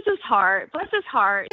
bless his heart. Bless his heart.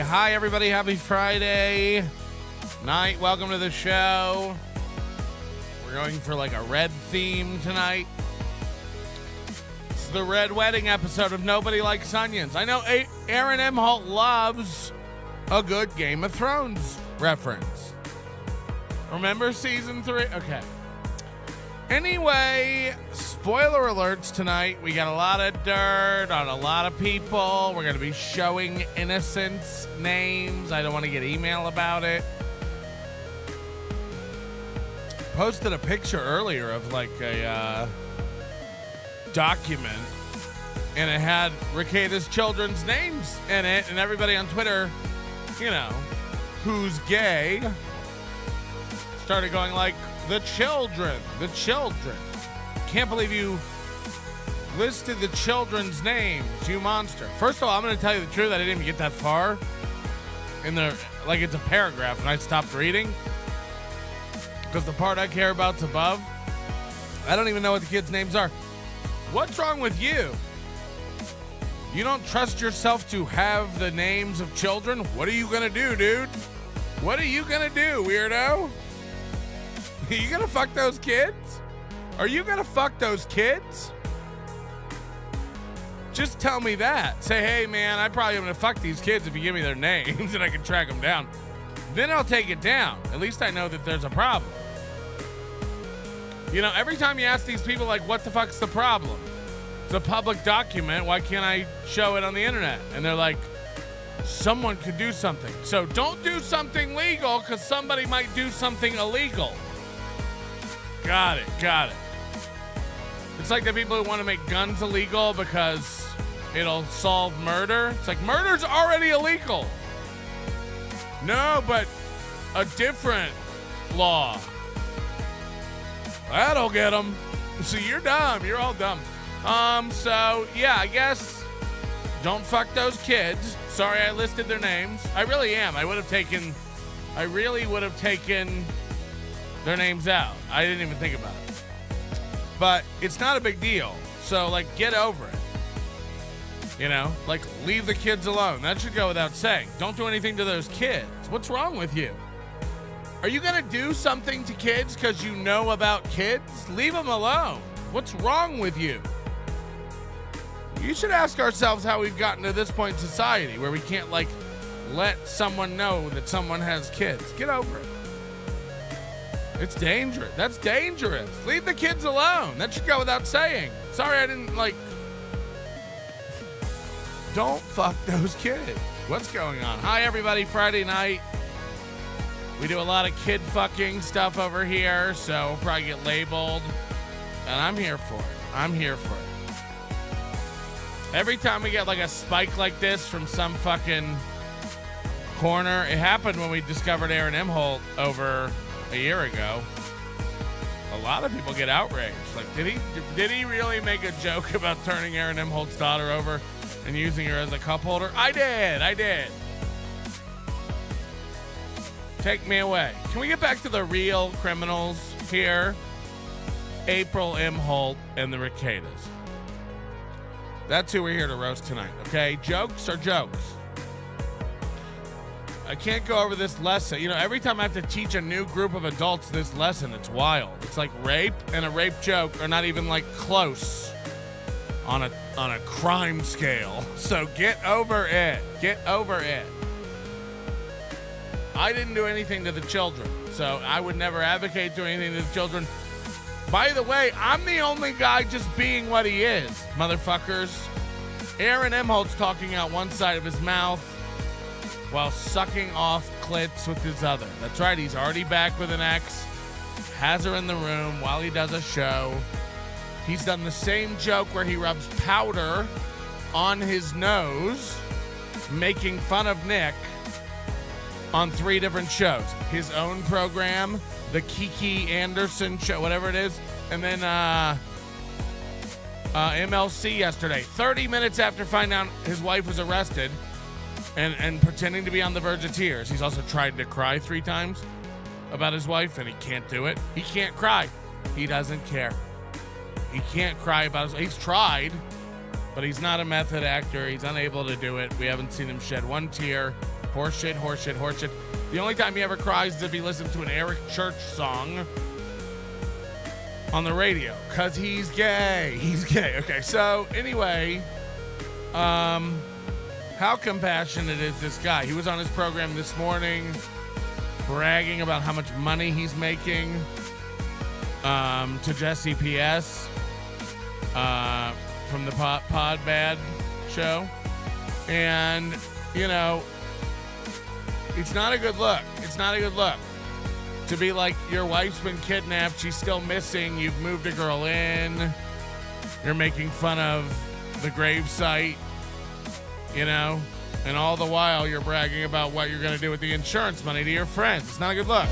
Hi, everybody. Happy Friday night. Welcome to the show. We're going for like a red theme tonight. It's the Red Wedding episode of Nobody Likes Onions. I know April Imholte loves a good Game of Thrones reference. Remember season 3? Okay. Anyway, spoiler alerts tonight. We got a lot of dirt on a lot of people. We're going to be showing innocents' names. I don't want to get email about it. Posted a picture earlier of like a document, and it had Rekieta's children's names in it, and everybody on Twitter, you know, who's gay, started going like, the children. Can't believe you listed the children's names, you monster. First of all, I'm going to tell you the truth. I didn't even get that far. Like it's a paragraph, and I stopped reading. Because the part I care about's above. I don't even know what the kids' names are. What's wrong with you? You don't trust yourself to have the names of children? What are you going to do, dude? What are you going to do, weirdo? Are you gonna fuck those kids? Are you gonna fuck those kids? Just tell me that. Say, hey man, I probably am gonna fuck these kids if you give me their names and I can track them down. Then I'll take it down. At least I know that there's a problem. You know, every time you ask these people like, what the fuck's the problem? It's a public document. Why can't I show it on the internet? And they're like, someone could do something. So don't do something legal because somebody might do something illegal. Got it. It's like the people who want to make guns illegal because it'll solve murder. It's like murder's already illegal. No, but a different law. That'll get them. So you're dumb. You're all dumb. So yeah, I guess don't fuck those kids. Sorry I listed their names. I really am. I really would have taken their names out. I didn't even think about it. But it's not a big deal. So, like, get over it. You know? Like, leave the kids alone. That should go without saying. Don't do anything to those kids. What's wrong with you? Are you going to do something to kids because you know about kids? Leave them alone. What's wrong with you? You should ask ourselves how we've gotten to this point in society where we can't, like, let someone know that someone has kids. Get over it. It's dangerous. That's dangerous. Leave the kids alone. That should go without saying. Sorry I didn't, like... Don't fuck those kids. What's going on? Hi, everybody. Friday night. We do a lot of kid fucking stuff over here, so we'll probably get labeled. And I'm here for it. Every time we get, like, a spike like this from some fucking corner... It happened when we discovered April Imholte over... a year ago. A lot of people get outraged. Like, did he really make a joke about turning April Imholte's daughter over and using her as a cup holder? I did. Take me away. Can we get back to the real criminals here? April Imholte and the Rekietas. That's who we're here to roast tonight, okay? Jokes are jokes. I can't go over this lesson. You know, every time I have to teach a new group of adults this lesson, it's wild. It's like rape and a rape joke are not even like close on a crime scale. So get over it. Get over it. I didn't do anything to the children, so I would never advocate doing anything to the children. By the way, I'm the only guy just being what he is, motherfuckers. April Imholte's talking out one side of his mouth while sucking off clits with his other. That's right, he's already back with an ex, has her in the room while he does a show. He's done the same joke where he rubs powder on his nose, making fun of Nick on 3 different shows. His own program, the Kiki Anderson show, whatever it is, and then MLC yesterday. 30 minutes after finding out his wife was arrested and pretending to be on the verge of tears. He's also tried to cry 3 times about his wife, and he can't do it. He can't cry. He doesn't care. He can't cry about his... He's tried, but he's not a method actor. He's unable to do it. We haven't seen him shed 1 tear. Horseshit, horseshit, horseshit. The only time he ever cries is if he listens to an Eric Church song on the radio, because he's gay. He's gay. Okay, so anyway, how compassionate is this guy? He was on his program this morning bragging about how much money he's making to Jesse P.S. From the Pod Bad show. And, you know, it's not a good look. It's not a good look. To be like, your wife's been kidnapped, she's still missing, you've moved a girl in, you're making fun of the gravesite, you know, and all the while you're bragging about what you're going to do with the insurance money to your friends. It's not a good look.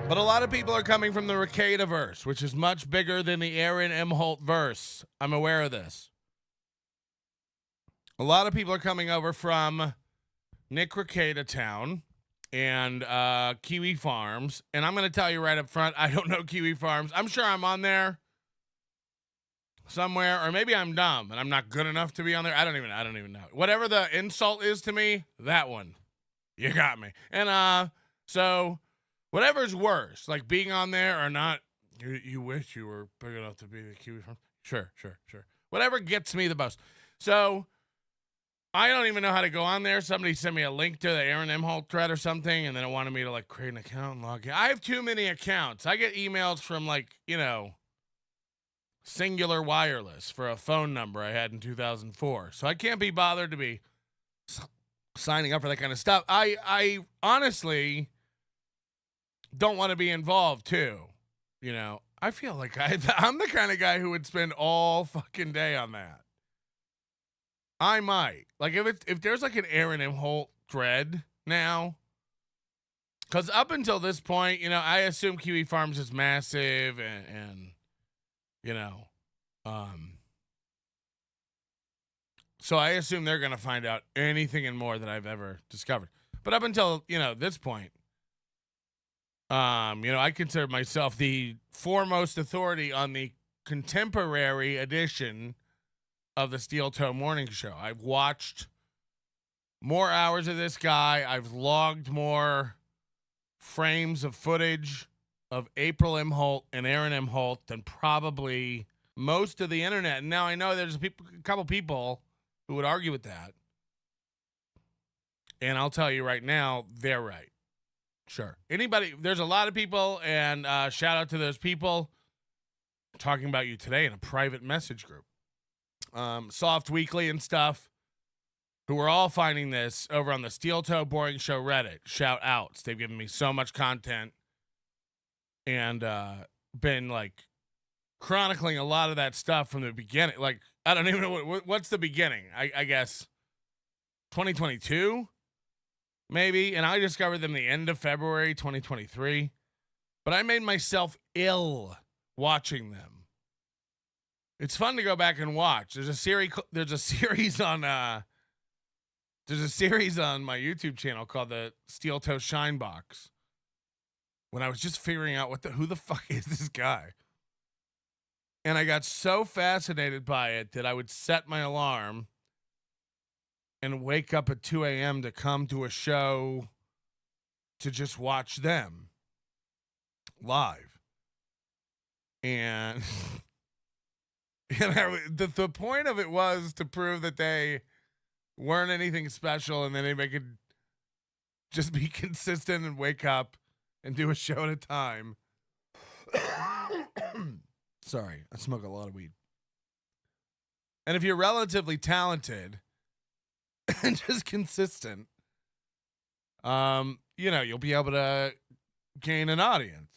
But a lot of people are coming from the Rekietaverse, which is much bigger than the April Imholte verse. I'm aware of this. A lot of people are coming over from Nick Rekieta Town and Kiwi Farms. And I'm going to tell you right up front, I don't know Kiwi Farms. I'm sure I'm on there somewhere, or maybe I'm dumb and I'm not good enough to be on there. I don't even know. Whatever the insult is to me, that one. You got me. And so whatever's worse, like being on there or not, you wish you were big enough to be the Kiwi Farms. Sure. Whatever gets me the most. So I don't even know how to go on there. Somebody sent me a link to the April Imholte thread or something, and then it wanted me to like create an account and log in. I have too many accounts. I get emails from like, you know, Singular Wireless for a phone number I had in 2004. So I can't be bothered to be signing up for that kind of stuff. I honestly don't want to be involved too. You know, I feel like I'm the kind of guy who would spend all fucking day on that. I might. Like, if there's like an April Imholte thread now, because up until this point, you know, I assume Kiwi Farms is massive and you know, so I assume they're going to find out anything and more that I've ever discovered. But up until, you know, this point, you know, I consider myself the foremost authority on the contemporary edition of the Steel Toe Morning Show. I've watched more hours of this guy. I've logged more frames of footage of April Imholte and April Imholte than probably most of the internet. And now I know there's a couple people who would argue with that. And I'll tell you right now, they're right. Sure. There's a lot of people, and shout out to those people talking about you today in a private message group. Soft Weekly and stuff, who are all finding this over on the Steel Toe Boring Show Reddit. Shout outs. They've given me so much content and been like chronicling a lot of that stuff from the beginning. Like, I don't even know what's the beginning. I guess 2022 maybe. And I discovered them the end of February 2023, but I made myself ill watching them. It's fun to go back and watch. There's a series on my YouTube channel called the Steel Toe Shine Box. When I was just figuring out who the fuck is this guy? And I got so fascinated by it that I would set my alarm and wake up at 2 a.m. to come to a show to just watch them live. And, the point of it was to prove that they weren't anything special and then anybody could just be consistent and wake up and do a show at a time. Sorry, I smoke a lot of weed. And if you're relatively talented and just consistent, you'll be able to gain an audience.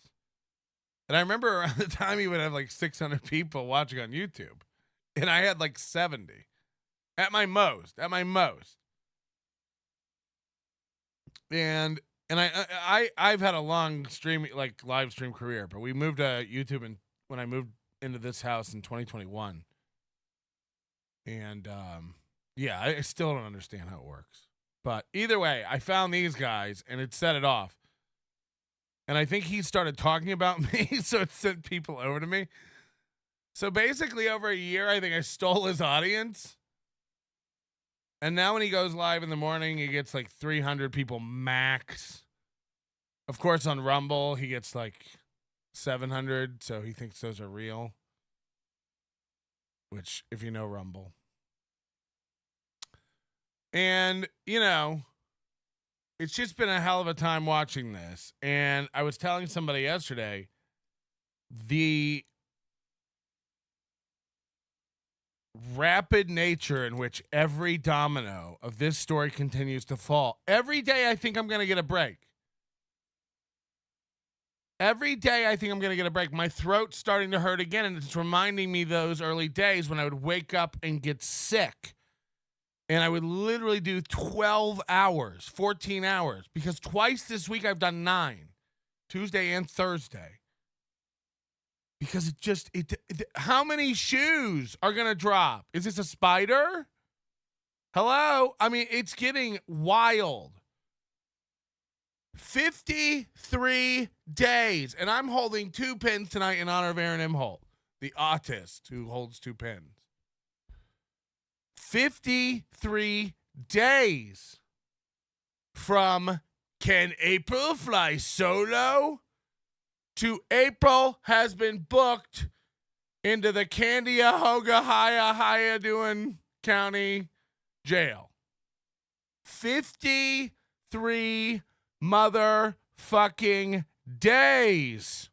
And I remember around the time he would have like 600 people watching on YouTube, and I had like 70 at my most. And I've had a long live stream career, but we moved to YouTube and when I moved into this house in 2021. And I still don't understand how it works. But either way, I found these guys and it set it off. And I think he started talking about me, so it sent people over to me. So basically over a year, I think I stole his audience. And now when he goes live in the morning, he gets like 300 people max. Of course, on Rumble, he gets like 700, so he thinks those are real. Which, if you know Rumble. And, it's just been a hell of a time watching this. And I was telling somebody yesterday, the rapid nature in which every domino of this story continues to fall. Every day I think I'm going to get a break. Every day I think I'm going to get a break. My throat's starting to hurt again, and it's reminding me those early days when I would wake up and get sick. And I would literally do 12 hours, 14 hours, because twice this week I've done 9, Tuesday and Thursday. Because how many shoes are going to drop? Is this a spider? Hello? I mean, it's getting wild. 53 days. And I'm holding 2 pins tonight in honor of April Imholte, the autist who holds 2 pins. 53 days from can April fly solo to April has been booked into the Candiahoga Haya County Jail. 53 motherfucking days.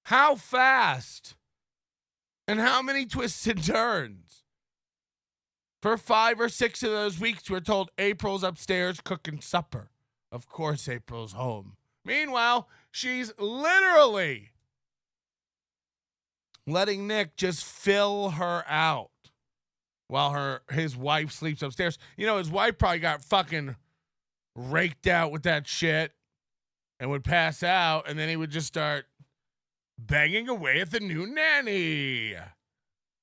How fast? And how many twists and turns? For 5 or 6 of those weeks, we're told April's upstairs cooking supper. Of course, April's home. Meanwhile, she's literally letting Nick just fill her out while his wife sleeps upstairs. His wife probably got fucking raked out with that shit and would pass out, and then he would just start banging away at the new nanny.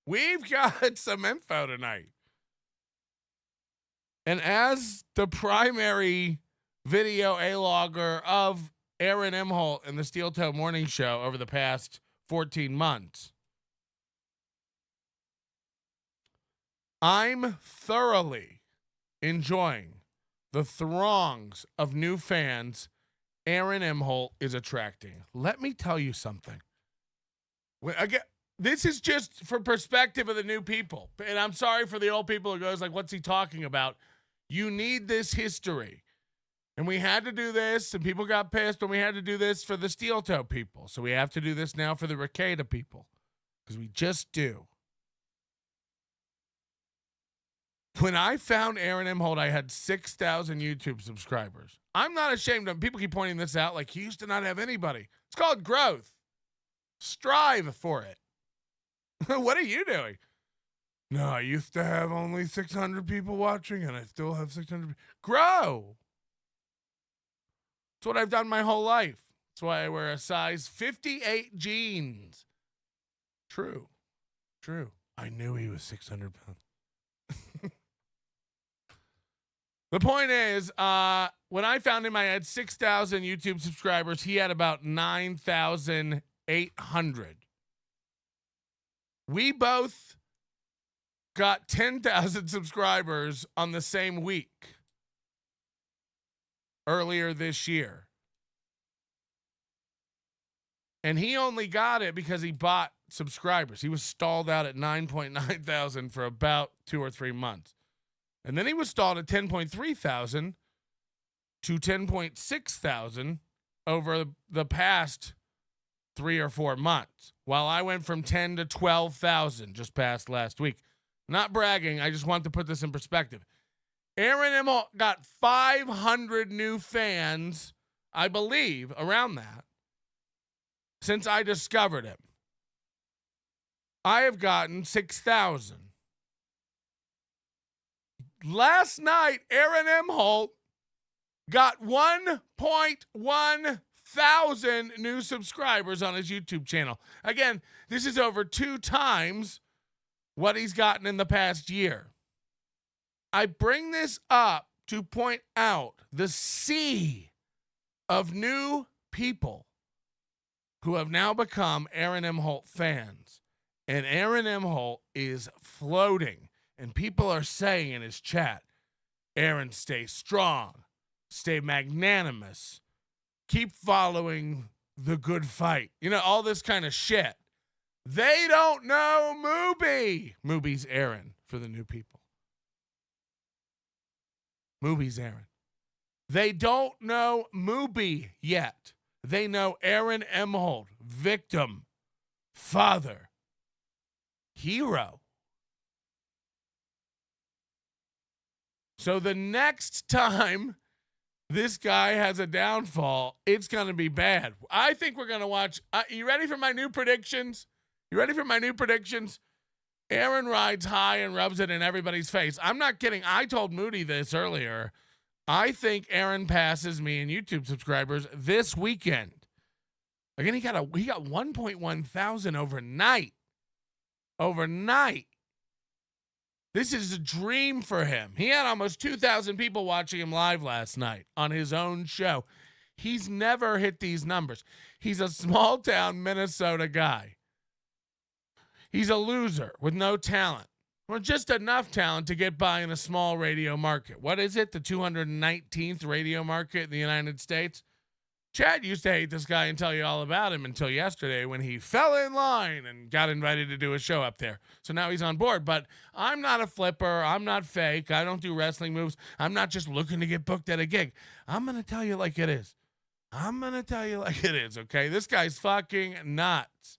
We've got some info tonight. And as the primary video A-logger of April Imholte and the Steel Toe Morning Show over the past 14 months, I'm thoroughly enjoying the throngs of new fans April Imholte is attracting. Let me tell you something. Again, this is just for perspective of the new people. And I'm sorry for the old people who goes like, what's he talking about? You need this history. And we had to do this, and people got pissed when we had to do this for the Steel Toe people. So we have to do this now for the Rekieta people. Because we just do. When I found April Imholte, I had 6,000 YouTube subscribers. I'm not ashamed of people keep pointing this out like he used to not have anybody. It's called growth. Strive for it. What are you doing? No, I used to have only 600 people watching and I still have 600. Grow. That's what I've done my whole life. That's why I wear a size 58 jeans. True. I knew he was 600 pounds. The point is, when I found him, I had 6,000 YouTube subscribers. He had about 9,800. We both got 10,000 subscribers on the same week earlier this year. And he only got it because he bought subscribers. He was stalled out at 9.9 thousand for about 2 or 3 months. And then he was stalled at 10.3 thousand to 10.6 thousand over the past 3 or 4 months, while I went from 10 to 12,000 just past last week. Not bragging, I just want to put this in perspective. Aaron Imhol got 500 new fans, I believe, around that, since I discovered him. I have gotten 6,000. Last night, Aaron Imholte got 1.1 thousand new subscribers on his YouTube channel. Again, this is over 2 times what he's gotten in the past year. I bring this up to point out the sea of new people who have now become Aaron Imholte fans. And Aaron Imholte is floating. And people are saying in his chat, Aaron, stay strong, stay magnanimous, keep following the good fight. You know, all this kind of shit. They don't know Mooby. Mooby's Aaron for the new people. Mooby's Aaron. They don't know Mooby yet. They know Aaron Imholte, victim, father, hero. So the next time this guy has a downfall, it's going to be bad. I think we're going to watch. You ready for my new predictions? Aaron rides high and rubs it in everybody's face. I'm not kidding. I told Moody this earlier. I think Aaron passes me in YouTube subscribers this weekend. Again, he got 1.1 thousand overnight. This is a dream for him. He had almost 2,000 people watching him live last night on his own show. He's never hit these numbers. He's a small town Minnesota guy. He's a loser with no talent, or just enough talent to get by in a small radio market. What is it? The 219th radio market in the United States? Chad used to hate this guy and tell you all about him until yesterday when he fell in line and got invited to do a show up there. So now he's on board. But I'm not a flipper. I'm not fake. I don't do wrestling moves. I'm not just looking to get booked at a gig. I'm going to tell you like it is. Okay? This guy's fucking nuts.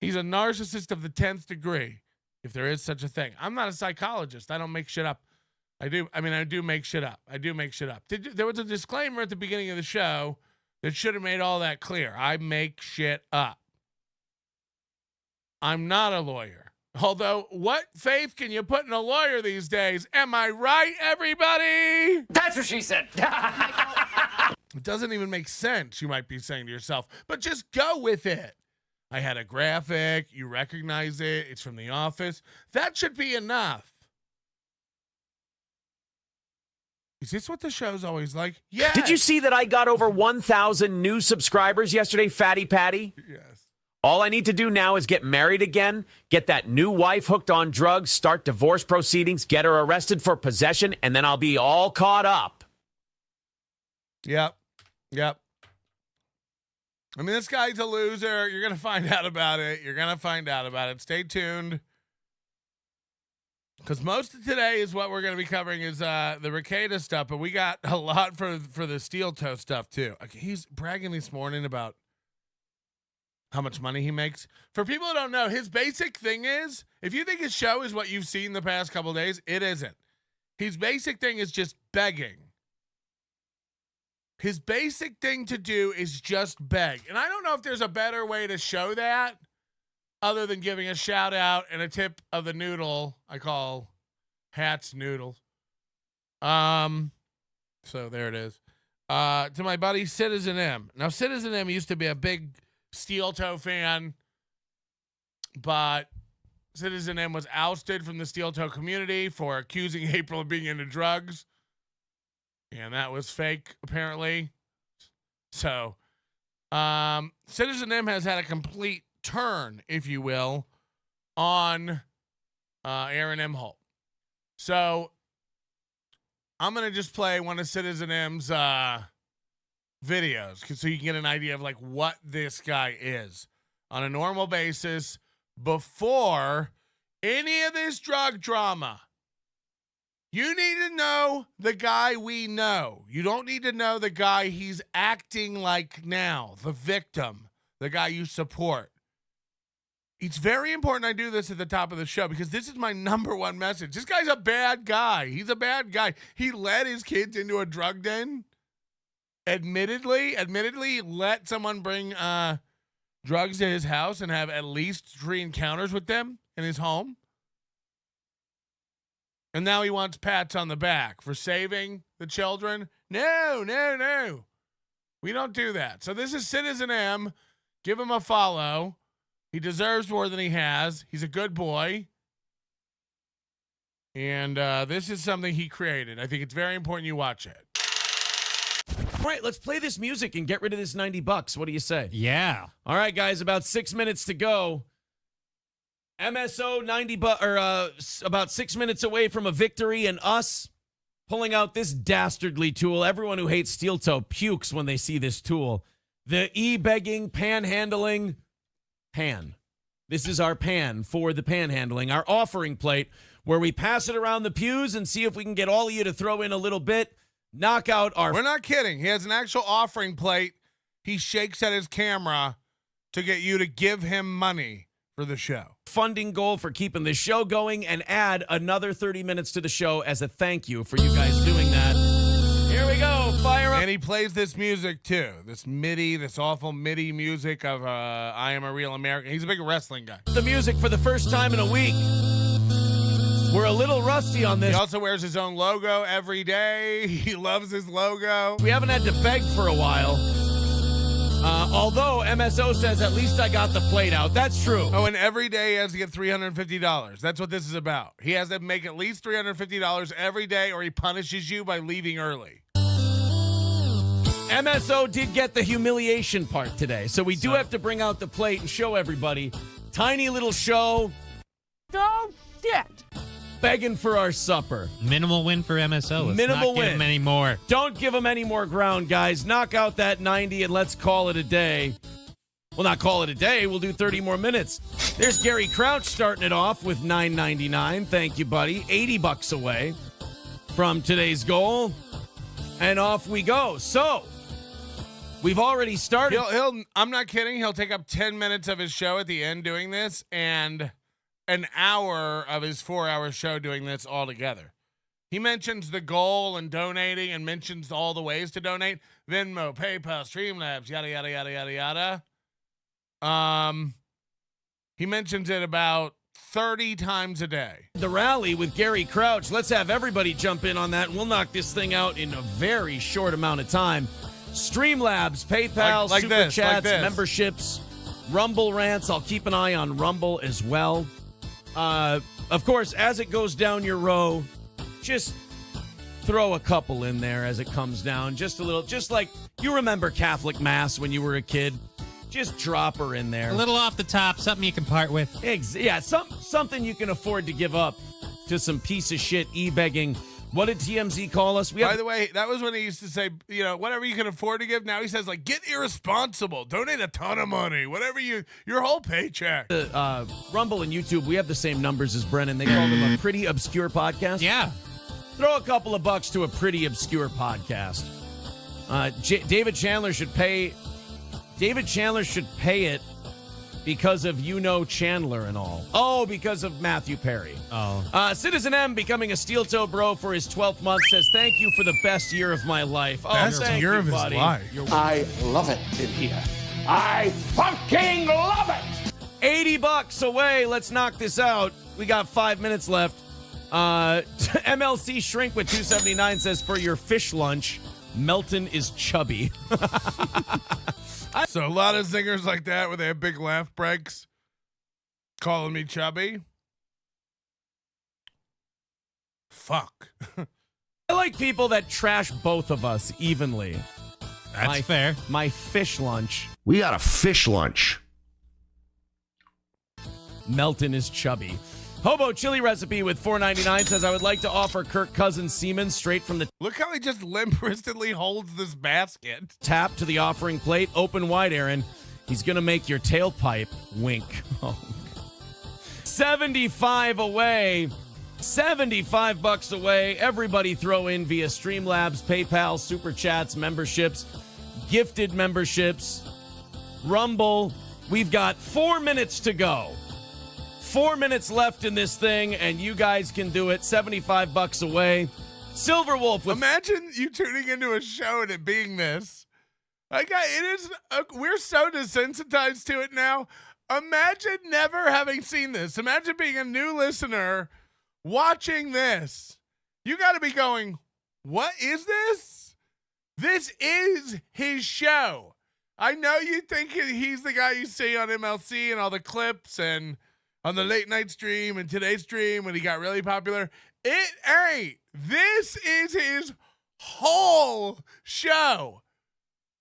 He's a narcissist of the 10th degree, if there is such a thing. I'm not a psychologist. I don't make shit up. I do make shit up. There was a disclaimer at the beginning of the show that should have made all that clear. I make shit up. I'm not a lawyer. Although, what faith can you put in a lawyer these days? Am I right, everybody? That's what she said. It doesn't even make sense, you might be saying to yourself. But just go with it. I had a graphic. You recognize it. It's from The Office. That should be enough. Is this what the show's always like? Yeah. Did you see that I got over 1,000 new subscribers yesterday, Fatty Patty? Yes. All I need to do now is get married again, get that new wife hooked on drugs, start divorce proceedings, get her arrested for possession, and then I'll be all caught up. Yep. I mean, this guy's a loser. You're going to find out about it. Stay tuned. Because most of today is what we're going to be covering is the Rekieta stuff, but we got a lot for the steel toe stuff too. He's bragging this morning about how much money he makes. For people who don't know, his basic thing is, if you think his show is what you've seen the past couple of days, it isn't. His basic thing is just begging. His basic thing to do is just beg. And I don't know if there's a better way to show that other than giving a shout out and a tip of the noodle I call Hat's Noodles. So there it is. To my buddy Citizen M. Now, Citizen M used to be a big steel toe fan, but Citizen M was ousted from the steel toe community for accusing April of being into drugs. And that was fake, apparently. So, Citizen M has had a complete turn, if you will, on Aaron Imholt. So, I'm going to just play one of Citizen M's videos so you can get an idea of like what this guy is on a normal basis before any of this drug drama. You need to know the guy we know. You don't need to know the guy he's acting like now, the victim, the guy you support. It's very important I do this at the top of the show because this is my number one message. This guy's a bad guy. He's a bad guy. He led his kids into a drug den. Admittedly, let someone bring drugs to his house and have at least 3 encounters with them in his home. And now he wants pats on the back for saving the children. No. We don't do that. So this is Citizen M. Give him a follow. He deserves more than he has. He's a good boy. And this is something he created. I think it's very important you watch it. All right, let's play this music and get rid of this $90. What do you say? Yeah. All right, guys, about 6 minutes to go. MSO about 6 minutes away from a victory, and us pulling out this dastardly tool. Everyone who hates steel toe pukes when they see this tool. The e-begging, panhandling pan. This is our pan for the panhandling, our offering plate, where we pass it around the pews and see if we can get all of you to throw in a little bit. Knock out our... We're not kidding. He has an actual offering plate. He shakes at his camera to get you to give him money for the show. Funding goal for keeping the show going, and add another 30 minutes to the show as a thank you for you guys doing that. Here we go. Fire up. And he plays this music too. This MIDI, this awful MIDI music of I Am a Real American. He's a big wrestling guy. The music for the first time in a week. We're a little rusty on this. He also wears his own logo every day. He loves his logo. We haven't had to beg for a while. Although MSO says at least I got the plate out. That's true. Oh, and every day he has to get $350. That's what this is about. He has to make at least $350 every day, or he punishes you by leaving early. MSO did get the humiliation part today, so we do have to bring out the plate and show everybody. Tiny little show. Oh, shit. Begging for our supper. Minimal win for MSO. Let's Minimal not give win. him any more. Don't give them any more ground, guys. Knock out that 90 and let's call it a day. We'll not call it a day. We'll do 30 more minutes. There's Gary Crouch starting it off with $9.99. Thank you, buddy. $80 away from today's goal. And off we go. So, we've already started. I'm not kidding. He'll take up 10 minutes of his show at the end doing this, and an hour of his 4-hour show doing this all together. He mentions the goal and donating, and mentions all the ways to donate. Venmo, PayPal, Streamlabs, yada, yada, yada, yada, yada. He mentions it about 30 times a day. The rally with Gary Crouch. Let's have everybody jump in on that, and we'll knock this thing out in a very short amount of time. Streamlabs, PayPal, Super Chats, memberships, Rumble rants. I'll keep an eye on Rumble as well. Of course, as it goes down your row, just throw a couple in there as it comes down. Just a little, just like you remember Catholic Mass when you were a kid. Just drop her in there. A little off the top, something you can part with. Yeah, something you can afford to give up to some piece of shit e-begging. What did TMZ call us? By the way, that was when he used to say, whatever you can afford to give. Now he says, like, get irresponsible. Donate a ton of money. Whatever your whole paycheck. Rumble and YouTube, we have the same numbers as Brennen. They call them a pretty obscure podcast. Yeah. Throw a couple of bucks to a pretty obscure podcast. David Chandler should pay it because of Chandler and all. Oh, because of Matthew Perry. Oh. Citizen M becoming a steel toe bro for his 12th month says, thank you for the best year of my life. Oh, best thank year you, of his buddy. life. I love it in here. I fucking love it. $80 away. Let's knock this out. We got 5 minutes left. MLC Shrink with $2.79 says, for your fish lunch, Melton is chubby. So a lot of singers like that where they have big laugh breaks calling me chubby. Fuck. I like people that trash both of us evenly. That's fair. My fish lunch. We got a fish lunch. Melton is chubby. Hobo chili recipe with $4.99 says, I would like to offer Kirk Cousins semen straight from the Look how he just limp-wristedly holds this basket. tap to the offering plate. Open wide, Aaron. He's going to make your tailpipe wink. Oh. 75 away. $75 away. Everybody throw in via Streamlabs, PayPal, Super Chats, memberships, gifted memberships, Rumble. We've got 4 minutes to go. 4 minutes left in this thing, and you guys can do it. $75 away. Silver Wolf with Imagine you tuning into a show and it being this. We're so desensitized to it now. Imagine never having seen this. Imagine being a new listener watching this. You got to be going, what is this? This is his show. I know you think he's the guy you see on MLC and all the clips and on the late night stream and today's stream when he got really popular. It ain't. This is his whole show.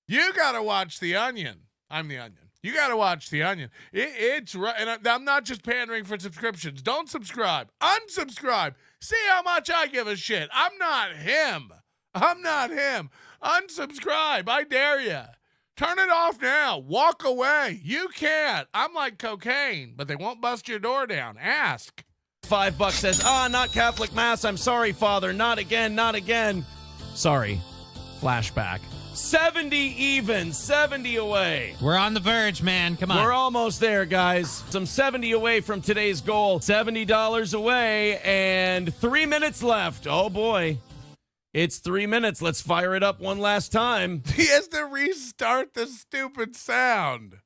You got to watch The Onion. I'm The Onion. You got to watch The Onion. It's right. And I'm not just pandering for subscriptions. Don't subscribe. Unsubscribe. See how much I give a shit. I'm not him. Unsubscribe. I dare you. Turn it off now. Walk away. You can't. I'm like cocaine, but they won't bust your door down. Ask. $5 says, not Catholic Mass. I'm sorry, Father. Not again. Not again. Sorry. Flashback. 70 even. 70 away. We're on the verge, man. Come on. We're almost there, guys. Some 70 away from today's goal. $70 away and 3 minutes left. Oh, boy. It's 3 minutes. Let's fire it up one last time. He has to restart the stupid sound.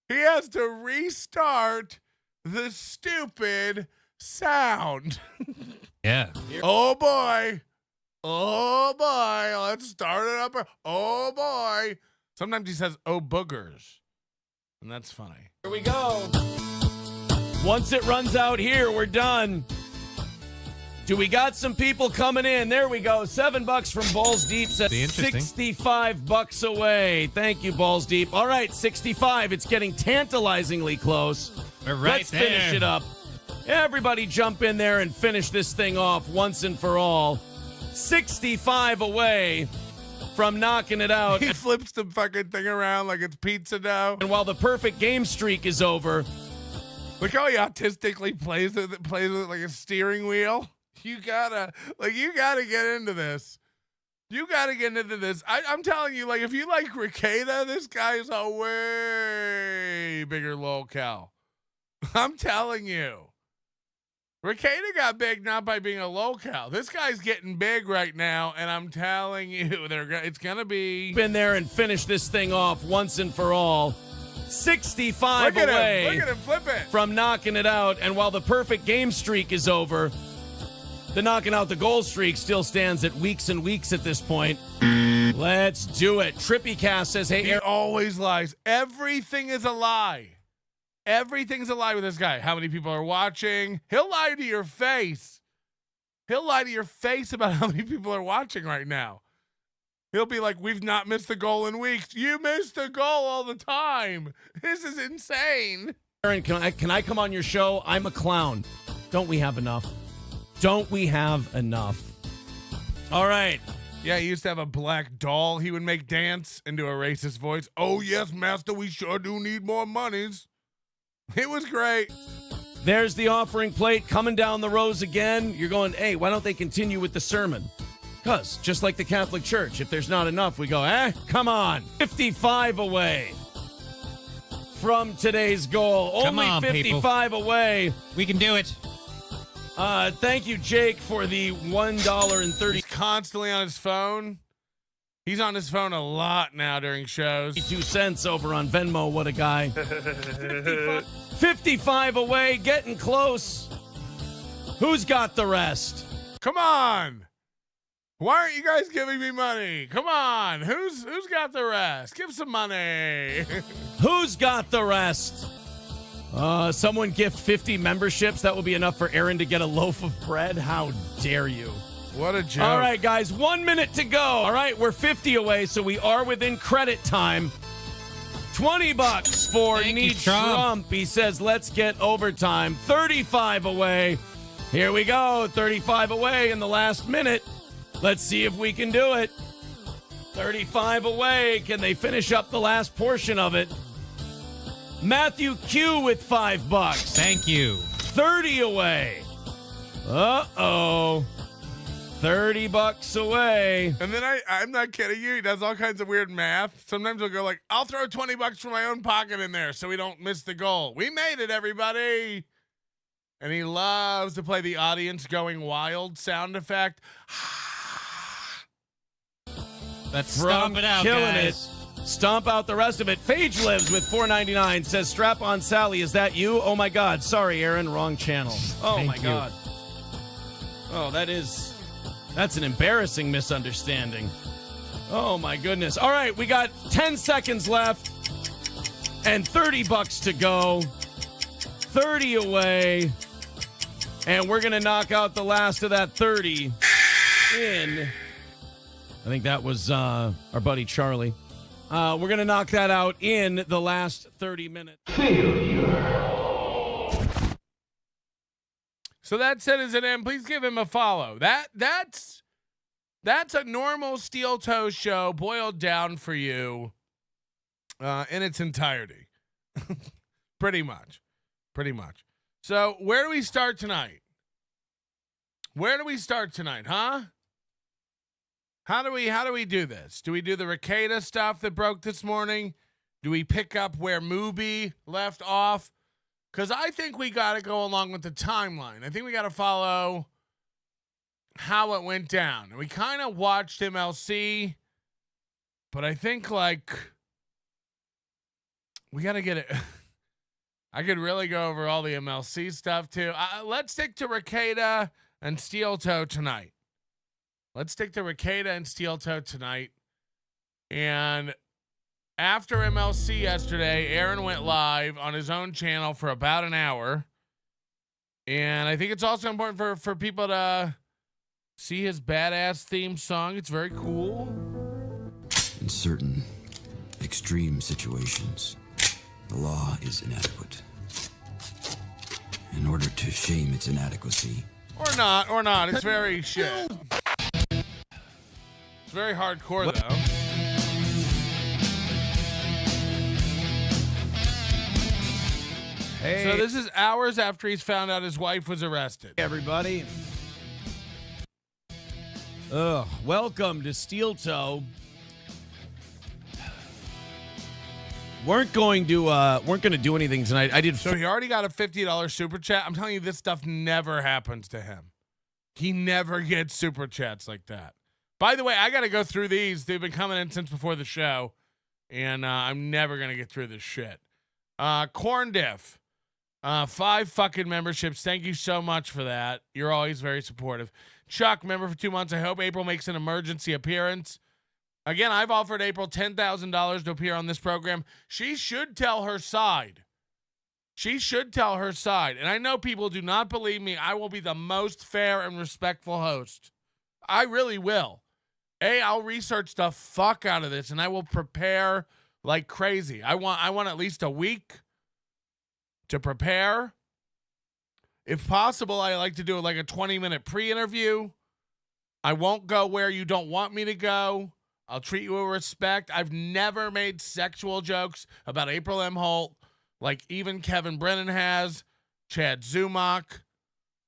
He has to restart the stupid sound. Yeah. Oh, boy. Oh, boy. Let's start it up. Oh, boy. Sometimes he says, oh, boogers. And that's funny. Here we go. Once it runs out here, we're done. Do we got some people coming in? There we go. $7 from Balls Deep says $65 away. Thank you, Balls Deep. All right, 65. It's getting tantalizingly close. We're right Let's there. finish it up. Everybody jump in there and finish this thing off once and for all. 65 away from knocking it out. He flips the fucking thing around like it's pizza dough. And while the perfect game streak is over, look how he autistically plays it like a steering wheel. You gotta get into this. You gotta get into this. I'm telling you, like, if you like Rekieta, this guy is a way bigger lolcow. I'm telling you. Rekieta got big not by being a lolcow. This guy's getting big right now, and I'm telling you, it's gonna be in there and finish this thing off once and for all. 65 away. Look at him flip it. From knocking it out. And while the perfect game streak is over, the knocking out the goal streak still stands at weeks and weeks at this point. Let's do it. Trippy Cast says, hey, He always lies. Everything is a lie. Everything's a lie with this guy. How many people are watching? He'll lie to your face. He'll lie to your face about how many people are watching right now. He'll be like, we've not missed the goal in weeks. You miss the goal all the time. This is insane. Aaron, can I come on your show? I'm a clown. Don't we have enough? Don't we have enough? All right. Yeah, he used to have a black doll he would make dance into a racist voice. Oh, yes, master, we sure do need more monies. It was great. There's the offering plate coming down the rows again. You're going, hey, why don't they continue with the sermon? Because just like the Catholic Church, if there's not enough, we go, come on. 55 away from today's goal. Come Only on, 55 away. We can do it. Thank you, Jake, for the $1.32 He's constantly on his phone. He's on his phone a lot now during shows. cents over on Venmo. What a guy. 55 away, getting close. Who's got the rest? Come on. Why aren't you guys giving me money? Come on. Who's got the rest? Give some money. Who's got the rest? Someone gift 50 memberships. That will be enough for Aaron to get a loaf of bread. How dare you? What a joke. All right, guys, 1 minute to go. All right, we're 50 away, so we are within credit time. $20 for Thank you, Need Trump. Trump. He says, let's get overtime. 35 away. Here we go. 35 away in the last minute. Let's see if we can do it. 35 away. Can they finish up the last portion of it? Matthew Q with $5. Thank you. 30 away. Uh-oh. $30 away. And then I'm not kidding you. He does all kinds of weird math. Sometimes he'll go like, I'll throw $20 from my own pocket in there so we don't miss the goal. We made it, everybody. And he loves to play the audience going wild sound effect. Let's From stomp it out, killing guys. it. Stomp out the rest of it. Phage Lives with $4.99 says, Strap on Sally, is that you? Oh my God. Sorry, Aaron, wrong channel. Oh Thank my you. God. Oh, that's an embarrassing misunderstanding. Oh my goodness. All right, we got 10 seconds left and $30 to go. 30 away. And we're going to knock out the last of that 30 in. I think that was our buddy Charlie. We're going to knock that out in the last 30 minutes. So that Citizen M, please give him a follow. That's a normal Steel Toe show boiled down for you in its entirety. Pretty much. So where do we start tonight? Huh? How do we do this? Do we do the Rekieta stuff that broke this morning? Do we pick up where Mubi left off? Because I think we got to go along with the timeline. I think we got to follow how it went down. And we kind of watched MLC, but I think, like, we got to get it. I could really go over all the MLC stuff, too. Let's stick to Rekieta and Steel Toe tonight. And after MLC yesterday, Aaron went live on his own channel for about an hour. And I think it's also important for people to see his badass theme song. It's very cool. In certain extreme situations, the law is inadequate. In order to shame its inadequacy. Or not. It's very shit. It's very hardcore, though. Hey, So this is hours after he's found out his wife was arrested. everybody. Welcome to Steel Toe. Weren't going to do anything tonight. I did. So he already got a $50 super chat. I'm telling you, this stuff never happens to him. He never gets super chats like that. By the way, I got to go through these. They've been coming in since before the show, and I'm never going to get through this shit. Corn Diff, 5 fucking memberships. Thank you so much for that. You're always very supportive. Chuck, member for 2 months. I hope April makes an emergency appearance. Again, I've offered April $10,000 to appear on this program. She should tell her side. And I know people do not believe me. I will be the most fair and respectful host. I really will. I'll research the fuck out of this, and I will prepare like crazy. I want at least a week to prepare. If possible, I like to do like a 20-minute pre-interview. I won't go where you don't want me to go. I'll treat you with respect. I've never made sexual jokes about April Imholte like even Kevin Brennen has, Chad Zumach,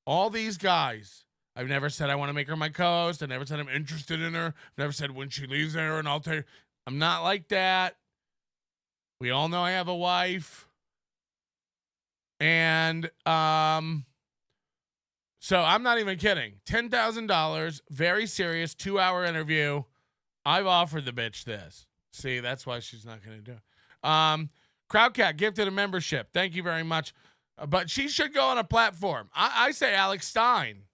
all these guys. I've never said I want to make her my co-host. I never said I'm interested in her. I've never said when she leaves there and I'll tell you. I'm not like that. We all know I have a wife. And so I'm not even kidding. $10,000, very serious 2-hour interview. I've offered the bitch this. See, that's why she's not going to do it. Crowdcat gifted a membership. Thank you very much. But she should go on a platform. I say Alex Stein.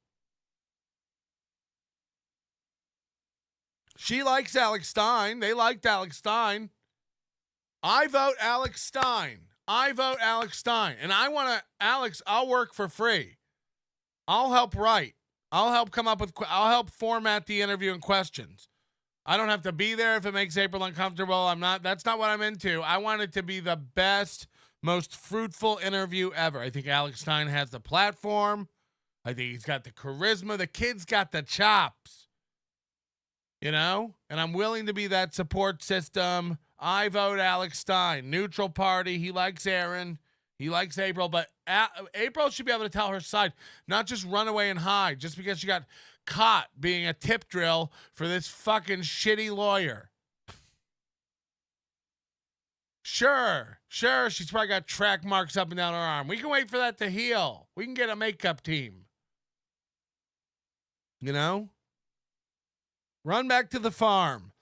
She likes Alex Stein. They liked Alex Stein. I vote Alex Stein. And I want to, Alex, I'll work for free. I'll help write. I'll help I'll help format the interview and questions. I don't have to be there if it makes April uncomfortable. That's not what I'm into. I want it to be the best, most fruitful interview ever. I think Alex Stein has the platform. I think he's got the charisma. The kid's got the chops. You know? And I'm willing to be that support system. I vote Alex Stein. Neutral party. He likes Aaron. He likes April. But April should be able to tell her side. Not just run away and hide. Just because she got caught being a tip drill for this fucking shitty lawyer. Sure. She's probably got track marks up and down her arm. We can wait for that to heal. We can get a makeup team. You know? Run back to the farm.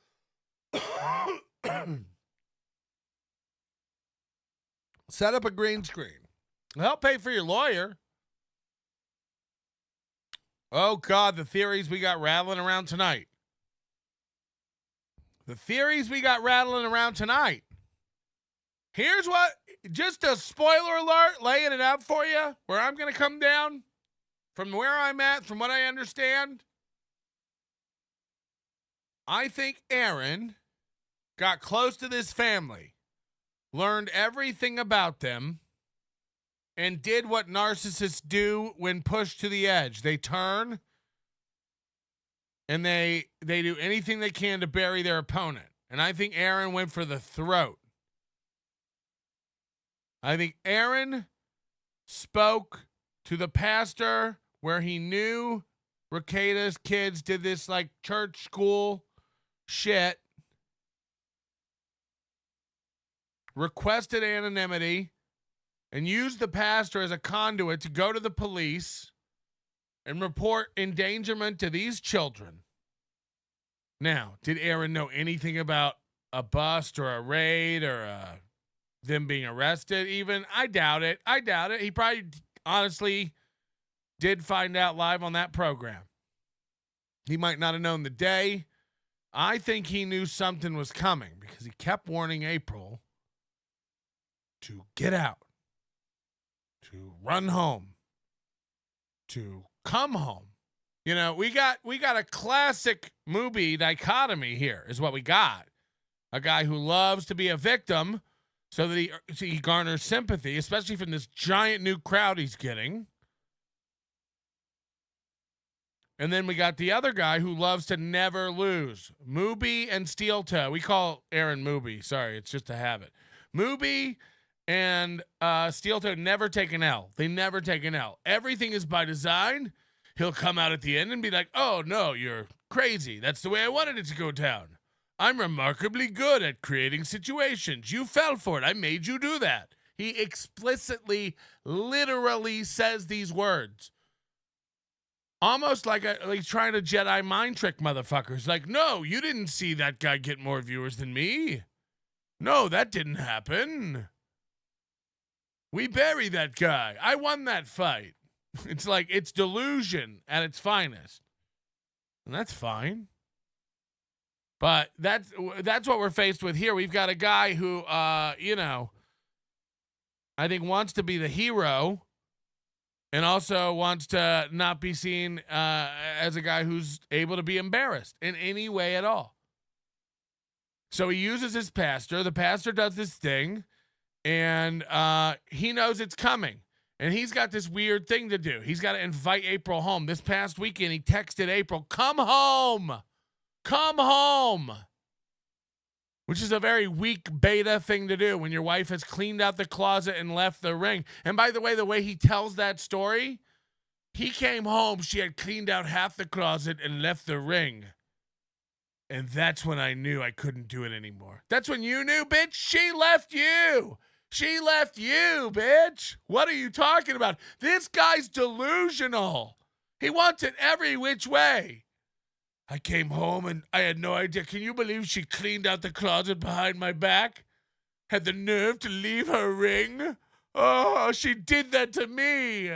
Set up a green screen. Help pay for your lawyer. Oh, God, the theories we got rattling around tonight. Here's what, just a spoiler alert, laying it out for you, where I'm going to come down from where I'm at, from what I understand. I think Aaron got close to this family, learned everything about them, and did what narcissists do when pushed to the edge. They turn and they do anything they can to bury their opponent. And I think Aaron went for the throat. I think Aaron spoke to the pastor where he knew Rekieta's kids did this like church school shit, requested anonymity, and used the pastor as a conduit to go to the police and report endangerment to these children. Now, did Aaron know anything about a bust or a raid or them being arrested even? I doubt it. He probably honestly did find out live on that program. He might not have known the day. I think he knew something was coming because he kept warning April to get out, to run home, to come home. You know, we got a classic movie dichotomy here is what we got. A guy who loves to be a victim so that he garners sympathy, especially from this giant new crowd he's getting. And then we got the other guy who loves to never lose. Mooby and Steel Toe. We call Aaron Mooby. Sorry, it's just a habit. Mooby and Steel Toe never take an L. They never take an L. Everything is by design. He'll come out at the end and be like, oh, no, you're crazy. That's the way I wanted it to go down. I'm remarkably good at creating situations. You fell for it. I made you do that. He explicitly, literally says these words. Almost like he's trying to Jedi mind trick motherfuckers. Like, no, you didn't see that guy get more viewers than me. No, that didn't happen. We buried that guy. I won that fight. It's like, it's delusion at its finest. And that's fine. But that's what we're faced with here. We've got a guy who, I think wants to be the hero and also wants to not be seen as a guy who's able to be embarrassed in any way at all. So he uses his pastor. The pastor does this thing, and he knows it's coming. And he's got this weird thing to do. He's got to invite April home. This past weekend, he texted April, come home. Come home. Which is a very weak beta thing to do when your wife has cleaned out the closet and left the ring. And by the way he tells that story, he came home, she had cleaned out half the closet and left the ring. And that's when I knew I couldn't do it anymore. That's when you knew, bitch. She left you. She left you, bitch. What are you talking about? This guy's delusional. He wants it every which way. I came home and I had no idea. Can you believe she cleaned out the closet behind my back? Had the nerve to leave her ring? Oh, she did that to me.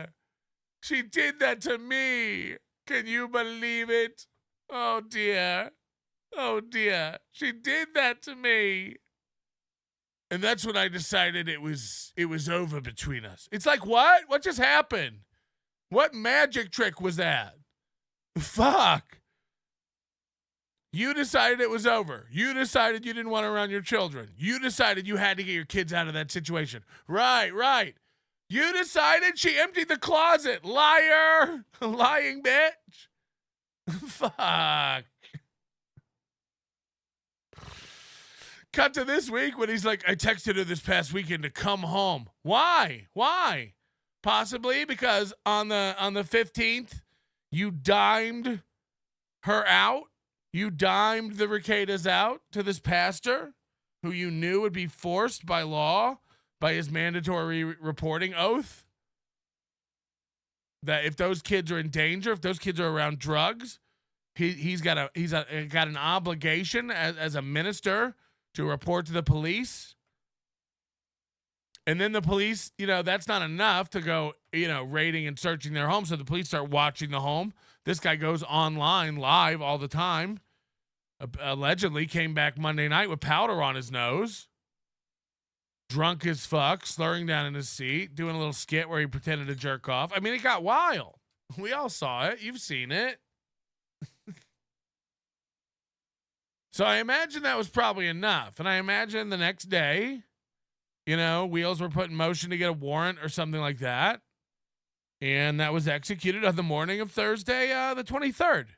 She did that to me. Can you believe it? Oh, dear. Oh, dear. She did that to me. And that's when I decided it was over between us. It's like, what? What just happened? What magic trick was that? Fuck. You decided it was over. You decided you didn't want to around your children. You decided you had to get your kids out of that situation. Right. You decided she emptied the closet. Liar. Lying bitch. Fuck. Cut to this week when he's like, I texted her this past weekend to come home. Why? Possibly because on the 15th, you dimed her out. You dimed the Rekietas out to this pastor who you knew would be forced by law, by his mandatory reporting oath, that if those kids are in danger, if those kids are around drugs, he's got an obligation as a minister to report to the police. And then the police, that's not enough to go, raiding and searching their home. So the police start watching the home. This guy goes online live all the time. Allegedly came back Monday night with powder on his nose. Drunk as fuck, slurring down in his seat, doing a little skit where he pretended to jerk off. I mean, it got wild. We all saw it. You've seen it. So I imagine that was probably enough. And I imagine the next day, wheels were put in motion to get a warrant or something like that. And that was executed on the morning of Thursday, the 23rd.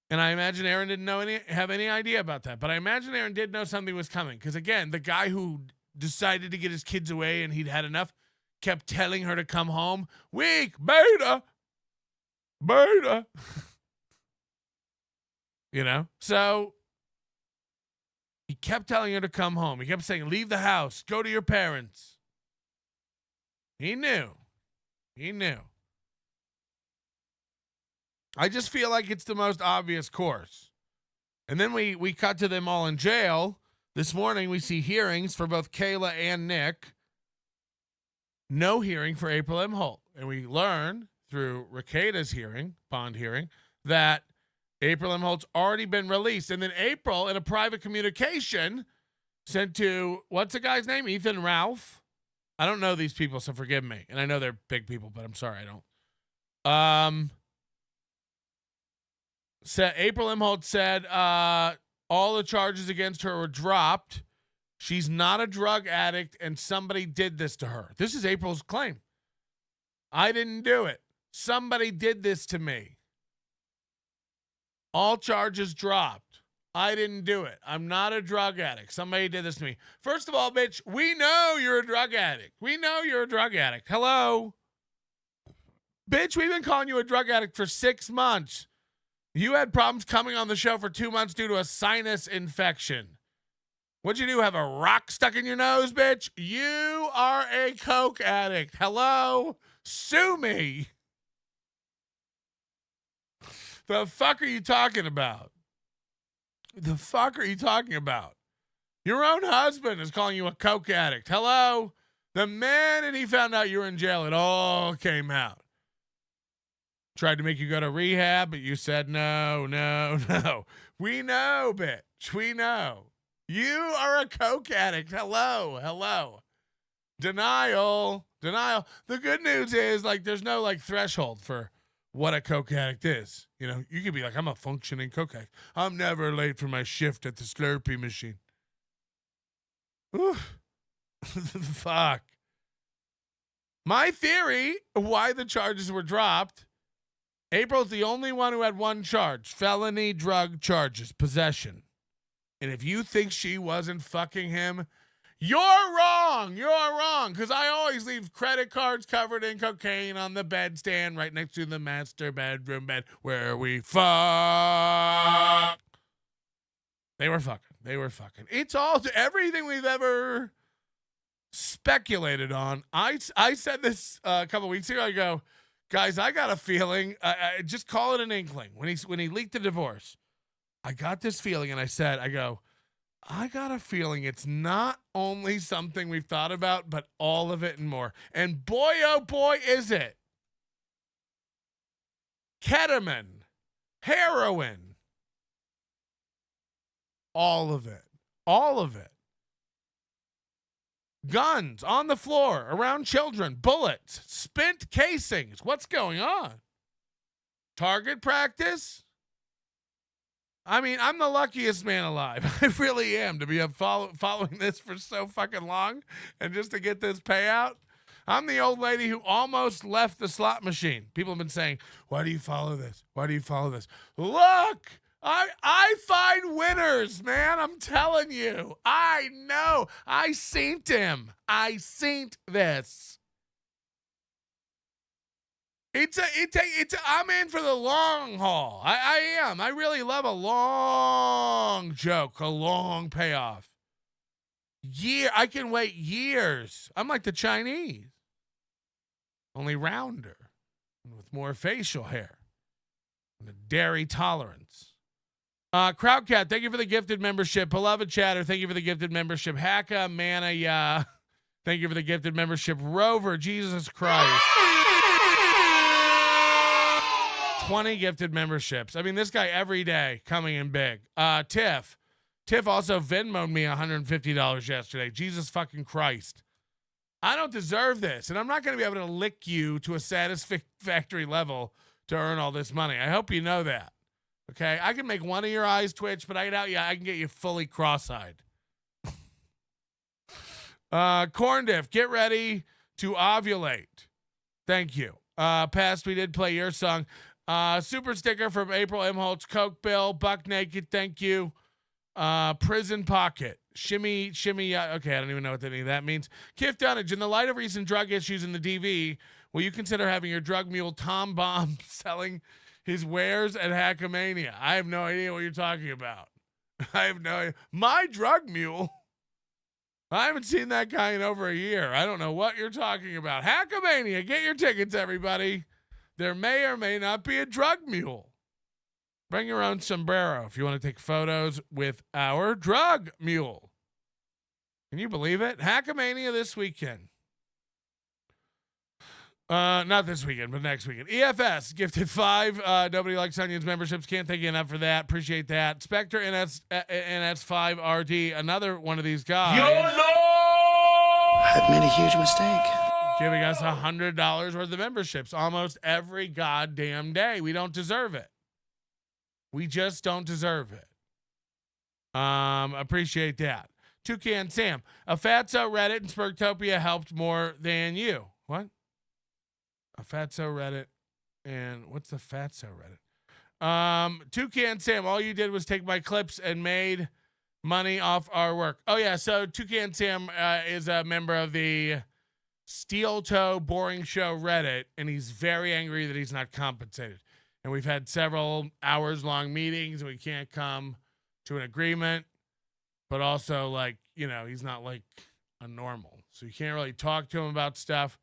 And I imagine Aaron didn't have any idea about that. But I imagine Aaron did know something was coming. Because, again, the guy who decided to get his kids away and he'd had enough kept telling her to come home. Weak, beta. So he kept telling her to come home. He kept saying, leave the house, go to your parents. He knew. I just feel like it's the most obvious course. And then we cut to them all in jail. This morning we see hearings for both Kayla and Nick. No hearing for April Imholte. And we learn through Rekieta's bond hearing, that April Imholte's already been released. And then April, in a private communication, sent to, what's the guy's name? Ethan Ralph. I don't know these people, so forgive me. And I know they're big people, but I'm sorry, I don't. April Imholte said all the charges against her were dropped. She's not a drug addict, and somebody did this to her. This is April's claim. I didn't do it. Somebody did this to me. All charges dropped. I didn't do it. I'm not a drug addict. Somebody did this to me. First of all, bitch, we know you're a drug addict. Hello? Bitch, we've been calling you a drug addict for 6 months. You had problems coming on the show for 2 months due to a sinus infection. What'd you do? Have a rock stuck in your nose, bitch? You are a coke addict. Hello? Sue me. The fuck are you talking about? Your own husband is calling you a coke addict. Hello? The minute he found out you were in jail, it all came out. Tried to make you go to rehab, but you said no. We know, bitch. We know. You are a coke addict. Hello. Denial. The good news is, there's no, threshold for what a coke addict is. You could be like, I'm a functioning coke addict. I'm never late for my shift at the Slurpee machine. Oof. Fuck. My theory, why the charges were dropped, April's the only one who had one charge, felony drug charges, possession. And if you think she wasn't fucking him, you're wrong. Because I always leave credit cards covered in cocaine on the bedstand right next to the master bedroom bed where we fuck. They were fucking. It's all everything we've ever speculated on. I said this a couple weeks ago. I go, guys, I got a feeling. Just call it an inkling. When he leaked the divorce, I got this feeling, and I got a feeling it's not only something we've thought about, but all of it and more. And boy, oh boy, is it. Ketamine, heroin, all of it. Guns on the floor, around children, bullets, spent casings. What's going on? Target practice? I mean, I'm the luckiest man alive. I really am to be following this for so fucking long and just to get this payout. I'm the old lady who almost left the slot machine. People have been saying, why do you follow this? Why do you follow this? Look, I find winners, man. I'm telling you. I know. I synced him. I synced this. I'm in for the long haul. I am. I really love a long joke, a long payoff. I can wait years. I'm like the Chinese. Only rounder and with more facial hair and a dairy tolerance. Crowdcat, thank you for the gifted membership. Beloved Chatter, thank you for the gifted membership. Hacka Manaya, thank you for the gifted membership. Rover, Jesus Christ. 20 gifted memberships. I mean, this guy every day coming in big. Tiff also Venmo'd me $150 yesterday. Jesus fucking Christ. I don't deserve this, and I'm not going to be able to lick you to a satisfactory level to earn all this money. I hope you know that. Okay? I can make one of your eyes twitch, but I can get you fully cross-eyed. Corndiff, get ready to ovulate. Thank you. Past, we did play your song. Super sticker from April Imholte. Coke Bill, Buck Naked, thank you. Prison Pocket. Shimmy, okay, I don't even know what any of that means. Kif Dunnage, in the light of recent drug issues in the DV, will you consider having your drug mule Tom Bomb selling his wares at Hackamania? I have no idea what you're talking about. I have no idea. My drug mule? I haven't seen that guy in over a year. I don't know what you're talking about. Hackamania, get your tickets, everybody. There may or may not be a drug mule. Bring your own sombrero if you want to take photos with our drug mule. Can you believe it? Hackamania this weekend. Not this weekend, but next weekend. EFS gifted 5 Nobody Likes Onions memberships. Can't thank you enough for that. Appreciate that. Spectre NS5RD, another one of these guys. I've made a huge mistake. Giving us $100 worth of memberships almost every goddamn day. We don't deserve it. We just don't deserve it. Appreciate that. Toucan Sam, a Fatso Reddit and Spurgtopia helped more than you. What? A Fatso Reddit and what's the Fatso Reddit? Toucan Sam, all you did was take my clips and made money off our work. Oh yeah, so Toucan Sam is a member of the Steel Toe Boring Show Reddit, and he's very angry that he's not compensated. And we've had several hours-long meetings, and we can't come to an agreement. But also, like, you know, he's not like a normal, so you can't really talk to him about stuff.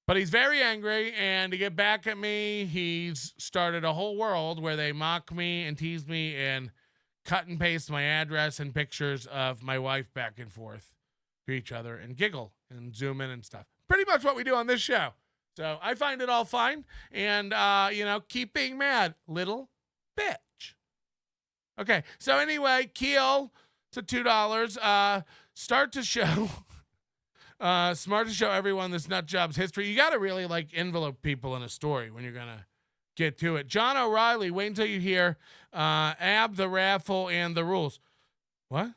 But he's very angry, and to get back at me, he's started a whole world where they mock me and tease me and cut and paste my address and pictures of my wife back and forth to each other and giggle and zoom in and stuff. Pretty much what we do on this show. So I find it all fine. And, keep being mad, little bitch. Okay. So anyway, Keel to $2. Start to show. Smart to show everyone this nut job's history. You got to really like envelope people in a story when you're going to get to it. John O'Reilly, wait until you hear Ab, the raffle, and the rules. What?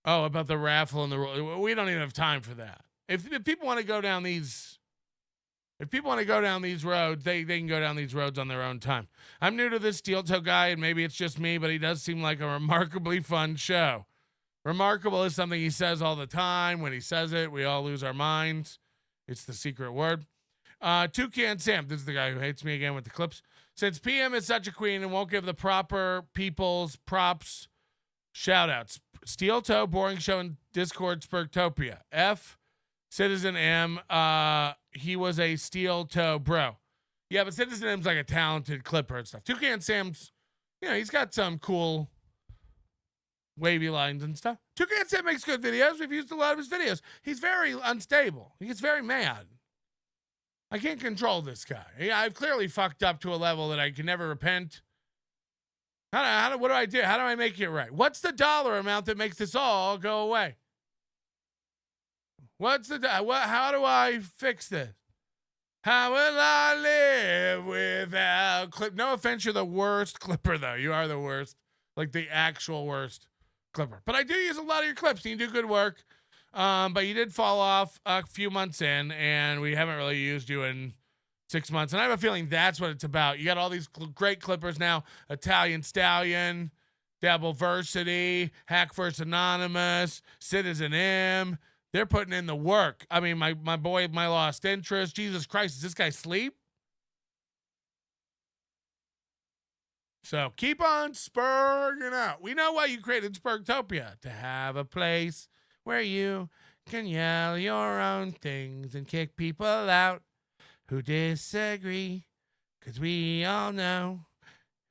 Oh, about the raffle and the rules. We don't even have time for that. If people want to go down these, roads, they can go down these roads on their own time. I'm new to this Steel Toe guy, and maybe it's just me, but he does seem like a remarkably fun show. Remarkable is something he says all the time. When he says it, we all lose our minds. It's the secret word. Toucan Sam, this is the guy who hates me again with the clips. Since PM is such a queen and won't give the proper people's props, shout outs. Steel Toe, Boring Show, and Discord Spurgtopia. F, Citizen M, he was a Steel Toe bro. Yeah, but Citizen M's like a talented clipper and stuff. Toucan Sam's, he's got some cool wavy lines and stuff. Toucan Sam makes good videos. We've used a lot of his videos. He's very unstable. He gets very mad. I can't control this guy. I've clearly fucked up to a level that I can never repent. What do I do? How do I make it right? What's the dollar amount that makes this all go away? How do I fix this? How will I live without clip? No offense, you're the worst clipper, though. You are the worst. Like the actual worst clipper. But I do use a lot of your clips, and you do good work. But you did fall off a few months in, and we haven't really used you in 6 months. And I have a feeling that's what it's about. You got all these great clippers now. Italian Stallion, Dabbleversity, Hack First Anonymous, Citizen M. They're putting in the work. I mean, my boy, my lost interest. Jesus Christ, does this guy sleep? So keep on spurging out. We know why you created Spurgtopia. To have a place where you can yell your own things and kick people out who disagree. Because we all know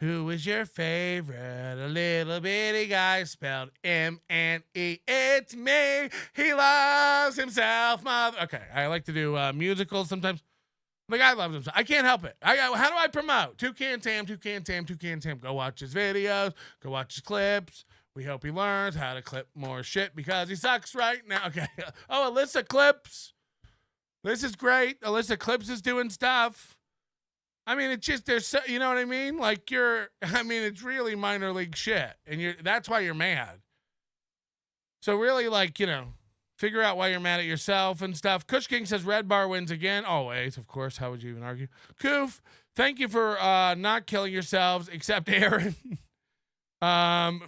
who is your favorite. A little bitty guy spelled M-N-E. It's me. He loves himself. Okay, I like to do musicals sometimes. The guy loves himself. I can't help it. How do I promote? Toucan Tam. Go watch his videos. Go watch his clips. We hope he learns how to clip more shit because he sucks right now. Okay. Oh, Alyssa Clips. This is great. Alyssa Clips is doing stuff. I mean, it's just, there's so, you know what I mean? Like it's really minor league shit. And that's why you're mad. So really, like, figure out why you're mad at yourself and stuff. Kush King says Red Bar wins again. Always, of course. How would you even argue? Koof, thank you for not killing yourselves, except Aaron.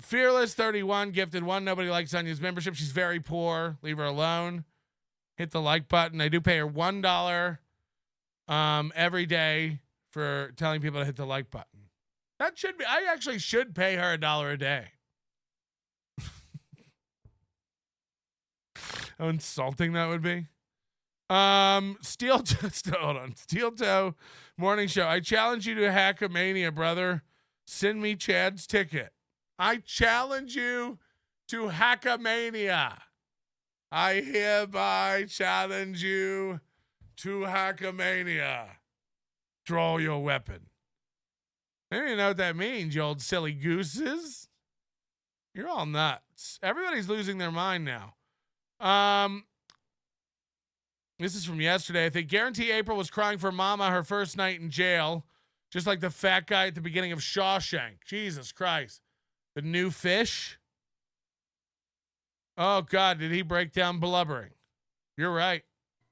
Fearless 31 gifted one. Nobody likes Sonya's membership. She's very poor. Leave her alone. Hit the like button. I do pay her $1 every day for telling people to hit the like button. I actually should pay her $1 a day. How insulting that would be. Steel Toe morning show. I challenge you to hack a mania, brother. Send me Chad's ticket. I challenge you to hack a mania. I hereby challenge you to hack a mania. Draw your weapon. I don't even know what that means, you old silly gooses. You're all nuts. Everybody's losing their mind now. This is from yesterday. I think guarantee April was crying for mama her first night in jail, just like the fat guy at the beginning of Shawshank. Jesus Christ. The new fish. Oh God, did he break down blubbering? You're right.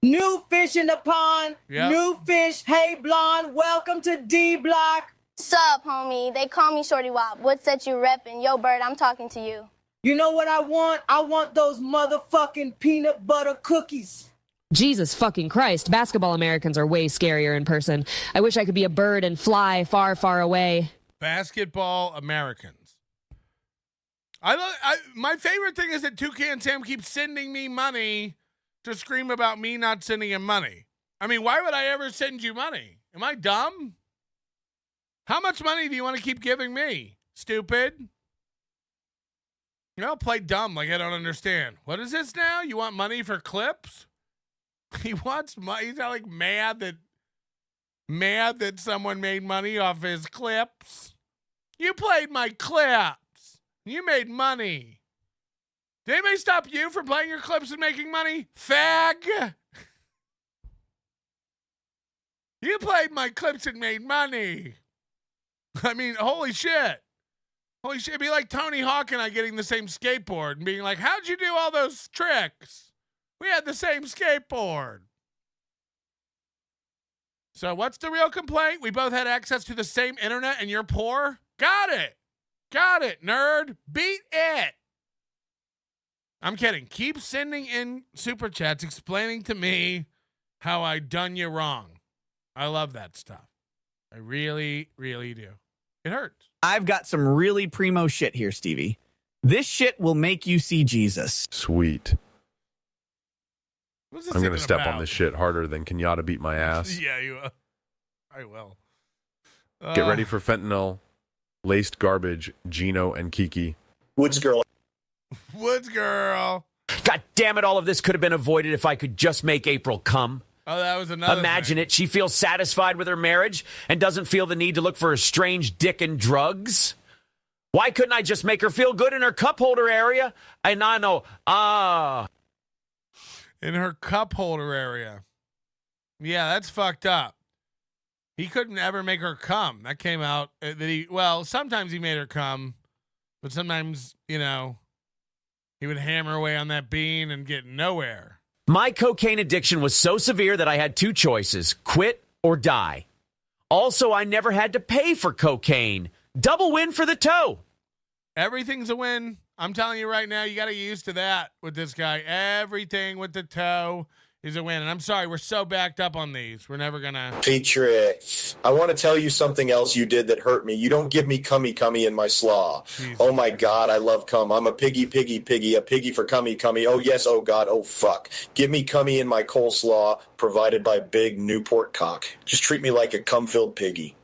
New fish in the pond. Yep. New fish. Hey, blonde. Welcome to D Block. What's up, homie? They call me Shorty Wop. What's that you reppin'? Yo, Bird, I'm talking to you. You know what I want? I want those motherfucking peanut butter cookies. Jesus fucking Christ. Basketball Americans are way scarier in person. I wish I could be a bird and fly far, far away. Basketball Americans. My favorite thing is that Toucan Sam keeps sending me money to scream about me not sending him money. I mean, why would I ever send you money? Am I dumb? How much money do you want to keep giving me? Stupid. Play dumb like I don't understand. What is this now? You want money for clips? He wants money. He's not like mad that someone made money off his clips. You played my clips. You made money. Did anybody stop you from playing your clips and making money? Fag. You played my clips and made money. I mean, holy shit. Holy shit. It'd be like Tony Hawk and I getting the same skateboard and being like, how'd you do all those tricks? We had the same skateboard. So what's the real complaint? We both had access to the same internet and you're poor? Got it. Got it, nerd. Beat it. I'm kidding. Keep sending in super chats explaining to me how I done you wrong. I love that stuff. I really, really do. It hurts. I've got some really primo shit here, Stevie. This shit will make you see Jesus. Sweet. What's this I'm going to even step about? on this shit harder than Kenyatta beat my ass. Yeah, you will. I will. Get ready for fentanyl, laced garbage, Gino and Kiki. Woods girl. Woods girl. God damn it, all of this could have been avoided if I could just make April come. Oh, that was another Imagine thing. it. She feels satisfied with her marriage and doesn't feel the need to look for a strange dick and drugs. Why couldn't I just make her feel good in her cup holder area? And I know, in her cup holder area. Yeah, that's fucked up. He couldn't ever make her come. That came out that sometimes he made her come, but sometimes, he would hammer away on that bean and get nowhere. My cocaine addiction was so severe that I had two choices, quit or die. Also, I never had to pay for cocaine. Double win for the toe. Everything's a win. I'm telling you right now, you got to get used to that with this guy. Everything with the toe is a win. And I'm sorry, we're so backed up on these. We're never going to. Patriot, I want to tell you something else you did that hurt me. You don't give me cummy in my slaw. Jesus. Oh, my God, I love cum. I'm a piggy, a piggy for cummy. Oh, yes, oh, God, oh, fuck. Give me cummy in my coleslaw provided by Big Newport Cock. Just treat me like a cum-filled piggy.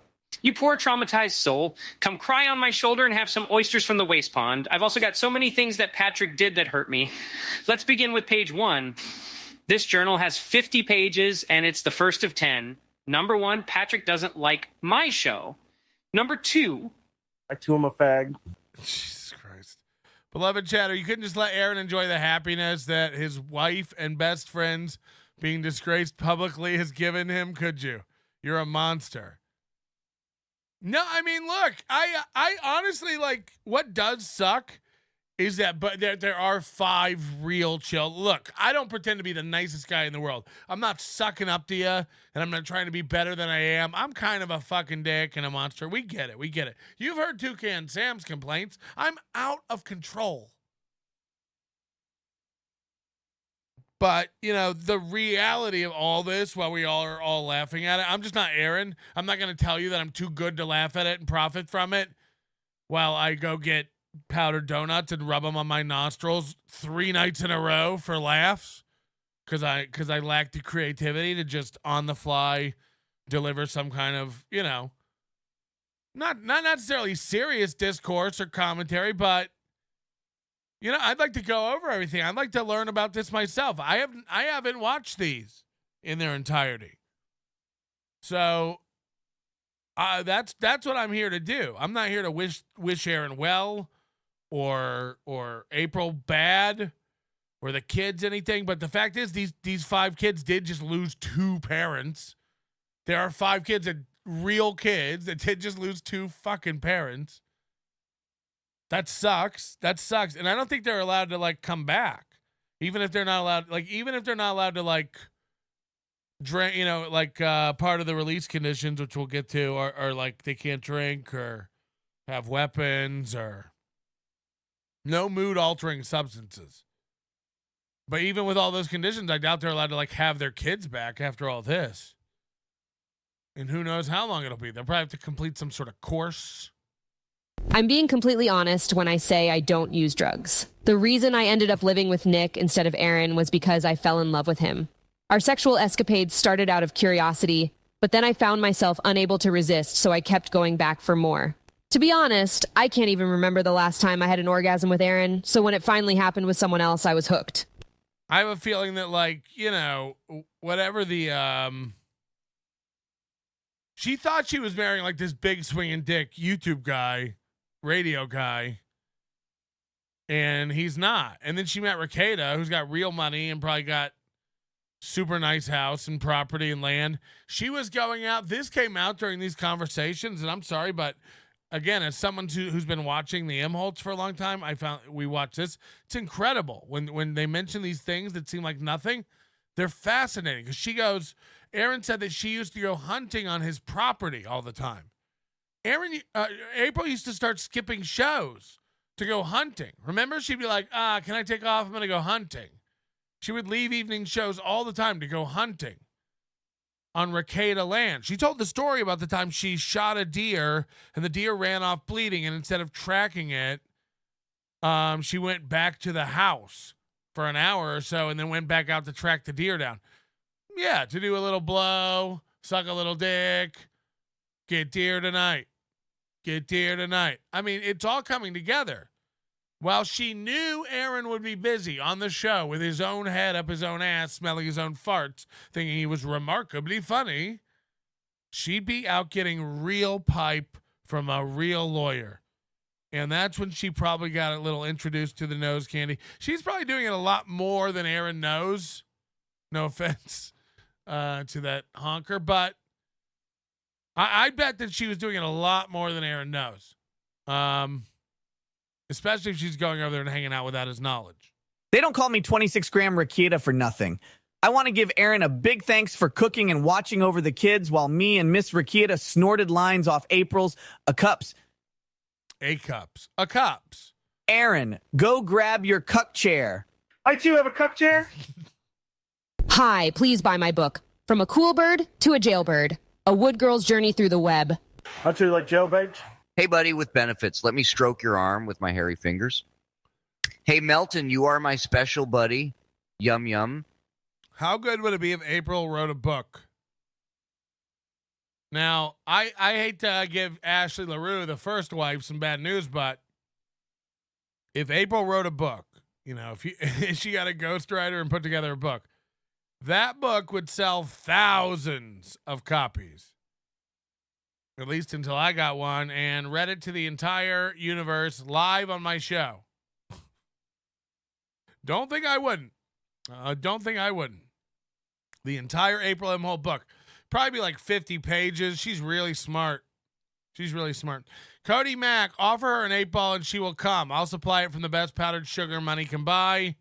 You poor traumatized soul. Come cry on my shoulder and have some oysters from the waste pond. I've also got so many things that Patrick did that hurt me. Let's begin with page 1. This journal has 50 pages, and it's the first of 10. Number 1, Patrick doesn't like my show. Number 2, I too am a fag. Jesus Christ. Beloved chatter, you couldn't just let Aaron enjoy the happiness that his wife and best friends being disgraced publicly has given him, could you? You're a monster. No, I mean, look, I honestly, what does suck is that, but there are 5 real chill. Look, I don't pretend to be the nicest guy in the world. I'm not sucking up to you, and I'm not trying to be better than I am. I'm kind of a fucking dick and a monster. We get it. You've heard Toucan Sam's complaints. I'm out of control. But, the reality of all this, while we all are all laughing at it, I'm just not Aaron. I'm not going to tell you that I'm too good to laugh at it and profit from it while I go get powdered donuts and rub them on my nostrils 3 nights in a row for laughs because I lack the creativity to just on the fly deliver some kind of, not necessarily serious discourse or commentary, but I'd like to go over everything. I'd like to learn about this myself. I haven't watched these in their entirety. So that's what I'm here to do. I'm not here to wish Aaron well or April bad or the kids anything. But the fact is these 5 kids did just lose 2 parents. There are 5 kids real kids that did just lose 2 fucking parents. That sucks. And I don't think they're allowed to come back. Even if they're not allowed to drink, part of the release conditions, which we'll get to, are they can't drink or have weapons or no mood altering substances. But even with all those conditions, I doubt they're allowed to have their kids back after all this. And who knows how long it'll be. They'll probably have to complete some sort of course. I'm being completely honest when I say I don't use drugs. The reason I ended up living with Nick instead of Aaron was because I fell in love with him. Our sexual escapades started out of curiosity, but then I found myself unable to resist, so I kept going back for more. To be honest, I can't even remember the last time I had an orgasm with Aaron, so when it finally happened with someone else, I was hooked. I have a feeling that, whatever the, she thought she was marrying, this big swinging dick YouTube guy, radio guy, and he's not. And then she met Rekieta, who's got real money and probably got super nice house and property and land. She was going out. This came out during these conversations, and I'm sorry, but again, as someone who's been watching the Imholtes for a long time, we watched this. It's incredible when they mention these things that seem like nothing. They're fascinating because she goes. Aaron said that she used to go hunting on his property all the time. April used to start skipping shows to go hunting. Remember, she'd be like, can I take off? I'm going to go hunting. She would leave evening shows all the time to go hunting on Rekieta land. She told the story about the time she shot a deer and the deer ran off bleeding, and instead of tracking it, she went back to the house for an hour or so and then went back out to track the deer down. Yeah, to do a little blow, suck a little dick, get deer tonight. I mean, it's all coming together. While she knew Aaron would be busy on the show with his own head up his own ass, smelling his own farts, thinking he was remarkably funny, she'd be out getting real pipe from a real lawyer. And that's when she probably got a little introduced to the nose candy. She's probably doing it a lot more than Aaron knows. No offense. to that honker, but I bet that she was doing it a lot more than Aaron knows. Especially if she's going over there and hanging out without his knowledge. They don't call me 26-gram Rekieta for nothing. I want to give Aaron a big thanks for cooking and watching over the kids while me and Miss Rekieta snorted lines off April's cups. A-cups. Aaron, go grab your cuck chair. I too have a cuck chair. Hi, please buy my book. From a cool bird to a jailbird. A wood girl's journey through the web. I too like jailbait. Hey, buddy, with benefits, let me stroke your arm with my hairy fingers. Hey, Melton, you are my special buddy. Yum, yum. How good would it be if April wrote a book? Now, I hate to give Ashley LaRue, the first wife, some bad news, but if April wrote a book, if she got a ghostwriter and put together a book, that book would sell thousands of copies. At least until I got one and read it to the entire universe live on my show. Don't think I wouldn't. The entire April Imholte book. Probably be like 50 pages. She's really smart. Cody Mack, offer her an 8-ball and she will come. I'll supply it from the best powdered sugar money can buy.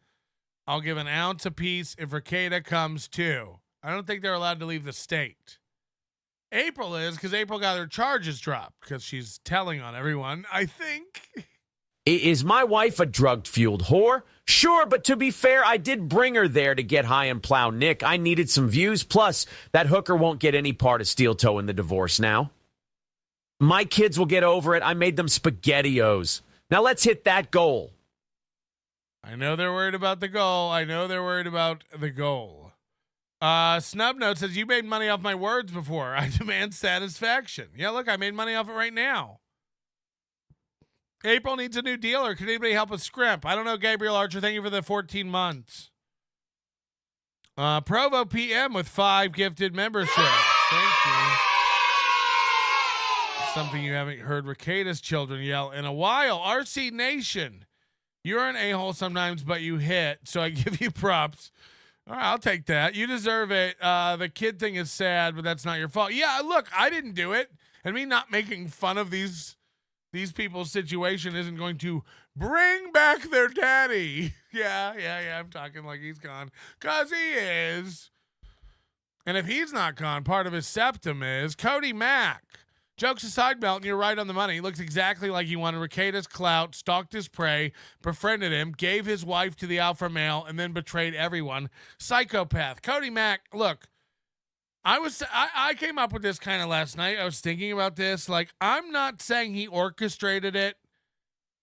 I'll give an ounce apiece if Rekieta comes too. I don't think they're allowed to leave the state. April is, because April got her charges dropped because she's telling on everyone, I think. Is my wife a drug-fueled whore? Sure, but to be fair, I did bring her there to get high and plow Nick. I needed some views. Plus, that hooker won't get any part of Steel Toe in the divorce now. My kids will get over it. I made them SpaghettiOs. Now let's hit that goal. I know they're worried about the goal. Snub Note says, you made money off my words before. I demand satisfaction. Yeah, look, I made money off it right now. April needs a new dealer. Can anybody help with Scrimp? I don't know, Gabriel Archer. Thank you for the 14 months. Provo PM with 5 gifted memberships. Thank you. Something you haven't heard Rekieta's children yell in a while. RC Nation. You're an a-hole sometimes, but you hit, so I give you props. All right, I'll take that. You deserve it. The kid thing is sad, but that's not your fault. Yeah, look, I didn't do it. And me not making fun of these people's situation isn't going to bring back their daddy. Yeah, I'm talking like he's gone. Because he is. And if he's not gone, part of his septum is Cody Mack. Jokes aside, Melton, you're right on the money. He looks exactly like he wanted Rekieta's clout, stalked his prey, befriended him, gave his wife to the alpha male, and then betrayed everyone. Psychopath. Cody Mack, look, I came up with this kind of last night. I was thinking about this. Like, I'm not saying he orchestrated it.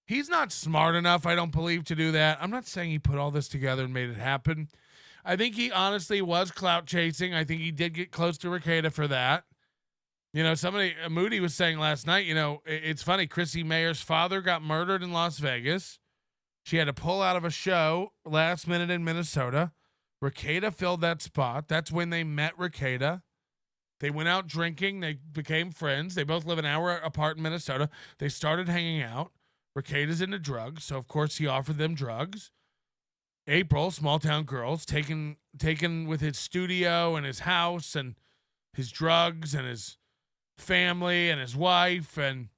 He's not smart enough, I don't believe, to do that. I'm not saying he put all this together and made it happen. I think he honestly was clout chasing. I think he did get close to Rekieta for that. Moody was saying last night, it's funny. Chrissy Mayer's father got murdered in Las Vegas. She had to pull out of a show last minute in Minnesota. Rekieta filled that spot. That's when they met Rekieta. They went out drinking. They became friends. They both live an hour apart in Minnesota. They started hanging out. Rekieta's into drugs, so of course he offered them drugs. April, small town girls, taken with his studio and his house and his drugs and his family and his wife, and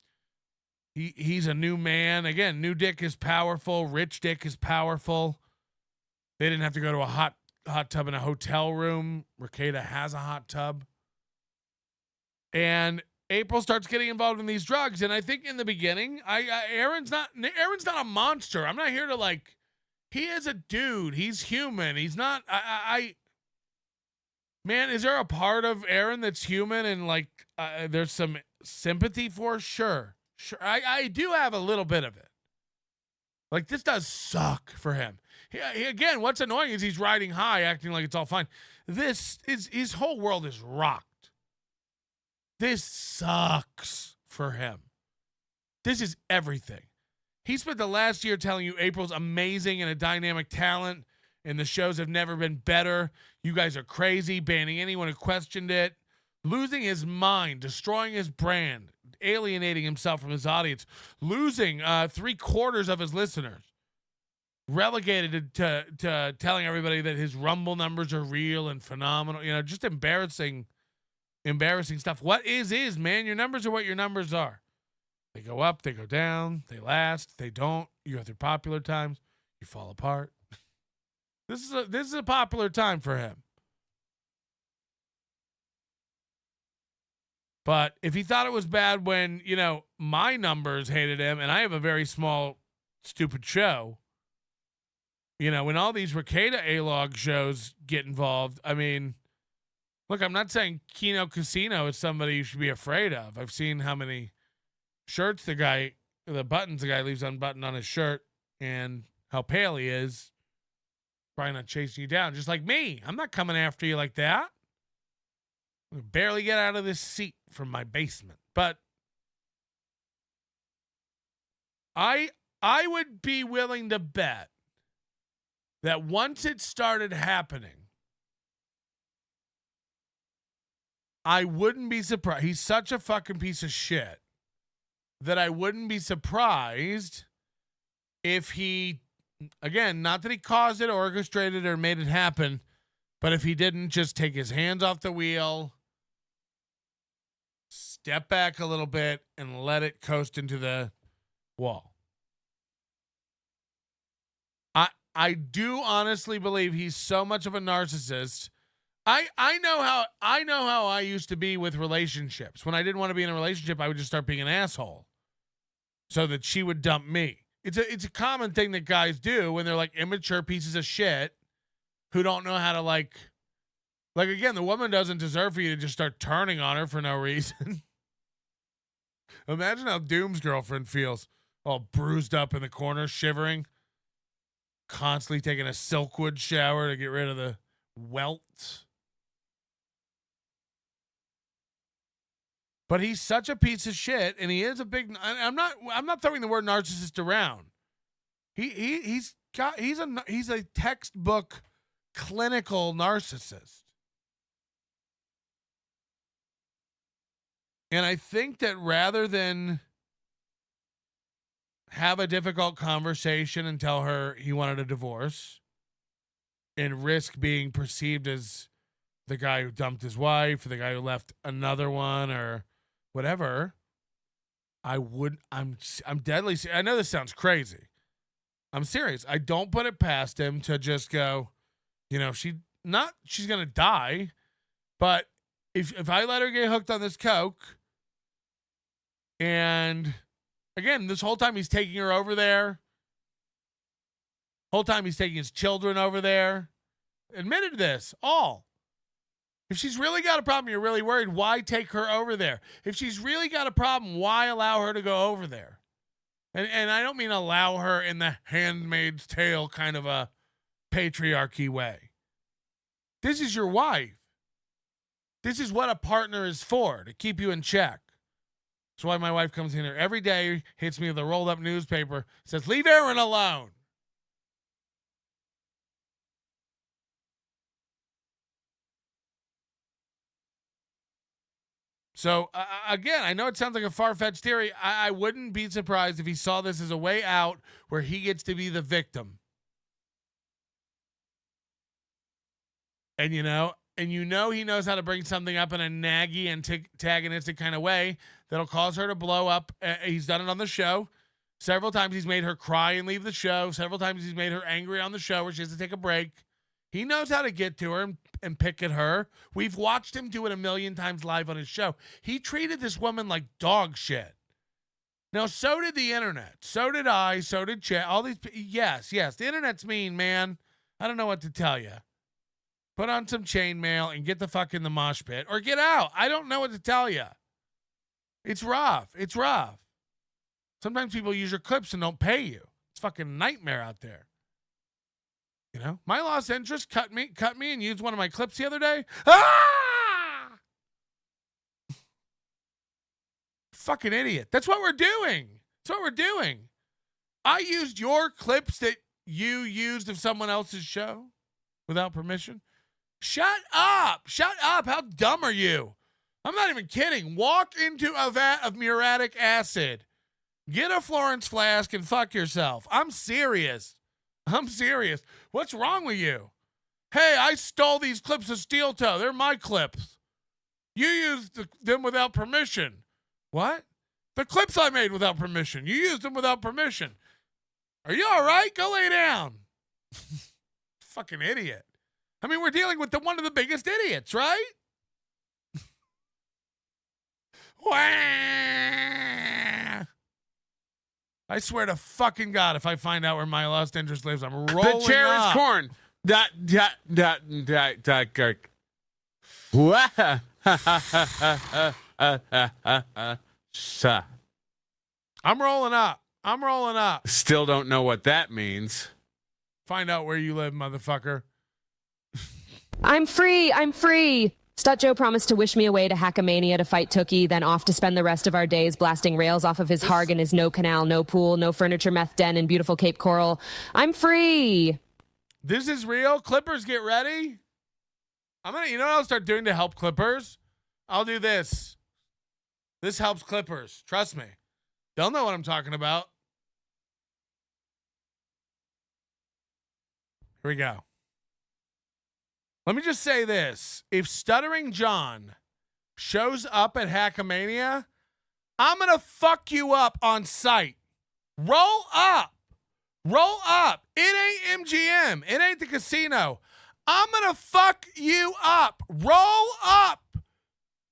he's a new man. Again, new dick is powerful. Rich dick is powerful. They didn't have to go to a hot tub in a hotel room. Rekieta has a hot tub. And April starts getting involved in these drugs. And I think in the beginning, Aaron's not a monster. I'm not here to he is a dude. He's human. He's not, man, is there a part of Aaron that's human and there's some sympathy for? Sure. I do have a little bit of it. This does suck for him. He, again, what's annoying is he's riding high, acting like it's all fine. His whole world is rocked. This sucks for him. This is everything. He spent the last year telling you April's amazing and a dynamic talent, and the shows have never been better. You guys are crazy, banning anyone who questioned it, losing his mind, destroying his brand, alienating himself from his audience, losing 3/4 of his listeners. relegated to telling everybody that his Rumble numbers are real and phenomenal. You know, just embarrassing stuff. What is, man. Your numbers are what your numbers are. They go up, they go down, they last, they don't. You go through popular times, you fall apart. This is a popular time for him. But if he thought it was bad when, you know, my numbers hated him, and I have a very small, stupid show, you know, when all these Rekieta A-log shows get involved, I mean, look, I'm not saying Kino Casino is somebody you should be afraid of. I've seen how many shirts the guy leaves unbuttoned on his shirt and how pale he is. Probably not chasing you down, just like me. I'm not coming after you like that. I can barely get out of this seat from my basement. But I would be willing to bet that once it started happening, I wouldn't be surprised. He's such a fucking piece of shit that I wouldn't be surprised if he, again, not that he caused it, orchestrated, or made it happen, but if he didn't just take his hands off the wheel, step back a little bit, and let it coast into the wall. I do honestly believe he's so much of a narcissist. I know how I used to be with relationships. When I didn't want to be in a relationship, I would just start being an asshole so that she would dump me. It's a common thing that guys do when they're like immature pieces of shit who don't know how to like again, the woman doesn't deserve for you to just start turning on her for no reason. Imagine how Doom's girlfriend feels, all bruised up in the corner, shivering, constantly taking a Silkwood shower to get rid of the welts. But he's such a piece of shit, and he is a big. I'm not throwing the word narcissist around. He's a textbook clinical narcissist. And I think that rather than have a difficult conversation and tell her he wanted a divorce and risk being perceived as the guy who dumped his wife or the guy who left another one or whatever, I'm deadly. I know this sounds crazy. I'm serious. I don't put it past him to just go, you know, she's going to die. But if I let her get hooked on this coke, and again, this whole time he's taking her over there, whole time he's taking his children over there, admitted this all. If she's really got a problem, you're really worried, why take her over there? If she's really got a problem, why allow her to go over there? And I don't mean allow her in the Handmaid's Tale kind of a patriarchy way. This is your wife. This is what a partner is for, to keep you in check. That's why my wife comes in here every day, hits me with a rolled up newspaper, says, leave Aaron alone. So, again, I know it sounds like a far-fetched theory. I wouldn't be surprised if he saw this as a way out where he gets to be the victim. And, you know he knows how to bring something up in a naggy and antagonistic kind of way that'll cause her to blow up. He's done it on the show. Several times he's made her cry and leave the show. Several times he's made her angry on the show where she has to take a break. He knows how to get to her and pick at her. We've watched him do it a million times live on his show. He treated this woman like dog shit. Now, so did the internet. So did I. So did Chet. All these. Yes. The internet's mean, man. I don't know what to tell you. Put on some chainmail and get the fuck in the mosh pit or get out. I don't know what to tell you. It's rough. Sometimes people use your clips and don't pay you. It's fucking a nightmare out there. You know, my lost interest cut me and used one of my clips the other day. Ah! Fucking idiot. That's what we're doing. I used your clips that you used of someone else's show without permission. Shut up. How dumb are you? I'm not even kidding. Walk into a vat of muriatic acid. Get a Florence flask and fuck yourself. I'm serious. I'm serious. What's wrong with you? Hey, I stole these clips of steel toe. They're my clips. You used them without permission. What? The clips I made without permission. You used them without permission. Are you all right? Go lay down. Fucking idiot. I mean, we're dealing with one of the biggest idiots, right? I swear to fucking God, if I find out where my lost interest lives, I'm rolling The chair up. is corn. I'm rolling up. I'm rolling up. Still don't know what that means. Find out where you live, motherfucker. I'm free. I'm free. Stut Joe promised to wish me away to Hackamania to fight Tookie, then off to spend the rest of our days blasting rails off of his Harg and his no canal, no pool, no furniture meth den in beautiful Cape Coral. I'm free. This is real. Clippers, get ready. You know what I'll start doing to help Clippers? I'll do this. This helps Clippers. Trust me. They'll know what I'm talking about. Here we go. Let me just say this. If Stuttering John shows up at Hackamania, I'm going to fuck you up on sight. Roll up. Roll up. It ain't MGM. It ain't the casino. I'm going to fuck you up. Roll up.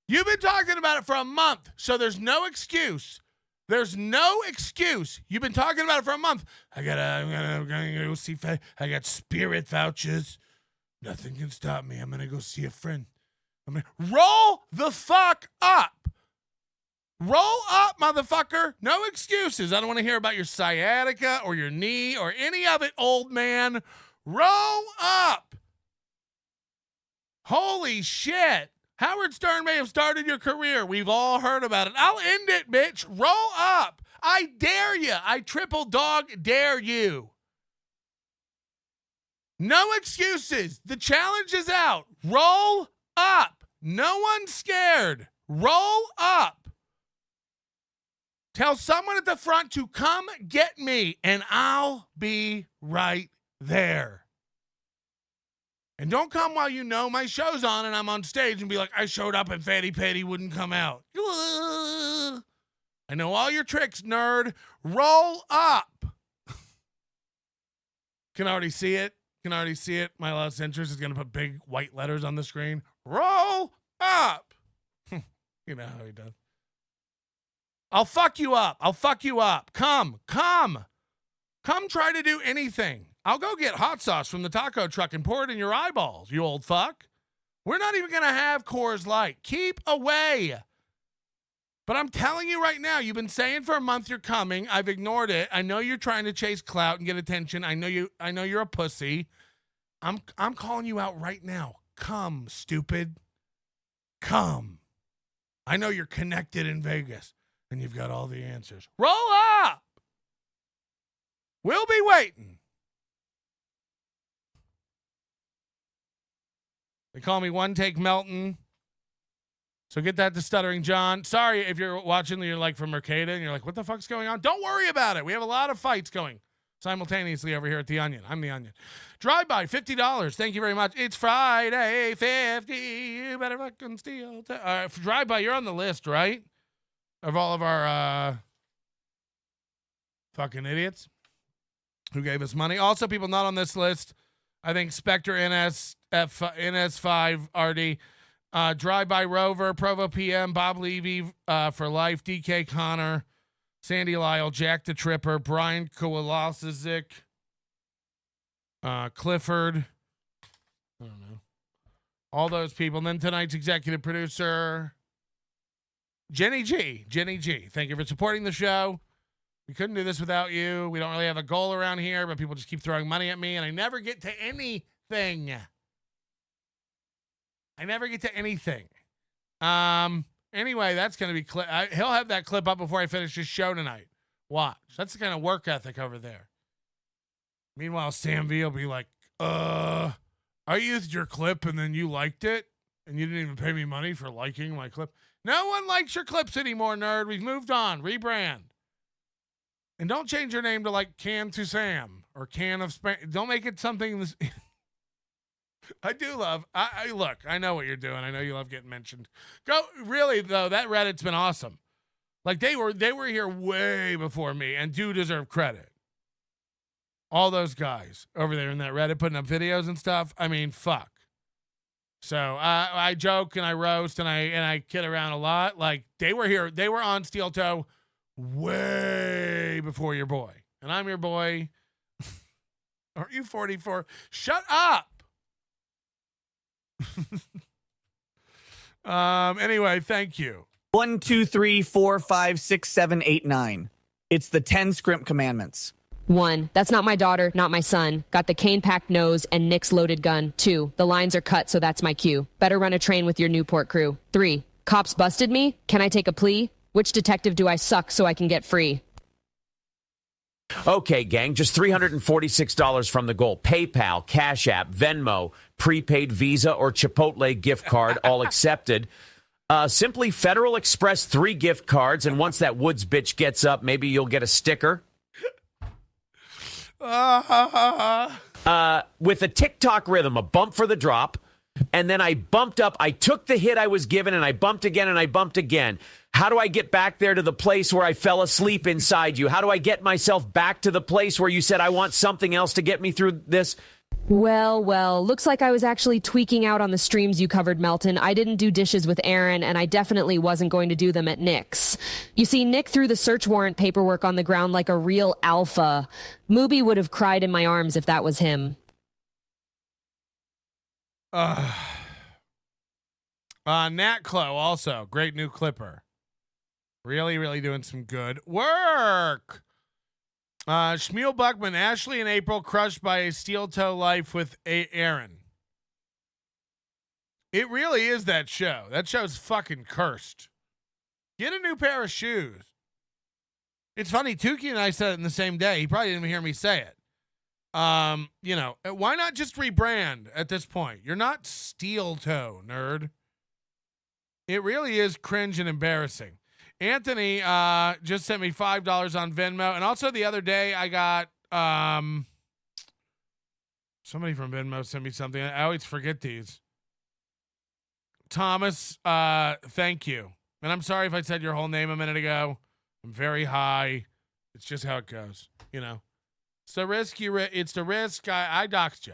You've been talking about it for a month, so there's no excuse. There's no excuse. You've been talking about it for a month. I'm gonna go see. I got spirit vouchers. Nothing can stop me. I'm gonna go see a friend. Roll the fuck up. Roll up, motherfucker. No excuses. I don't want to hear about your sciatica or your knee or any of it, old man. Roll up. Holy shit. Howard Stern may have started your career. We've all heard about it. I'll end it, bitch. Roll up. I dare you. I triple dog dare you. No excuses. The challenge is out. Roll up. No one's scared. Roll up. Tell someone at the front to come get me, and I'll be right there. And don't come while you know my show's on and I'm on stage and be like, I showed up and Fatty Patty wouldn't come out. I know all your tricks, nerd. Roll up. Can already see it. Can already see it. My lost interest is going to put big white letters on the screen. Roll up. You know how he does. I'll fuck you up. I'll fuck you up. Come try to do anything. I'll go get hot sauce from the taco truck and pour it in your eyeballs, you old fuck. We're not even going to have Coors Light. Keep away. But I'm telling you right now, you've been saying for a month you're coming. I've ignored it. I know you're trying to chase clout and get attention. I know you're a pussy. I'm calling you out right now. Come, stupid. Come. I know you're connected in Vegas and you've got all the answers. Roll up. We'll be waiting. They call me One Take Melton. So get that to Stuttering John. Sorry if you're watching and you're like from Rekieta and you're like, what the fuck's going on? Don't worry about it. We have a lot of fights going simultaneously over here at The Onion. I'm The Onion. Drive-by, $50. Thank you very much. It's Friday, 50. You better fucking steal. Drive-by, you're on the list, right? Of all of our fucking idiots who gave us money. Also, people not on this list, I think Spectre NS5 RD, Drive-By Rover, Provo PM, Bob Levy for life, DK Connor, Sandy Lyle, Jack the Tripper, Brian Kowalasizik, Clifford. I don't know. All those people. And then tonight's executive producer, Jenny G. Jenny G. Thank you for supporting the show. We couldn't do this without you. We don't really have a goal around here, but people just keep throwing money at me, and I never get to anything. Anyway, that's going to be he'll have that clip up before I finish his show tonight. Watch. That's the kind of work ethic over there. Meanwhile, Sam V will be like, I used your clip and then you liked it, and you didn't even pay me money for liking my clip. No one likes your clips anymore, nerd. We've moved on. Rebrand. And don't change your name to like Can to Sam or Can of Spain. Don't make it something. I do love. I look. I know what you're doing. I know you love getting mentioned. Go. Really though, that Reddit's been awesome. Like they were here way before me, and do deserve credit. All those guys over there in that Reddit putting up videos and stuff. I mean, fuck. So I joke and I roast and I kid around a lot. Like they were here. They were on Steel Toe way before your boy, and I'm your boy. Aren't you 44? Shut up. Anyway, thank you. 1, 2, 3, 4, 5, 6, 7, 8, 9. It's the 10 scrimp commandments. 1. That's not my daughter, not my son. Got the cane-packed nose and Nick's loaded gun. 2. The lines are cut, so that's my cue. Better run a train with your Newport crew. 3. Cops busted me? Can I take a plea? Which detective do I suck so I can get free? Okay, gang, just $346 from the goal. PayPal, Cash App, Venmo, prepaid Visa, or Chipotle gift card, all accepted. Simply Federal Express 3 gift cards, and once that Woods bitch gets up, maybe you'll get a sticker. With a TikTok rhythm, a bump for the drop, and then I bumped up. I took the hit I was given, and I bumped again, and I bumped again. How do I get back there to the place where I fell asleep inside you? How do I get myself back to the place where you said I want something else to get me through this? Well, looks like I was actually tweaking out on the streams you covered, Melton. I didn't do dishes with Aaron, and I definitely wasn't going to do them at Nick's. You see, Nick threw the search warrant paperwork on the ground like a real alpha. Mooby would have cried in my arms if that was him. Nat Clo also, great new clipper. Really, really doing some good work. Shmuel Buckman, Ashley and April crushed by a steel toe life with Aaron. It really is that show. That show's fucking cursed. Get a new pair of shoes. It's funny, Tukey and I said it in the same day. He probably didn't even hear me say it. You know, why not just rebrand at this point? You're not steel toe, nerd. It really is cringe and embarrassing. Anthony just sent me $5 on Venmo. And also the other day I got somebody from Venmo sent me something. I always forget these. Thomas, thank you. And I'm sorry if I said your whole name a minute ago. I'm very high. It's just how it goes, you know. It's the risk it's the risk. I doxed you.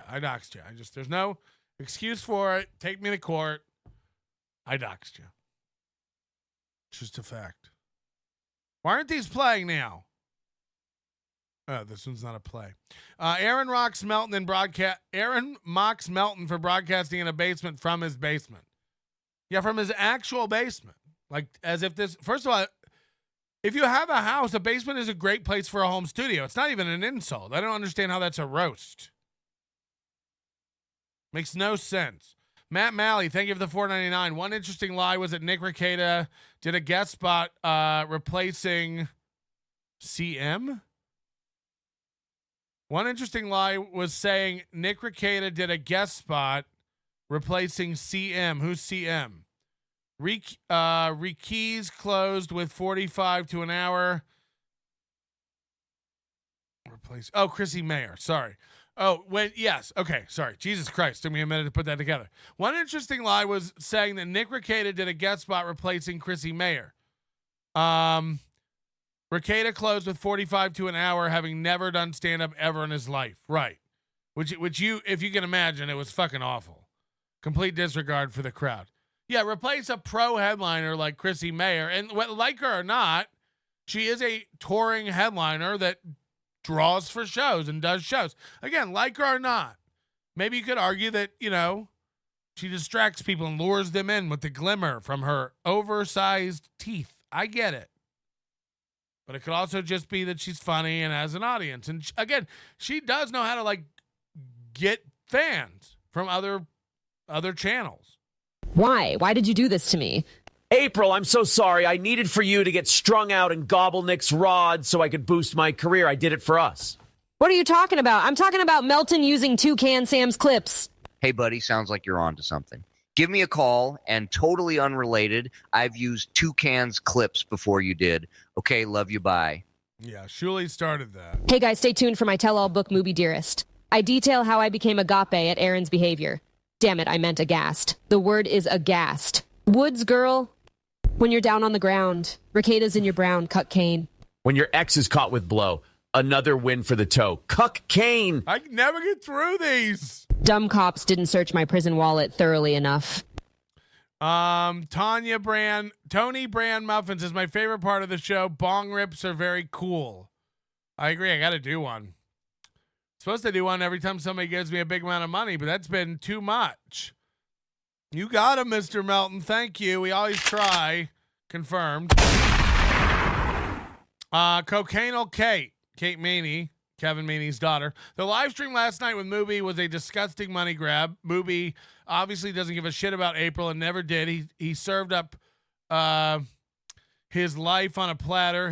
There's no excuse for it. Take me to court. I doxed you. It's just a fact. Why aren't these playing now? Oh, this one's not a play. Aaron mocks Melton for broadcasting in a basement from his basement. Yeah, from his actual basement. Like, as if this... First of all, if you have a house, a basement is a great place for a home studio. It's not even an insult. I don't understand how that's a roast. Makes no sense. Matt Malley, thank you for the $4.99. One interesting lie was that Nick Rekieta did a guest spot replacing CM. One interesting lie was saying Nick Rekieta did a guest spot replacing CM. Who's CM? Rekies closed with 45 to an hour. Chrissy Mayer. Sorry. Yes. Okay. Sorry. Jesus Christ. Took me a minute to put that together. One interesting lie was saying that Nick Rekieta did a guest spot replacing Chrissy Mayer. Rekieta closed with 45 to an hour, having never done stand-up ever in his life. Right. Which you, if you can imagine, it was fucking awful. Complete disregard for the crowd. Yeah, replace a pro headliner like Chrissy Mayer. And like her or not, she is a touring headliner that draws for shows and does shows. Again, like her or not, maybe you could argue that, you know, she distracts people and lures them in with the glimmer from her oversized teeth. I get it. But it could also just be that she's funny and has an audience. And again, she does know how to like get fans from other channels. Why? Why did you do this to me? April, I'm so sorry. I needed for you to get strung out and gobble Nick's rod so I could boost my career. I did it for us. What are you talking about? I'm talking about Melton using Toucan Sam's clips. Hey, buddy, sounds like you're on to something. Give me a call, and totally unrelated, I've used Toucan's clips before you did. Okay, love you, bye. Yeah, Shuli started that. Hey guys, stay tuned for my tell-all book, Movie Dearest. I detail how I became agape at Aaron's behavior. Damn it, I meant aghast. The word is aghast. Woods girl, when you're down on the ground. Rekieta's in your brown, cuck cane. When your ex is caught with blow, another win for the toe. Cuck cane. I can never get through these. Dumb cops didn't search my prison wallet thoroughly enough. Tony Brand muffins is my favorite part of the show. Bong rips are very cool. I agree. I got to do one. Supposed to do one every time somebody gives me a big amount of money, but that's been too much. You got him, Mr. Melton. Thank you. We always try. Confirmed. Cocainal Kate Meany, Kevin Meany's daughter. The live stream last night with Mubi was a disgusting money grab. Mubi obviously doesn't give a shit about April and never did. He served up his wife on a platter,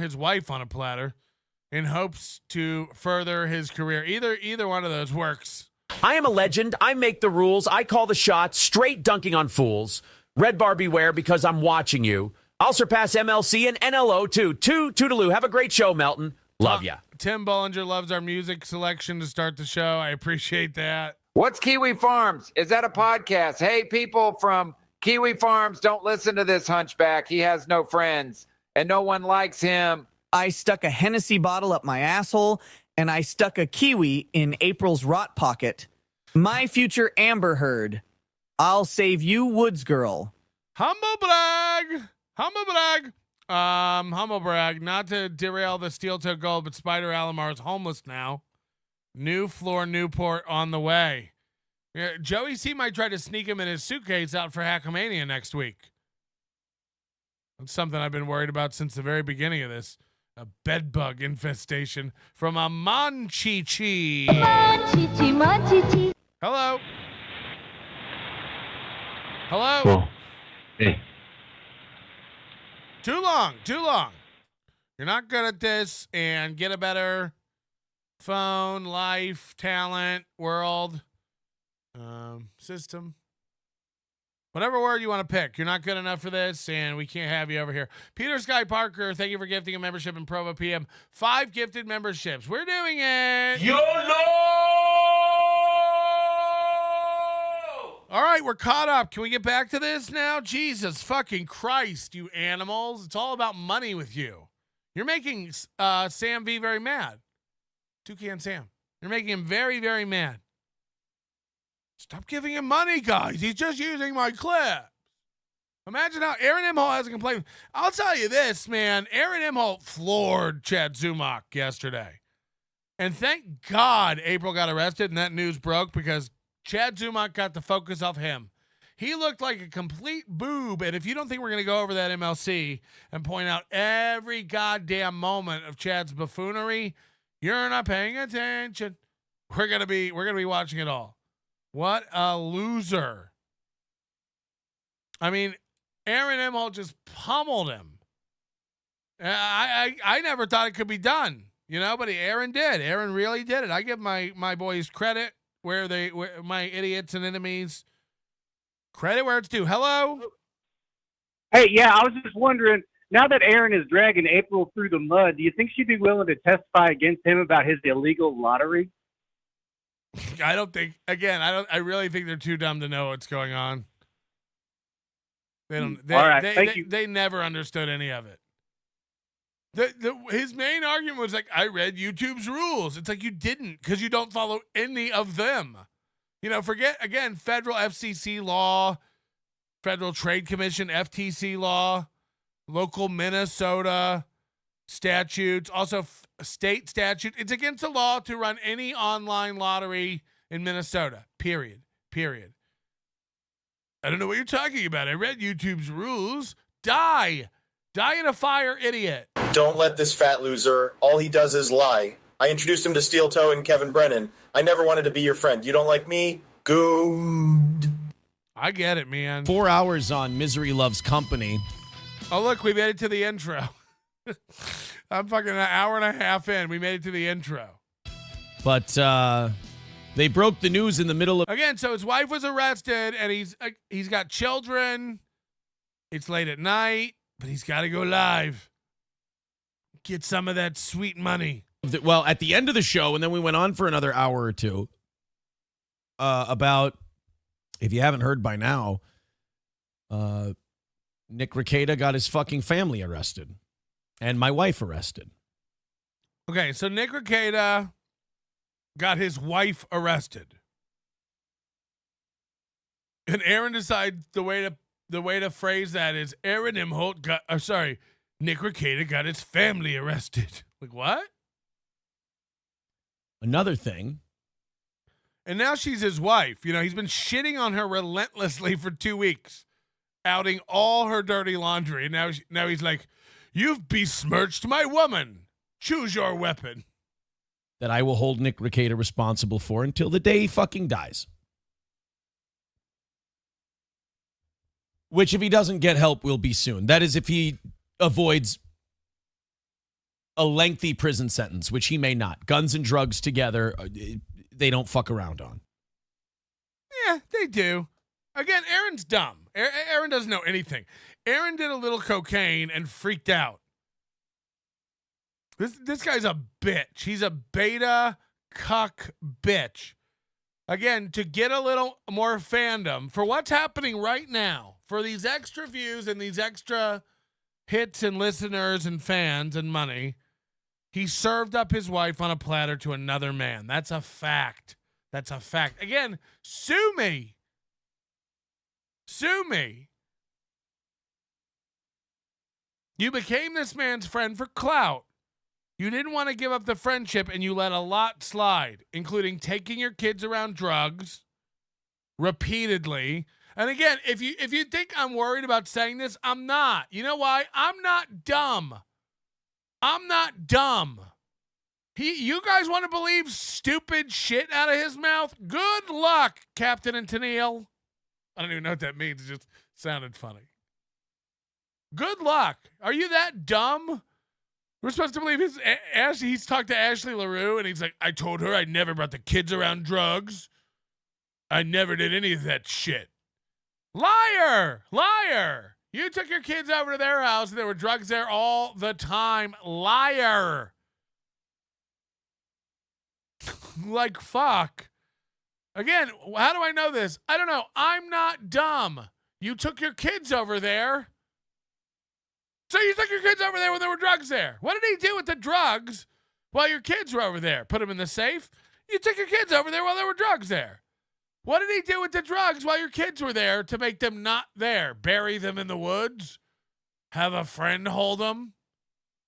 in hopes to further his career. Either one of those works. I am a legend. I make the rules. I call the shots. Straight dunking on fools. Red bar beware because I'm watching you. I'll surpass MLC and NLO too. Toodaloo. Have a great show, Melton. Love ya. Tim Bollinger loves our music selection to start the show. I appreciate that. What's Kiwi Farms? Is that a podcast? Hey, people from Kiwi Farms, don't listen to this hunchback. He has no friends, and no one likes him. I stuck a Hennessy bottle up my asshole, and I stuck a kiwi in April's rot pocket. My future Amber Heard. I'll save you, Woods girl. Humble brag. Humble brag. Not to derail the steel toe gold, but Spider Alomar is homeless now. New floor Newport on the way. Yeah, Joey C might try to sneak him in his suitcase out for Hackamania next week. That's something I've been worried about since the very beginning of this. A bedbug infestation from a Manchichi. Hello. Hello. Cool. Hey. Too long. You're not good at this, and get a better phone, life, talent, world, system. Whatever word you want to pick. You're not good enough for this, and we can't have you over here. Peter Sky Parker, thank you for gifting a membership in Provo PM. 5 gifted memberships. We're doing it. YOLO! All right, we're caught up. Can we get back to this now? Jesus fucking Christ, you animals. It's all about money with you. You're making Sam V very mad. Toucan Sam. You're making him very, very mad. Stop giving him money, guys. He's just using my clips. Imagine how Aaron Imhol has a complaint. I'll tell you this, man. Aaron Imhol floored Chad Zumach yesterday. And thank God April got arrested and that news broke because Chad Zumach got the focus off him. He looked like a complete boob. And if you don't think we're going to go over that MLC and point out every goddamn moment of Chad's buffoonery, you're not paying attention. We're going to be watching it all. What a loser. I mean, Aaron Imholt just pummeled him. I never thought it could be done, but Aaron did. Aaron really did it. I give my boys credit where my idiots and enemies credit where it's due. Hello? Hey, yeah, I was just wondering, now that Aaron is dragging April through the mud, do you think she'd be willing to testify against him about his illegal lottery? I don't think. Again, I really think they're too dumb to know what's going on. They don't. All right, thank you. They never understood any of it. His main argument was like, I read YouTube's rules. It's like you didn't because you don't follow any of them. Forget again. Federal FCC law, Federal Trade Commission FTC law, local Minnesota statutes, also state statute. It's against the law to run any online lottery in Minnesota. Period. I don't know what you're talking about. I read YouTube's rules. Die in a fire, idiot. Don't let this fat loser. All he does is lie. I introduced him to Steel Toe and Kevin Brennen. I never wanted to be your friend. You don't like me? Good. I get it, man. 4 hours on Misery Loves Company. Oh, look, we made it to the intro. I'm fucking an hour and a half in. We made it to the intro. But they broke the news in the middle of... Again, so his wife was arrested, and he's got children. It's late at night, but he's got to go live. Get some of that sweet money. Well, at the end of the show, and then we went on for another hour or two, about, if you haven't heard by now, Nick Rekieta got his fucking family arrested and my wife arrested. Okay, so Nick Rekieta got his wife arrested. And Aaron decides the way to phrase that is April Imholte Nick Rekieta got his family arrested. Like, what? Another thing. And now she's his wife. You know, he's been shitting on her relentlessly for 2 weeks, outing all her dirty laundry. And now he's like, you've besmirched my woman. Choose your weapon. That I will hold Nick Rekieta responsible for until the day he fucking dies. Which, if he doesn't get help, will be soon. That is, if he avoids a lengthy prison sentence, which he may not. Guns and drugs together, they don't fuck around on. Yeah, they do. Again, Aaron's dumb. Aaron doesn't know anything. Aaron did a little cocaine and freaked out. This guy's a bitch. He's a beta cuck bitch. Again, to get a little more fandom for what's happening right now, for these extra views and these extra hits and listeners and fans and money, he served up his wife on a platter to another man. That's a fact. That's a fact. Again, sue me. Sue me. You became this man's friend for clout. You didn't want to give up the friendship, and you let a lot slide, including taking your kids around drugs repeatedly. And again, if you think I'm worried about saying this, I'm not. You know why? I'm not dumb. I'm not dumb. You guys want to believe stupid shit out of his mouth? Good luck, Captain and Tennille. I don't even know what that means. It just sounded funny. Good luck. Are you that dumb? We're supposed to believe he's talked to Ashley LaRue, and he's like, I told her I never brought the kids around drugs. I never did any of that shit. Liar! Liar! You took your kids over to their house, and there were drugs there all the time. Liar! Like, fuck. Again, how do I know this? I don't know. I'm not dumb. You took your kids over there. So you took your kids over there when there were drugs there. What did he do with the drugs while your kids were over there? Put them in the safe? You took your kids over there while there were drugs there. What did he do with the drugs while your kids were there to make them not there? Bury them in the woods? Have a friend hold them?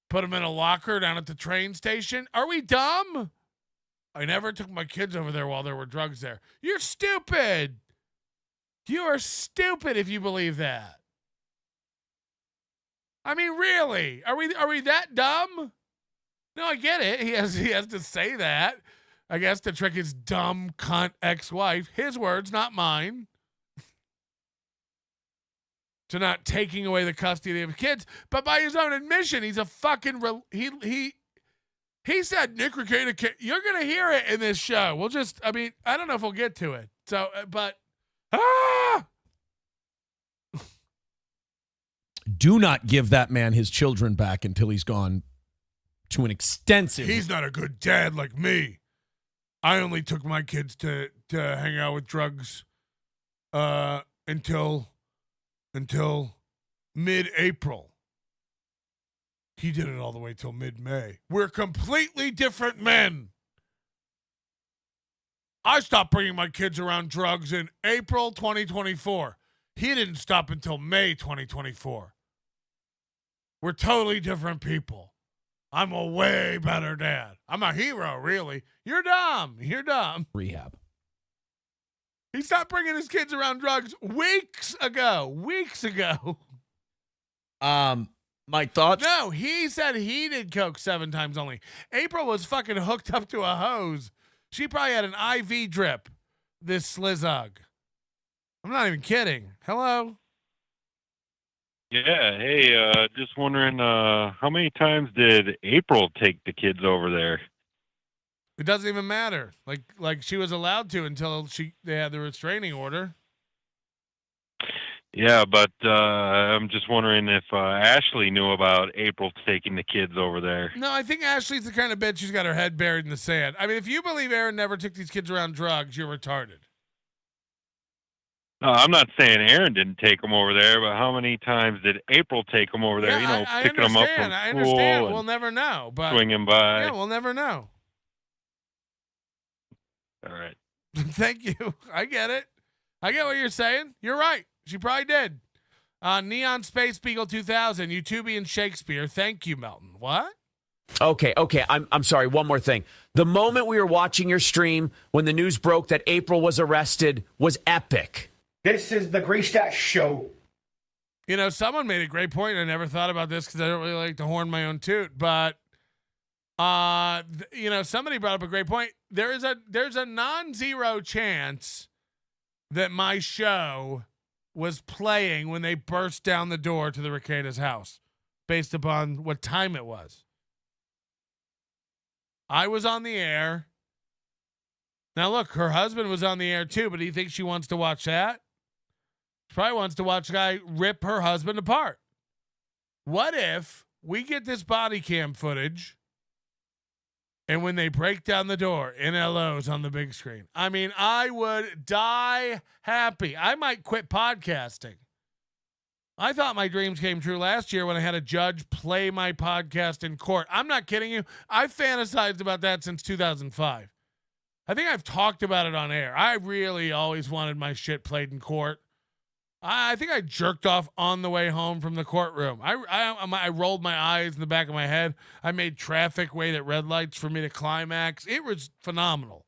Put them in a locker down at the train station? Are we dumb? I never took my kids over there while there were drugs there. You're stupid. You are stupid if you believe that. I mean, really? Are we that dumb? No, I get it. He has to say that, I guess, to trick his dumb cunt ex-wife. His words, not mine. To not taking away the custody of his kids, but by his own admission, he's a fucking he said Nick Rekieta. You're gonna hear it in this show. I don't know if we'll get to it. So, but do not give that man his children back until he's gone to an extensive. He's not a good dad like me. I only took my kids to hang out with drugs until mid-April. He did it all the way till mid-May. We're completely different men. I stopped bringing my kids around drugs in April 2024. He didn't stop until May 2024. We're totally different people. I'm a way better dad. I'm a hero, really. You're dumb. You're dumb. Rehab. He stopped bringing his kids around drugs weeks ago. My thoughts? No, he said he did coke 7 times only. April was fucking hooked up to a hose. She probably had an IV drip, this slizzug. I'm not even kidding. Hello? Yeah, hey, just wondering, how many times did April take the kids over there? It doesn't even matter. Like she was allowed to until they had the restraining order. Yeah, but I'm just wondering if Ashley knew about April taking the kids over there. No, I think Ashley's the kind of bitch who's got her head buried in the sand. I mean, if you believe Aaron never took these kids around drugs, you're retarded. I'm not saying Aaron didn't take them over there, but how many times did April take them over there? Yeah, I picking them up from I school understand. and We'll never know. But swinging by. Yeah, we'll never know. All right. Thank you. I get it. I get what you're saying. You're right. She probably did. Neon Space Beagle 2000, YouTubian Shakespeare. Thank you, Melton. What? Okay. I'm sorry. One more thing. The moment we were watching your stream when the news broke that April was arrested was epic. This is the Greastat Show. You know, someone made a great point. I never thought about this because I don't really like to horn my own toot. But, somebody brought up a great point. There's a non-zero chance that my show was playing when they burst down the door to the Rekieta's house based upon what time it was. I was on the air. Now, look, her husband was on the air too, but do you think she wants to watch that? She probably wants to watch a guy rip her husband apart. What if we get this body cam footage and when they break down the door, NLO's on the big screen? I mean, I would die happy. I might quit podcasting. I thought my dreams came true last year when I had a judge play my podcast in court. I'm not kidding you. I've fantasized about that since 2005. I think I've talked about it on air. I really always wanted my shit played in court. I think I jerked off on the way home from the courtroom. I rolled my eyes in the back of my head. I made traffic wait at red lights for me to climax. It was phenomenal.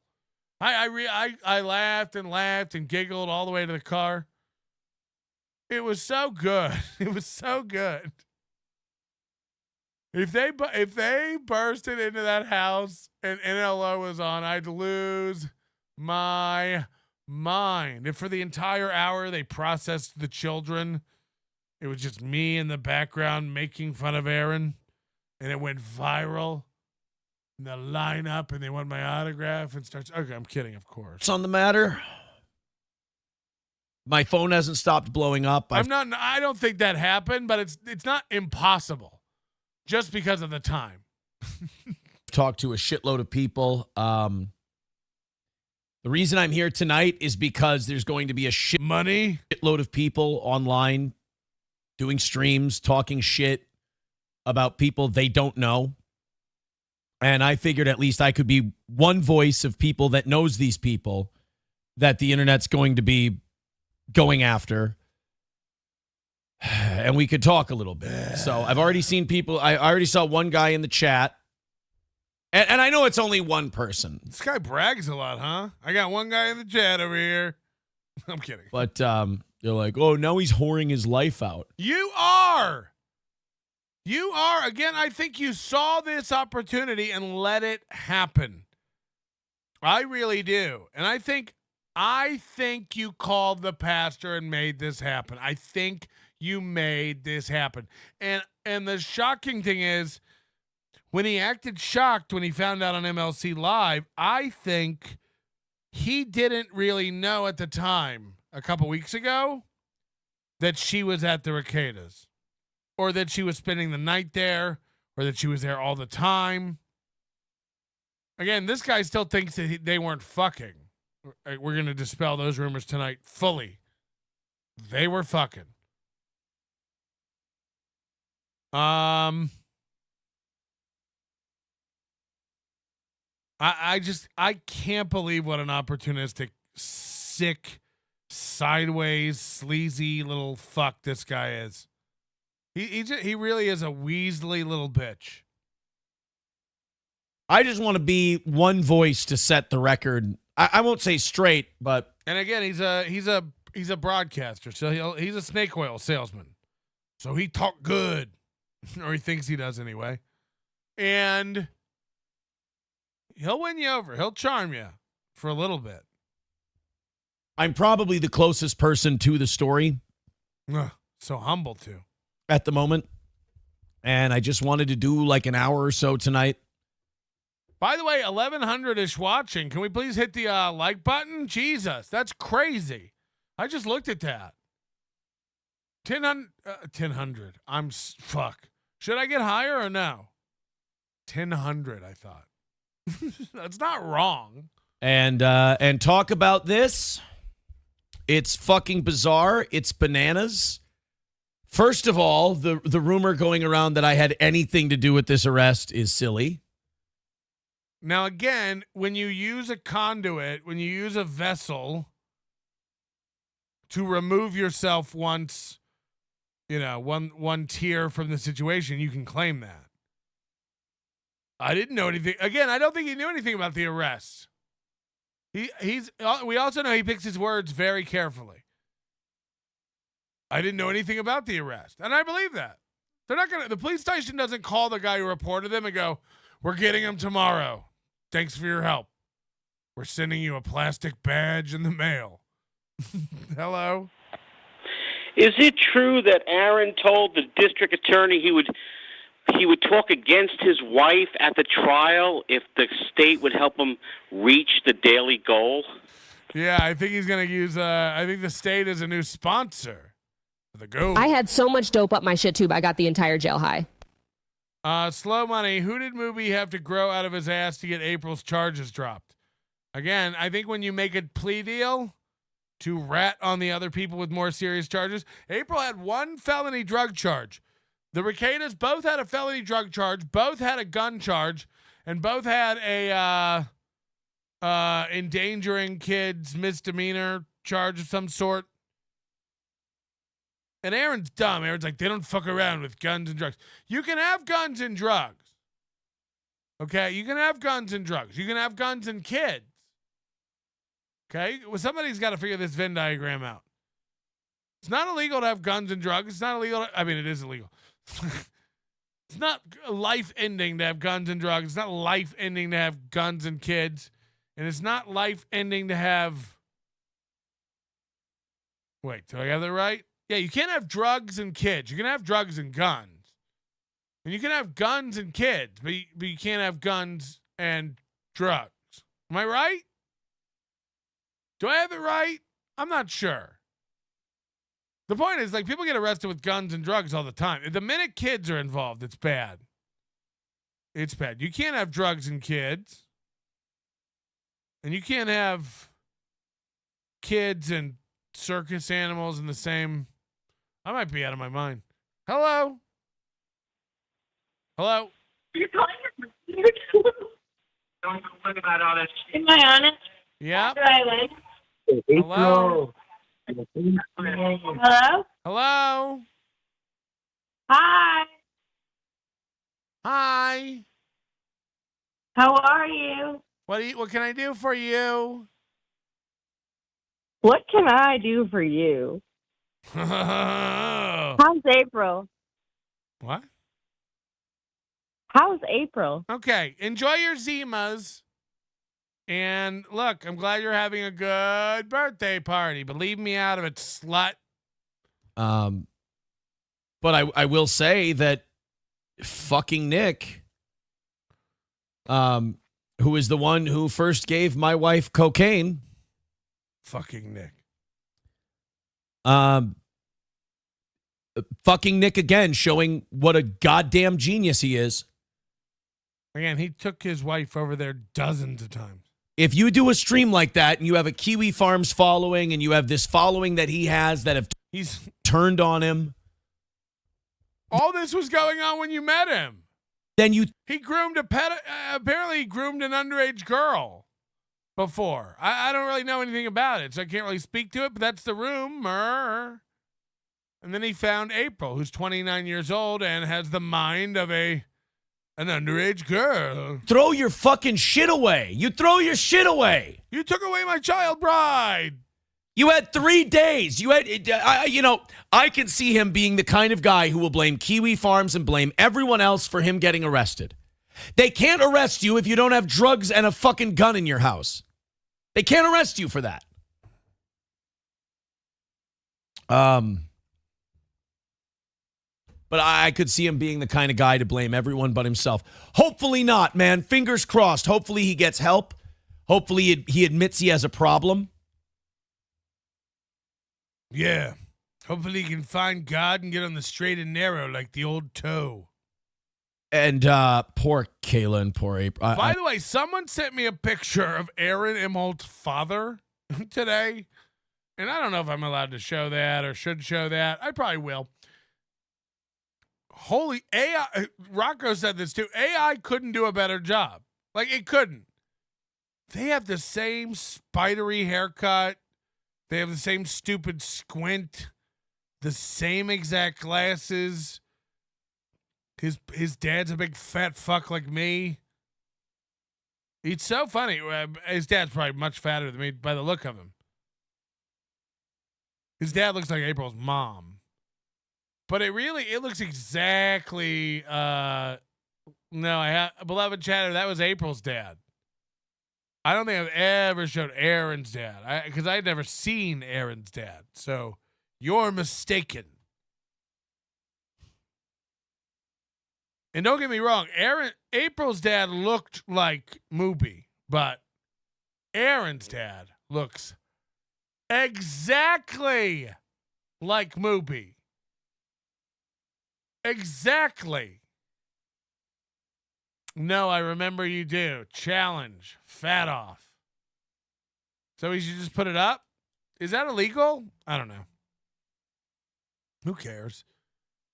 I laughed and giggled all the way to the car. It was so good. It was so good. If they bursted into that house and NLO was on, I'd lose my mind. If for the entire hour they processed the children, it was just me in the background making fun of Aaron, and it went viral. And the line up and they want my autograph and starts. Okay, I'm kidding, of course. What's on the matter? My phone hasn't stopped blowing up. I don't think that happened, but it's not impossible just because of the time. Talked to a shitload of people. The reason I'm here tonight is because there's going to be a shitload of people online doing streams, talking shit about people they don't know. And I figured at least I could be one voice of people that knows these people that the internet's going to be going after. And we could talk a little bit. So I've already seen people. I already saw one guy in the chat. And I know it's only one person. This guy brags a lot, huh? I got one guy in the chat over here. I'm kidding. But they're like, oh, now he's whoring his life out. You are. You are. Again, I think you saw this opportunity and let it happen. I really do. And I think you called the pastor and made this happen. I think you made this happen. And the shocking thing is, when he acted shocked when he found out on MLC Live, I think he didn't really know at the time, a couple weeks ago, that she was at the Rekieta's, or that she was spending the night there, or that she was there all the time. Again, this guy still thinks that they weren't fucking. We're going to dispel those rumors tonight fully. They were fucking. I can't believe what an opportunistic, sick, sideways, sleazy little fuck this guy is. He really is a weaselly little bitch. I just want to be one voice to set the record. I won't say straight, but and again, he's a broadcaster, so he's a snake oil salesman. So he talk good, or he thinks he does anyway, and he'll win you over. He'll charm you for a little bit. I'm probably the closest person to the story. So humble too. At the moment. And I just wanted to do like an hour or so tonight. By the way, 1,100-ish watching. Can we please hit the like button? Jesus, that's crazy. I just looked at that. 1000. Fuck. Should I get higher or no? 1000, I thought. That's not wrong. And talk about this. It's fucking bizarre. It's bananas. First of all, the rumor going around that I had anything to do with this arrest is silly. Now, again, when you use a conduit, when you use a vessel to remove yourself once, one tier from the situation, you can claim that. I didn't know anything. Again, I don't think he knew anything about the arrest. We also know he picks his words very carefully. I didn't know anything about the arrest, and I believe that. The police station doesn't call the guy who reported them and go, "We're getting him tomorrow. Thanks for your help. We're sending you a plastic badge in the mail." Hello? Is it true that Aaron told the district attorney he would talk against his wife at the trial if the state would help him reach the daily goal? Yeah, I think he's going to use, I think the state is a new sponsor for the goal. I had so much dope up my shit tube, I got the entire jail high. Slow Money, who did Movie have to grow out of his ass to get April's charges dropped? Again, I think when you make a plea deal to rat on the other people with more serious charges, April had one felony drug charge. The Rekietas both had a felony drug charge, both had a gun charge, and both had a endangering kids misdemeanor charge of some sort. And Aaron's dumb. Aaron's like, they don't fuck around with guns and drugs. You can have guns and drugs. Okay? You can have guns and drugs. You can have guns and kids. Okay? Well, somebody's got to figure this Venn diagram out. It's not illegal to have guns and drugs. It's not illegal. It is illegal. It's not life-ending to have guns and drugs. It's not life-ending to have guns and kids. And it's not life-ending to have... Wait, do I have that right? Yeah, you can't have drugs and kids. You can have drugs and guns. And you can have guns and kids, but you can't have guns and drugs. Am I right? Do I have it right? I'm not sure. The point is, people get arrested with guns and drugs all the time. The minute kids are involved, it's bad. It's bad. You can't have drugs and kids. And you can't have kids and circus animals in the same... I might be out of my mind. Hello? Hello? You're calling your Don't talk about all that shit. Am I on it? Yeah. Hello? Hello? Hello? Hi. Hi. How are you? What can I do for you? What can I do for you? How's April? What? How's April? Okay, enjoy your Zimas. And look, I'm glad you're having a good birthday party, but leave me out of it, slut. But I will say that fucking Nick, who is the one who first gave my wife cocaine. Fucking Nick. Fucking Nick again, showing what a goddamn genius he is. Again, he took his wife over there dozens of times. If you do a stream like that and you have a Kiwi Farms following and you have this following that he has that have turned on him. All this was going on when you met him. Then he groomed apparently he groomed an underage girl before. I don't really know anything about it, so I can't really speak to it, but that's the rumor. And then he found April, who's 29 years old and has the mind of an underage girl. Throw your fucking shit away. You throw your shit away. You took away my child bride. You had 3 days. I can see him being the kind of guy who will blame Kiwi Farms and blame everyone else for him getting arrested. They can't arrest you if you don't have drugs and a fucking gun in your house. They can't arrest you for that. But I could see him being the kind of guy to blame everyone but himself. Hopefully not, man. Fingers crossed. Hopefully he gets help. Hopefully he admits he has a problem. Yeah. Hopefully he can find God and get on the straight and narrow like the old toe. And poor Kayla and poor April. By the way, someone sent me a picture of April Imholte's father today. And I don't know if I'm allowed to show that or should show that. I probably will. Holy AI. Rocco said this too. AI couldn't do a better job. Like, it couldn't. They have the same spidery haircut. They have the same stupid squint. The same exact glasses. His dad's a big fat fuck like me. It's so funny. His dad's probably much fatter than me by the look of him. His dad looks like April's mom. But it looks exactly, beloved chatter, that was April's dad. I don't think I've ever showed Aaron's dad. Because I had never seen Aaron's dad. So you're mistaken. And don't get me wrong, April's dad looked like Mooby, but Aaron's dad looks exactly like Mooby. Exactly. No, I remember you do. Challenge. Fat off. So we should just put it up? Is that illegal? I don't know. Who cares?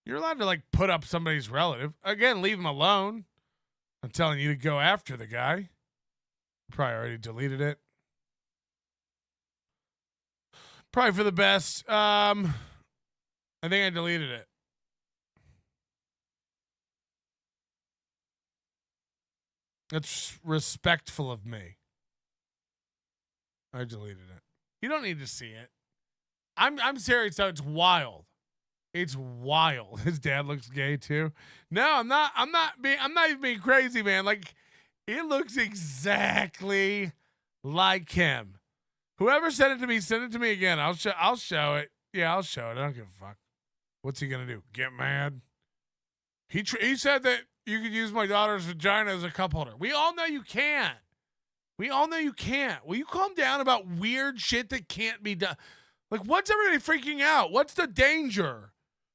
You're allowed to, put up somebody's relative. Again, leave him alone. I'm telling you to go after the guy. Probably already deleted it. Probably for the best. I think I deleted it. That's respectful of me. I deleted it. You don't need to see it. I'm serious though. It's wild. It's wild. His dad looks gay too. No, I'm not even being crazy, man. It looks exactly like him. Whoever sent it to me, send it to me again. I'll show it. Yeah, I'll show it. I don't give a fuck. What's he gonna do? Get mad? He said that you could use my daughter's vagina as a cup holder. We all know you can't. We all know you can't. Will you calm down about weird shit that can't be done? What's everybody freaking out? What's the danger?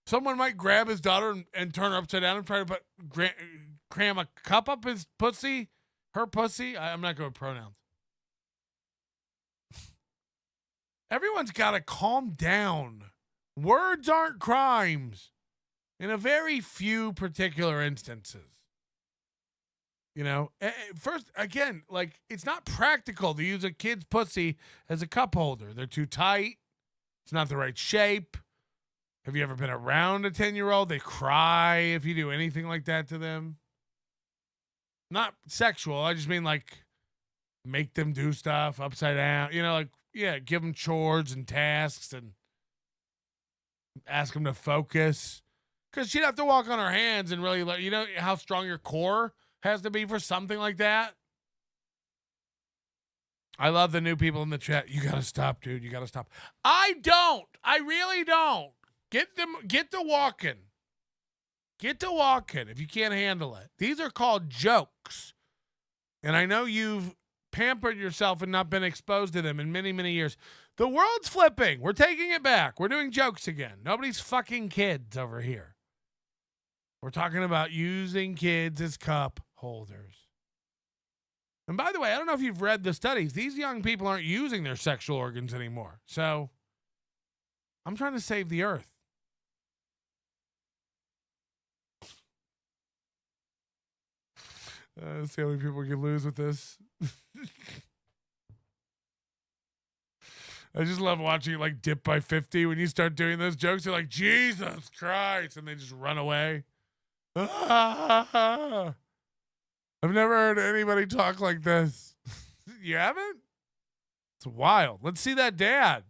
Someone might grab his daughter and turn her upside down and try to cram a cup up his pussy, her pussy. I'm not going with pronouns. Everyone's got to calm down. Words aren't crimes in a very few particular instances. You know, first, again, it's not practical to use a kid's pussy as a cup holder. They're too tight. It's not the right shape. Have you ever been around a 10-year-old? They cry if you do anything like that to them. Not sexual. I just mean make them do stuff upside down. You know, give them chores and tasks and ask them to focus. Because she'd have to walk on her hands and really, you know how strong your core has to be for something like that? I love the new people in the chat. You got to stop, dude. You got to stop. I don't. I really don't. Get to walking. Get to walking if you can't handle it. These are called jokes. And I know you've pampered yourself and not been exposed to them in many, many years. The world's flipping. We're taking it back. We're doing jokes again. Nobody's fucking kids over here. We're talking about using kids as cup holders. And by the way, I don't know if you've read the studies. These young people aren't using their sexual organs anymore. So I'm trying to save the earth. See how many people can lose with this. I just love watching it dip by 50. When you start doing those jokes, you're like, Jesus Christ. And they just run away. I've never heard anybody talk like this. You haven't? It's wild. Let's see that dad.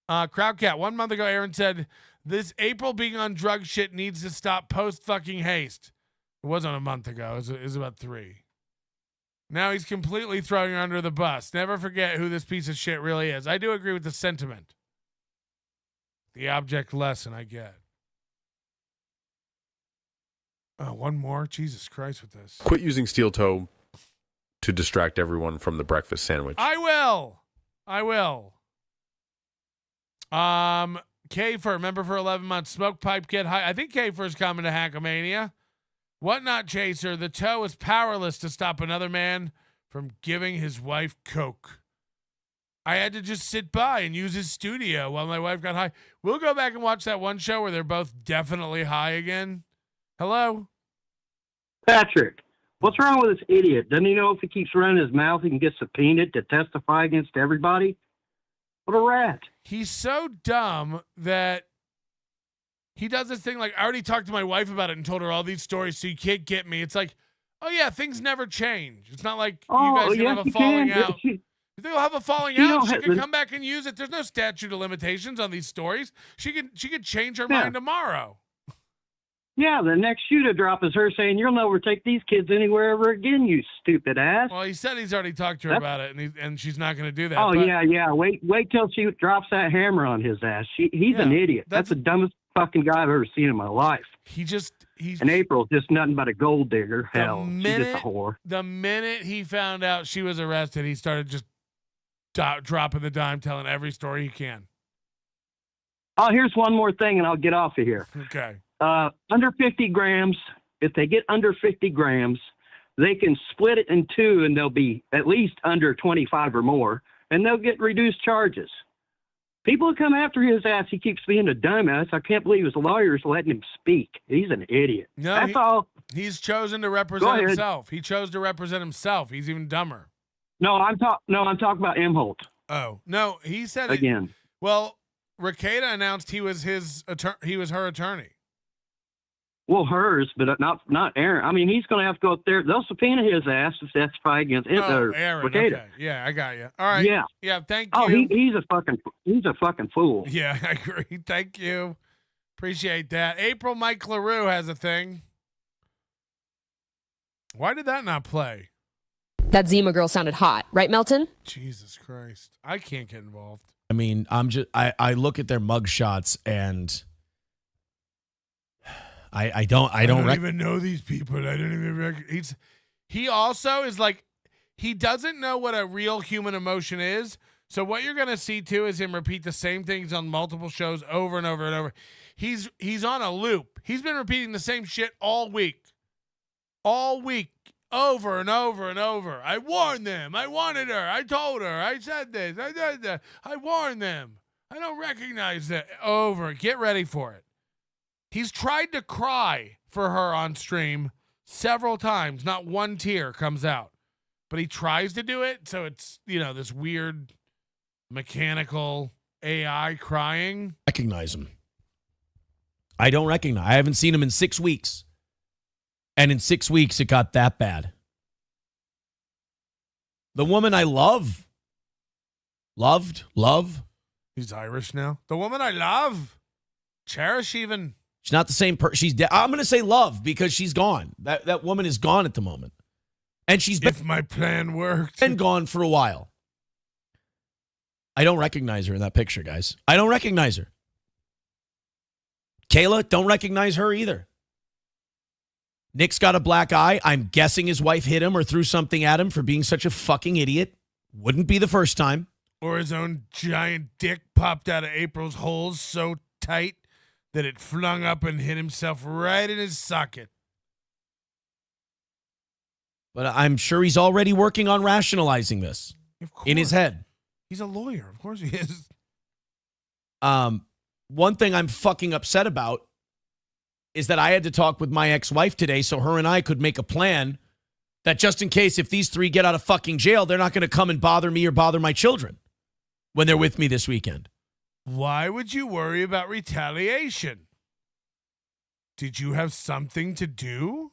Crowdcat, 1 month ago, Aaron said, this April being on drug shit needs to stop post fucking haste. It wasn't a month ago. It was about 3. Now he's completely throwing her under the bus. Never forget who this piece of shit really is. I do agree with the sentiment. The object lesson I get. Oh, one more? Jesus Christ with this. Quit using steel toe to distract everyone from the breakfast sandwich. I will. Kafer, member for 11 months. Smoke pipe, get high. I think Kafer's coming to Hackamania. Whatnot chaser. The toe is powerless to stop another man from giving his wife coke. I had to just sit by and use his studio while my wife got high. We'll go back and watch that one show where they're both definitely high again. Hello? Patrick, what's wrong with this idiot? Doesn't he know if he keeps running his mouth, he can get subpoenaed to testify against everybody? What a rat. He's so dumb that he does this thing like, I already talked to my wife about it and told her all these stories, so you can't get me. It's like, oh, yeah, things never change. It's not like you guys can have a falling out. If they'll have a falling out, she can come back and use it. There's no statute of limitations on these stories. She could change her mind tomorrow. Yeah, the next shoe to drop is her saying, you'll never take these kids anywhere ever again, you stupid ass. Well, he said he's already talked to her about it, and she's not going to do that. Oh, yeah. Wait till she drops that hammer on his ass. He's an idiot. That's the dumbest fucking guy I've ever seen in my life. And April's just nothing but a gold digger. Hell, she's just a whore. The minute he found out she was arrested, he started just dropping the dime, telling every story he can. Oh, here's one more thing, and I'll get off of here. Okay. Under 50 grams, if they get under 50 grams, they can split it in two, and they'll be at least under 25 or more, and they'll get reduced charges. People come after his ass. He keeps being a dumbass. I can't believe his lawyers letting him speak. He's an idiot. No, that's all. He's chosen to represent himself. He chose to represent himself. He's even dumber. No, I'm talking about Imholte. Oh no, he said again. Well, Rekieta announced he was her attorney. Well, hers, but not Aaron. I mean, he's going to have to go up there. They'll subpoena his ass to testify against Aaron. Rekieta. Okay. Yeah, I got you. All right. Yeah. Thank you. Oh, he's a fucking fool. Yeah, I agree. Thank you. Appreciate that. April Mike LaRue has a thing. Why did that not play? That Zima girl sounded hot, right, Melton? Jesus Christ. I can't get involved. I mean, I look at their mug shots and I don't even know these people. I don't even recognize. He also is like, he doesn't know what a real human emotion is. So what you're going to see too is him repeat the same things on multiple shows over and over and over. He's on a loop. He's been repeating the same shit all week, over and over and over. I warned them. I wanted her. I told her. I said this. I did that. I warned them. I don't recognize that. Over. Get ready for it. He's tried to cry for her on stream several times. Not one tear comes out. But he tries to do it, so it's, this weird mechanical AI crying. Recognize him. I don't recognize. I haven't seen him in 6 weeks. And in 6 weeks, it got that bad. The woman I loved. He's Irish now. The woman I love. Cherish even. She's not the same person. She's dead. I'm going to say love because she's gone. That woman is gone at the moment. And she's been. If my plan worked. Been gone for a while. I don't recognize her in that picture, guys. I don't recognize her. Kayla, don't recognize her either. Nick's got a black eye. I'm guessing his wife hit him or threw something at him for being such a fucking idiot. Wouldn't be the first time. Or his own giant dick popped out of April's holes so tight that it flung up and hit himself right in his socket. But I'm sure he's already working on rationalizing this in his head. He's a lawyer. Of course he is. One thing I'm fucking upset about is that I had to talk with my ex-wife today so her and I could make a plan that just in case if these three get out of fucking jail, they're not going to come and bother me or bother my children when they're with me this weekend. Why would you worry about retaliation? Did you have something to do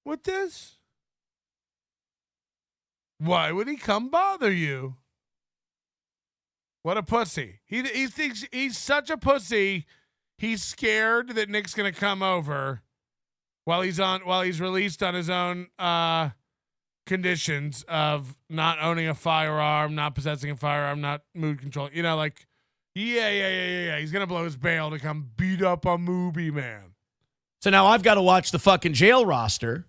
with this? Why would he come bother you? What a pussy. He thinks he's such a pussy. He's scared that Nick's going to come over while he's released on his own conditions of not owning a firearm, not possessing a firearm, not mood control. Yeah. He's going to blow his bail to come beat up a movie man. So now I've got to watch the fucking jail roster.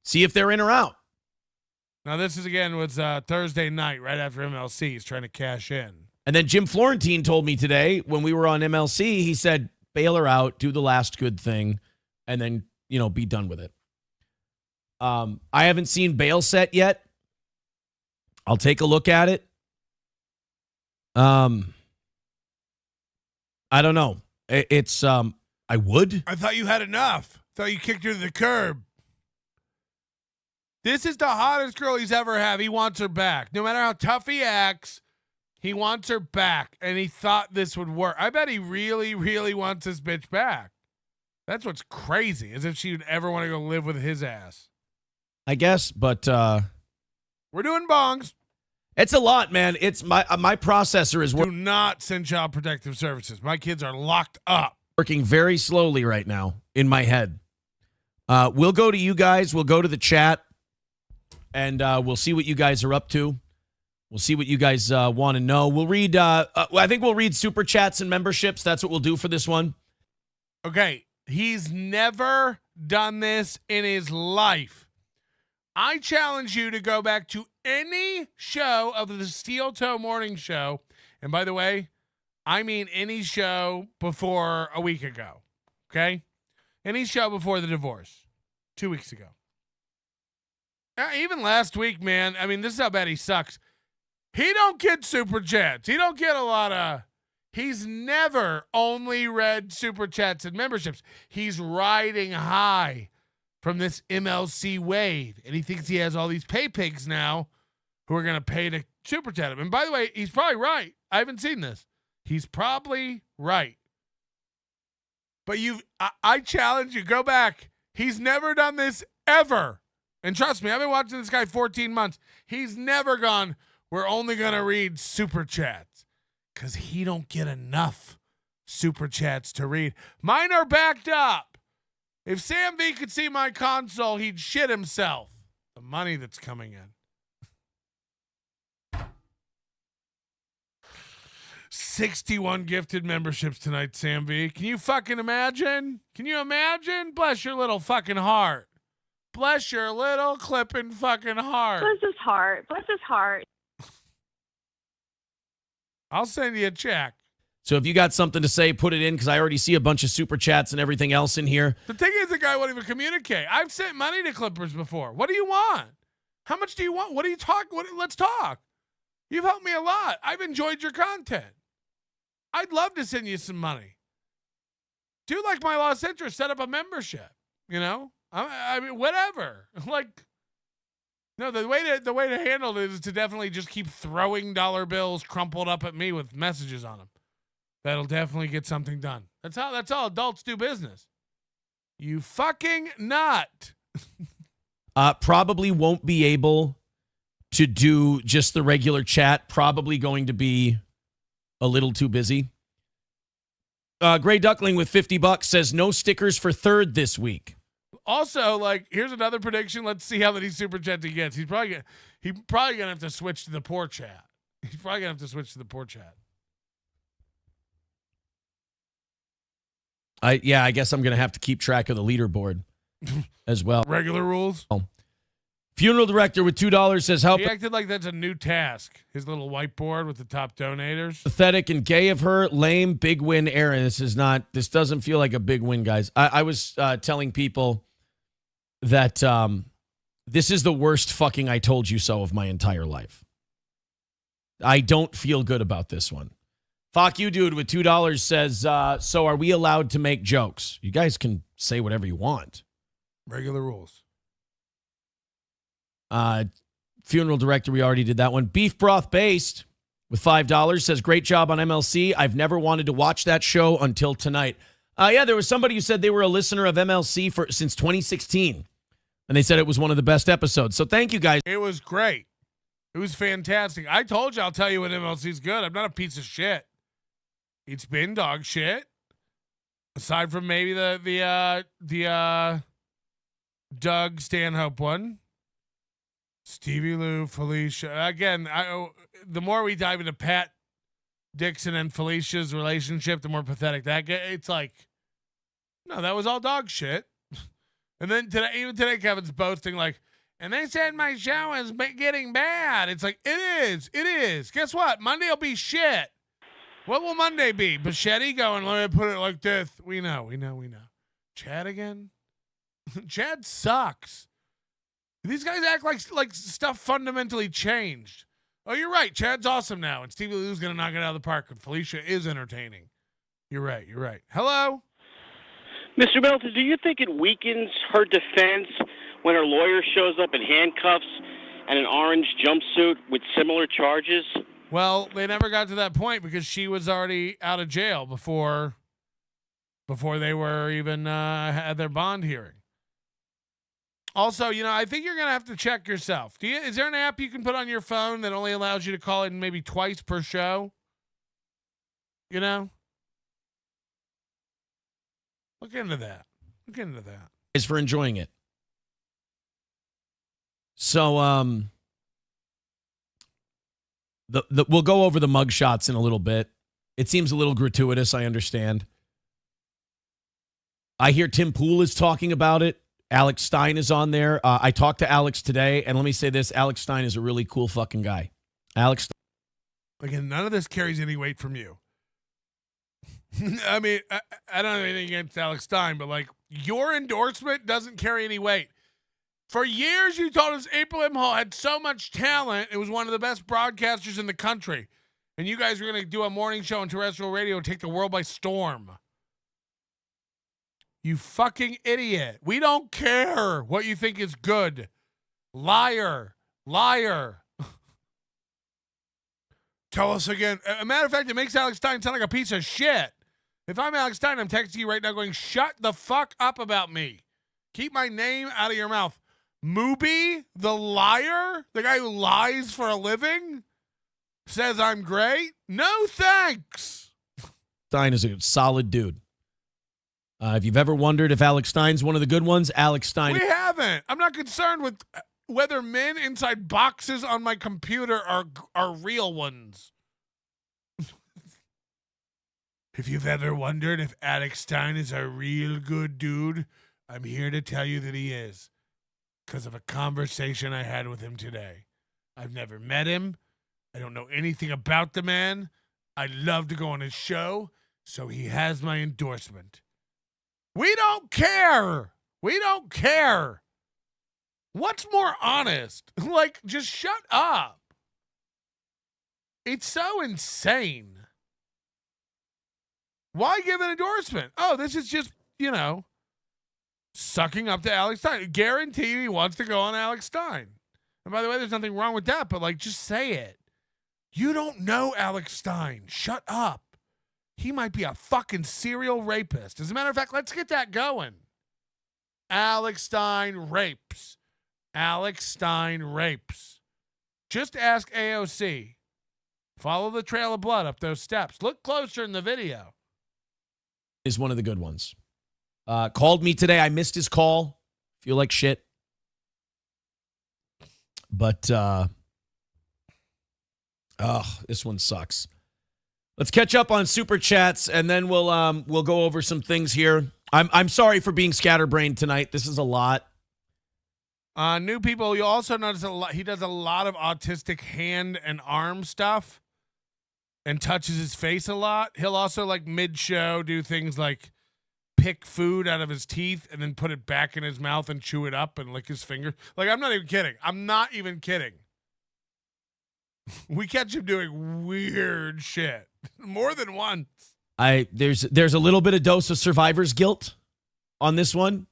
See if they're in or out. Now this is was Thursday night right after MLC. He's trying to cash in. And then Jim Florentine told me today when we were on MLC, he said, bail her out, do the last good thing, and then, be done with it. I haven't seen bail set yet. I'll take a look at it. I don't know. It's, I would. I thought you had enough. Thought you kicked her to the curb. This is the hottest girl he's ever had. He wants her back. No matter how tough he acts, he wants her back, and he thought this would work. I bet he really, really wants this bitch back. That's what's crazy, as if she would ever want to go live with his ass. I guess, but we're doing bongs. It's a lot, man. It's my processor is Do not send Child Protective Services. My kids are locked up. Working very slowly right now in my head. We'll go to you guys. We'll go to the chat, and we'll see what you guys are up to. We'll see what you guys want to know. We'll read, I think we'll read super chats and memberships. That's what we'll do for this one. Okay. He's never done this in his life. I challenge you to go back to any show of the Steel Toe Morning Show. And by the way, I mean any show before a week ago. Okay? Any show before the divorce. 2 weeks ago. Even last week, man. I mean, this is how bad he sucks. He don't get super chats. He don't get a lot of... He's never only read super chats and memberships. He's riding high from this MLC wave. And he thinks he has all these pay pigs now who are going to pay to super chat him. And by the way, he's probably right. I haven't seen this. He's probably right. But I challenge you, go back. He's never done this ever. And trust me, I've been watching this guy 14 months. He's never gone, we're only going to read super chats. Because he don't get enough super chats to read. Mine are backed up. If Sam V could see my console, he'd shit himself. The money that's coming in. 61 gifted memberships tonight, Sam V. Can you fucking imagine? Can you imagine? Bless your little fucking heart. Bless your little clipping fucking heart. Bless his heart. Bless his heart. I'll send you a check. So if you got something to say, put it in, because I already see a bunch of super chats and everything else in here. The thing is, the guy won't even communicate. I've sent money to Clippers before. What do you want? How much do you want? What are you talking? Let's talk. You've helped me a lot. I've enjoyed your content. I'd love to send you some money. Do like my Lost Interest, set up a membership. I mean, whatever. No, the way to handle it is to definitely just keep throwing dollar bills crumpled up at me with messages on them. That'll definitely get something done. That's how adults do business. You fucking nut. Probably won't be able to do just the regular chat. Probably going to be a little too busy. Gray Duckling with $50 says no stickers for third this week. Also, here's another prediction. Let's see how many super chats he gets. He's probably gonna have to switch to the poor chat. I guess I'm gonna have to keep track of the leaderboard as well. Regular rules. Funeral director with $2 says help. He acted like that's a new task. His little whiteboard with the top donators. Pathetic and gay of her. Lame. Big win, Aaron. This doesn't feel like a big win, guys. I was telling people that this is the worst fucking I told you so of my entire life. I don't feel good about this one. Fuck you, dude, with $2 says, so are we allowed to make jokes? You guys can say whatever you want. Regular rules. Funeral director, we already did that one. Beef Broth Based with $5 says, great job on MLC. I've never wanted to watch that show until tonight. There was somebody who said they were a listener of MLC since 2016. And they said it was one of the best episodes. So thank you, guys. It was great. It was fantastic. I told you I'll tell you when MLC's good. I'm not a piece of shit. It's been dog shit. Aside from maybe the Doug Stanhope one. Stevie Lou, Felicia. Again, the more we dive into Pat Dixon and Felicia's relationship, the more pathetic that gets. It's no, that was all dog shit. And then today, Kevin's boasting And they said my show is getting bad. It's like, it is. Guess what? Monday will be shit. What will Monday be? Bichetti going, let me put it like this. We know. Chad again? Chad sucks. These guys act like stuff fundamentally changed. Oh, you're right. Chad's awesome now. And Stevie Lou's going to knock it out of the park. And Felicia is entertaining. You're right. Hello? Mr. Melton, do you think it weakens her defense when her lawyer shows up in handcuffs and an orange jumpsuit with similar charges? Well, they never got to that point because she was already out of jail before they were even had their bond hearing. Also, I think you're going to have to check yourself. Is there an app you can put on your phone that only allows you to call in maybe twice per show? Look into that. Is for enjoying it. So, we'll go over the mug shots in a little bit. It seems a little gratuitous, I understand. I hear Tim Pool is talking about it. Alex Stein is on there. I talked to Alex today, and let me say this. Alex Stein is a really cool fucking guy. Alex Stein. Again, none of this carries any weight from you. I mean, I don't have anything against Alex Stein, but your endorsement doesn't carry any weight. For years, you told us April Imholte had so much talent. It was one of the best broadcasters in the country. And you guys were going to do a morning show on terrestrial radio and take the world by storm. You fucking idiot. We don't care what you think is good. Liar. Tell us again. As a matter of fact, it makes Alex Stein sound like a piece of shit. If I'm Alex Stein, I'm texting you right now going, shut the fuck up about me. Keep my name out of your mouth. Mooby, the liar, the guy who lies for a living, says I'm great? No thanks. Stein is a solid dude. If you've ever wondered if Alex Stein's one of the good ones, Alex Stein. We haven't. I'm not concerned with whether men inside boxes on my computer are real ones. If you've ever wondered if Alex Stein is a real good dude, I'm here to tell you that he is. Because of a conversation I had with him today. I've never met him. I don't know anything about the man. I'd love to go on his show, so he has my endorsement. We don't care. What's more honest? Just shut up. It's so insane. Why give an endorsement? Oh, this is just, sucking up to Alex Stein. Guarantee he wants to go on Alex Stein. And by the way, there's nothing wrong with that, but just say it. You don't know Alex Stein. Shut up. He might be a fucking serial rapist. As a matter of fact, let's get that going. Alex Stein rapes. Just ask AOC. Follow the trail of blood up those steps. Look closer in the video. Is one of the good ones. Called me today. I missed his call. Feel like shit. But, this one sucks. Let's catch up on super chats, and then we'll go over some things here. I'm sorry for being scatterbrained tonight. This is a lot. New people, you also notice he does a lot of autistic hand and arm stuff and touches his face a lot. He'll also, mid-show, do things like pick food out of his teeth and then put it back in his mouth and chew it up and lick his finger. I'm not even kidding. We catch him doing weird shit more than once. There's a little bit of dose of survivor's guilt on this one,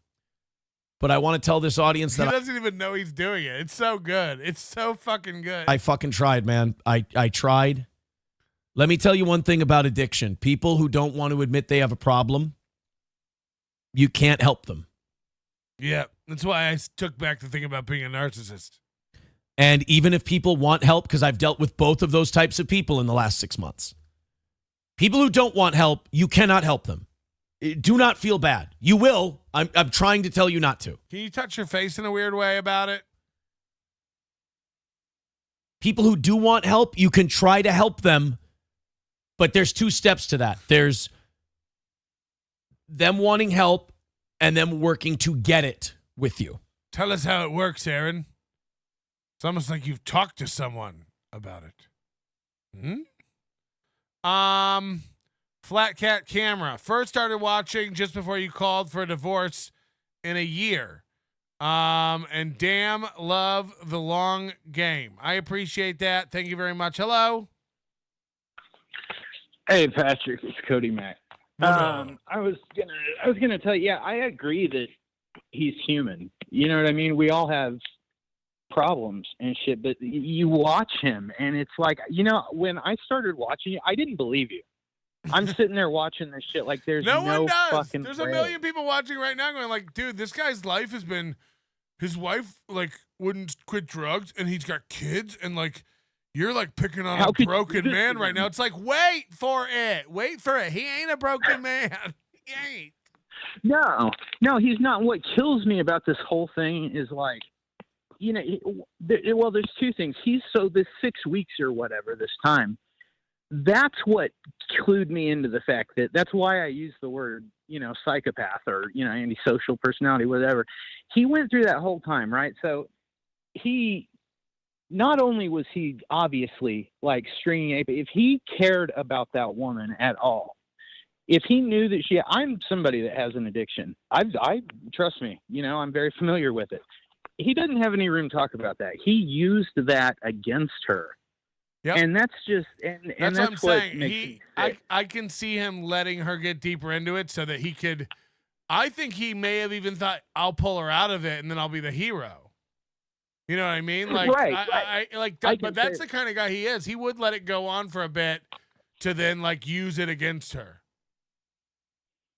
but I want to tell this audience that he doesn't even know he's doing it. It's so good. It's so fucking good. I fucking tried, man. I tried. Let me tell you one thing about addiction. People who don't want to admit they have a problem, you can't help them. Yeah, that's why I took back the thing about being a narcissist. And even if people want help, because I've dealt with both of those types of people in the last 6 months. People who don't want help, you cannot help them. Do not feel bad. You will. I'm trying to tell you not to. Can you touch your face in a weird way about it? People who do want help, you can try to help them, but there's 2 steps to that. There's them wanting help and them working to get it with you. Tell us how it works, Aaron. It's almost like you've talked to someone about it. Flat Cat Camera. First started watching just before you called for a divorce in a year. And damn, love the long game. I appreciate that. Thank you very much. Hello. Hey, Patrick, it's Cody Mack. I was gonna tell you, yeah, I agree that he's human. You know what I mean? We all have problems and shit, but you watch him, and it's like, you know, when I started watching it, I didn't believe you. I'm sitting there watching this shit like there's no one does. fucking. There's a million people watching right now going like, dude, this guy's life has been, his wife like wouldn't quit drugs, and he's got kids, and like. You're like picking on a broken man right now. It's like, wait for it. Wait for it. He ain't a broken man. He ain't. No, he's not. What kills me about this whole thing is like, you know, well, there's two things. This 6 weeks or whatever this time, that's what clued me into the fact that's why I use the word, you know, psychopath or, you know, antisocial personality, whatever. He went through that whole time, right? So not only was he obviously like stringing April, if he cared about that woman at all, if he knew that I'm somebody that has an addiction. I trust me, you know, I'm very familiar with it. He doesn't have any room to talk about that. He used that against her. Yep. And that's just, and that's what I'm saying. Makes me sick. I can see him letting her get deeper into it so that he could, I think he may have even thought, I'll pull her out of it and then I'll be the hero. You know what I mean? Like, right. But that's the kind of guy he is. He would let it go on for a bit to then like use it against her.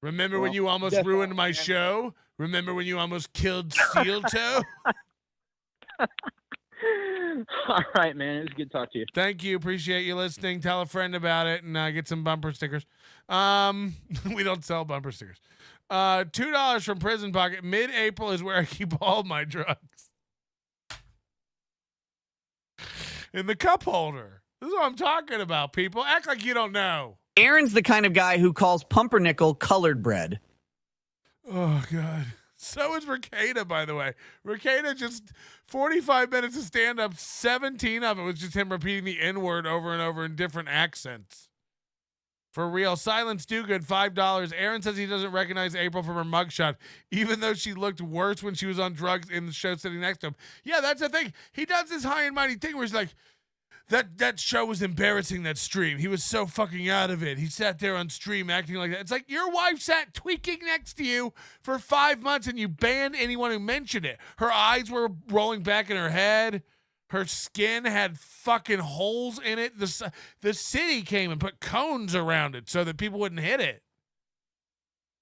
Remember when you almost ruined my show? Remember when you almost killed Steel Toe? All right, man. It was good to talk to you. Thank you. Appreciate you listening. Tell a friend about it and get some bumper stickers. We don't sell bumper stickers. $2 from Prison Pocket. Mid-April is where I keep all my drugs. In the cup holder. This is what I'm talking about, people. Act like you don't know. Aaron's the kind of guy who calls pumpernickel colored bread. Oh, God. So is Rekieta, by the way. Rekieta, just 45 minutes of stand-up, 17 of it was just him repeating the N-word over and over in different accents. For real. Silence do good, $5. Aaron says he doesn't recognize April from her mugshot, even though she looked worse when she was on drugs in the show sitting next to him. Yeah, that's the thing. He does this high and mighty thing where he's like, that show was embarrassing, that stream. He was so fucking out of it. He sat there on stream acting like that. It's like your wife sat tweaking next to you for 5 months and you banned anyone who mentioned it. Her eyes were rolling back in her head. Her skin had fucking holes in it. The city came and put cones around it so that people wouldn't hit it.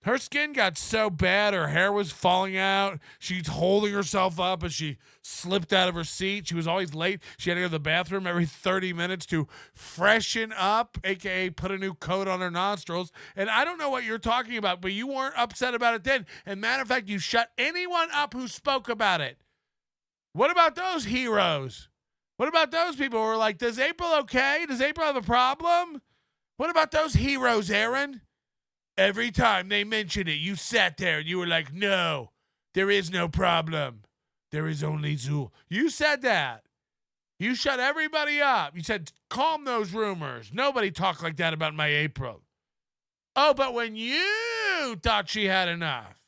Her skin got so bad, her hair was falling out. She's holding herself up as she slipped out of her seat. She was always late. She had to go to the bathroom every 30 minutes to freshen up, a.k.a. put a new coat on her nostrils. And I don't know what you're talking about, but you weren't upset about it then. And matter of fact, you shut anyone up who spoke about it. What about those heroes? What about those people who are like, does April okay? Does April have a problem? What about those heroes, Aaron? Every time they mentioned it, you sat there and you were like, no, there is no problem. There is only Zool. You said that. You shut everybody up. You said, calm those rumors. Nobody talked like that about my April. Oh, but when you thought she had enough,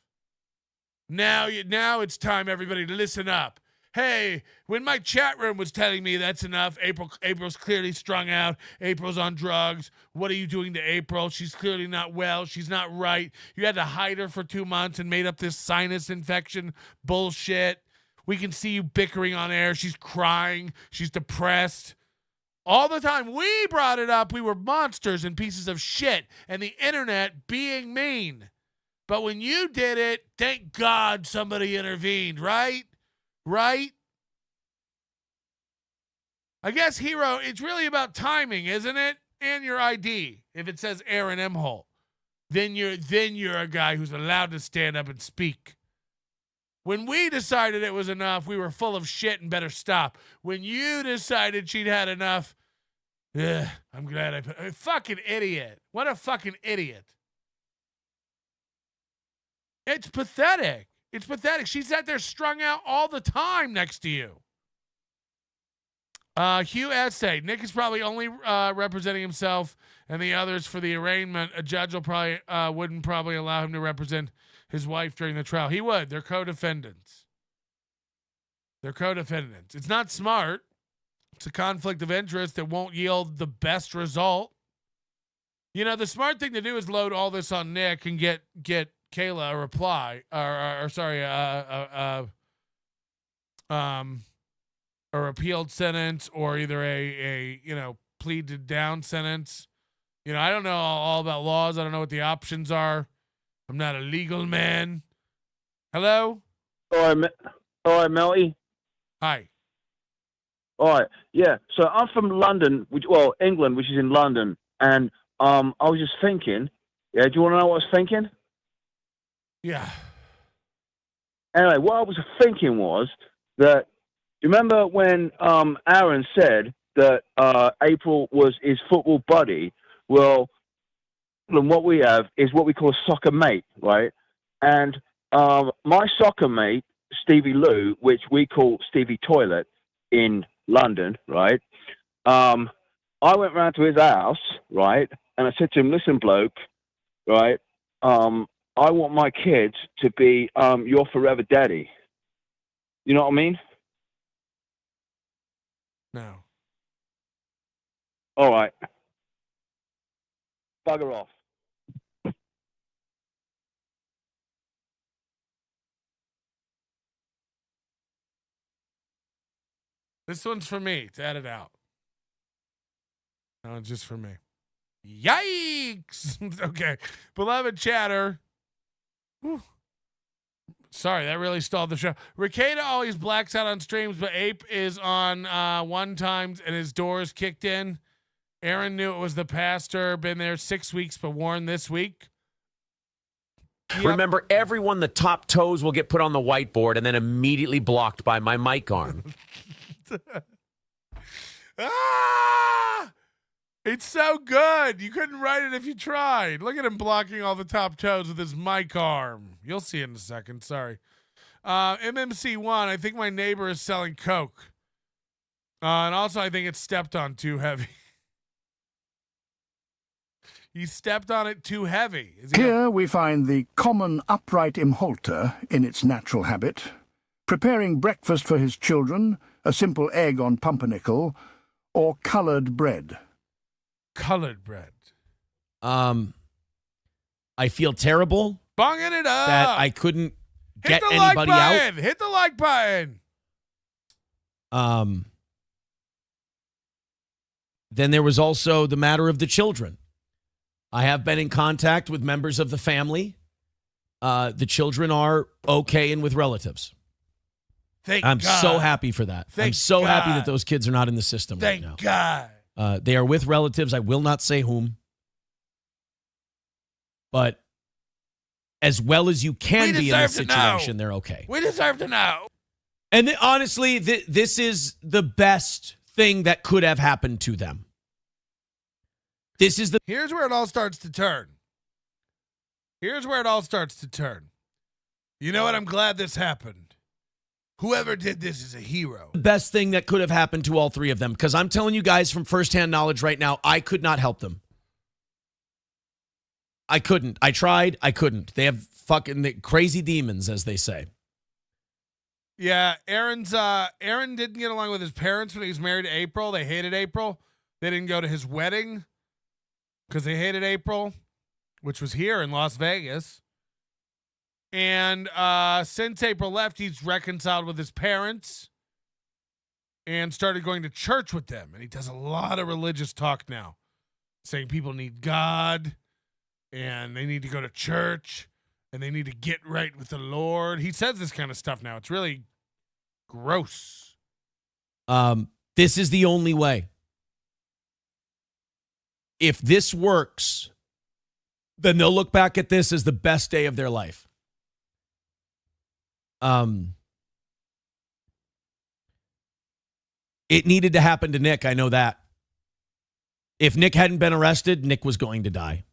now it's time, everybody, to listen up. Hey, when my chat room was telling me that's enough, April's clearly strung out. April's on drugs. What are you doing to April? She's clearly not well. She's not right. You had to hide her for 2 months and made up this sinus infection bullshit. We can see you bickering on air. She's crying. She's depressed. All the time we brought it up, we were monsters and pieces of shit and the internet being mean. But when you did it, thank God somebody intervened, right? Right? I guess, Hero, it's really about timing, isn't it? And your ID. If it says Aaron Imhol, then you're a guy who's allowed to stand up and speak. When we decided it was enough, we were full of shit and better stop. When you decided she'd had enough, I'm glad I put a fucking idiot. What a fucking idiot. It's pathetic. It's pathetic. She sat there strung out all the time next to you. Hugh Essay. Nick is probably only representing himself and the others for the arraignment. A judge will probably wouldn't probably allow him to represent his wife during the trial. He would. They're co-defendants. It's not smart. It's a conflict of interest that won't yield the best result. You know, the smart thing to do is load all this on Nick and get Kayla a reply, or sorry, a repealed sentence, or either a pleaded down sentence. You know, I don't know all about laws. I don't know what the options are. I'm not a legal man. Hello? All right, Melty. Hi. All right, yeah. So I'm from London, England, which is in London, and I was just thinking. Yeah, do you want to know what I was thinking? Yeah. Anyway, what I was thinking was that, you remember when Aaron said that April was his football buddy? Well, what we have is what we call a soccer mate, right? And my soccer mate, Stevie Lou, which we call Stevie Toilet in London, right? I went round to his house, right? And I said to him, listen, bloke, right? I want my kids to be your forever daddy. You know what I mean? No. All right. Bugger off. This one's for me to edit out. No, it's just for me. Yikes! Okay. Beloved chatter. Whew. Sorry, that really stalled the show. Rekieta always blacks out on streams, but Ape is on one times and his doors kicked in. Aaron knew it was the pastor. Been there 6 weeks, but warned this week. Yep. Remember, everyone, the top toes will get put on the whiteboard and then immediately blocked by my mic arm. It's so good. You couldn't write it if you tried. Look at him blocking all the top toes with his mic arm. You'll see it in a second. Sorry. MMC1, I think my neighbor is selling coke. And also, I think it's stepped on too heavy. He stepped on it too heavy. Here we find the common upright Imholte in its natural habit, preparing breakfast for his children, a simple egg on pumpernickel, or coloured bread. Colored bread. I feel terrible. Bonging it up. That I couldn't get Hit the anybody like out. button. Hit the like button. Then there was also the matter of the children. I have been in contact with members of the family. The children are okay and with relatives. I'm God. so happy for that. Thank I'm so God. happy that those kids are not in the system right now. Thank God. They are with relatives. I will not say whom. But as well as you can be in this situation, they're okay. We deserve to know. And honestly, this is the best thing that could have happened to them. Here's where it all starts to turn. You know what? I'm glad this happened. Whoever did this is a hero. The best thing that could have happened to all three of them, because I'm telling you guys from firsthand knowledge right now, I could not help them. I couldn't. I tried. I couldn't. They have fucking crazy demons, as they say. Yeah, Aaron didn't get along with his parents when he was married to April. They hated April. They didn't go to his wedding because they hated April, which was here in Las Vegas. And since April left, he's reconciled with his parents and started going to church with them. And he does a lot of religious talk now, saying people need God and they need to go to church and they need to get right with the Lord. He says this kind of stuff now. It's really gross. This is the only way. If this works, then they'll look back at this as the best day of their life. It needed to happen to Nick. I know that. If Nick hadn't been arrested, Nick was going to die.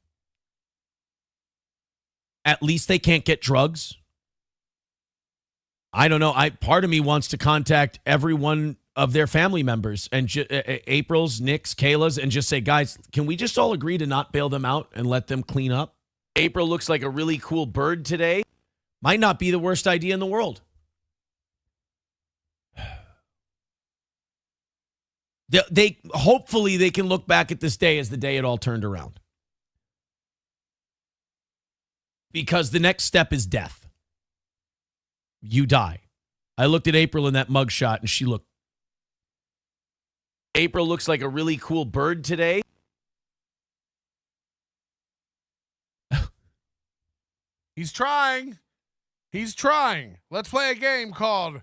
At least they can't get drugs. I don't know. Part of me wants to contact everyone of their family members and April's, Nick's, Kayla's, and just say, guys, can we just all agree to not bail them out and let them clean up? April looks like a really cool bird today. Might not be the worst idea in the world. They hopefully they can look back at this day as the day it all turned around. Because the next step is death. You die. I looked at April in that mugshot and she looked. April looks like a really cool bird today. He's trying. He's trying. Let's play a game called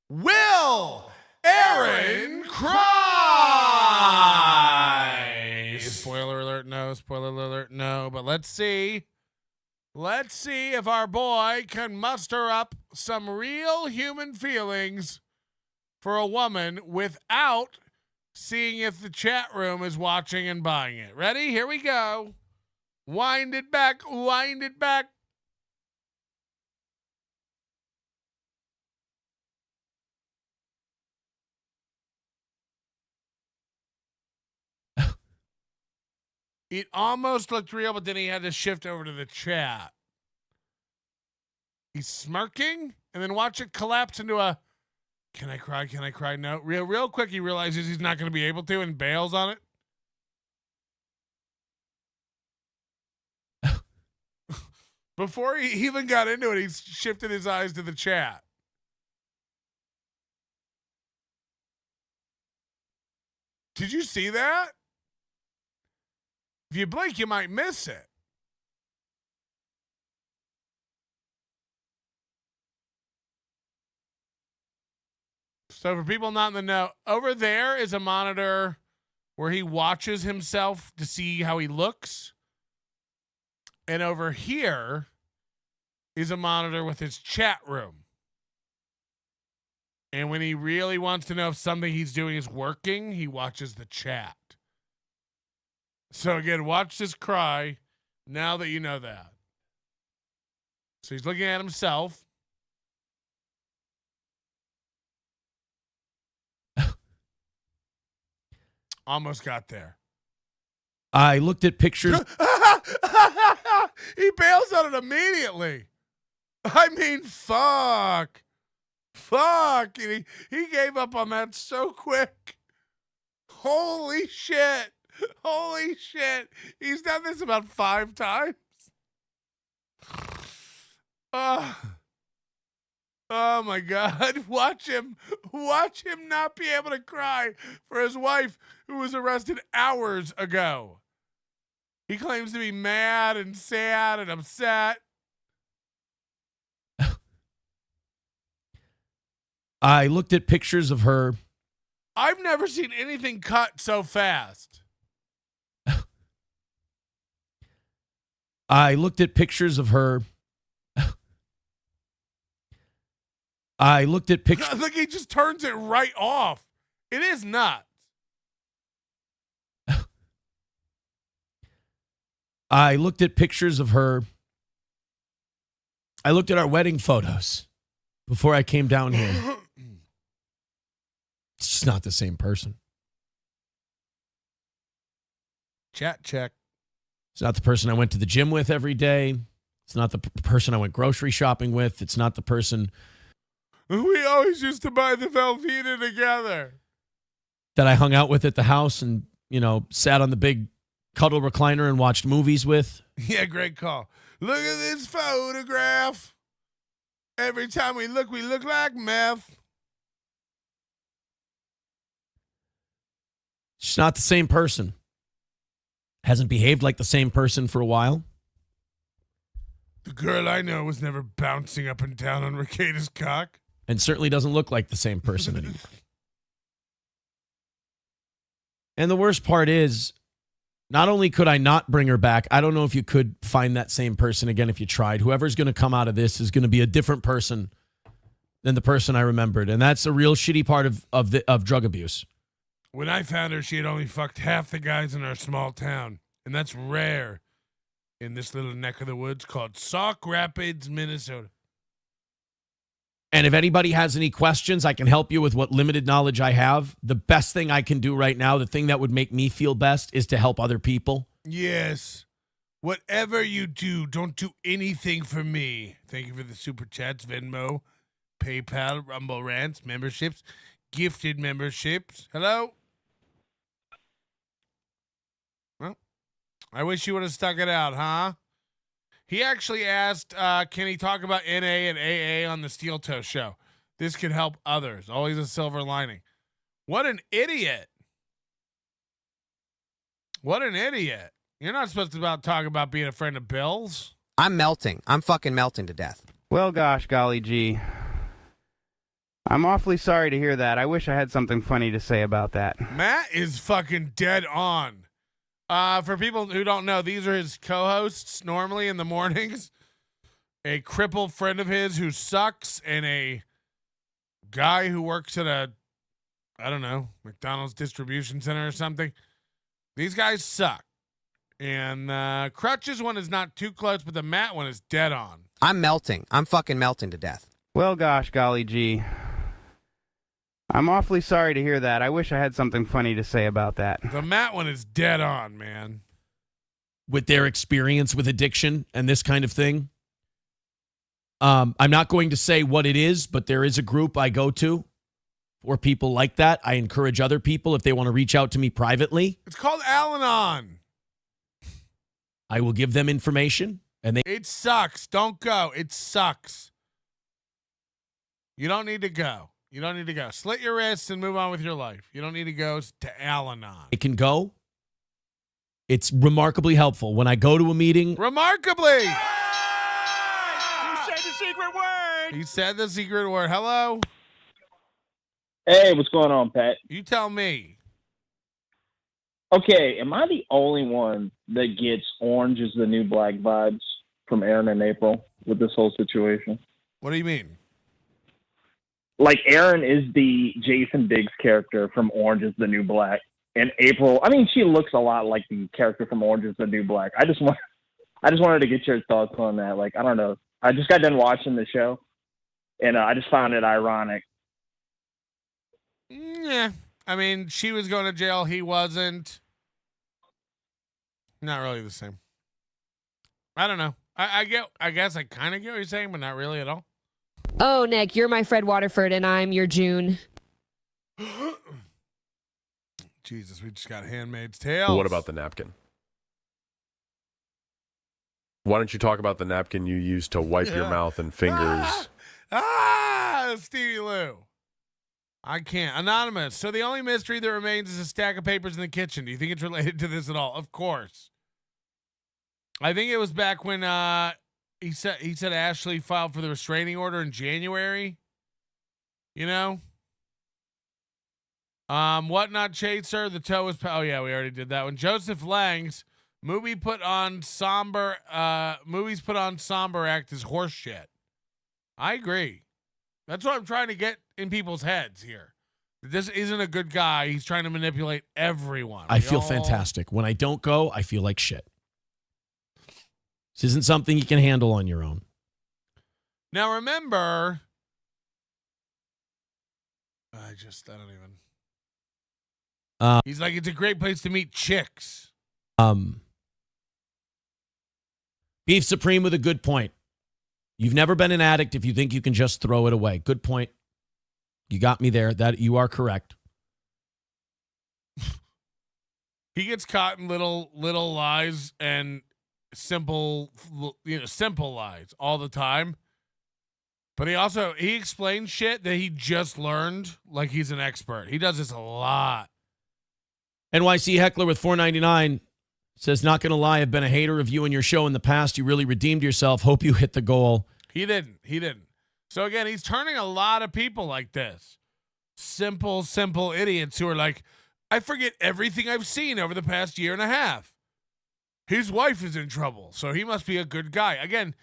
Will Aaron Cry? Spoiler alert, no. Spoiler alert, no. But let's see. Let's see if our boy can muster up some real human feelings for a woman without seeing if the chat room is watching and buying it. Ready? Here we go. Wind it back. Wind it back. It almost looked real, but then he had to shift over to the chat. He's smirking, and then watch it collapse into a, can I cry, can I cry? No. Real quick, he realizes he's not going to be able to and bails on it. Before he even got into it, he shifted his eyes to the chat. Did you see that? If you blink, you might miss it. So for people not in the know, over there is a monitor where he watches himself to see how he looks. And over here is a monitor with his chat room. And when he really wants to know if something he's doing is working, he watches the chat. So again, watch this cry now that you know that. So he's looking at himself. Almost got there. I looked at pictures. He bails on it immediately. I mean, fuck. Fuck. And he gave up on that so quick. Holy shit. Holy shit. He's done this about 5 times. Oh my God. Watch him not be able to cry for his wife who was arrested hours ago. He claims to be mad and sad and upset. I looked at pictures of her. I've never seen anything cut so fast. I looked at pictures of her. I looked at pictures. Look, he just turns it right off. It is nuts. I looked at pictures of her. I looked at our wedding photos before I came down here. It's just not the same person. Chat check. It's not the person I went to the gym with every day. It's not the person I went grocery shopping with. It's not the person we always used to buy the Velveeta together that I hung out with at the house and, sat on the big cuddle recliner and watched movies with. Yeah, great call. Look at this photograph. Every time we look like meth. She's not the same person. Hasn't behaved like the same person for a while. The girl I know was never bouncing up and down on Rekieta's cock. And certainly doesn't look like the same person anymore. And the worst part is, not only could I not bring her back, I don't know if you could find that same person again if you tried. Whoever's going to come out of this is going to be a different person than the person I remembered. And that's a real shitty part of drug abuse. When I found her, she had only fucked half the guys in our small town. And that's rare in this little neck of the woods called Sauk Rapids, Minnesota. And if anybody has any questions, I can help you with what limited knowledge I have. The best thing I can do right now, the thing that would make me feel best, is to help other people. Yes. Whatever you do, don't do anything for me. Thank you for the super chats, Venmo, PayPal, Rumble Rants, memberships, gifted memberships. Hello? Well, I wish you would have stuck it out, huh? He actually asked, can he talk about NA and AA on the Steel Toe show? This could help others. Always a silver lining. What an idiot. What an idiot. You're not supposed to talk about being a friend of Bill's. I'm melting. I'm fucking melting to death. Well, gosh, golly gee. I'm awfully sorry to hear that. I wish I had something funny to say about that. Matt is fucking dead on. For people who don't know, these are his co-hosts normally in the mornings. A crippled friend of his who sucks, and a guy who works at a, I don't know, McDonald's distribution center or something. These guys suck. And Crutch's one is not too close, but the Matt one is dead on. I'm melting. I'm fucking melting to death. Well, gosh, golly gee. I'm awfully sorry to hear that. I wish I had something funny to say about that. The Matt one is dead on, man. With their experience with addiction and this kind of thing. I'm not going to say what it is, but there is a group I go to for people like that. I encourage other people, if they want to reach out to me privately. It's called Al-Anon. I will give them information. And It sucks. Don't go. It sucks. You don't need to go. You don't need to go. Slit your wrists and move on with your life. You don't need to go to Al-Anon. It can go. It's remarkably helpful. When I go to a meeting. Remarkably. You said the secret word. He said the secret word. Hello? Hey, what's going on, Pat? You tell me. Okay, am I the only one that gets orange is the new black vibes from Aaron and April with this whole situation? What do you mean? Like, Aaron is the Jason Biggs character from Orange is the New Black. And April, I mean, she looks a lot like the character from Orange is the New Black. I just wanted to get your thoughts on that. Like, I don't know. I just got done watching the show, and I just found it ironic. Yeah. I mean, she was going to jail. He wasn't. Not really the same. I don't know. I guess I kind of get what you're saying, but not really at all. Oh, Nick, you're my Fred Waterford, and I'm your June. Jesus, we just got Handmaid's Tale. What about the napkin? Why don't you talk about the napkin you used to wipe your mouth and fingers? Stevie Lou. I can't. Anonymous. So the only mystery that remains is a stack of papers in the kitchen. Do you think it's related to this at all? Of course. I think it was back when he said Ashley filed for the restraining order in January. You know? Whatnot Chaser, the toe was oh yeah, we already did that one. Joseph Lang's movies put on somber act as horse shit. I agree. That's what I'm trying to get in people's heads here. This isn't a good guy. He's trying to manipulate everyone. I feel fantastic. When I don't go, I feel like shit. This isn't something you can handle on your own. Now remember, I don't even. He's like, it's a great place to meet chicks. Beef Supreme with a good point. You've never been an addict if you think you can just throw it away. Good point. You got me there. That you are correct. He gets caught in little lies and simple lies all the time. But he explains shit that he just learned like he's an expert. He does this a lot. NYC Heckler with $4.99 says, not going to lie, I've been a hater of you and your show in the past. You really redeemed yourself. Hope you hit the goal. He didn't. So again, he's turning a lot of people like this. Simple idiots who are like, I forget everything I've seen over the past year and a half. His wife is in trouble, so he must be a good guy. Again,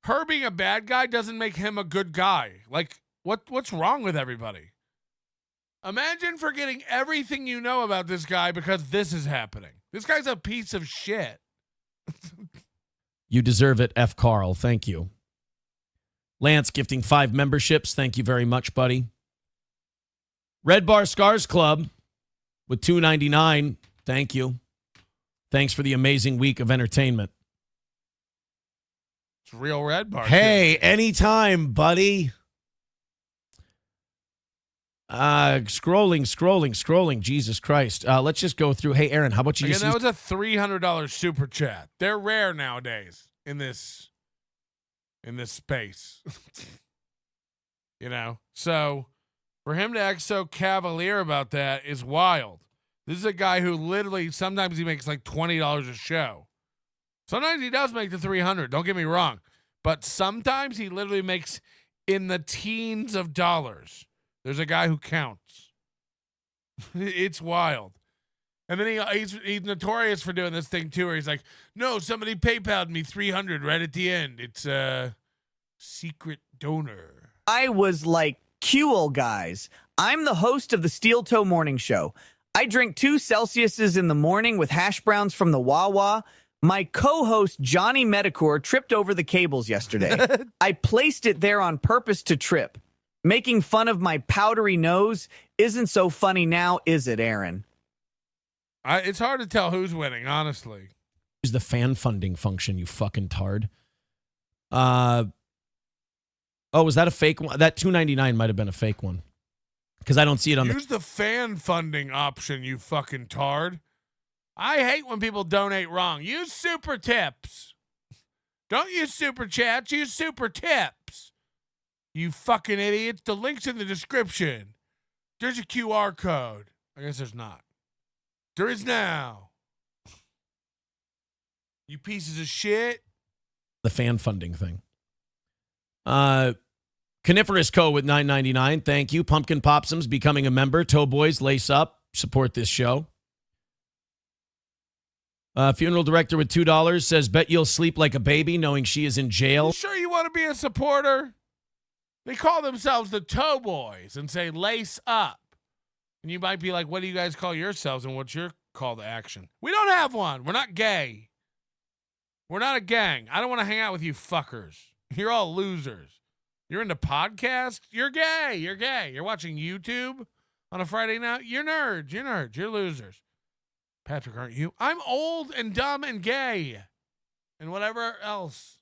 her being a bad guy doesn't make him a good guy. Like, what's wrong with everybody? Imagine forgetting everything you know about this guy because this is happening. This guy's a piece of shit. You deserve it, F. Carl. Thank you. Lance gifting 5 memberships. Thank you very much, buddy. Red Bar Scars Club with $2.99. Thank you. Thanks for the amazing week of entertainment. It's real Red Bar. Hey, anytime, buddy. Scrolling. Jesus Christ. Let's just go through. Hey, Aaron, how about you Again, just that was a $300 super chat. They're rare nowadays in this space. You know? So for him to act so cavalier about that is wild. This is a guy who literally sometimes he makes like $20 a show. Sometimes he does make the 300, don't get me wrong. But sometimes he literally makes in the teens of dollars. There's a guy who counts. It's wild. And then he's notorious for doing this thing too, where he's like, no, somebody PayPal'd me 300 right at the end. It's a secret donor. I was like, cool, guys. I'm the host of the Steel Toe Morning Show. I drink 2 Celsiuses in the morning with hash browns from the Wawa. My co-host, Johnny Medicor, tripped over the cables yesterday. I placed it there on purpose to trip. Making fun of my powdery nose isn't so funny now, is it, Aaron? It's hard to tell who's winning, honestly. Use the fan funding function, you fucking tard. Was that a fake one? That $2.99 might have been a fake one. Because I don't see it on Use the fan funding option, you fucking tard. I hate when people donate wrong. Use super tips. Don't use super chats. Use super tips. You fucking idiots. The link's in the description. There's a QR code. I guess there's not. There is now. You pieces of shit. the fan funding thing. Coniferous Co. with $9.99. Thank you. Pumpkin Popsums becoming a member. Toe Boys, lace up. Support this show. Funeral director with $2 says, bet you'll sleep like a baby knowing she is in jail. You sure you want to be a supporter? They call themselves the Toe Boys and say lace up. And you might be like, what do you guys call yourselves and what's your call to action? We don't have one. We're not gay. We're not a gang. I don't want to hang out with you fuckers. You're all losers. You're into podcasts? You're gay. You're gay. You're watching YouTube on a Friday night? You're nerds. You're nerds. You're losers. Patrick, aren't you? I'm old and dumb and gay. And whatever else.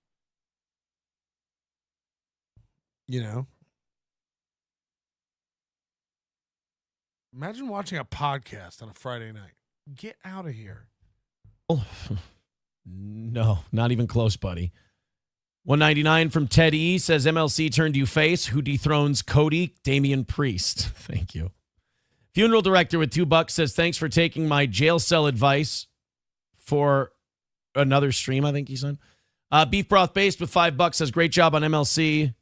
You know? Imagine watching a podcast on a Friday night. Get out of here. Oh, no, not even close, buddy. $1.99 from Ted E. says MLC turned you face. Who dethrones Cody? Damian Priest. Thank you. Funeral director with $2 says, thanks for taking my jail cell advice for another stream, I think he said. Beef Broth Based with $5 says, great job on MLC.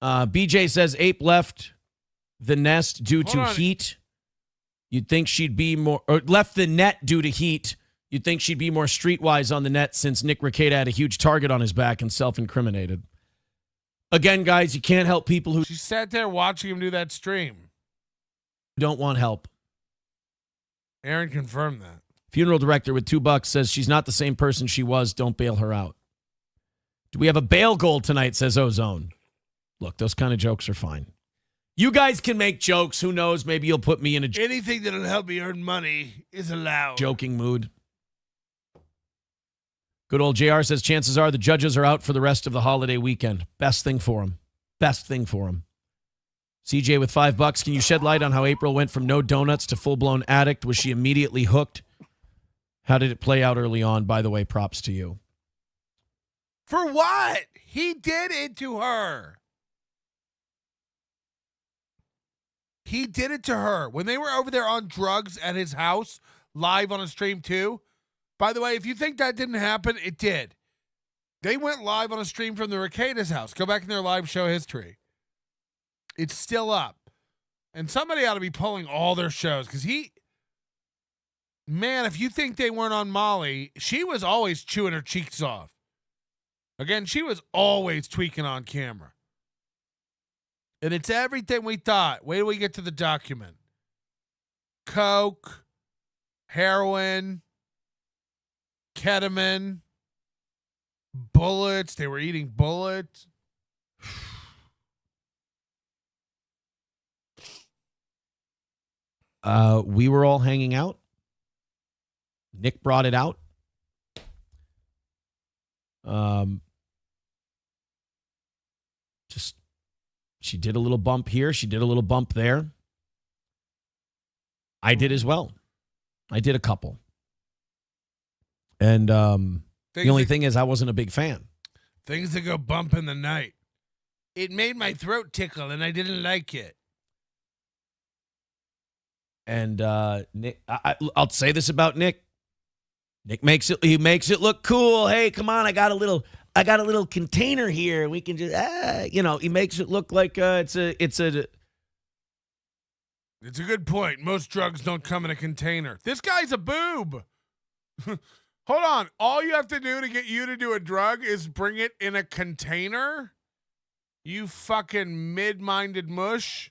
BJ says, Ape left the nest due to heat. You'd think she'd be more, or left the net due to heat. You'd think she'd be more streetwise on the net since Nick Rekieta had a huge target on his back and self-incriminated. Again, guys, you can't help people who... She sat there watching him do that stream. Don't want help. Aaron confirmed that. Funeral director with $2 says she's not the same person she was. Don't bail her out. Do we have a bail goal tonight, says Ozone. Look, those kind of jokes are fine. You guys can make jokes. Who knows? Maybe you'll put me in a... Anything that'll help me earn money is allowed. Joking mood. Good old JR says chances are the judges are out for the rest of the holiday weekend. Best thing for them. Best thing for them. CJ with $5. Can you shed light on how April went from no donuts to full-blown addict? Was she immediately hooked? How did it play out early on? By the way, props to you. For what? He did it to her. He did it to her. When they were over there on drugs at his house, live on a stream too. By the way, if you think that didn't happen, it did. They went live on a stream from the Rekieta's house. Go back in their live show history. It's still up. And somebody ought to be pulling all their shows because man, if you think they weren't on Molly, she was always chewing her cheeks off. Again, she was always tweaking on camera. And it's everything we thought. Wait till we get to the document. Coke, heroin, ketamine, bullets. They were eating bullets. We were all hanging out. Nick brought it out. Just, she did a little bump here. She did a little bump there. I did as well. I did a couple. And the only thing is I wasn't a big fan. Things that go bump in the night. It made my throat tickle, and I didn't like it. And Nick, I'll say this about Nick. Nick makes it look cool. Hey, come on, I got a little container here. We can just he makes it look like it's a good point. Most drugs don't come in a container. This guy's a boob. Hold on. All you have to do to get you to do a drug is bring it in a container? You fucking mid-minded mush.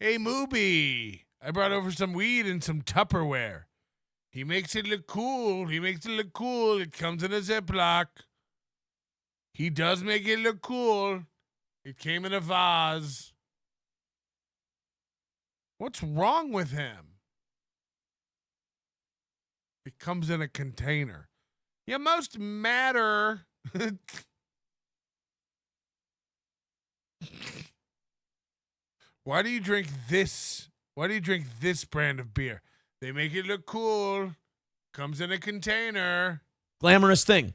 Hey, Mooby. I brought over some weed and some Tupperware. He makes it look cool. It comes in a Ziploc. He does make it look cool. It came in a vase. What's wrong with him? It comes in a container. Yeah, most matter. Why do you drink this? Why do you drink this brand of beer? They make it look cool. Comes in a container. Glamorous thing.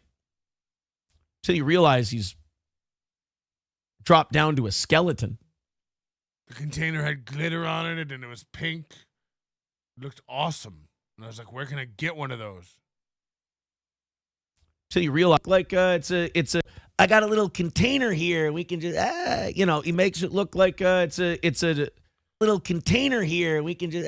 Till you realize he's dropped down to a skeleton. The container had glitter on it and it was pink. It looked awesome. And I was like, where can I get one of those? Till you realize, like, I got a little container here. We can just, he makes it look like it's a little container here. We can just,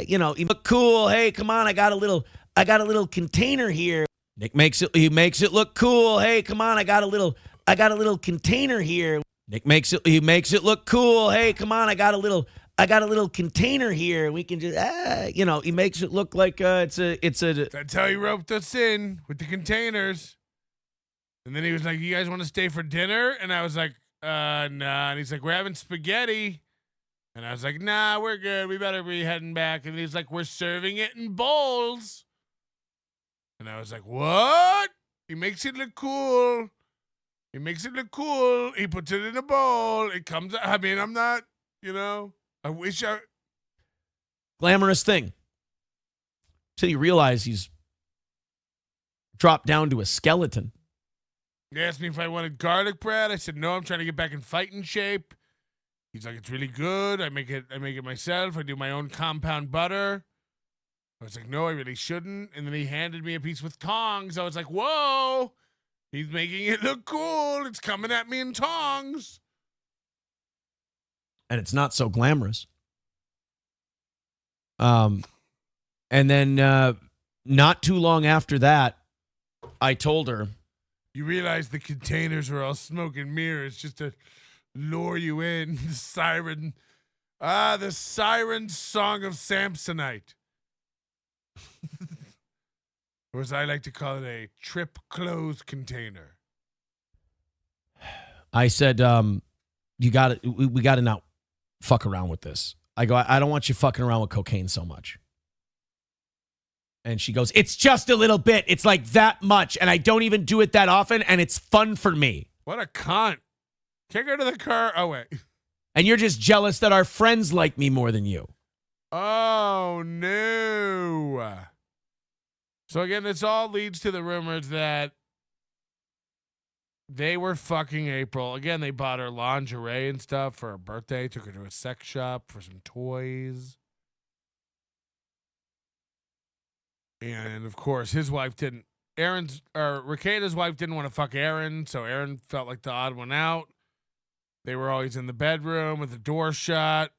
he look cool. Hey, come on, I got a little container here. Nick makes it look cool. Hey, come on, I got a little container here. Nick makes it look cool. Hey, come on, I got a little container here. We can just, he makes it look like it's a. That's how he roped us in with the containers. And then he was like, "You guys want to stay for dinner?" And I was like, "Nah." And he's like, "We're having spaghetti." And I was like, "Nah, we're good. We better be heading back." And he's like, "We're serving it in bowls." And I was like, "What?" He makes it look cool. He puts it in a bowl. It comes out. I mean, I'm not, I wish I. Glamorous thing. Till you realize he's dropped down to a skeleton. He asked me if I wanted garlic bread. I said, no, I'm trying to get back in fighting shape. He's like, it's really good. I make it myself. I do my own compound butter. I was like, no, I really shouldn't. And then he handed me a piece with tongs. I was like, whoa, he's making it look cool. It's coming at me in tongs. And it's not so glamorous. And then not too long after that, I told her, you realize the containers were all smoke and mirrors just to lure you in. The siren song of Samsonite. Or as I like to call it, a trip clothes container. I said, we got to not fuck around with this. I go, I don't want you fucking around with cocaine so much. And she goes, it's just a little bit. It's like that much. And I don't even do it that often. And it's fun for me. What a cunt. Kick her to the car. Oh, wait. And you're just jealous that our friends like me more than you. Oh, no. So again, this all leads to the rumors that they were fucking April. Again, they bought her lingerie and stuff for her birthday. Took her to a sex shop for some toys. And of course, his wife didn't. Rekieta's wife didn't want to fuck Aaron, so Aaron felt like the odd one out. They were always in the bedroom with the door shut.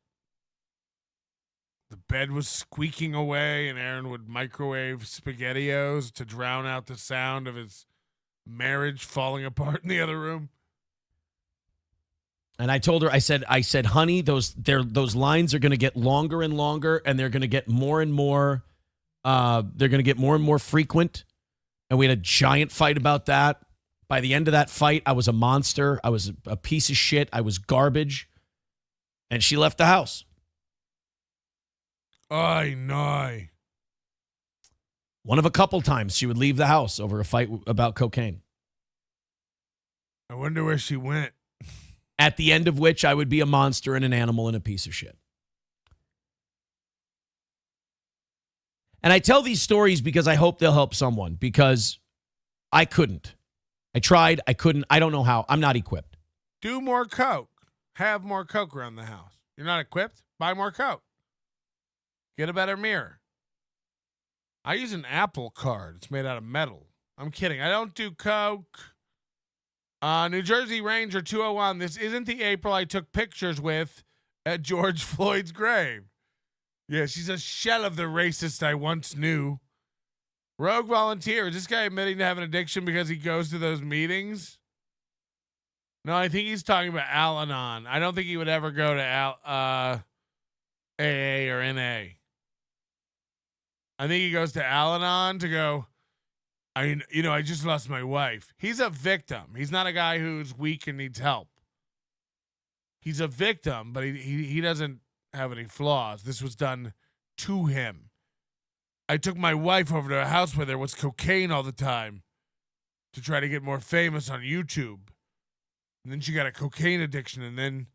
The bed was squeaking away, and Aaron would microwave SpaghettiOs to drown out the sound of his marriage falling apart in the other room. And I told her, I said, honey, those lines are going to get longer and longer, and they're going to get more and more. They're going to get more and more frequent. And we had a giant fight about that. By the end of that fight, I was a monster. I was a piece of shit. I was garbage. And she left the house. I know. One of a couple times she would leave the house over a fight about cocaine. I wonder where she went. At the end of which I would be a monster and an animal and a piece of shit. And I tell these stories because I hope they'll help someone, because I couldn't. I tried. I couldn't. I don't know how. I'm not equipped. Do more coke. Have more coke around the house. You're not equipped? Buy more coke. Get a better mirror. I use an Apple card. It's made out of metal. I'm kidding. I don't do coke. New Jersey Ranger 201. This isn't the April I took pictures with at George Floyd's grave. Yeah, she's a shell of the racist I once knew. Rogue volunteer. Is this guy admitting to have an addiction because he goes to those meetings? No, I think he's talking about Al-Anon. I don't think he would ever go to AA or NA. I think he goes to Al-Anon to go, I just lost my wife. He's a victim. He's not a guy who's weak and needs help. He's a victim, but he doesn't have any flaws. This was done to him. I took my wife over to a house where there was cocaine all the time to try to get more famous on YouTube. And then she got a cocaine addiction, and then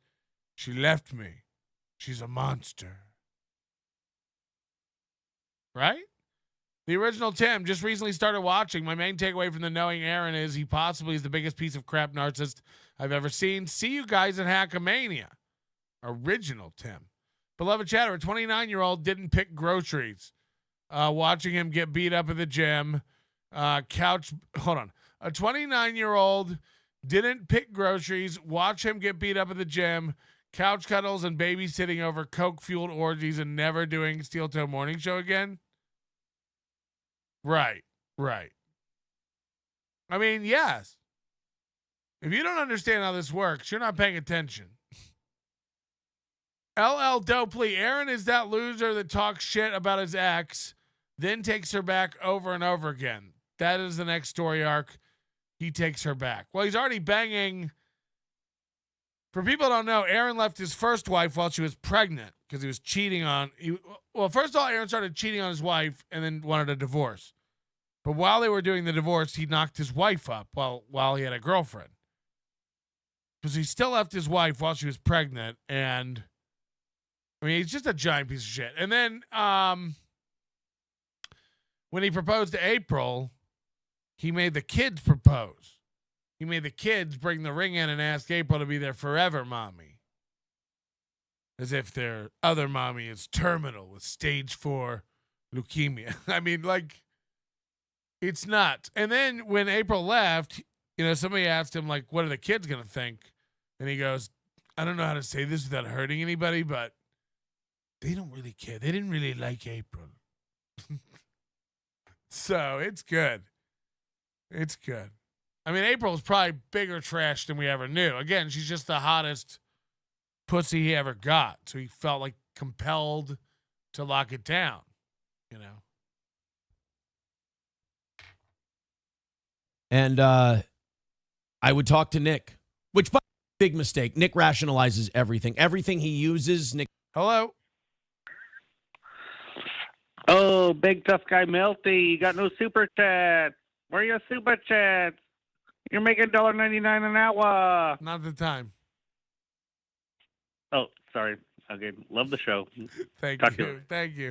she left me. She's a monster. Right? The original Tim just recently started watching. My main takeaway from the knowing Aaron is he possibly is the biggest piece of crap narcissist I've ever seen. See you guys at Hackamania. Original Tim. Beloved chatter, a 29-year-old didn't pick groceries. Watching him get beat up at the gym. A 29-year-old didn't pick groceries. Watch him get beat up at the gym. Couch cuddles and babysitting over coke-fueled orgies and never doing Steel Toe Morning Show again. Right. I mean, yes. If you don't understand how this works, you're not paying attention. LL Dopley, Aaron is that loser that talks shit about his ex, then takes her back over and over again. That is the next story arc. He takes her back. Well, he's already banging. For people who don't know, Aaron left his first wife while she was pregnant because he was cheating on. First of all, Aaron started cheating on his wife and then wanted a divorce. But while they were doing the divorce, he knocked his wife up while he had a girlfriend. Because he still left his wife while she was pregnant, and I mean, he's just a giant piece of shit. And then when he proposed to April, he made the kids propose. He made the kids bring the ring in and ask April to be their forever mommy. As if their other mommy is terminal with stage 4 leukemia. I mean, like, it's nuts. And then when April left, somebody asked him, like, what are the kids going to think? And he goes, I don't know how to say this without hurting anybody, but they don't really care. They didn't really like April. So it's good. It's good. I mean, April's probably bigger trash than we ever knew. Again, she's just the hottest pussy he ever got. So he felt like compelled to lock it down, And I would talk to Nick, which, big mistake. Nick rationalizes everything. Everything he uses, Nick. Hello. Oh, big tough guy Melty, you got no super chat. Where are your super chats? You're making $1.99 an hour. Not the time. Oh, sorry. Okay, love the show. Thank you.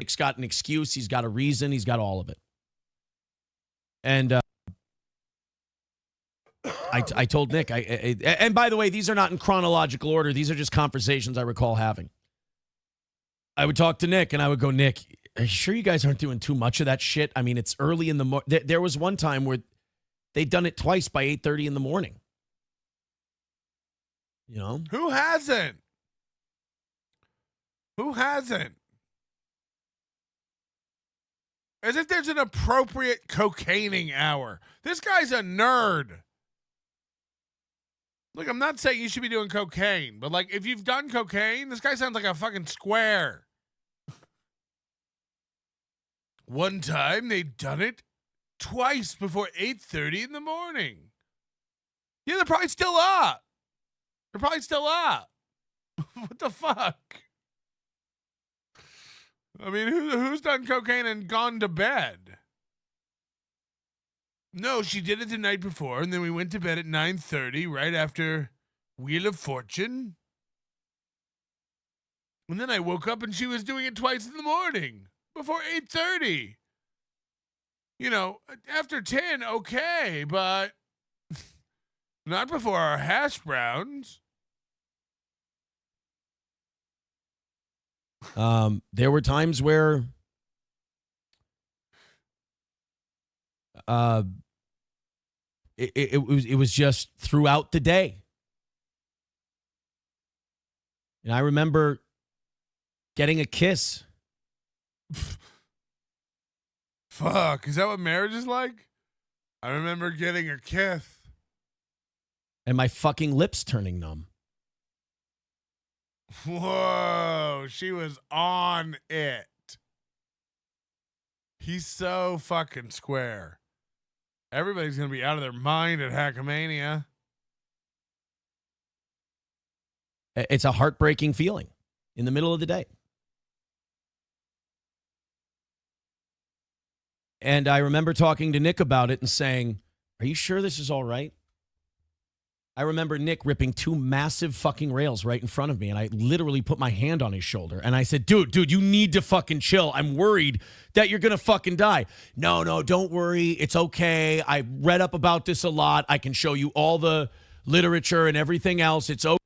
Nick's got an excuse. He's got a reason. He's got all of it. And I told Nick, and by the way, these are not in chronological order. These are just conversations I recall having. I would talk to Nick, and I would go, Nick, are you sure you guys aren't doing too much of that shit? I mean, it's early in the morning. There was one time where they'd done it twice by 8:30 in the morning. Who hasn't? As if there's an appropriate cocaining hour. This guy's a nerd. Look, I'm not saying you should be doing cocaine, but like if you've done cocaine, this guy sounds like a fucking square. One time they'd done it twice before 8:30 in the morning. Yeah, they're probably still up. They're probably still up. What the fuck? I mean, who's done cocaine and gone to bed? No, she did it the night before, and then we went to bed at 9:30, right after Wheel of Fortune. And then I woke up and she was doing it twice in the morning, before 8:30. You know, after 10, okay, but not before our hash browns. There were times where it was just throughout the day. And I remember getting a kiss. Fuck, is that what marriage is like? I remember getting a kiss. And my fucking lips turning numb. Whoa, she was on it. He's so fucking square. Everybody's going to be out of their mind at Hackamania. It's a heartbreaking feeling in the middle of the day. And I remember talking to Nick about it and saying, are you sure this is all right? I remember Nick ripping 2 massive fucking rails right in front of me, and I literally put my hand on his shoulder, and I said, dude, you need to fucking chill. I'm worried that you're going to fucking die. No, don't worry. It's okay. I read up about this a lot. I can show you all the literature and everything else. It's okay.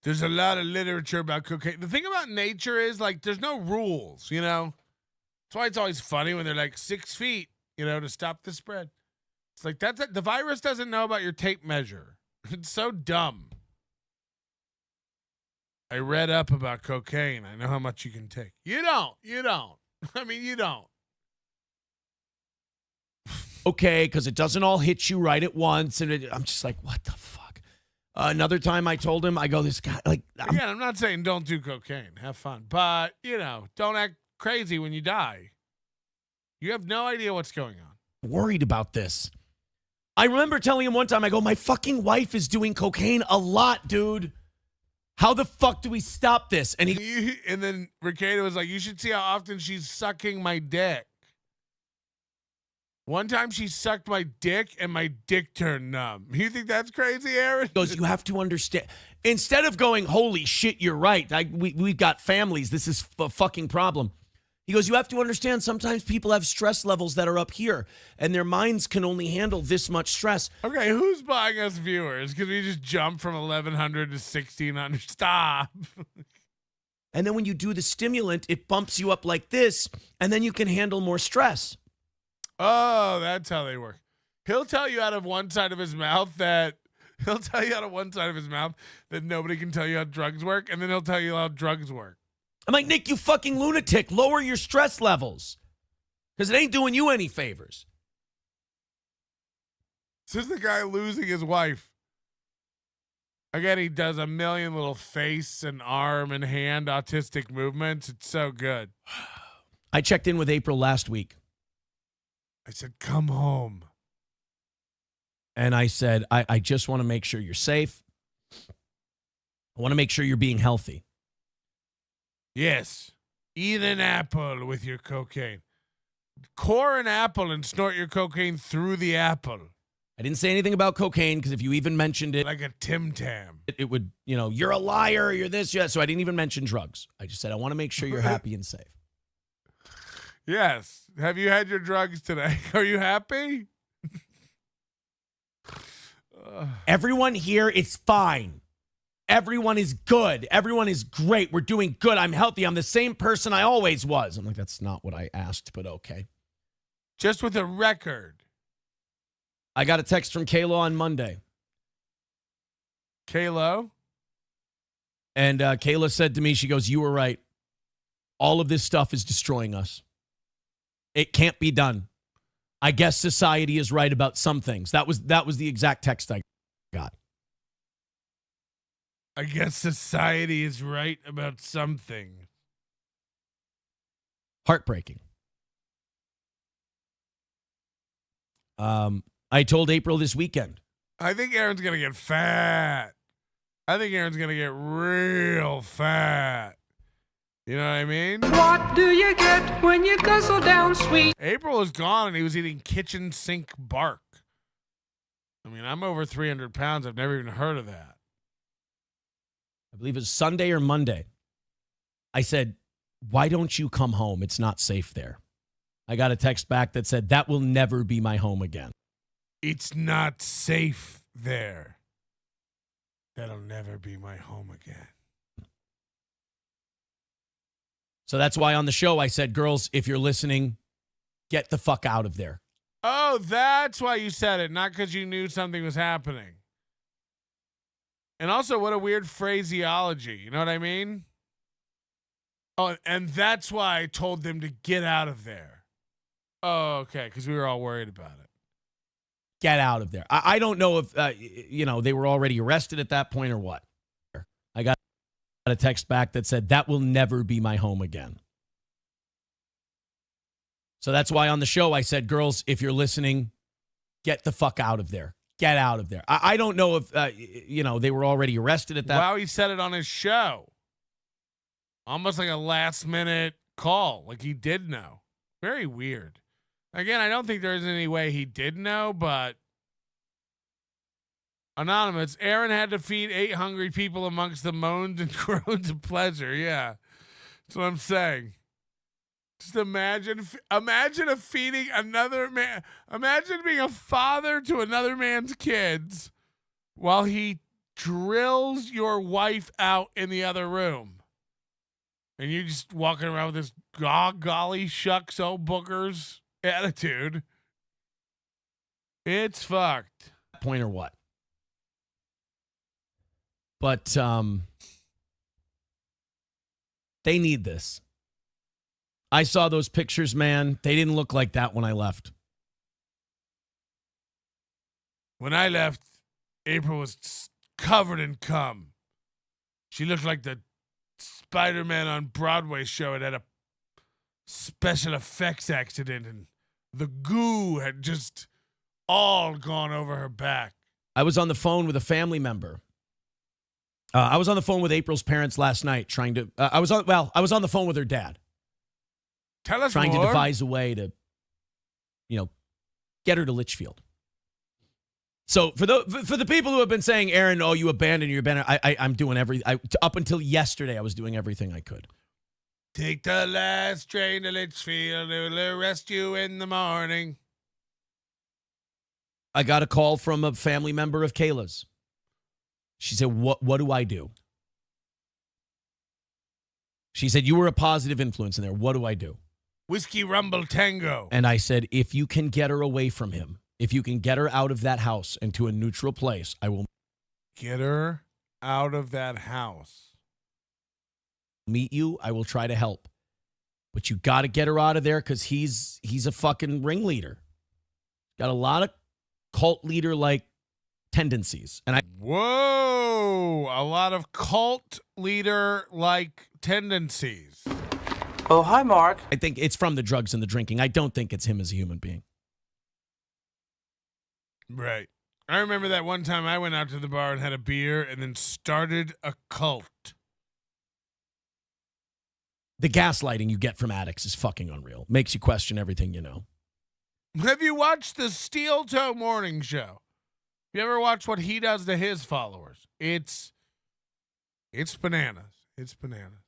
There's a lot of literature about cocaine. The thing about nature is, like, there's no rules, you know? That's why it's always funny when they're like 6 feet, you know, to stop the spread. It's like the virus doesn't know about your tape measure. It's so dumb. I read up about cocaine. I know how much you can take. You don't. I mean, you don't. Okay, because it doesn't all hit you right at once. And I'm just like, what the fuck? Another time I told him, I go, this guy, like. Again, I'm not saying don't do cocaine. Have fun. But, you know, don't act crazy when you die. You have no idea what's going on. Worried about this. I remember telling him one time, I go, my fucking wife is doing cocaine a lot, dude. How the fuck do we stop this? And then Rekieta was like, you should see how often she's sucking my dick. One time she sucked my dick and my dick turned numb. You think that's crazy, Aaron? He goes, you have to understand. Instead of going, holy shit, you're right. We've got families. This is a fucking problem. He goes, you have to understand, sometimes people have stress levels that are up here, and their minds can only handle this much stress. Okay, who's buying us viewers? Because we just jumped from 1,100 to 1,600. Stop. And then when you do the stimulant, it bumps you up like this, and then you can handle more stress. Oh, that's how they work. He'll tell you out of one side of his mouth that nobody can tell you how drugs work, and then he'll tell you how drugs work. I'm like, Nick, you fucking lunatic. Lower your stress levels. Because it ain't doing you any favors. This is the guy losing his wife. Again, he does a million little face and arm and hand autistic movements. It's so good. I checked in with April last week. I said, come home. And I said, I just want to make sure you're safe. I want to make sure you're being healthy. Yes. Eat an apple with your cocaine. Core an apple and snort your cocaine through the apple. I didn't say anything about cocaine because if you even mentioned it. Like a Tim Tam. It would, you're a liar, you're this, yeah. So I didn't even mention drugs. I just said, I want to make sure you're happy and safe. Yes. Have you had your drugs today? Are you happy? Everyone here is fine. Everyone is good. Everyone is great. We're doing good. I'm healthy. I'm the same person I always was. I'm like, that's not what I asked, but okay. Just with a record. I got a text from Kayla on Monday. Kayla? And Kayla said to me, she goes, you were right. All of this stuff is destroying us. It can't be done. I guess society is right about some things. That was the exact text I got. I guess society is right about something. Heartbreaking. I told April this weekend. I think Aaron's going to get fat. I think Aaron's going to get real fat. You know what I mean? What do you get when you guzzle down sweet? April was gone and he was eating kitchen sink bark. I mean, I'm over 300 pounds. I've never even heard of that. I believe it was Sunday or Monday. I said, why don't you come home? It's not safe there. I got a text back that said, that will never be my home again. It's not safe there. That'll never be my home again. So that's why on the show I said, girls, if you're listening, get the fuck out of there. Oh, that's why you said it, not because you knew something was happening. And also, what a weird phraseology. You know what I mean? Oh, and that's why I told them to get out of there. Oh, okay, because we were all worried about it. Get out of there. I don't know if, they were already arrested at that point or what. I got a text back that said, that will never be my home again. So that's why on the show I said, girls, if you're listening, get the fuck out of there. Get out of there. I don't know if, they were already arrested at that. Wow, he said it on his show. Almost like a last-minute call, like he did know. Very weird. Again, I don't think there's any way he did know, but Anonymous, Aaron had to feed 8 hungry people amongst the moans and groans of pleasure. Yeah, that's what I'm saying. Just imagine feeding another man. Imagine being a father to another man's kids while he drills your wife out in the other room. And you just walking around with this golly shucks, oh bookers attitude. It's fucked. Point or what? But they need this. I saw those pictures, man. They didn't look like that when I left. When I left, April was covered in cum. She looked like the Spider-Man on Broadway show. It had a special effects accident, and the goo had just all gone over her back. I was on the phone with a family member. I was on the phone with April's parents last night trying to... I was on the phone with her dad. Tell us trying more. To devise a way to, get her to Litchfield. So for the people who have been saying, Aaron, oh, you abandoned, I'm doing everything. Up until yesterday, I was doing everything I could. Take the last train to Litchfield. They'll arrest you in the morning. I got a call from a family member of Kayla's. She said, what do I do? She said, you were a positive influence in there. What do I do? Whiskey Rumble Tango. And I said, if you can get her away from him, if you can get her out of that house and to a neutral place, I will get her out of that house. Meet you. I will try to help. But you got to get her out of there because he's a fucking ringleader. Got a lot of cult leader-like tendencies. And Whoa! A lot of cult leader-like tendencies. Oh, hi, Mark. I think it's from the drugs and the drinking. I don't think it's him as a human being. Right. I remember that one time I went out to the bar and had a beer and then started a cult. The gaslighting you get from addicts is fucking unreal. Makes you question everything you know. Have you watched the Steel Toe Morning Show? You ever watched what he does to his followers? It's bananas. It's bananas.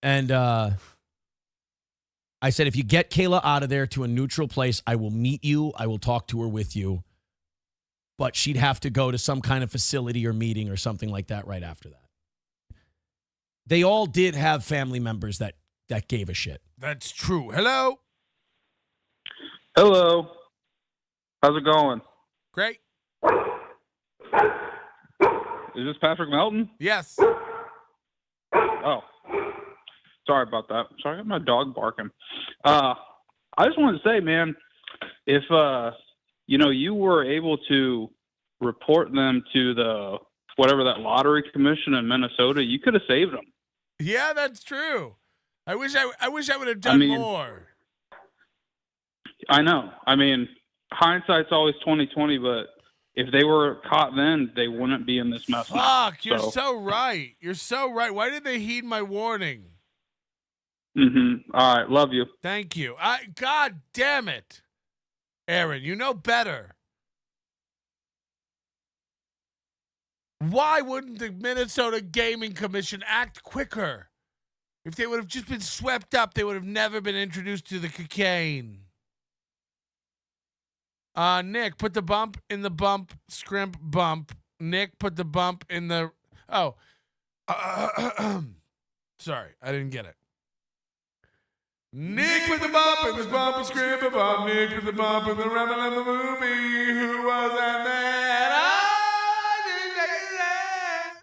And I said, if you get Kayla out of there to a neutral place, I will meet you. I will talk to her with you. But she'd have to go to some kind of facility or meeting or something like that right after that. They all did have family members that gave a shit. That's true. Hello? Hello. How's it going? Great. Is this Patrick Melton? Yes. Oh. Sorry about that. Sorry, I got my dog barking. I just wanted to say, man, if you were able to report them to the whatever that lottery commission in Minnesota, you could have saved them. Yeah, that's true. I wish I would have done more. I know. I mean, hindsight's always 20/20, but if they were caught then, they wouldn't be in this mess. Fuck, you're so right. You're so right. Why did they heed my warning? Mm-hmm. All right, love you. Thank you. God damn it. Aaron, you know better. Why wouldn't the Minnesota Gaming Commission act quicker? If they would have just been swept up, they would have never been introduced to the cocaine. Nick, put the bump in the bump, scrimp bump. Nick, put the bump in the... Oh. Sorry, I didn't get it. Nick put the bump in this bump and scrimp a bump. Nick put the bump in the rebel in the movie. Who was that man? I didn't take that.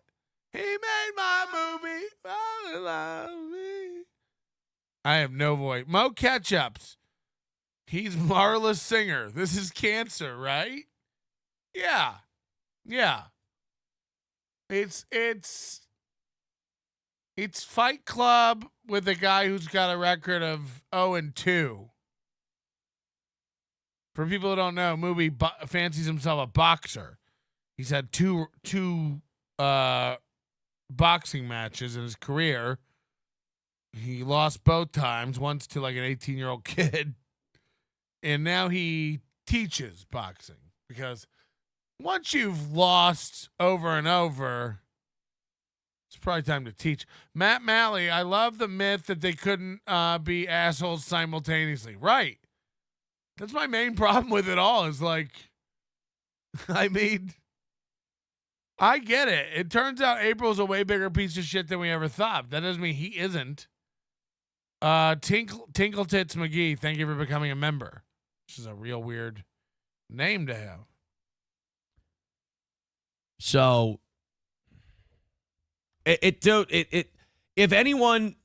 He made my movie. Fall in love with me. I have no voice. Mo Ketchups. He's Marla's singer. This is Cancer, right? Yeah. Yeah. It's Fight Club with a guy who's got a record of 0-2. For people who don't know, Movie fancies himself a boxer. He's had two boxing matches in his career. He lost both times, once to like an 18-year-old kid. And now he teaches boxing because once you've lost over and over, it's probably time to teach. Matt Malley, I love the myth that they couldn't be assholes simultaneously. Right. That's my main problem with it all is like, I mean, I get it. It turns out April's a way bigger piece of shit than we ever thought. That doesn't mean he isn't. Tinkle Tits McGee, thank you for becoming a member. This is a real weird name to have. So, if anyone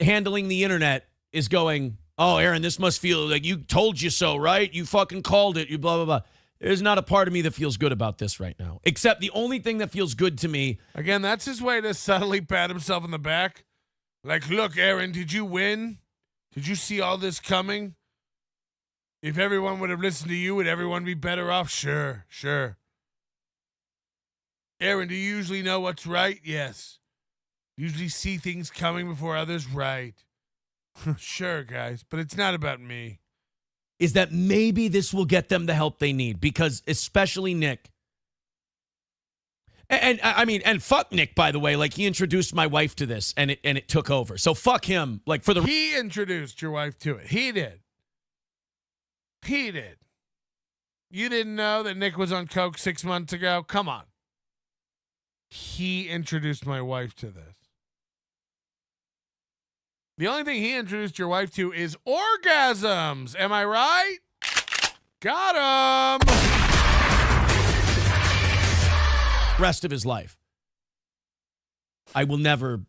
handling the internet is going, oh, Aaron, this must feel like you told you so, right? You fucking called it. You blah, blah, blah. There's not a part of me that feels good about this right now. Except the only thing that feels good to me. Again, that's his way to subtly pat himself in the back. Like, look, Aaron, did you win? Did you see all this coming? If everyone would have listened to you, would everyone be better off? Sure. Aaron, do you usually know what's right? Yes. Usually see things coming before others? Right. Sure, guys, but it's not about me. Is that maybe this will get them the help they need, because especially Nick. And I mean, and fuck Nick, by the way. Like, he introduced my wife to this, and it took over. So fuck him. Like, for the he introduced your wife to it. He did. You didn't know that Nick was on coke 6 months ago? Come on. He introduced my wife to this. The only thing he introduced your wife to is orgasms. Am I right? Got him. Rest of his life. I will never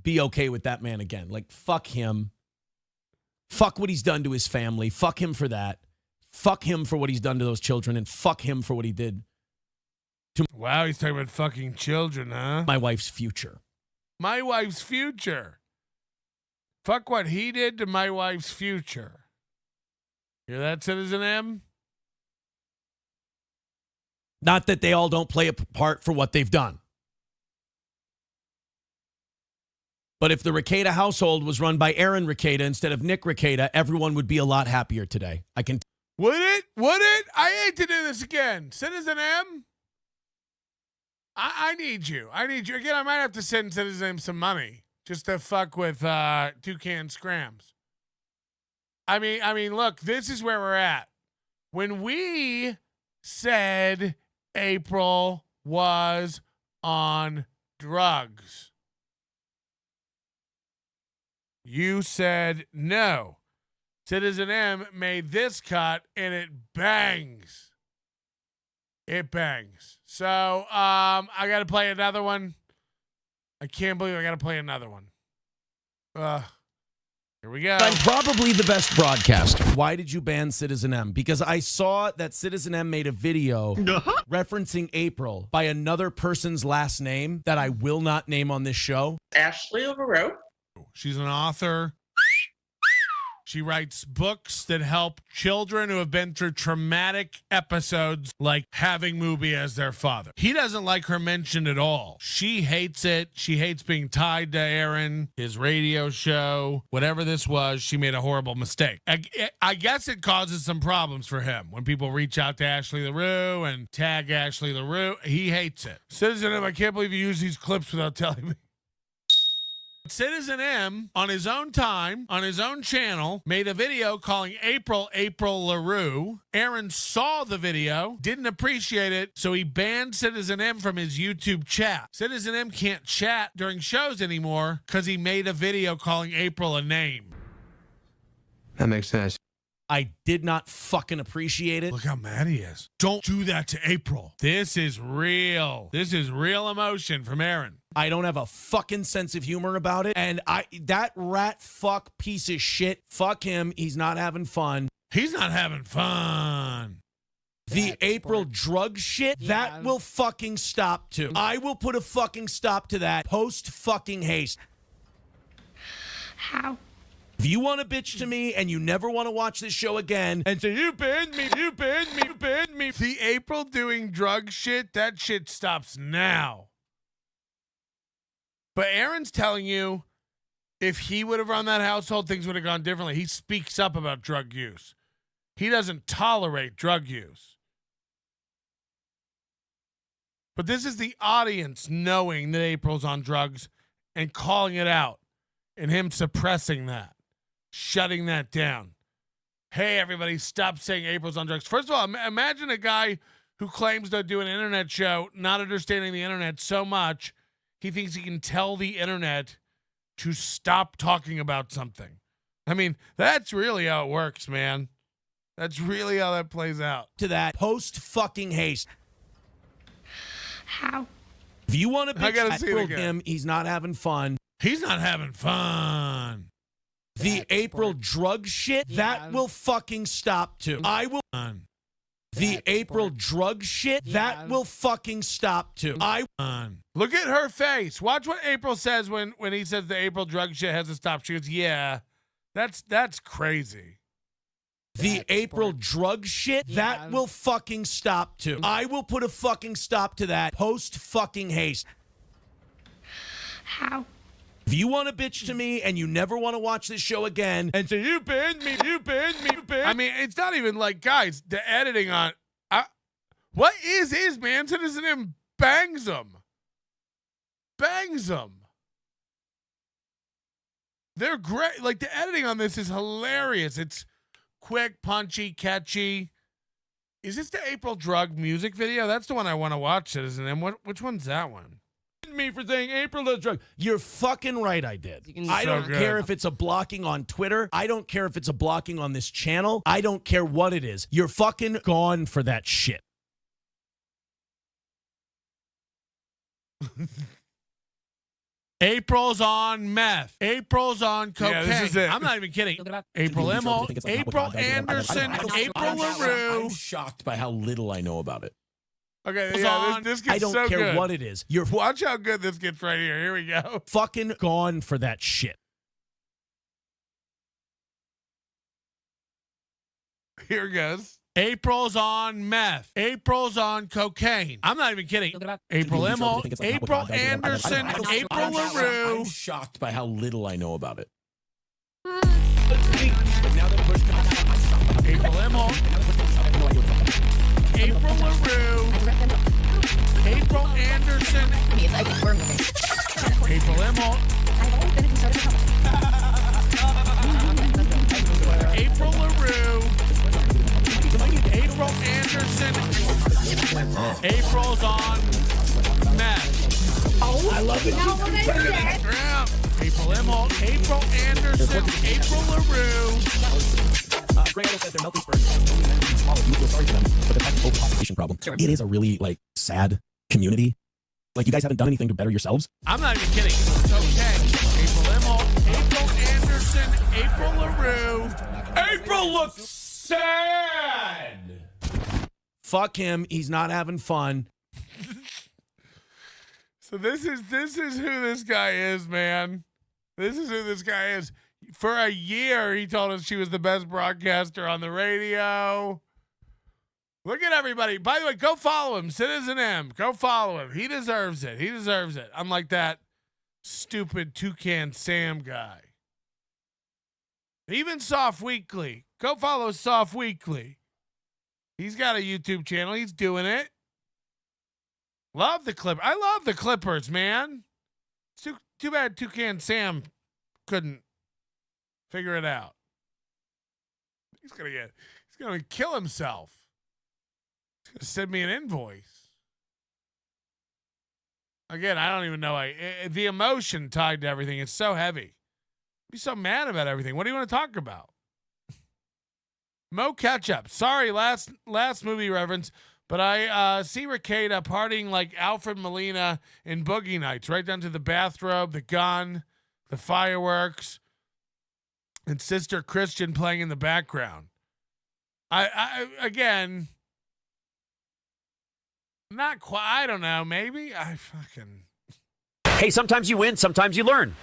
be okay with that man again. Like, fuck him. Fuck what he's done to his family. Fuck him for that. Fuck him for what he's done to those children. And fuck him for what he did to... Wow, he's talking about fucking children, huh? My wife's future. My wife's future. Fuck what he did to my wife's future. Hear that, Citizen M? Not that they all don't play a part for what they've done. But if the Rekieta household was run by Aaron Rekieta instead of Nick Rekieta, everyone would be a lot happier today. I can. Would it? Would it? I hate to do this again. Citizen M? I need you. I need you. Again, I might have to send Citizen M some money just to fuck with Toucan Scrams. I mean, look, this is where we're at. When we said April was on drugs, you said no. Citizen M made this cut, and it bangs. It bangs. So I got to play another one. I can't believe I got to play another one. Here we go. I'm probably the best broadcaster. Why did you ban Citizen M? Because I saw that Citizen M made a video referencing April by another person's last name that I will not name on this show. Ashley Overrote. She's an author. She writes books that help children who have been through traumatic episodes like having Mubi as their father. He doesn't like her mentioned at all. She hates it. She hates being tied to Aaron, his radio show, whatever this was. She made a horrible mistake. I guess it causes some problems for him when people reach out to Ashley LaRue and tag Ashley LaRue. He hates it. Citizen M, I can't believe you use these clips without telling me. Citizen M, on his own time, on his own channel, made a video calling April LaRue. Aaron saw the video, didn't appreciate it, so he banned Citizen M from his YouTube chat. Citizen M can't chat during shows anymore because he made a video calling April a name. That makes sense. I did not fucking appreciate it. Look how mad he is. Don't do that to April. This is real. This is real emotion from Aaron. I don't have a fucking sense of humor about it. And that rat fuck piece of shit, fuck him. He's not having fun. He's not having fun. The April drug shit, that will fucking stop too. I will put a fucking stop to that post fucking haste. How? If you want to bitch to me and you never want to watch this show again and say, you banned me, you banned me, you banned me. The April doing drug shit, that shit stops now. But Aaron's telling you, if he would have run that household, things would have gone differently. He speaks up about drug use. He doesn't tolerate drug use. But this is the audience knowing that April's on drugs and calling it out and him suppressing that, shutting that down. Hey, everybody, stop saying April's on drugs. First of all, imagine a guy who claims to do an internet show, not understanding the internet so much, he thinks he can tell the internet to stop talking about something. I mean, that's really how it works, man. That's really how that plays out. To that post fucking haste. How? If you want to I gotta see it bitch again. him, he's not having fun. He's not having fun. The April drug shit, that will fucking stop too. I will. The April drug shit, that will fucking stop too. Look at her face. Watch what April says when he says the April drug shit has to stop. She goes, yeah, that's crazy. The April drug shit, that will fucking stop too. I will put a fucking stop to that post fucking haste. How? If you want to bitch to me and you never want to watch this show again and say, you banned me, you banned me, you banned me. I mean, it's not even like, guys, the editing on... what is man? Citizen M bangs them. Bangs them. They're great. Like, the editing on this is hilarious. It's quick, punchy, catchy. Is this the April drug music video? That's the one I want to watch, Citizen M. Which one's that one? Me for saying April does drugs. You're fucking right, I did. I don't care if it's a blocking on Twitter. I don't care if it's a blocking on this channel. I don't care what it is. You're fucking gone for that shit. April's on meth. April's on cocaine. Yeah, this is it. I'm not even kidding. April Imholte, April Anderson, April LaRue. I'm shocked by how little I know about it. Okay, yeah, this gets so good. I don't care what it is. Watch how good this gets right here. Here we go. Fucking gone for that shit. Here it goes. April's on meth. April's on cocaine. I'm not even kidding. April Imholte, April Anderson, April LaRue. I'm shocked by how little I know about it. April Imholte, April LaRue, April Anderson, April Imholte, April LaRue, April Anderson, April's on meth. Oh, I love it. Now what I said. April Imholte, April Anderson, April LaRue. It is a really sad community. You guys haven't done anything to better yourselves. I'm not even kidding. Okay. April Imholte, April Anderson, April LaRue. April looks sad. Fuck him. He's not having fun. So this is who this guy is, man. This is who this guy is. For a year, he told us she was the best broadcaster on the radio. Look at everybody. By the way, go follow him. Citizen M. Go follow him. He deserves it. He deserves it. Unlike that stupid Toucan Sam guy. Even Soft Weekly. Go follow Soft Weekly. He's got a YouTube channel. He's doing it. Love the Clippers. I love the Clippers, man. It's too bad Toucan Sam couldn't figure it out. He's gonna kill himself. He's gonna send me an invoice. Again, I don't even know. The emotion tied to everything is so heavy. Be so mad about everything. What do you want to talk about? Mo Ketchup. Sorry, last movie reference, but I see Rekieta partying like Alfred Molina in Boogie Nights, right down to the bathrobe, the gun, the fireworks, and Sister Christian playing in the background. I again, not quite. I don't know. Maybe Hey, sometimes you win, sometimes you learn.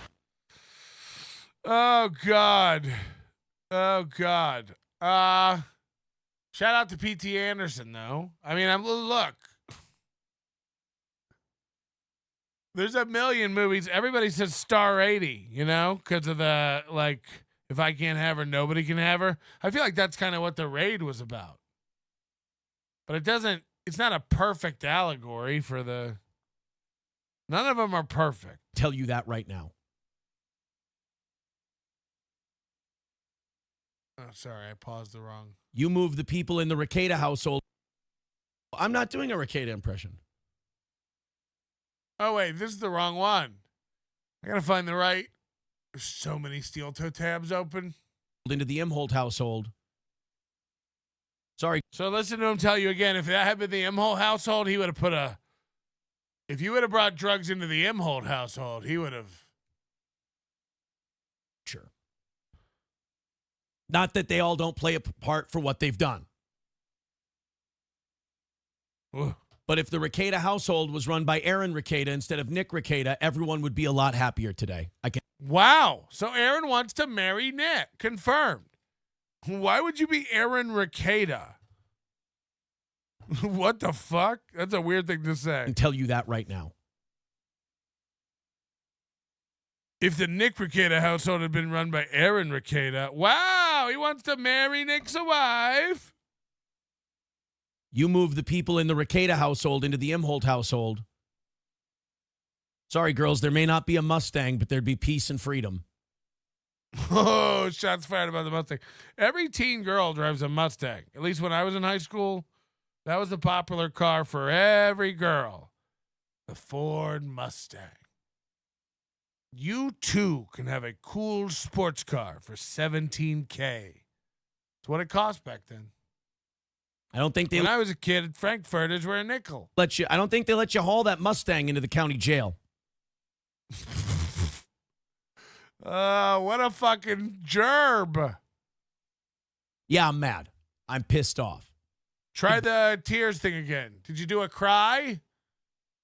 Oh God. Shout out to P.T. Anderson, though. I mean, look. There's a million movies. Everybody says Star 80, because of the, if I can't have her, nobody can have her. I feel like that's kind of what The Raid was about. But it's not a perfect allegory for none of them are perfect. Tell you that right now. Oh, sorry, I paused the wrong. You move the people in the Rekieta household. I'm not doing a Rekieta impression. Oh, wait, this is the wrong one. I got to find the right. There's so many steel toe tabs open. Into the Imholt household. Sorry. So listen to him tell you again, if that had been the Imhol household, he would have if you would have brought drugs into the Imholt household, he would have. Sure. Not that they all don't play a part for what they've done. Ugh. But if the Rekieta household was run by Aaron Rekieta instead of Nick Rekieta, everyone would be a lot happier today. Wow. So Aaron wants to marry Nick. Confirmed. Why would you be Aaron Rekieta? What the fuck? That's a weird thing to say. I can tell you that right now. If the Nick Rekieta household had been run by Aaron Rekieta, wow, he wants to marry Nick's wife. You move the people in the Rekieta household into the Imholt household. Sorry, girls, there may not be a Mustang, but there'd be peace and freedom. Oh, shots fired about the Mustang. Every teen girl drives a Mustang. At least when I was in high school, that was the popular car for every girl. The Ford Mustang. You too can have a cool sports car for $17,000. That's what it cost back then. I don't think when I was a kid, Frankfurters were a nickel. I don't think they let you haul that Mustang into the county jail. What a fucking gerb. Yeah, I'm mad. I'm pissed off. Try the tears thing again. Did you do a cry?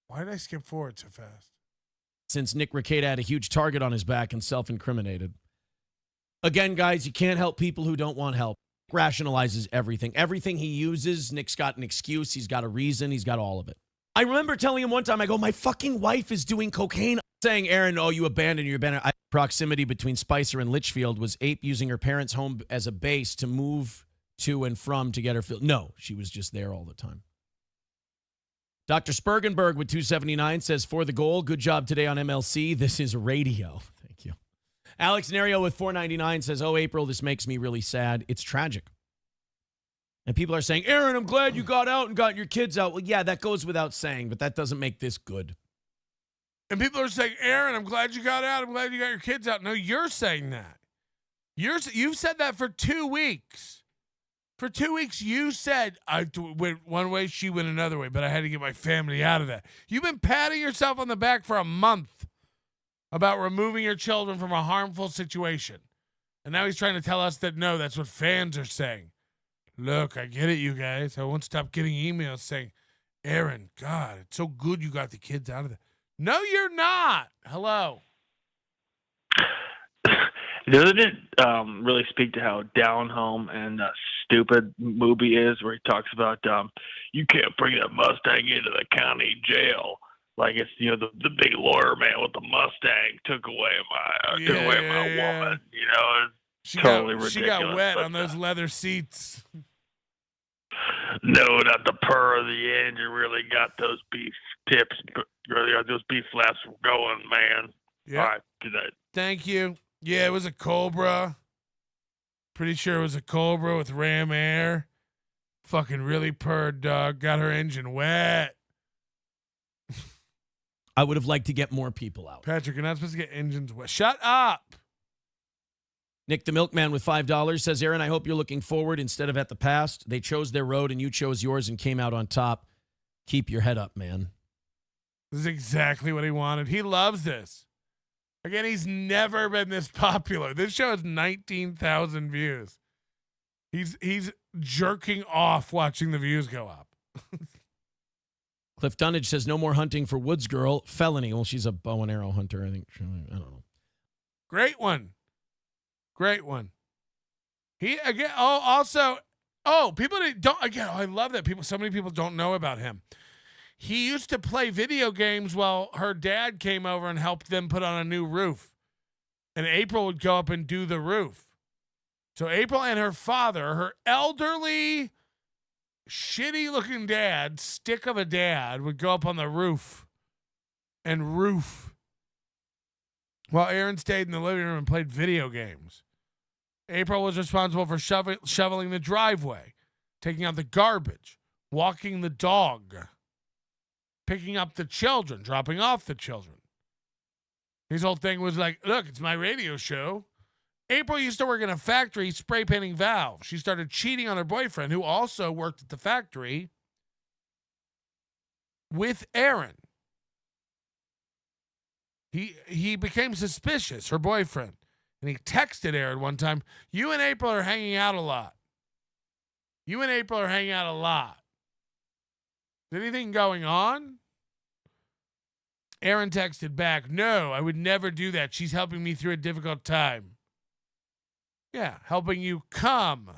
Why did I skip forward so fast? Since Nick Rekieta had a huge target on his back and self-incriminated. Again, guys, you can't help people who don't want help. Rationalizes everything. Everything he uses, Nick's got an excuse. He's got a reason. He's got all of it. I remember telling him one time, I go, my fucking wife is doing cocaine. Saying, Aaron, you abandoned your abandoned. Proximity between Spicer and Litchfield was Ape using her parents' home as a base to move to and from to get her filled. No, she was just there all the time. Dr. Spergenberg with 279 says, for the goal, good job today on MLC. This is radio. Thank you. Alex Nerio with 499 says, April, this makes me really sad. It's tragic. And people are saying, Aaron, I'm glad you got out and got your kids out. Well, yeah, that goes without saying, but that doesn't make this good. And people are saying, Aaron, I'm glad you got out. I'm glad you got your kids out. No, you're saying that. You've said that for 2 weeks. For 2 weeks, you said, I went one way, she went another way, but I had to get my family out of that. You've been patting yourself on the back for a month about removing your children from a harmful situation. And now he's trying to tell us that, no, that's what fans are saying. Look, I get it, you guys. I won't stop getting emails saying, Aaron, God, it's so good you got the kids out of that. No, you're not. Hello. Doesn't it really speak to how down home and stupid movie is, where he talks about you can't bring that Mustang into the county jail, like it's the big lawyer man with the Mustang took away my woman. It's totally ridiculous. She got wet on those leather seats. No, not the purr of the engine really got those beef tips, really got those beef flaps going, man. Yeah. All right, good night. Thank you. Yeah, it was a Cobra. Pretty sure it was a Cobra with ram air. Fucking really purred, dog. Got her engine wet. I would have liked to get more people out. Patrick, you're not supposed to get engines wet. Shut up. Nick the Milkman with $5 says, Aaron, I hope you're looking forward instead of at the past. They chose their road and you chose yours and came out on top. Keep your head up, man. This is exactly what he wanted. He loves this. Again, he's never been this popular. This show has 19,000 views. He's jerking off watching the views go up. Cliff Dunnage says, no more hunting for Woods Girl. Felony. Well, she's a bow and arrow hunter, I think. I don't know. Great one. Great one. He, again, people don't, again, I love that so many people don't know about him. He used to play video games while her dad came over and helped them put on a new roof. And April would go up and do the roof. So April and her father, her elderly, shitty-looking dad, stick of a dad, would go up on the roof and roof while Aaron stayed in the living room and played video games. April was responsible for shoveling the driveway, taking out the garbage, walking the dog, picking up the children, dropping off the children. His whole thing was like, look, it's my radio show. April used to work in a factory spray painting valves. She started cheating on her boyfriend, who also worked at the factory, with Aaron. He became suspicious, her boyfriend. And he texted Aaron one time, you and April are hanging out a lot. You and April are hanging out a lot. Is anything going on? Aaron texted back, no, I would never do that. She's helping me through a difficult time. Yeah, helping you come.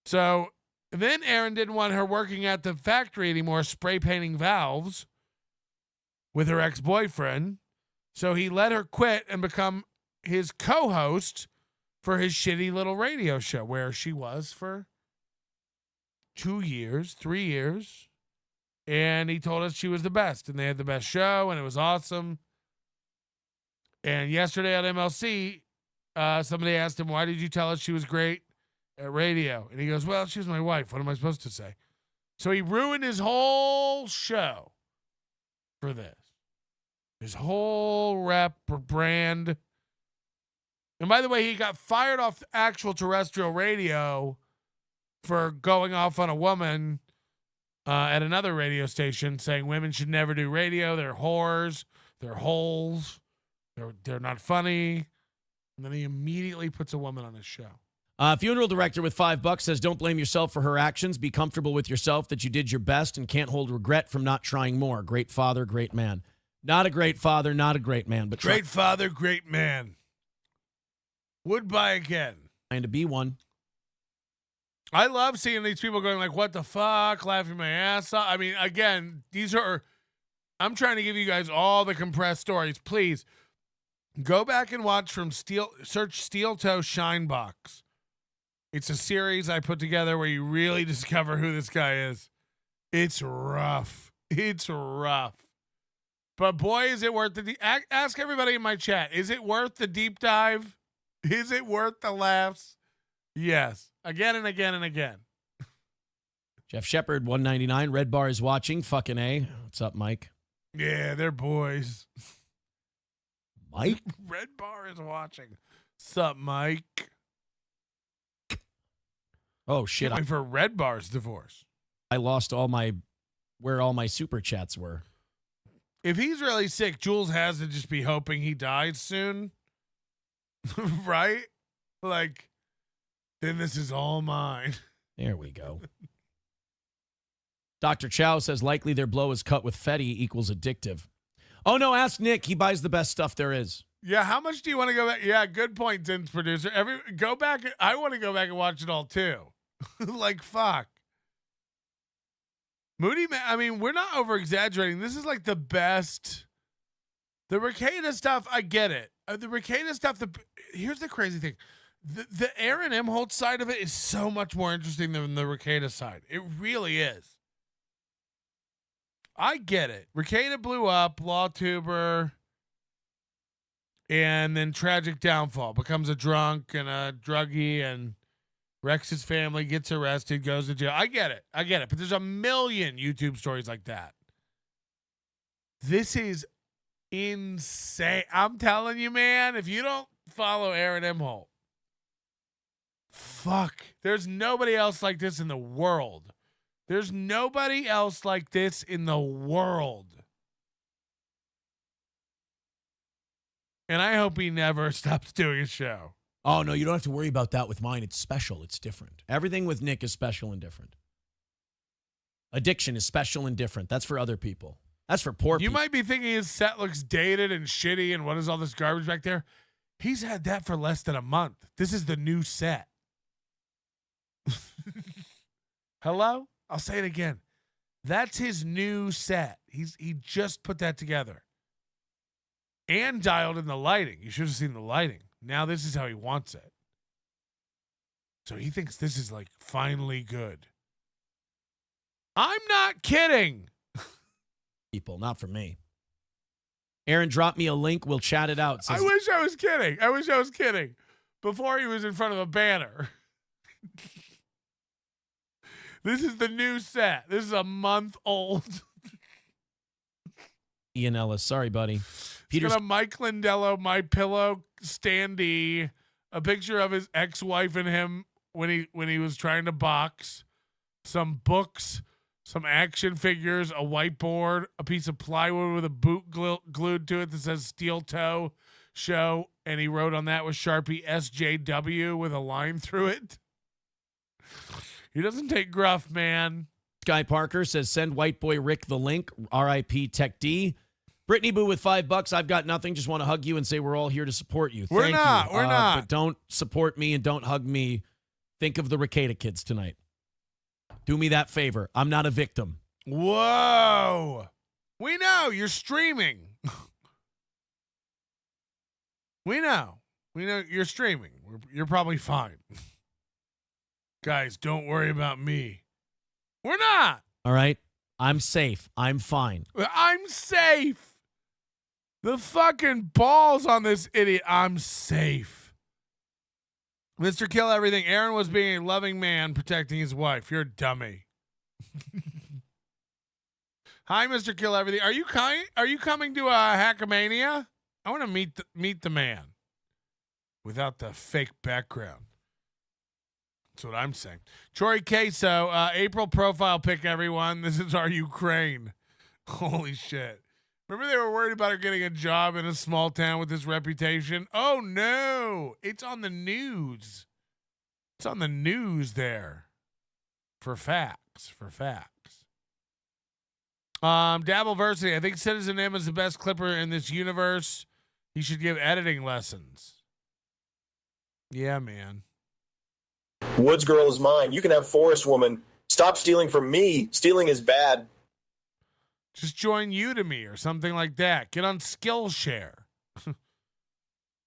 So then Aaron didn't want her working at the factory anymore, spray painting valves with her ex-boyfriend. So he let her quit and become his co-host for his shitty little radio show, where she was for 2 years, 3 years. And he told us she was the best, and they had the best show, and it was awesome. And yesterday at MLC, somebody asked him, why did you tell us she was great at radio? And he goes, well, she was my wife. What am I supposed to say? So he ruined his whole show for this. His whole rep or brand. And by the way, he got fired off actual terrestrial radio for going off on a woman at another radio station, saying women should never do radio. They're whores. They're holes. They're not funny. And then he immediately puts a woman on his show. Funeral director with $5 says, don't blame yourself for her actions. Be comfortable with yourself that you did your best and can't hold regret from not trying more. Great father, great man. Not a great father, not a great man, but great father, great man. Would buy again. Trying to be one. I love seeing these people going like, what the fuck, laughing my ass off. I mean, again, I'm trying to give you guys all the compressed stories. Please go back and watch search Steel Toe Shine Box. It's a series I put together where you really discover who this guy is. It's rough. It's rough. But boy, is it worth ask everybody in my chat. Is it worth the deep dive? Is it worth the laughs? Yes. Again and again and again. Jeff Shepard, 199. Red Bar is watching. Fucking A. What's up, Mike? Yeah, they're boys. Mike? Red Bar is watching. Sup, Mike? Oh, shit. For Red Bar's divorce. I lost where all my super chats were. If he's really sick, Jules has to just be hoping he dies soon. Right? Like, then this is all mine. There we go. Dr. Chow says likely their blow is cut with Fetty equals addictive. Oh, no, ask Nick. He buys the best stuff there is. Yeah, how much do you want to go back? Yeah, good point, Zin's producer. Go back. I want to go back and watch it all too. Like, fuck. Moody Man, I mean, we're not over exaggerating. This is like the best. The Rekieta stuff, I get it. The Rekieta stuff, here's the crazy thing. The Aaron Imholte side of it is so much more interesting than the Rekieta side. It really is. I get it. Rekieta blew up, law tuber, and then tragic downfall. Becomes a drunk and a druggie and wrecks his family, gets arrested, goes to jail. I get it. But there's a million YouTube stories like that. This is insane. I'm telling you, man, if you don't follow Aaron Imholte, fuck. There's nobody else like this in the world. There's nobody else like this in the world. And I hope he never stops doing a show. Oh, no, you don't have to worry about that with mine. It's special. It's different. Everything with Nick is special and different. Addiction is special and different. That's for other people. That's for poor people. You might be thinking his set looks dated and shitty and what is all this garbage back there? He's had that for less than a month. This is the new set. Hello? I'll say it again. That's his new set. He just put that together. And dialed in the lighting. You should have seen the lighting. Now this is how he wants it. So he thinks this is like finally good. I'm not kidding. People, not for me. Aaron, drop me a link. We'll chat it out. I wish I was kidding. Before he was in front of a banner. This is the new set. This is a month old. Ian Ellis. Sorry, buddy. Peter's got a Mike Lindell, My Pillow standee, a picture of his ex-wife and him when he was trying to box, some books, some action figures, a whiteboard, a piece of plywood with a boot glued to it that says Steel Toe Show, and he wrote on that with Sharpie SJW with a line through it. He doesn't take gruff, man. Guy Parker says, send white boy Rick the link, RIP Tech D. Brittany Boo with $5. I've got nothing. Just want to hug you and say we're all here to support you. We're not. But don't support me and don't hug me. Think of the Rekieta kids tonight. Do me that favor. I'm not a victim. Whoa. We know you're streaming. We know you're streaming. You're probably fine. Guys, don't worry about me. We're not. All right. I'm safe. I'm fine. I'm safe. The fucking balls on this idiot. I'm safe. Mr. Kill Everything. Aaron was being a loving man protecting his wife. You're a dummy. Hi, Mr. Kill Everything. Are you coming to a Hackamania? I want to meet the man without the fake background. That's what I'm saying. Troy Queso, April profile pic, everyone. This is our Ukraine. Holy shit. Remember they were worried about her getting a job in a small town with this reputation? Oh, no. It's on the news. It's on the news there. For facts. Dabbleverse, I think Citizen M is the best clipper in this universe. He should give editing lessons. Yeah, man. Woods girl is mine. You can have Forest woman. Stop stealing from me. Stealing is bad. Just join Udemy or something like that. Get on Skillshare.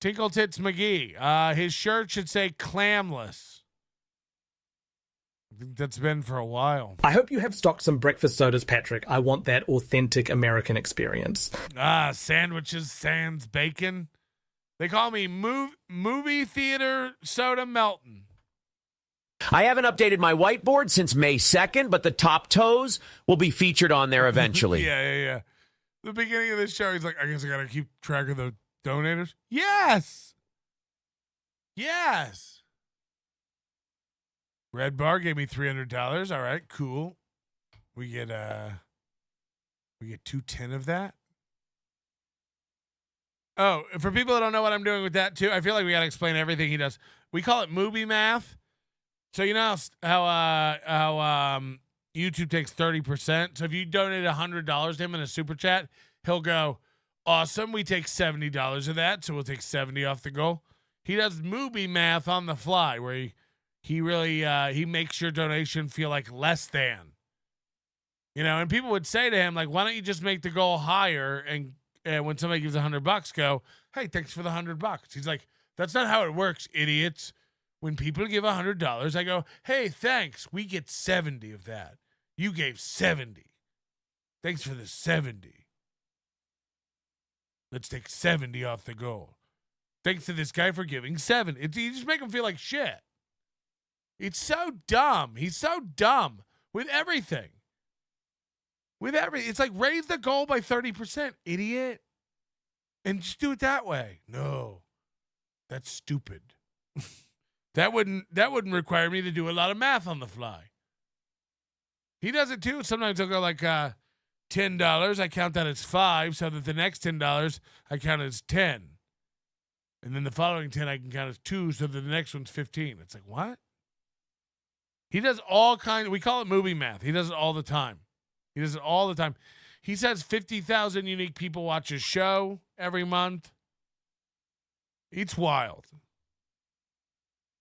Tinkle Tits McGee. His shirt should say clamless. I think that's been for a while. I hope you have stocked some breakfast sodas, Patrick. I want that authentic American experience. Sandwiches sans bacon. They call me movie theater soda Melton. I haven't updated my whiteboard since May 2nd, but the top toes will be featured on there eventually. Yeah. The beginning of this show, he's like, I guess I got to keep track of the donators. Yes. Red Bar gave me $300. All right, cool. We get 210 of that. Oh, for people that don't know what I'm doing with that too, I feel like we got to explain everything he does. We call it movie math. So you know how YouTube takes 30%. So if you donate $100 to him in a super chat, he'll go, Awesome. We take $70 of that, so we'll take 70 off the goal. He does movie math on the fly, where he really he makes your donation feel like less than. And people would say to him, like, why don't you just make the goal higher? And when somebody gives $100, go, hey, thanks for the $100. He's like, that's not how it works, idiots. When people give $100, I go, hey, thanks. We get 70 of that. You gave 70. Thanks for the 70. Let's take 70 off the goal. Thanks to this guy for giving 7. You just make him feel like shit. It's so dumb. He's so dumb with everything. It's like raise the goal by 30%, idiot. And just do it that way. No. That's stupid. That wouldn't require me to do a lot of math on the fly. He does it too. Sometimes he'll go like $10. I count that as 5, so that the next $10 I count as 10. And then the following 10 I can count as 2, so that the next one's 15. It's like, what? He does all kinds. We call it movie math. He does it all the time. He says 50,000 unique people watch his show every month. It's wild.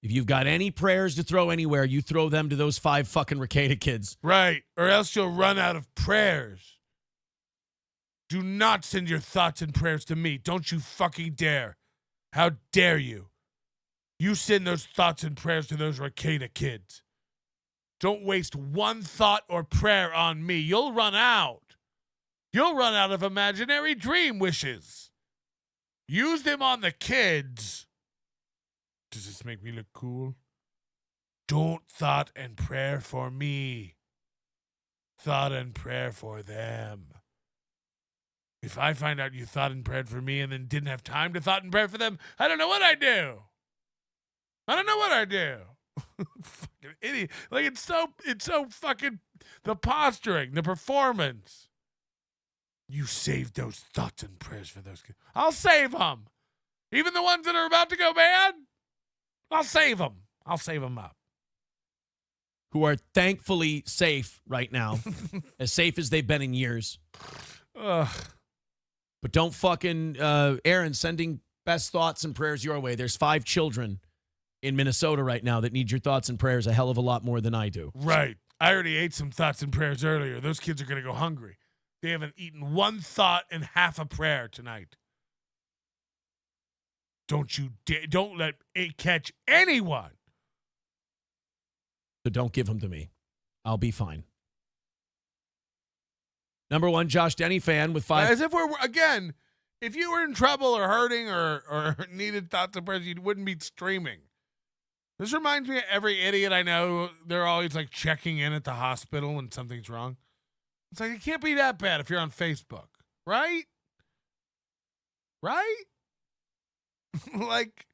If you've got any prayers to throw anywhere, you throw them to those 5 fucking Rekieta kids. Right. Or else you'll run out of prayers. Do not send your thoughts and prayers to me. Don't you fucking dare. How dare you? You send those thoughts and prayers to those Rekieta kids. Don't waste one thought or prayer on me. You'll run out. You'll run out of imaginary dream wishes. Use them on the kids. Does this make me look cool? Don't thought and prayer for me. Thought and prayer for them. If I find out you thought and prayed for me and then didn't have time to thought and pray for them, I don't know what I do. Fucking idiot. Like, it's so fucking, the posturing, the performance. You saved those thoughts and prayers for those kids. I'll save them. Even the ones that are about to go bad, I'll save them. I'll save them up. Who are thankfully safe right now. As safe as they've been in years. Ugh. But don't fucking, Aaron, sending best thoughts and prayers your way. There's 5 children in Minnesota right now that need your thoughts and prayers a hell of a lot more than I do. Right. I already ate some thoughts and prayers earlier. Those kids are going to go hungry. They haven't eaten one thought and half a prayer tonight. Don't let it catch anyone. So don't give them to me. I'll be fine. Number 1, Josh Denny fan with 5. As if again, if you were in trouble or hurting or needed thoughts and prayers, you wouldn't be streaming. This reminds me of every idiot I know. They're always like checking in at the hospital when something's wrong. It's like, it can't be that bad if you're on Facebook, right? Right? Like,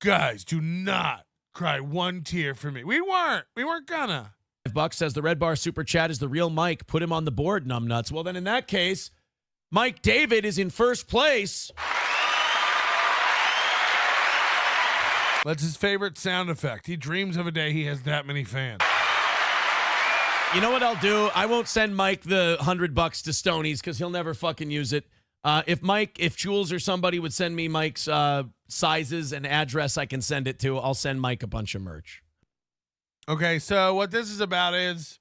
guys, do not cry one tear for me. We weren't gonna. $5 says the Red Bar Super Chat is the real Mike. Put him on the board, numbnuts. Well, then in that case, Mike David is in first place. That's his favorite sound effect. He dreams of a day he has that many fans. You know what I'll do? I won't send Mike the $100 to Stoney's because he'll never fucking use it. If Jules or somebody would send me Mike's sizes and address I can send it to, I'll send Mike a bunch of merch. Okay, so what this is about is,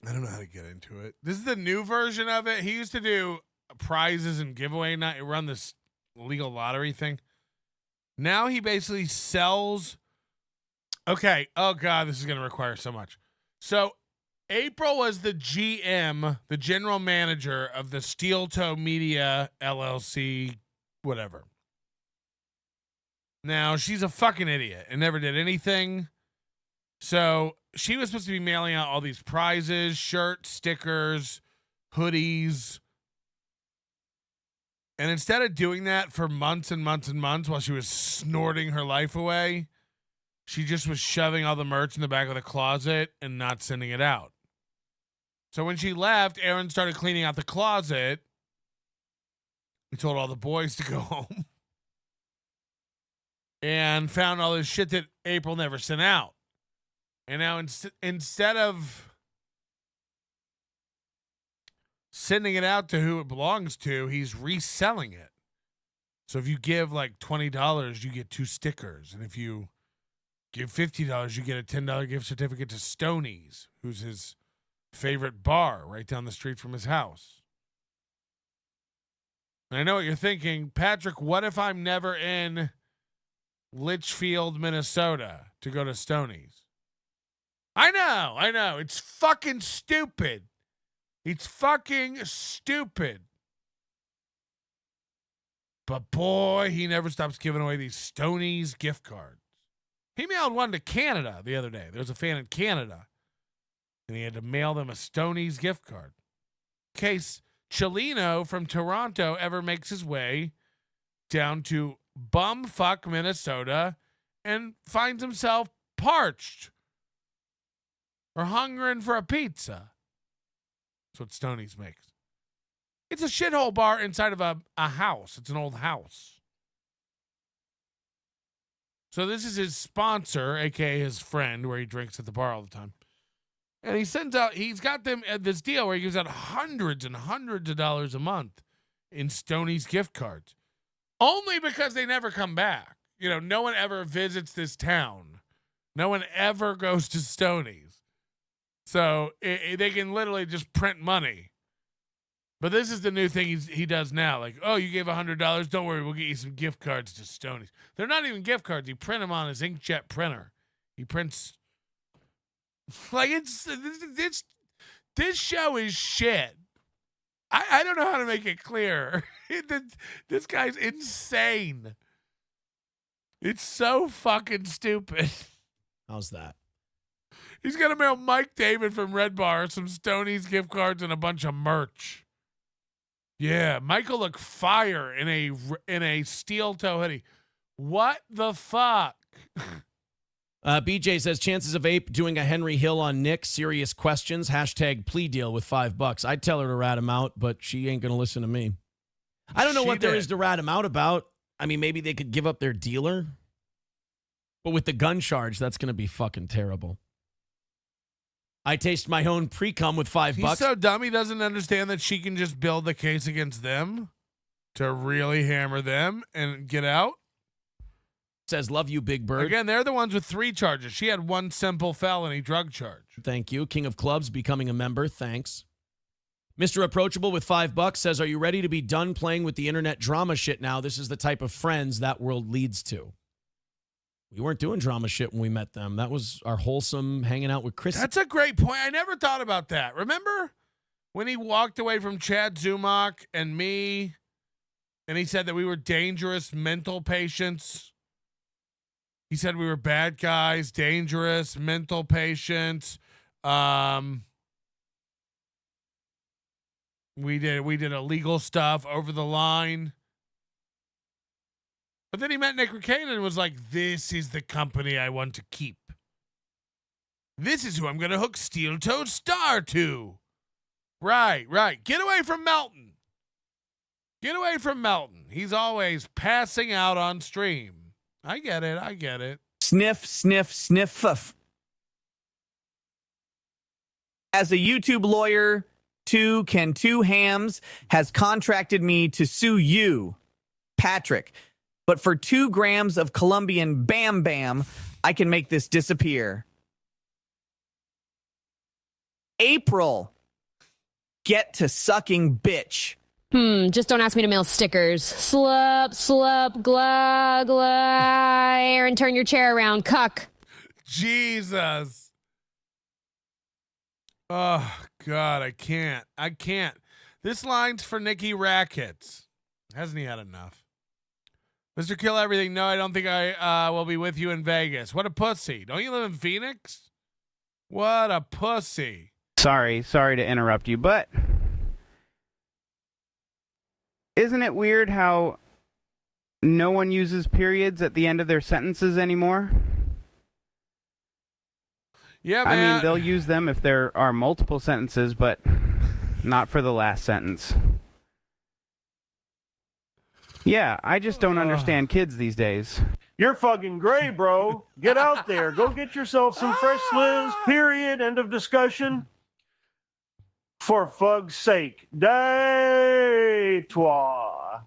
I don't know how to get into it. This is the new version of it. He used to do prizes and giveaway night, run this legal lottery thing. Now he basically sells. Okay. Oh God, this is going to require so much. So April was the GM, the general manager of the Steel Toe Media LLC, whatever. Now she's a fucking idiot and never did anything. So she was supposed to be mailing out all these prizes, shirts, stickers, hoodies. And instead of doing that for months and months and months while she was snorting her life away, she just was shoving all the merch in the back of the closet and not sending it out. So when she left, Aaron started cleaning out the closet. He told all the boys to go home and found all this shit that April never sent out. And now instead of sending it out to who it belongs to, he's reselling it. So if you give like $20, you get 2 stickers. And if you give $50, you get a $10 gift certificate to Stoney's, who's his favorite bar right down the street from his house. And I know what you're thinking, Patrick, what if I'm never in Litchfield, Minnesota to go to Stoney's? I know. It's fucking stupid. It's fucking stupid. But boy, he never stops giving away these Stoney's gift cards. He mailed one to Canada the other day. There was a fan in Canada, and he had to mail them a Stoney's gift card. In case Chelino from Toronto ever makes his way down to bumfuck Minnesota and finds himself parched or hungering for a pizza. That's what Stoney's makes. It's a shithole bar inside of a house. It's an old house. So this is his sponsor, a.k.a. his friend, where he drinks at the bar all the time. And he's got them at this deal where he gives out hundreds and hundreds of dollars a month in Stoney's gift cards. Only because they never come back. You know, no one ever visits this town. No one ever goes to Stoney's. So they can literally just print money. But this is the new thing he does now. Like, oh, you gave $100. Don't worry, we'll get you some gift cards to Stoney's. They're not even gift cards. He print them on his inkjet printer. He prints. Like, this show is shit. I don't know how to make it clear. This guy's insane. It's so fucking stupid. How's that? He's going to mail Mike David from Red Bar some Stoney's gift cards and a bunch of merch. Yeah, Michael look fire in a steel toe hoodie. What the fuck? BJ says, chances of Ape doing a Henry Hill on Nick, serious questions, # plea deal with $5. I'd tell her to rat him out, but she ain't going to listen to me. I don't know what there is to rat him out about. I mean, maybe they could give up their dealer. But with the gun charge, that's going to be fucking terrible. I taste my own pre-cum with $5. He's so dumb he doesn't understand that she can just build the case against them to really hammer them and get out. Says, love you, Big Bird. Again, they're the ones with 3 charges. She had 1 simple felony drug charge. Thank you. King of Clubs becoming a member. Thanks. Mr. Approachable with $5 says, are you ready to be done playing with the internet drama shit now? This is the type of friends that world leads to. We weren't doing drama shit when we met them. That was our wholesome hanging out with Chris. That's a great point. I never thought about that. Remember when he walked away from Chad Zumach and me, and he said that we were dangerous mental patients? He said we were bad guys, dangerous mental patients. We did illegal stuff over the line. But then he met Nick Rekieta and was like, this is the company I want to keep. This is who I'm going to hook Steel Toed Star to. Right. Get away from Melton. Get away from Melton. He's always passing out on stream. I get it. Sniff, sniff, sniff. As a YouTube lawyer, Ken Two Hams has contracted me to sue you, Patrick. But for 2 grams of Colombian Bam Bam, I can make this disappear. April, get to sucking, bitch. Just don't ask me to mail stickers. Slup, glah, Aaron, turn your chair around, cuck. Jesus. Oh, God, I can't. This line's for Nikki Rackets. Hasn't he had enough? Mr. Kill Everything, no, I don't think I will be with you in Vegas. What a pussy. Don't you live in Phoenix? What a pussy. Sorry to interrupt you, but isn't it weird how no one uses periods at the end of their sentences anymore? Yeah, man. I mean, they'll use them if there are multiple sentences, but not for the last sentence. Yeah, I just don't understand kids these days. You're fucking gray, bro. Get out there. Go get yourself some fresh slims, period. End of discussion. For fuck's sake. Day toi.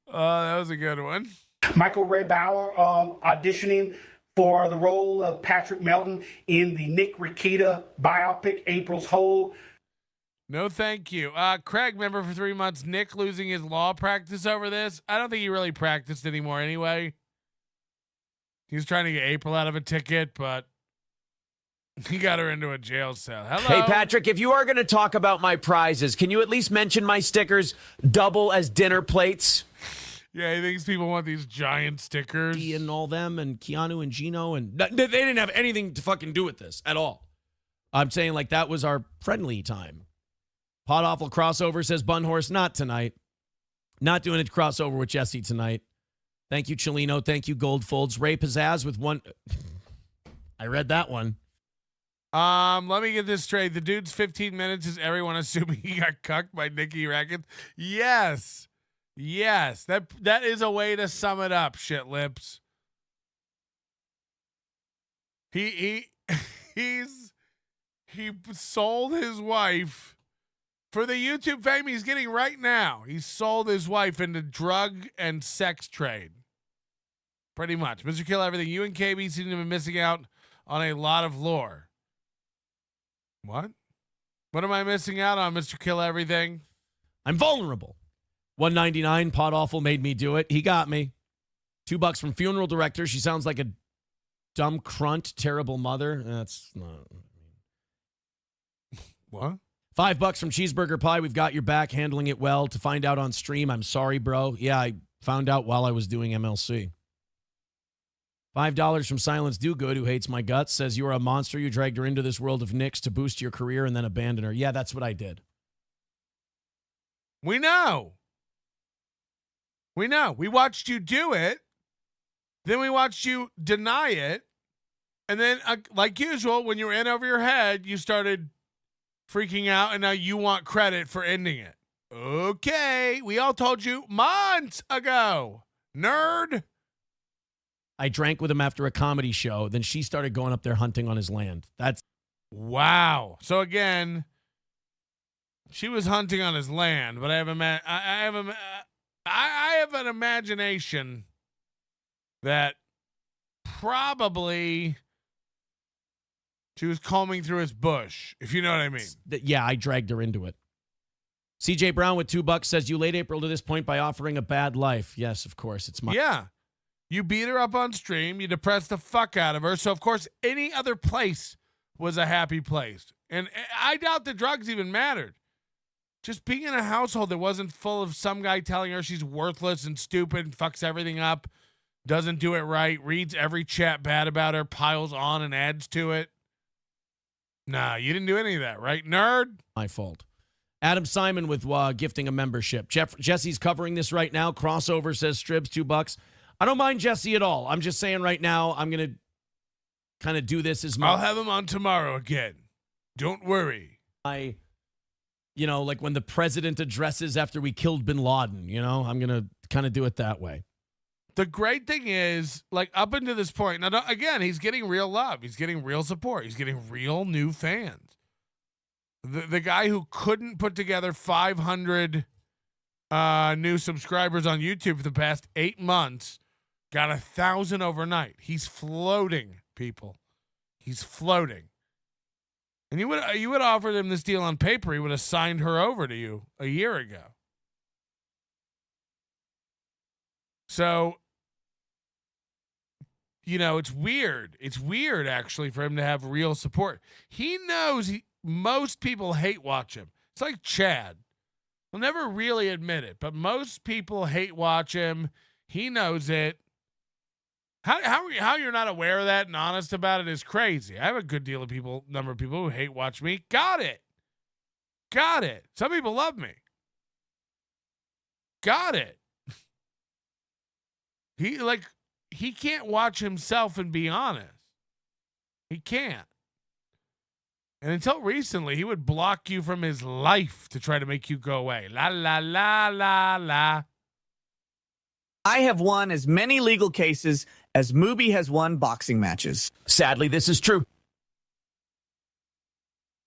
That was a good one. Michael Ray Bauer auditioning for the role of Patrick Melton in the Nick Rekieta biopic, April's Hole. No, thank you. Craig, member for 3 months. Nick losing his law practice over this. I don't think he really practiced anymore anyway. He was trying to get April out of a ticket, but he got her into a jail cell. Hello. Hey, Patrick, if you are going to talk about my prizes, can you at least mention my stickers double as dinner plates? Yeah, he thinks people want these giant stickers. And all them and Keanu and Gino. And they didn't have anything to fucking do with this at all. I'm saying like that was our friendly time. Pot Awful crossover says Bun Horse, not tonight. Not doing a crossover with Jesse tonight. Thank you, Chelino. Thank you, Goldfolds. Ray Pizzazz with one. I read that one. Let me get this straight. The dude's 15 minutes is everyone assuming he got cucked by Nikki Rackett? Yes. Yes. That is a way to sum it up, shit lips. He sold his wife for the YouTube fame he's getting right now. He sold his wife into drug and sex trade. Pretty much. Mr. Kill Everything, you and KB seem to be missing out on a lot of lore. What? What am I missing out on, Mr. Kill Everything? I'm vulnerable. $1.99. Pot Awful made me do it. He got me. $2 from Funeral Director. She sounds like a dumb crunt, terrible mother. That's not. What? $5 from Cheeseburger Pie. We've got your back, handling it well. To find out on stream, I'm sorry, bro. Yeah, I found out while I was doing MLC. $5 from Silence Do Good, who hates my guts, says you are a monster. You dragged her into this world of Knicks to boost your career and then abandon her. Yeah, that's what I did. We know. We know. We watched you do it. Then we watched you deny it. And then, like usual, when you were in over your head, you started freaking out, and now you want credit for ending it. Okay. We all told you months ago. Nerd. I drank with him after a comedy show. Then she started going up there hunting on his land. That's wow. So again, she was hunting on his land, but I have an imagination that probably she was combing through his bush, if you know what I mean. Yeah, I dragged her into it. CJ Brown with $2 says you laid April to this point by offering a bad life. Yes, of course. It's my. Yeah. You beat her up on stream. You depressed the fuck out of her. So, of course, any other place was a happy place. And I doubt the drugs even mattered. Just being in a household that wasn't full of some guy telling her she's worthless and stupid and fucks everything up, doesn't do it right, reads every chat bad about her, piles on and adds to it. Nah, you didn't do any of that, right, nerd? My fault. Adam Simon with gifting a membership. Jesse's covering this right now. Crossover says Stribs, $2. I don't mind Jesse at all. I'm just saying right now, I'm going to kind of do this as much. I'll have him on tomorrow again. Don't worry. Like when the president addresses after we killed bin Laden, I'm going to kind of do it that way. The great thing is, like, up until this point, now, again, he's getting real love. He's getting real support. He's getting real new fans. The guy who couldn't put together 500 new subscribers on YouTube for the past 8 months got 1,000 overnight. He's floating, people. He's floating. And you would offer him this deal on paper. He would have signed her over to you a year ago. So, it's weird. It's weird, actually, for him to have real support. He knows most people hate watch him. It's like Chad. He'll never really admit it, but most people hate watch him. He knows it. How you're not aware of that and honest about it is crazy. I have a good number of people who hate watch me. Got it. Some people love me. Got it. He can't watch himself and be honest. He can't. And until recently, he would block you from his life to try to make you go away. La, la, la, la, la. I have won as many legal cases as Mubi has won boxing matches. Sadly, this is true.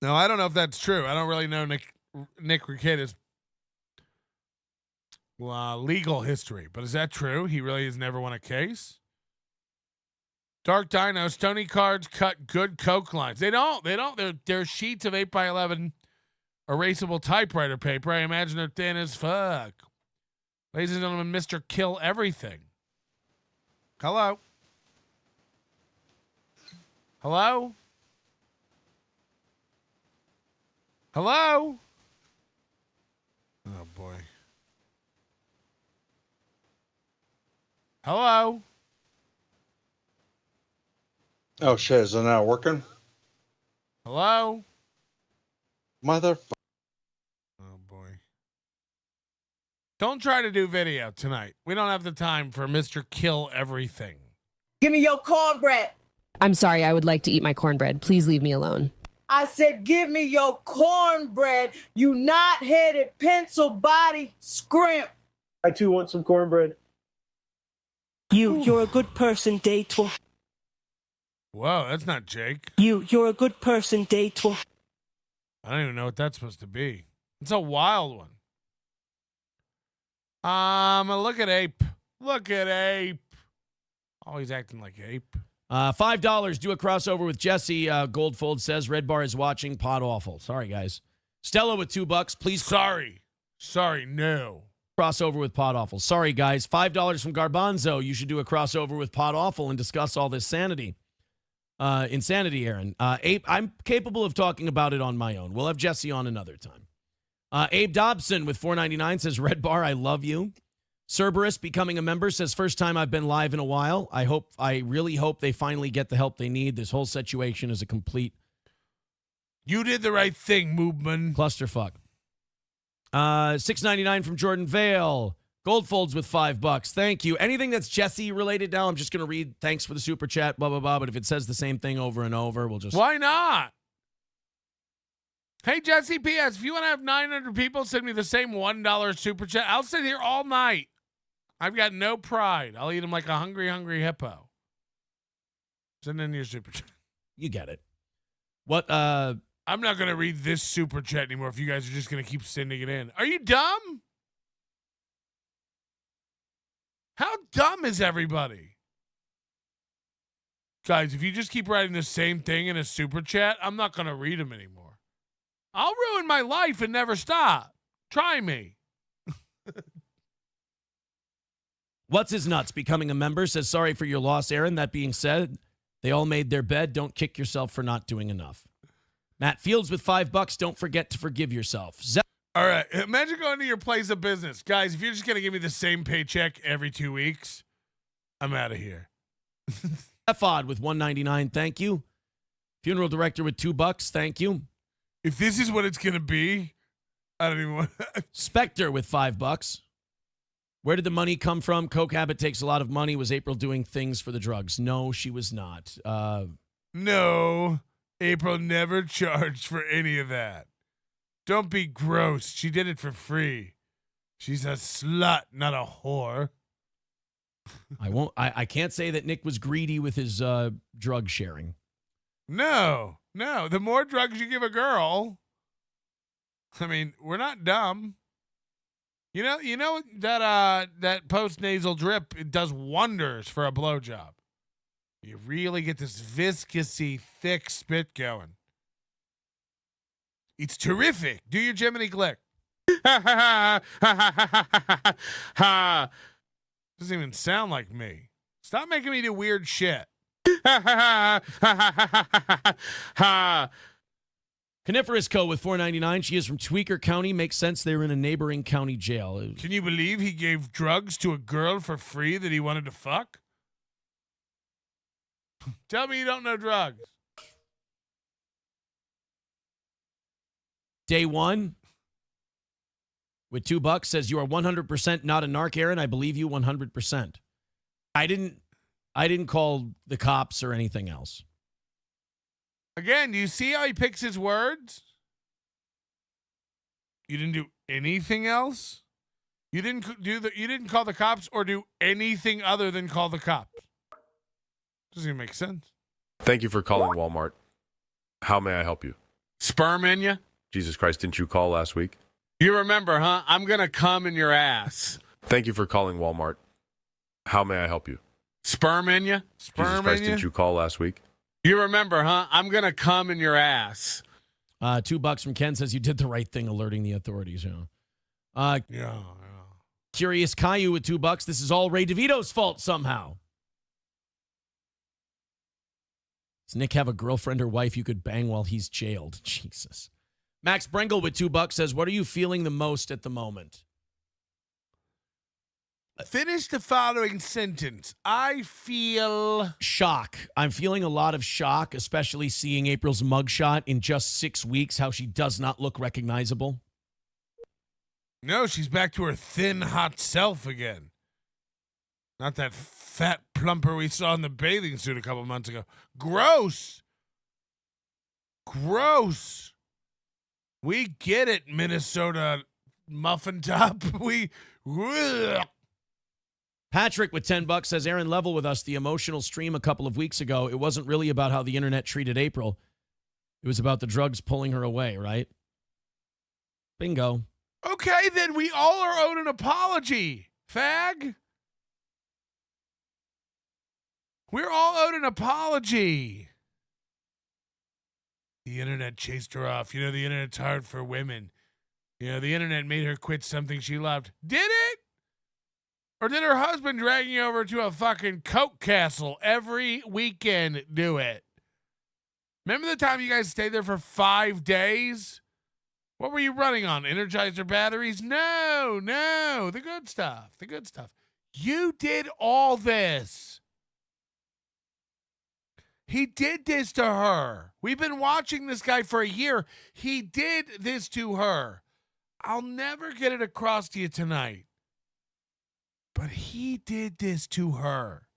Now, I don't know if that's true. I don't really know Nick Rekieta's legal history, but is that true? He really has never won a case? Dark Dino, Stony cards cut good coke lines. They don't. They're sheets of 8x11 erasable typewriter paper. I imagine they're thin as fuck. Ladies and gentlemen, Mr. Kill Everything. Hello? Hello? Hello? Oh, boy. Hello? Oh, shit. Is it not working? Hello? Motherfucker. Oh, boy. Don't try to do video tonight. We don't have the time for Mr. Kill Everything. Give me your cornbread. I'm sorry, I would like to eat my cornbread. Please leave me alone. I said, give me your cornbread, you knot-headed, pencil-body scrimp. I too want some cornbread. You're a good person, day 12. Whoa, that's not Jake. You're a good person, day 12. I don't even know what that's supposed to be. It's a wild one. Look at Ape. Look at Ape. Always acting like Ape. $5. Do a crossover with Jesse. Goldfold says Red Bar is watching. Pod awful. Sorry, guys. Stella with $2. Please. Sorry, no. Crossover with Pod awful. Sorry, guys. $5 from Garbanzo. You should do a crossover with Pod awful and discuss all this insanity, Aaron. Abe, I'm capable of talking about it on my own. We'll have Jesse on another time. Abe Dobson with $4.99 says Red Bar, I love you. Cerberus becoming a member says first time I've been live in a while. I really hope they finally get the help they need. This whole situation is a complete. You did the right thing, Moobman. Clusterfuck. $6.99 from Jordan Vale. Goldfolds with $5. Thank you. Anything that's Jesse related now, I'm just going to read. Thanks for the super chat, blah, blah, blah. But if it says the same thing over and over, we'll just. Why not? Hey, Jesse, P.S. If you want to have 900 people send me the same $1 super chat, I'll sit here all night. I've got no pride. I'll eat them like a hungry, hungry hippo. Send in your super chat. You get it. What? I'm not going to read this super chat anymore if you guys are just going to keep sending it in. Are you dumb? How dumb is everybody? Guys, if you just keep writing the same thing in a super chat, I'm not going to read them anymore. I'll ruin my life and never stop. Try me. What's his nuts? Becoming a member says, sorry for your loss, Aaron. That being said, they all made their bed. Don't kick yourself for not doing enough. Matt Fields with $5. Don't forget to forgive yourself. All right. Imagine going to your place of business. Guys, if you're just going to give me the same paycheck every 2 weeks, I'm out of here. Ephod with $1.99. Thank you. Funeral director with $2. Thank you. If this is what it's going to be, I don't even want Spectre with $5. Where did the money come from? Coke habit takes a lot of money. Was April doing things for the drugs? No, she was not. No, April never charged for any of that. Don't be gross. She did it for free. She's a slut, not a whore. I can't say that Nick was greedy with his drug sharing. No. The more drugs you give a girl, I mean, we're not dumb. You know that post-nasal drip, it does wonders for a blowjob. You really get this viscousy, thick spit going. It's terrific. Do your Jiminy Glick. Doesn't even sound like me. Stop making me do weird shit. Coniferous Co. with $4.99. She is from Tweaker County. Makes sense. They were in a neighboring county jail. Can you believe he gave drugs to a girl for free that he wanted to fuck? Tell me you don't know drugs. Day one with $2 says you are 100% not a narc, Aaron. I believe you 100%. I didn't call the cops or anything else. Again, do you see how he picks his words? You didn't do anything else? You didn't call the cops or do anything other than call the cops. Doesn't even make sense. Thank you for calling Walmart. How may I help you? Sperm in you? Jesus Christ, didn't you call last week? You remember, huh? I'm going to come in your ass. Thank you for calling Walmart. How may I help you? Sperm in you? Sperm Jesus Christ, didn't you call last week? You remember, huh? I'm going to come in your ass. $2 from Ken says you did the right thing alerting the authorities. Yeah. Curious Caillou with $2. This is all Ray DeVito's fault somehow. Does Nick have a girlfriend or wife you could bang while he's jailed? Jesus. Max Brengel with $2 says, what are you feeling the most at the moment? Finish the following sentence. I feel shock. I'm feeling a lot of shock, especially seeing April's mugshot in just 6 weeks, how she does not look recognizable. No, she's back to her thin, hot self again. Not that fat plumper we saw in the bathing suit a couple months ago. Gross. Gross. We get it, Minnesota muffin top. Patrick with $10 says, Aaron, level with us. The emotional stream a couple of weeks ago, it wasn't really about how the internet treated April. It was about the drugs pulling her away, right? Bingo. Okay, then we all are owed an apology, fag. We're all owed an apology. The internet chased her off. You know, the internet's hard for women. You know, the internet made her quit something she loved. Did it? Or did her husband drag you over to a fucking coke castle every weekend do it? Remember the time you guys stayed there for 5 days? What were you running on? Energizer batteries? No. The good stuff. The good stuff. You did all this. He did this to her. We've been watching this guy for a year. He did this to her. I'll never get it across to you tonight. But he did this to her.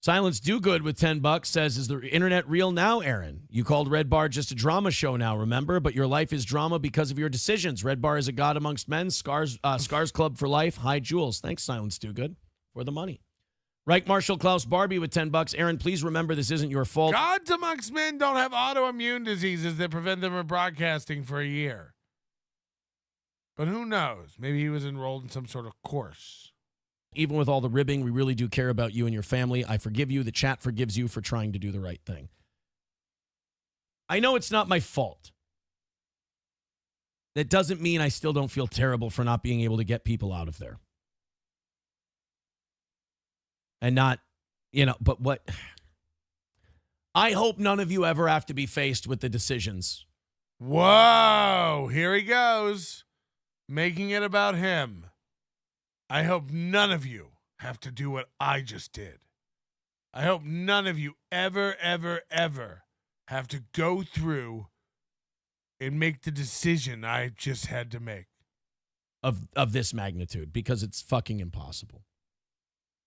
Silence Do Good with $10 says, is the internet real now, Aaron? You called Red Bar just a drama show now, remember? But your life is drama because of your decisions. Red Bar is a god amongst men. Scars Club for life. Hi, Jules. Thanks, Silence Do Good, for the money. Reich Marshall Klaus Barbie with $10. Aaron, please remember this isn't your fault. Gods amongst men don't have autoimmune diseases that prevent them from broadcasting for a year. But who knows? Maybe he was enrolled in some sort of course. Even with all the ribbing, we really do care about you and your family. I forgive you. The chat forgives you for trying to do the right thing. I know it's not my fault. That doesn't mean I still don't feel terrible for not being able to get people out of there. And not, but what? I hope none of you ever have to be faced with the decisions. Whoa, here he goes. Making it about him. I hope none of you have to do what I just did. I hope none of you ever have to go through and make the decision I just had to make. Of this magnitude, because it's fucking impossible.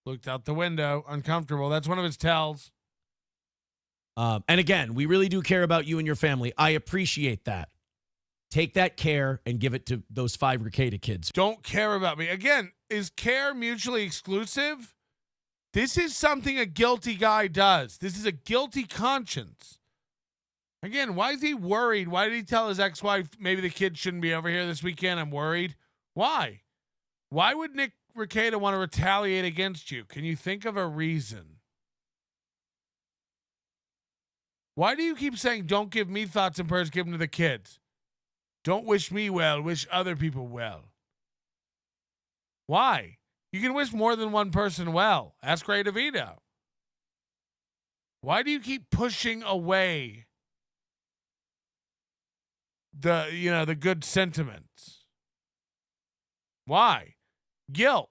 Looked out the window, uncomfortable. That's one of his tells. And again, we really do care about you and your family. I appreciate that. Take that care and give it to those 5 Rekieta kids. Don't care about me. Again, is care mutually exclusive? This is something a guilty guy does. This is a guilty conscience. Again, why is he worried? Why did he tell his ex-wife, maybe the kids shouldn't be over here this weekend? I'm worried. Why? Why would Nick Rekieta want to retaliate against you? Can you think of a reason? Why do you keep saying, don't give me thoughts and prayers, give them to the kids? Don't wish me well, wish other people well. Why? You can wish more than one person well. Ask Ray DeVito. Why do you keep pushing away the good sentiments? Why? Guilt.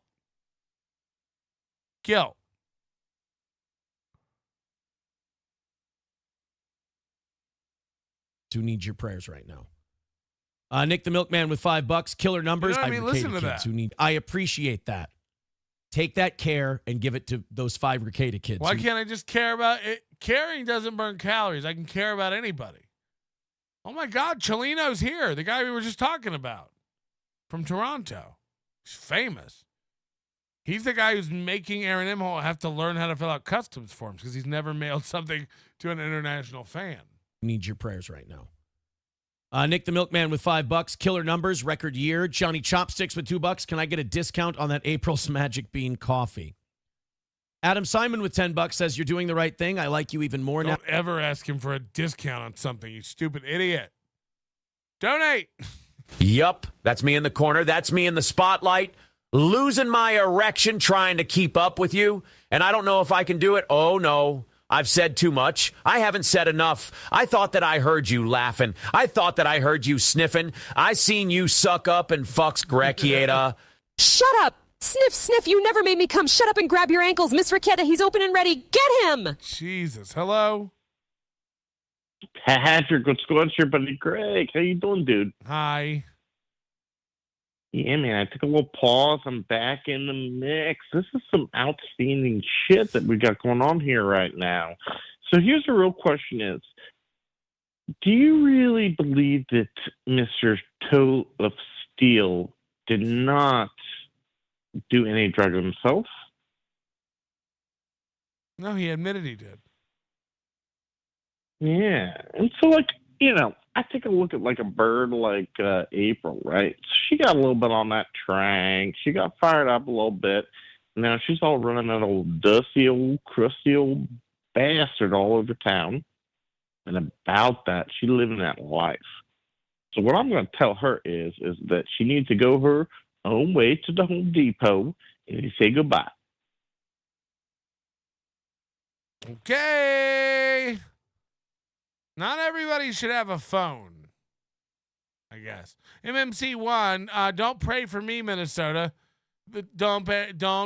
Who needs your prayers right now? Nick the Milkman with $5. Killer numbers. You know what I mean? Listen to kids that. I appreciate that. Take that care and give it to those 5 Rekieta kids. Why can't I just care about it? Caring doesn't burn calories. I can care about anybody. Oh my God, Cholino's here. The guy we were just talking about from Toronto. He's famous. He's the guy who's making Aaron Imhol have to learn how to fill out customs forms because he's never mailed something to an international fan. Need your prayers right now. Nick the Milkman with $5. Killer numbers, record year. Johnny Chopsticks with $2. Can I get a discount on that April's Magic Bean coffee? Adam Simon with $10 says, you're doing the right thing. I like you even more now. Don't ever ask him for a discount on something, you stupid idiot. Donate. Yup, that's me in the corner. That's me in the spotlight, losing my erection trying to keep up with you. And I don't know if I can do it. Oh, no. I've said too much. I haven't said enough. I thought that I heard you laughing. I thought that I heard you sniffing. I seen you suck up and fucks Rekieta. Shut up! Sniff, sniff, you never made me come. Shut up and grab your ankles. Miss Rekieta, he's open and ready. Get him! Jesus. Hello? Patrick, what's going on here, buddy? Greg, how you doing, dude? Hi. Yeah, man, I took a little pause. I'm back in the mix. This is some outstanding shit that we got going on here right now. So here's the real question is, do you really believe that Mr. Toe of Steel did not do any drug himself? No, he admitted he did. Yeah. And so, like, you know, I take a look at like a bird like April, right? She got a little bit on that trank. She got fired up a little bit. Now she's all running that old dusty old crusty old bastard all over town. And about that, she's living that life. So what I'm going to tell her is that she needs to go her own way to the Home Depot and say goodbye. Okay. Not everybody should have a phone, I guess. MMC1, don't pray for me, Minnesota. Don't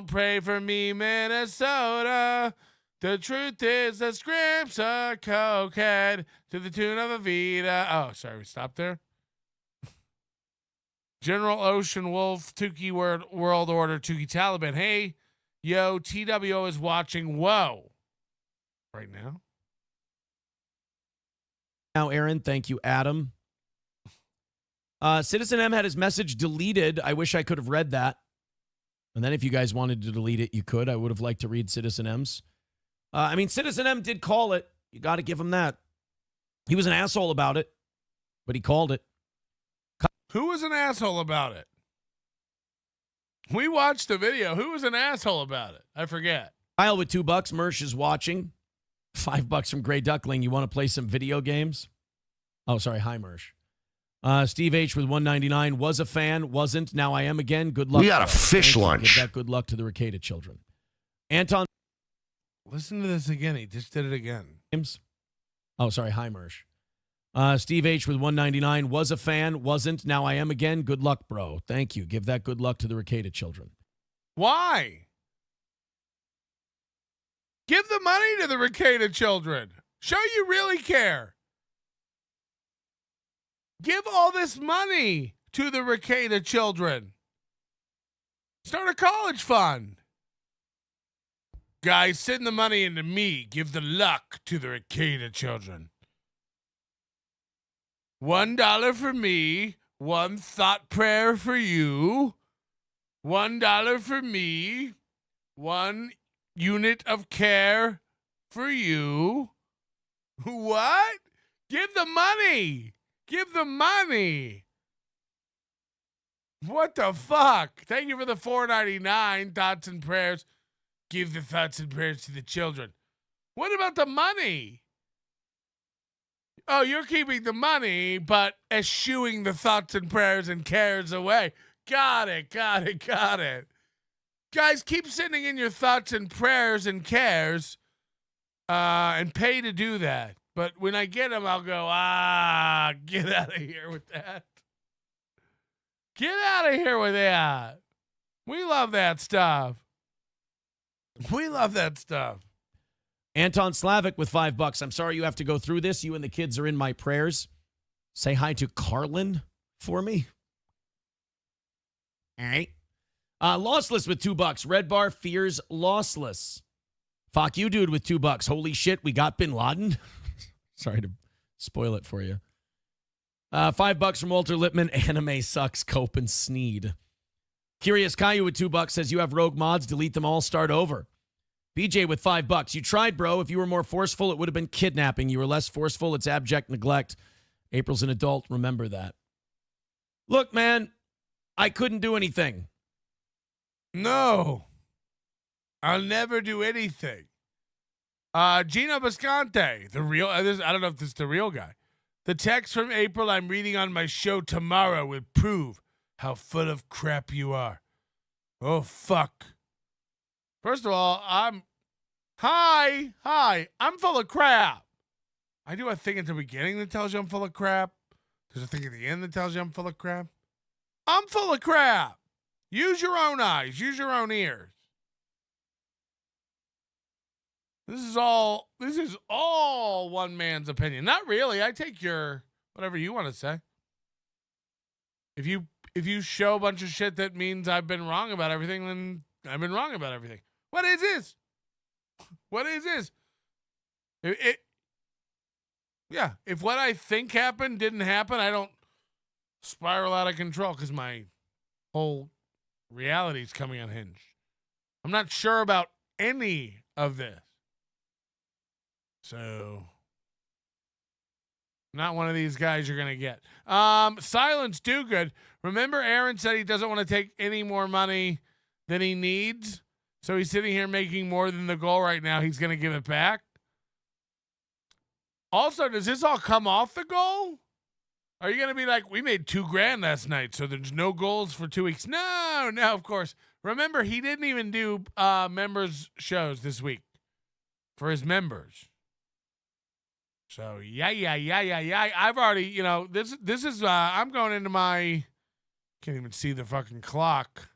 pray for me, Minnesota. The truth is the script's a cokehead to the tune of a Vita. Oh, sorry, we stopped there. General Ocean Wolf, Tukey World Order, Tukey Taliban. Hey, yo, TWO is watching. Whoa. Right now. Now, Aaron, thank you, Adam. Citizen M had his message deleted. I wish I could have read that. And then if you guys wanted to delete it, you could. I would have liked to read Citizen M's. I mean, Citizen M did call it. You got to give him that. He was an asshole about it, but he called it. Who was an asshole about it? We watched the video. Who was an asshole about it? I forget. Kyle with $2. Mersh is watching. $5 from Gray Duckling. You want to play some video games? Oh, sorry. Hi, Mersh. Steve H with $1.99. Was a fan. Wasn't. Now I am again. Good luck. We got a fish lunch. Give that good luck to the Rekieta children. Anton. Listen to this again. He just did it again. Oh, sorry. Hi, Mersh. Steve H with $1.99. Was a fan. Wasn't. Now I am again. Good luck, bro. Thank you. Give that good luck to the Rekieta children. Why? Give the money to the Rekieta children. Show you really care. Give all this money to the Rekieta children. Start a college fund. Guys, send the money into me. Give the luck to the Rekieta children. $1 for me. One thought prayer for you. $1 for me. One unit of care for you. What? Give the money. Give the money. What the fuck? Thank you for the $4.99 thoughts and prayers. Give the thoughts and prayers to the children. What about the money? Oh, you're keeping the money, but eschewing the thoughts and prayers and cares away. Got it. Guys, keep sending in your thoughts and prayers and cares and pay to do that. But when I get them, I'll go, get out of here with that. Get out of here with that. We love that stuff. Anton Slavic with $5. I'm sorry you have to go through this. You and the kids are in my prayers. Say hi to Carlin for me. All right. Lossless with $2. Red Bar fears lossless. Fuck you, dude, with $2. Holy shit, we got Bin Laden. Sorry to spoil it for you. $5 from Walter Lippman. Anime sucks. Cope and Sneed. Curious Caillou with $2 says you have rogue mods. Delete them all. Start over. BJ with $5. You tried, bro. If you were more forceful, it would have been kidnapping. You were less forceful. It's abject neglect. April's an adult. Remember that. Look, man, I couldn't do anything. No. I'll never do anything. Gino Bisconte, the real, I don't know if this is the real guy. The text from April I'm reading on my show tomorrow will prove how full of crap you are. Oh, fuck. First of all, I'm full of crap. I do a thing at the beginning that tells you I'm full of crap. There's a thing at the end that tells you I'm full of crap. I'm full of crap. Use your own eyes. Use your own ears. This is all one man's opinion. Not really. I take your whatever you want to say. If you show a bunch of shit that means I've been wrong about everything, then I've been wrong about everything. What is this? What is this? Yeah, if what I think happened didn't happen, I don't spiral out of control because my whole reality is coming unhinged. I'm not sure about any of this. So, not one of these guys you're going to get. Silence do good. Remember Aaron said he doesn't want to take any more money than he needs? So he's sitting here making more than the goal right now. He's going to give it back. Also, does this all come off the goal? Are you going to be like, we made $2,000 last night, so there's no goals for 2 weeks? No, of course. Remember, he didn't even do members shows this week for his members. So, yeah. I've already, this is, I'm going into my, can't even see the fucking clock.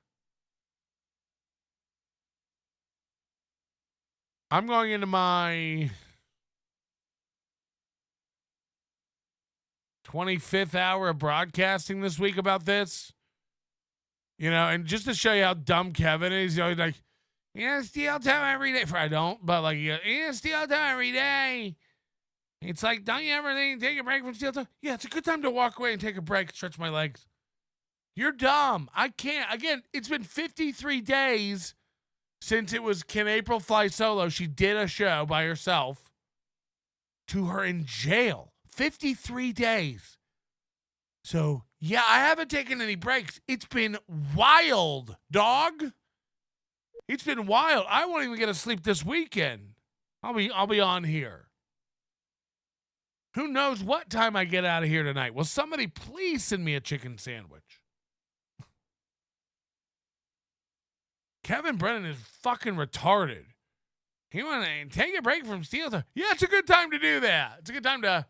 I'm going into my 25th hour of broadcasting this week about this. And just to show you how dumb Kevin is, he's always like, steel toe every day. I don't, but like, steel toe every day. It's like, don't you ever take a break from steel toe? Yeah, it's a good time to walk away and take a break, stretch my legs. You're dumb. I can't. Again, it's been 53 days since it was Can April Fly Solo. She did a show by herself to her in jail. 53 days. So, yeah, I haven't taken any breaks. It's been wild, dog. It's been wild. I won't even get to sleep this weekend. I'll be on here. Who knows what time I get out of here tonight? Will somebody please send me a chicken sandwich? Kevin Brennen is fucking retarded. He want to take a break from steel toe. Yeah, it's a good time to do that. It's a good time to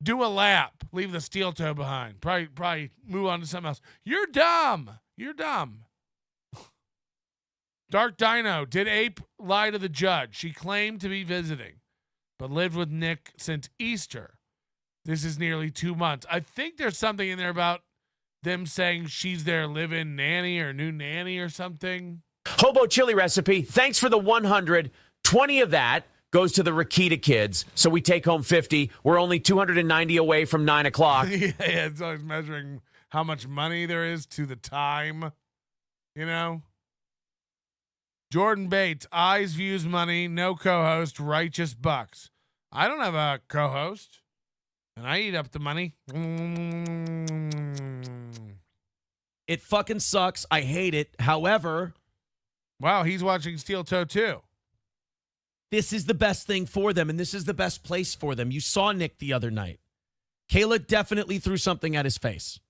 do a lap. Leave the steel toe behind. Probably move on to something else. You're dumb. You're dumb. Dark Dino. Did Ape lie to the judge? She claimed to be visiting, but lived with Nick since Easter. This is nearly 2 months. I think there's something in there about them saying she's their live-in nanny or new nanny or something. Hobo chili recipe. Thanks for the 100. 20 of that goes to the Rekieta kids. So we take home 50. We're only 290 away from 9 o'clock. Yeah, it's always measuring how much money there is to the time, Jordan Bates, eyes, views, money, no co-host, righteous bucks. I don't have a co-host, and I eat up the money. It fucking sucks. I hate it. However, wow, he's watching Steel Toe too. This is the best thing for them, and this is the best place for them. You saw Nick the other night. Kayla definitely threw something at his face.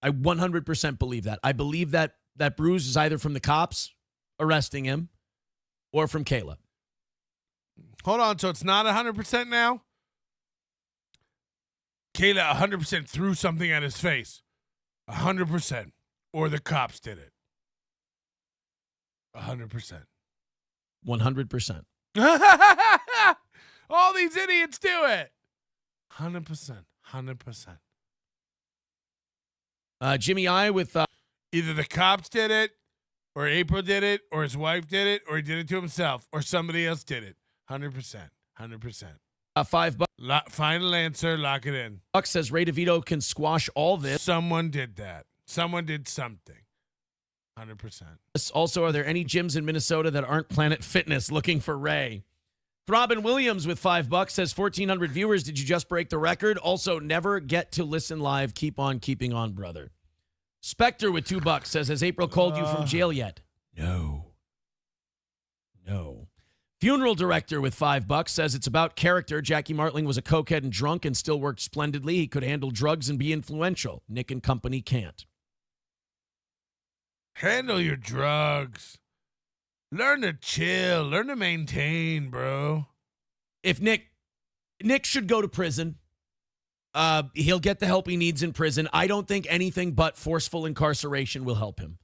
I 100% believe that. I believe that bruise is either from the cops arresting him or from Kayla. Hold on, so it's not 100% now? Kayla 100% threw something at his face. 100%. Or the cops did it. 100%. 100%. All these idiots do it. 100%. 100%. Jimmy I with... Either the cops did it, or April did it, or his wife did it, or he did it to himself, or somebody else did it. 100%. 100%. $5. Final answer. Lock it in. Buck says Ray DeVito can squash all this. Someone did that. Someone did something. 100%. Also, are there any gyms in Minnesota that aren't Planet Fitness looking for Ray? Robin Williams with $5 says 1,400 viewers. Did you just break the record? Also, never get to listen live. Keep on keeping on, brother. Spectre with $2 says, has April called you from jail yet? No. Funeral director with $5 says it's about character. Jackie Martling was a cokehead and drunk and still worked splendidly. He could handle drugs and be influential. Nick and company can't. Handle your drugs. Learn to chill. Learn to maintain, bro. If Nick should go to prison. He'll get the help he needs in prison. I don't think anything but forceful incarceration will help him.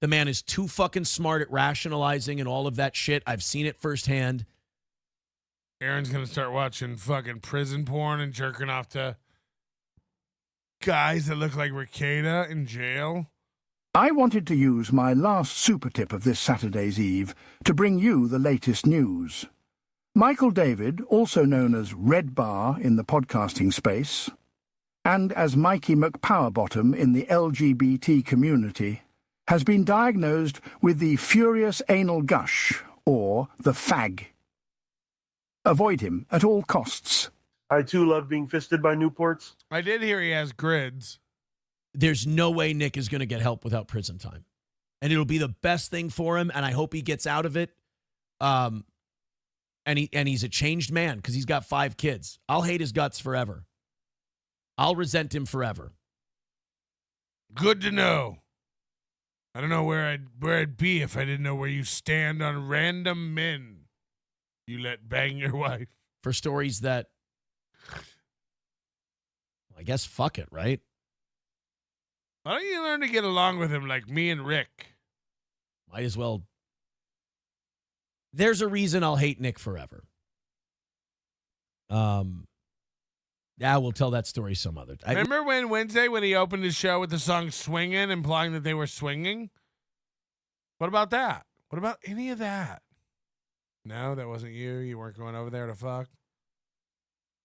The man is too fucking smart at rationalizing and all of that shit. I've seen it firsthand. Aaron's going to start watching fucking prison porn and jerking off to guys that look like Rekieta in jail. I wanted to use my last super tip of this Saturday's Eve to bring you the latest news. Michael David, also known as Red Bar in the podcasting space, and as Mikey McPowerbottom in the LGBT community, has been diagnosed with the furious anal gush, or the fag. Avoid him at all costs. I too love being fisted by Newports. I did hear he has grids. There's no way Nick is going to get help without prison time. And it'll be the best thing for him, and I hope he gets out of it. And he's a changed man because he's got 5 kids. I'll hate his guts forever. I'll resent him forever. Good to know. I don't know where I'd be if I didn't know where you stand on random men you let bang your wife. For stories that, I guess, fuck it, right? Why don't you learn to get along with him like me and Rick? Might as well. There's a reason I'll hate Nick forever. Yeah, we'll tell that story some other time. Remember Wednesday when he opened his show with the song Swingin', implying that they were swinging? What about that? What about any of that? No, that wasn't you. You weren't going over there to fuck?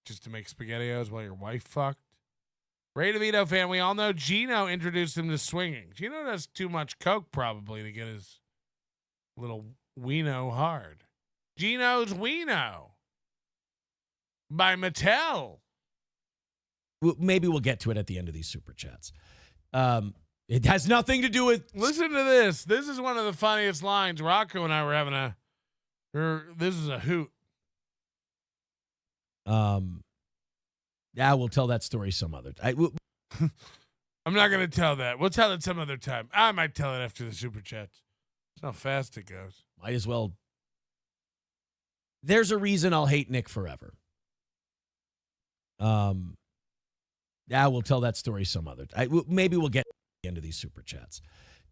Just to make SpaghettiOs while your wife fucked? Ray DeVito fan, we all know Gino introduced him to swinging. Gino does too much coke probably to get his little weeno hard. Gino's Weeno by Mattel. Maybe we'll get to it at the end of these super chats. It has nothing to do with. Listen to this. This is one of the funniest lines. Rocco and I were having this is a hoot. Yeah, we'll tell that story some other time. I'm not going to tell that. We'll tell it some other time. I might tell it after the super chats. That's how fast it goes. Might as well. There's a reason I'll hate Nick forever. Yeah, we'll tell that story some other time. Maybe we'll get to the end of these super chats.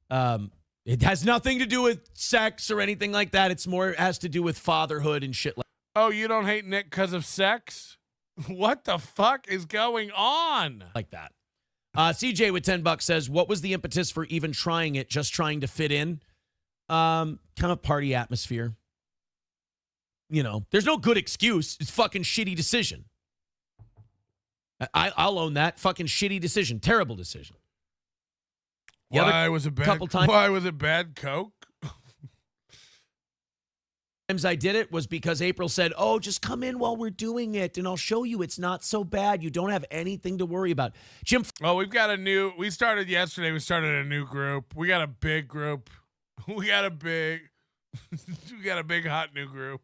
It has nothing to do with sex or anything like that. It's more has to do with fatherhood and shit like. Oh, you don't hate Nick because of sex? What the fuck is going on? Like that. CJ with $10 says, what was the impetus for even trying it? Just trying to fit in? Kind of party atmosphere. You know, there's no good excuse. It's fucking shitty decision. I'll own that. Fucking shitty decision. Terrible decision. Why was it bad coke? Times I did it was because April said, oh, just come in while we're doing it and I'll show you it's not so bad. You don't have anything to worry about. Jim. Oh, we started yesterday. We started a new group. We got a big group. We got a big hot new group.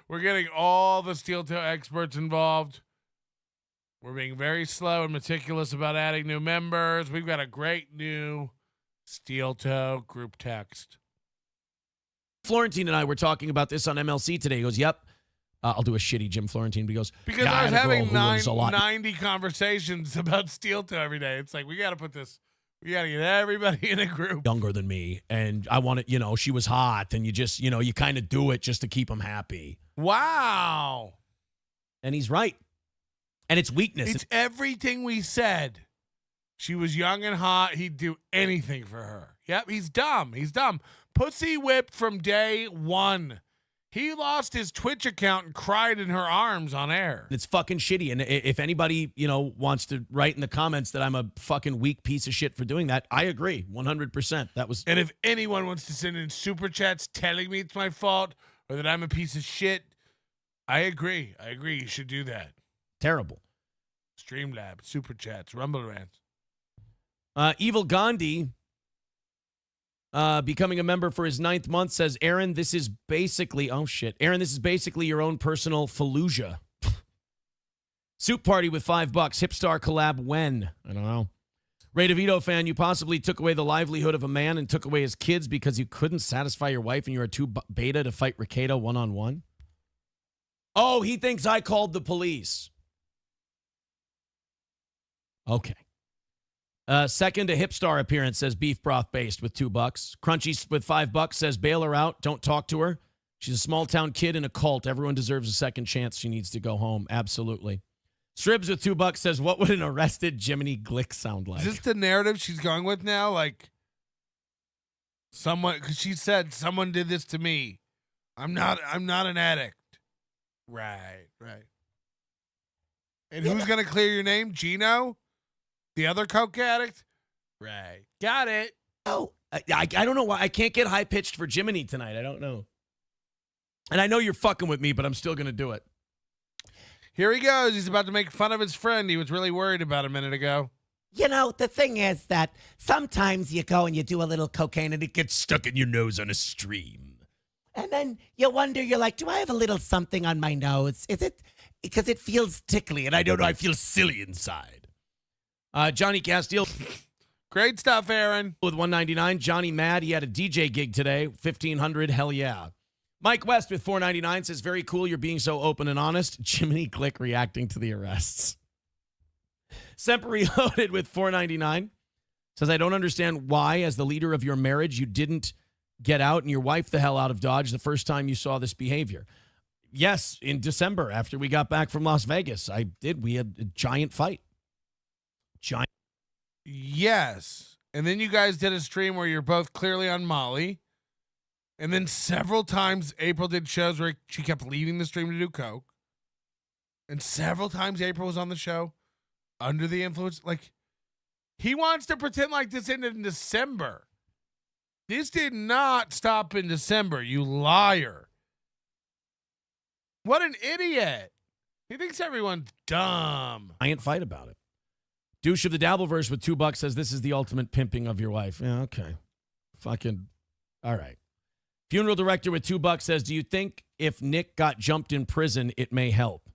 We're getting all the steel toe experts involved. We're being very slow and meticulous about adding new members. We've got a great new steel toe group text. Florentine and I were talking about this on MLC today. He goes, yep, I'll do a shitty Jim Florentine. But he goes, because I was having 90 conversations about steel toe every day. It's like, we got to get everybody in a group. Younger than me. And I wanted, she was hot. And you just, you kind of do it just to keep them happy. Wow. And he's right. And it's weakness. It's everything we said. She was young and hot. He'd do anything for her. Yep, he's dumb. Pussy whipped from day one. He lost his Twitch account and cried in her arms on air. It's fucking shitty. And if anybody, wants to write in the comments that I'm a fucking weak piece of shit for doing that, I agree 100%. That was. And if anyone wants to send in super chats telling me it's my fault or that I'm a piece of shit, I agree. You should do that. Terrible. Streamlabs, super chats, Rumble rants. Evil Gandhi, becoming a member for his 9th month, says, Aaron, this is basically your own personal Fallujah. Soup party with $5. Hipstar collab when? I don't know. Ray DeVito fan, you possibly took away the livelihood of a man and took away his kids because you couldn't satisfy your wife and you were too beta to fight Rekieta one-on-one? Oh, he thinks I called the police. Okay. Second, a Hipstar appearance, says beef broth based with $2. Crunchy with $5 says bail her out. Don't talk to her. She's a small town kid in a cult. Everyone deserves a second chance. She needs to go home. Absolutely. Stribs with $2 says, what would an arrested Jiminy Glick sound like? Is this the narrative she's going with now? Like someone, because she said someone did this to me. I'm not an addict. Right. And who's gonna clear your name? Gino? The other coke addict? Right. Got it. Oh, I don't know why. I can't get high-pitched for Jiminy tonight. I don't know. And I know you're fucking with me, but I'm still going to do it. Here he goes. He's about to make fun of his friend he was really worried about a minute ago. The thing is that sometimes you go and you do a little cocaine and it gets stuck in your nose on a stream. And then you wonder, you're like, do I have a little something on my nose? Is it because it feels tickly and I don't know, I feel silly inside. Johnny Castile. Great stuff, Aaron. With $1.99. Johnny Mad, he had a DJ gig today. $1,500, hell yeah. Mike West with $4.99 says, very cool, you're being so open and honest. Jiminy Glick reacting to the arrests. Semper Reloaded with $4.99 says, I don't understand why, as the leader of your marriage, you didn't get out and your wife the hell out of Dodge the first time you saw this behavior. Yes, in December, after we got back from Las Vegas, I did. We had a giant fight. Yes. And then you guys did a stream where you're both clearly on Molly. And then several times April did shows where she kept leaving the stream to do coke. And several times April was on the show under the influence. Like, he wants to pretend like this ended in December. This did not stop in December, you liar. What an idiot. He thinks everyone's dumb. Giant fight about it. Douche of the Dabbleverse with $2 says, this is the ultimate pimping of your wife. Yeah, okay. Fucking, all right. Funeral Director with $2 says, do you think if Nick got jumped in prison, it may help?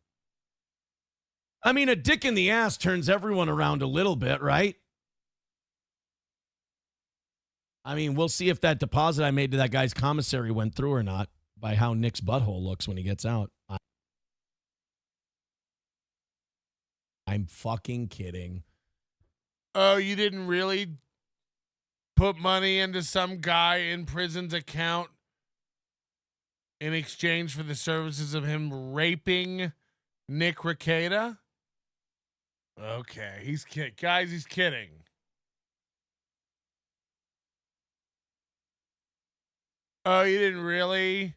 I mean, a dick in the ass turns everyone around a little bit, right? I mean, we'll see if that deposit I made to that guy's commissary went through or not by how Nick's butthole looks when he gets out. I'm fucking kidding. Oh, you didn't really put money into some guy in prison's account in exchange for the services of him raping Nick Rekieta? Okay, he's kidding. Guys, he's kidding. Oh, you didn't really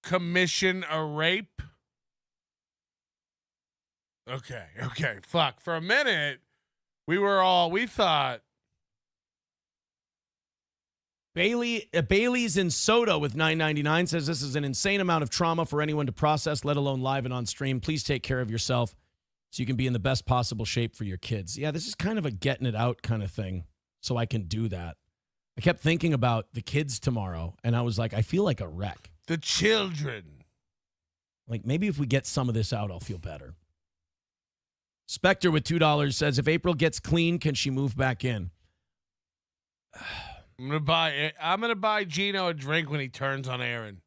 commission a rape? Okay. Fuck. For a minute, we thought. Bailey's in Soda with $9.99 says, this is an insane amount of trauma for anyone to process, let alone live and on stream. Please take care of yourself so you can be in the best possible shape for your kids. Yeah, this is kind of a getting it out kind of thing, so I can do that. I kept thinking about the kids tomorrow, and I was like, I feel like a wreck. The children. Like, maybe if we get some of this out, I'll feel better. Spectre with $2 says, if April gets clean, can she move back in? I'm gonna buy Gino a drink when he turns on Aaron.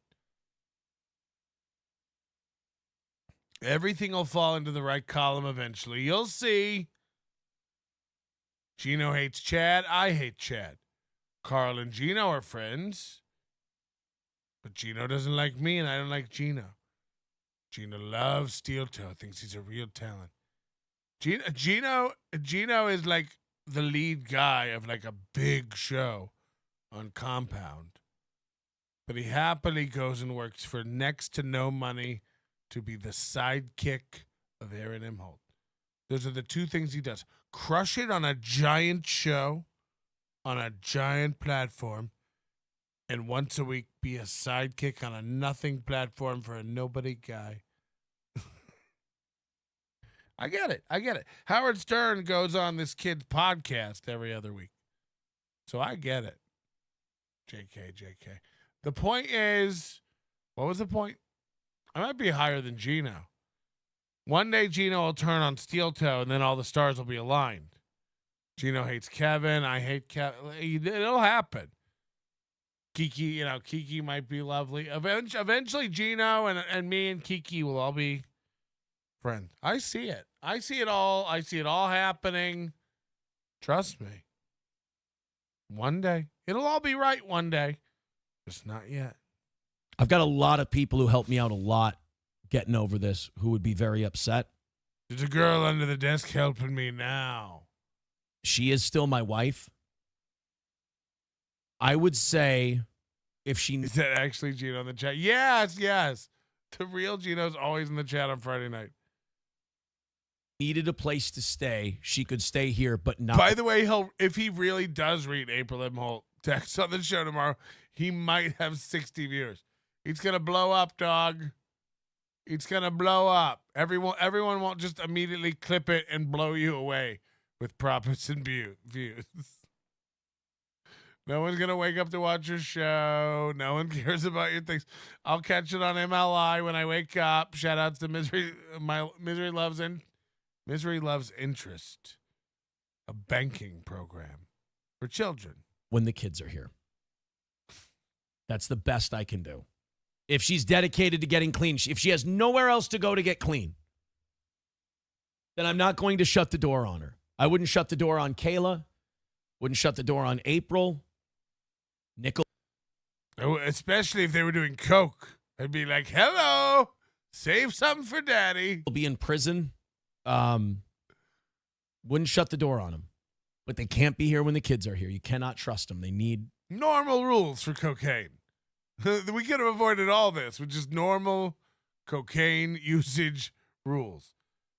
Everything will fall into the right column eventually. You'll see. Gino hates Chad. I hate Chad. Carl and Gino are friends. But Gino doesn't like me, and I don't like Gino. Gino loves Steel Toe. Thinks he's a real talent. Gino is like the lead guy of like a big show on Compound. but he happily goes and works for next to no money to be the sidekick of April Imholte. Those are the two things he does. Crush it on a giant show, on a giant platform, and once a week be a sidekick on a nothing platform for a nobody guy. I get it. Howard Stern goes on this kid's podcast every other week. So I get it. JK. The point is, what was the point? I might be higher than Gino. One day Gino will turn on Steel Toe and then all the stars will be aligned. Gino hates Kevin. I hate Kevin. It'll happen. Kiki might be lovely. Eventually Gino and me and Kiki will all be friends. I see it. I see it all happening. Trust me. One day. It'll all be right one day. Just not yet. I've got a lot of people who help me out a lot getting over this who would be very upset. There's a girl under the desk helping me now. She is still my wife. I would say if she... Is that actually Gino in the chat? Yes. The real Gino's always in the chat on Friday night. Needed a place to stay. She could stay here, but not... By the way, if he really does read April Imholte text on the show tomorrow, he might have 60 viewers. It's going to blow up, dog. It's going to blow up. Everyone won't just immediately clip it and blow you away with profits and views. No one's going to wake up to watch your show. No one cares about your things. I'll catch it on MLI when I wake up. Shout outs to Misery Loves Interest, a banking program for children. When the kids are here. That's the best I can do. If she's dedicated to getting clean, if she has nowhere else to go to get clean, then I'm not going to shut the door on her. I wouldn't shut the door on Kayla. Wouldn't shut the door on April. Nickel. Oh, especially if they were doing coke. I'd be like, hello, save something for daddy. Will be in prison. Wouldn't shut the door on them. But they can't be here when the kids are here. You cannot trust them. They need normal rules for cocaine. We could have avoided all this with just normal cocaine usage rules.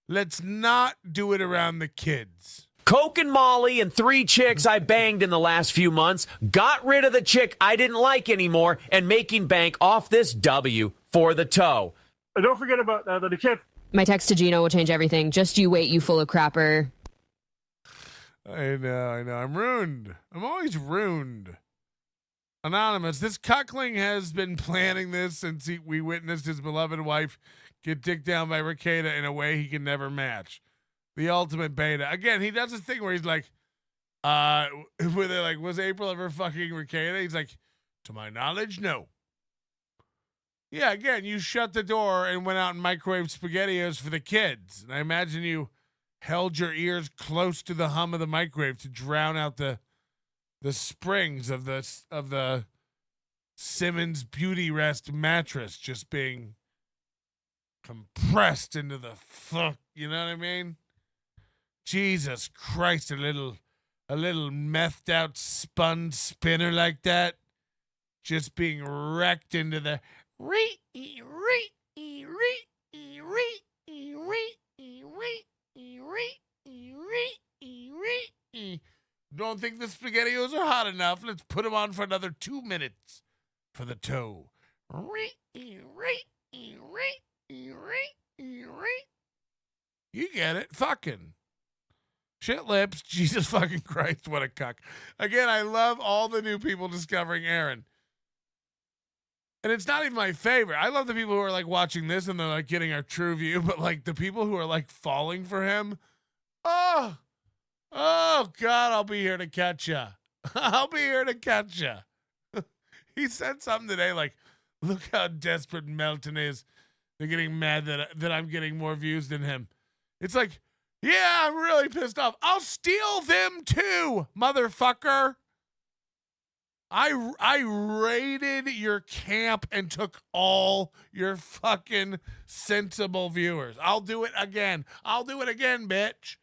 Let's not do it around the kids. Coke and Molly and 3 chicks I banged in the last few months, got rid of the chick I didn't like anymore, and making bank off this W for the toe. And don't forget about the kids. My text to Gino will change everything. Just you wait, you full of crapper. I know. I'm ruined. I'm always ruined. Anonymous, this cuckling has been planning this since we witnessed his beloved wife get dicked down by Rekieta in a way he can never match. The ultimate beta. Again, he does this thing where he's like, where they're like, was April ever fucking Rekieta? He's like, to my knowledge, no. Yeah, again, you shut the door and went out and microwaved SpaghettiOs for the kids. And I imagine you held your ears close to the hum of the microwave to drown out the springs of the Simmons Beauty Rest mattress just being compressed into the fuck. You know what I mean? Jesus Christ, a little methed out spun spinner like that, just being wrecked into the Don't think the SpaghettiOs are hot enough. Let's put them on for another 2 minutes for the toe. You get it. Fucking. Shit lips. Jesus fucking Christ. What a cuck. Again, I love all the new people discovering Aaron. And it's not even my favorite. I love the people who are like watching this and they're like getting our true view, but like the people who are like falling for him. Oh God, I'll be here to catch ya. I'll be here to catch ya. He said something today like, look how desperate Melton is. They're getting mad that I'm getting more views than him. It's like, yeah, I'm really pissed off. I'll steal them too, motherfucker. I raided your camp and took all your fucking sensible viewers. I'll do it again. Bitch.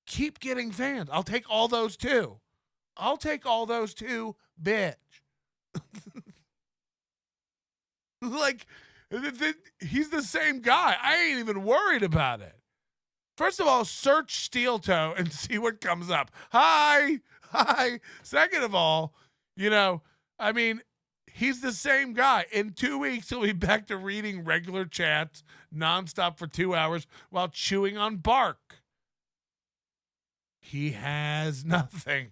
Keep getting fans. I'll take all those too. Bitch. Like, he's the same guy. I ain't even worried about it. First of all, search steel toe and see what comes up. Hi. Second of all, I mean, he's the same guy. In 2 weeks, he'll be back to reading regular chats nonstop for 2 hours while chewing on bark. He has nothing.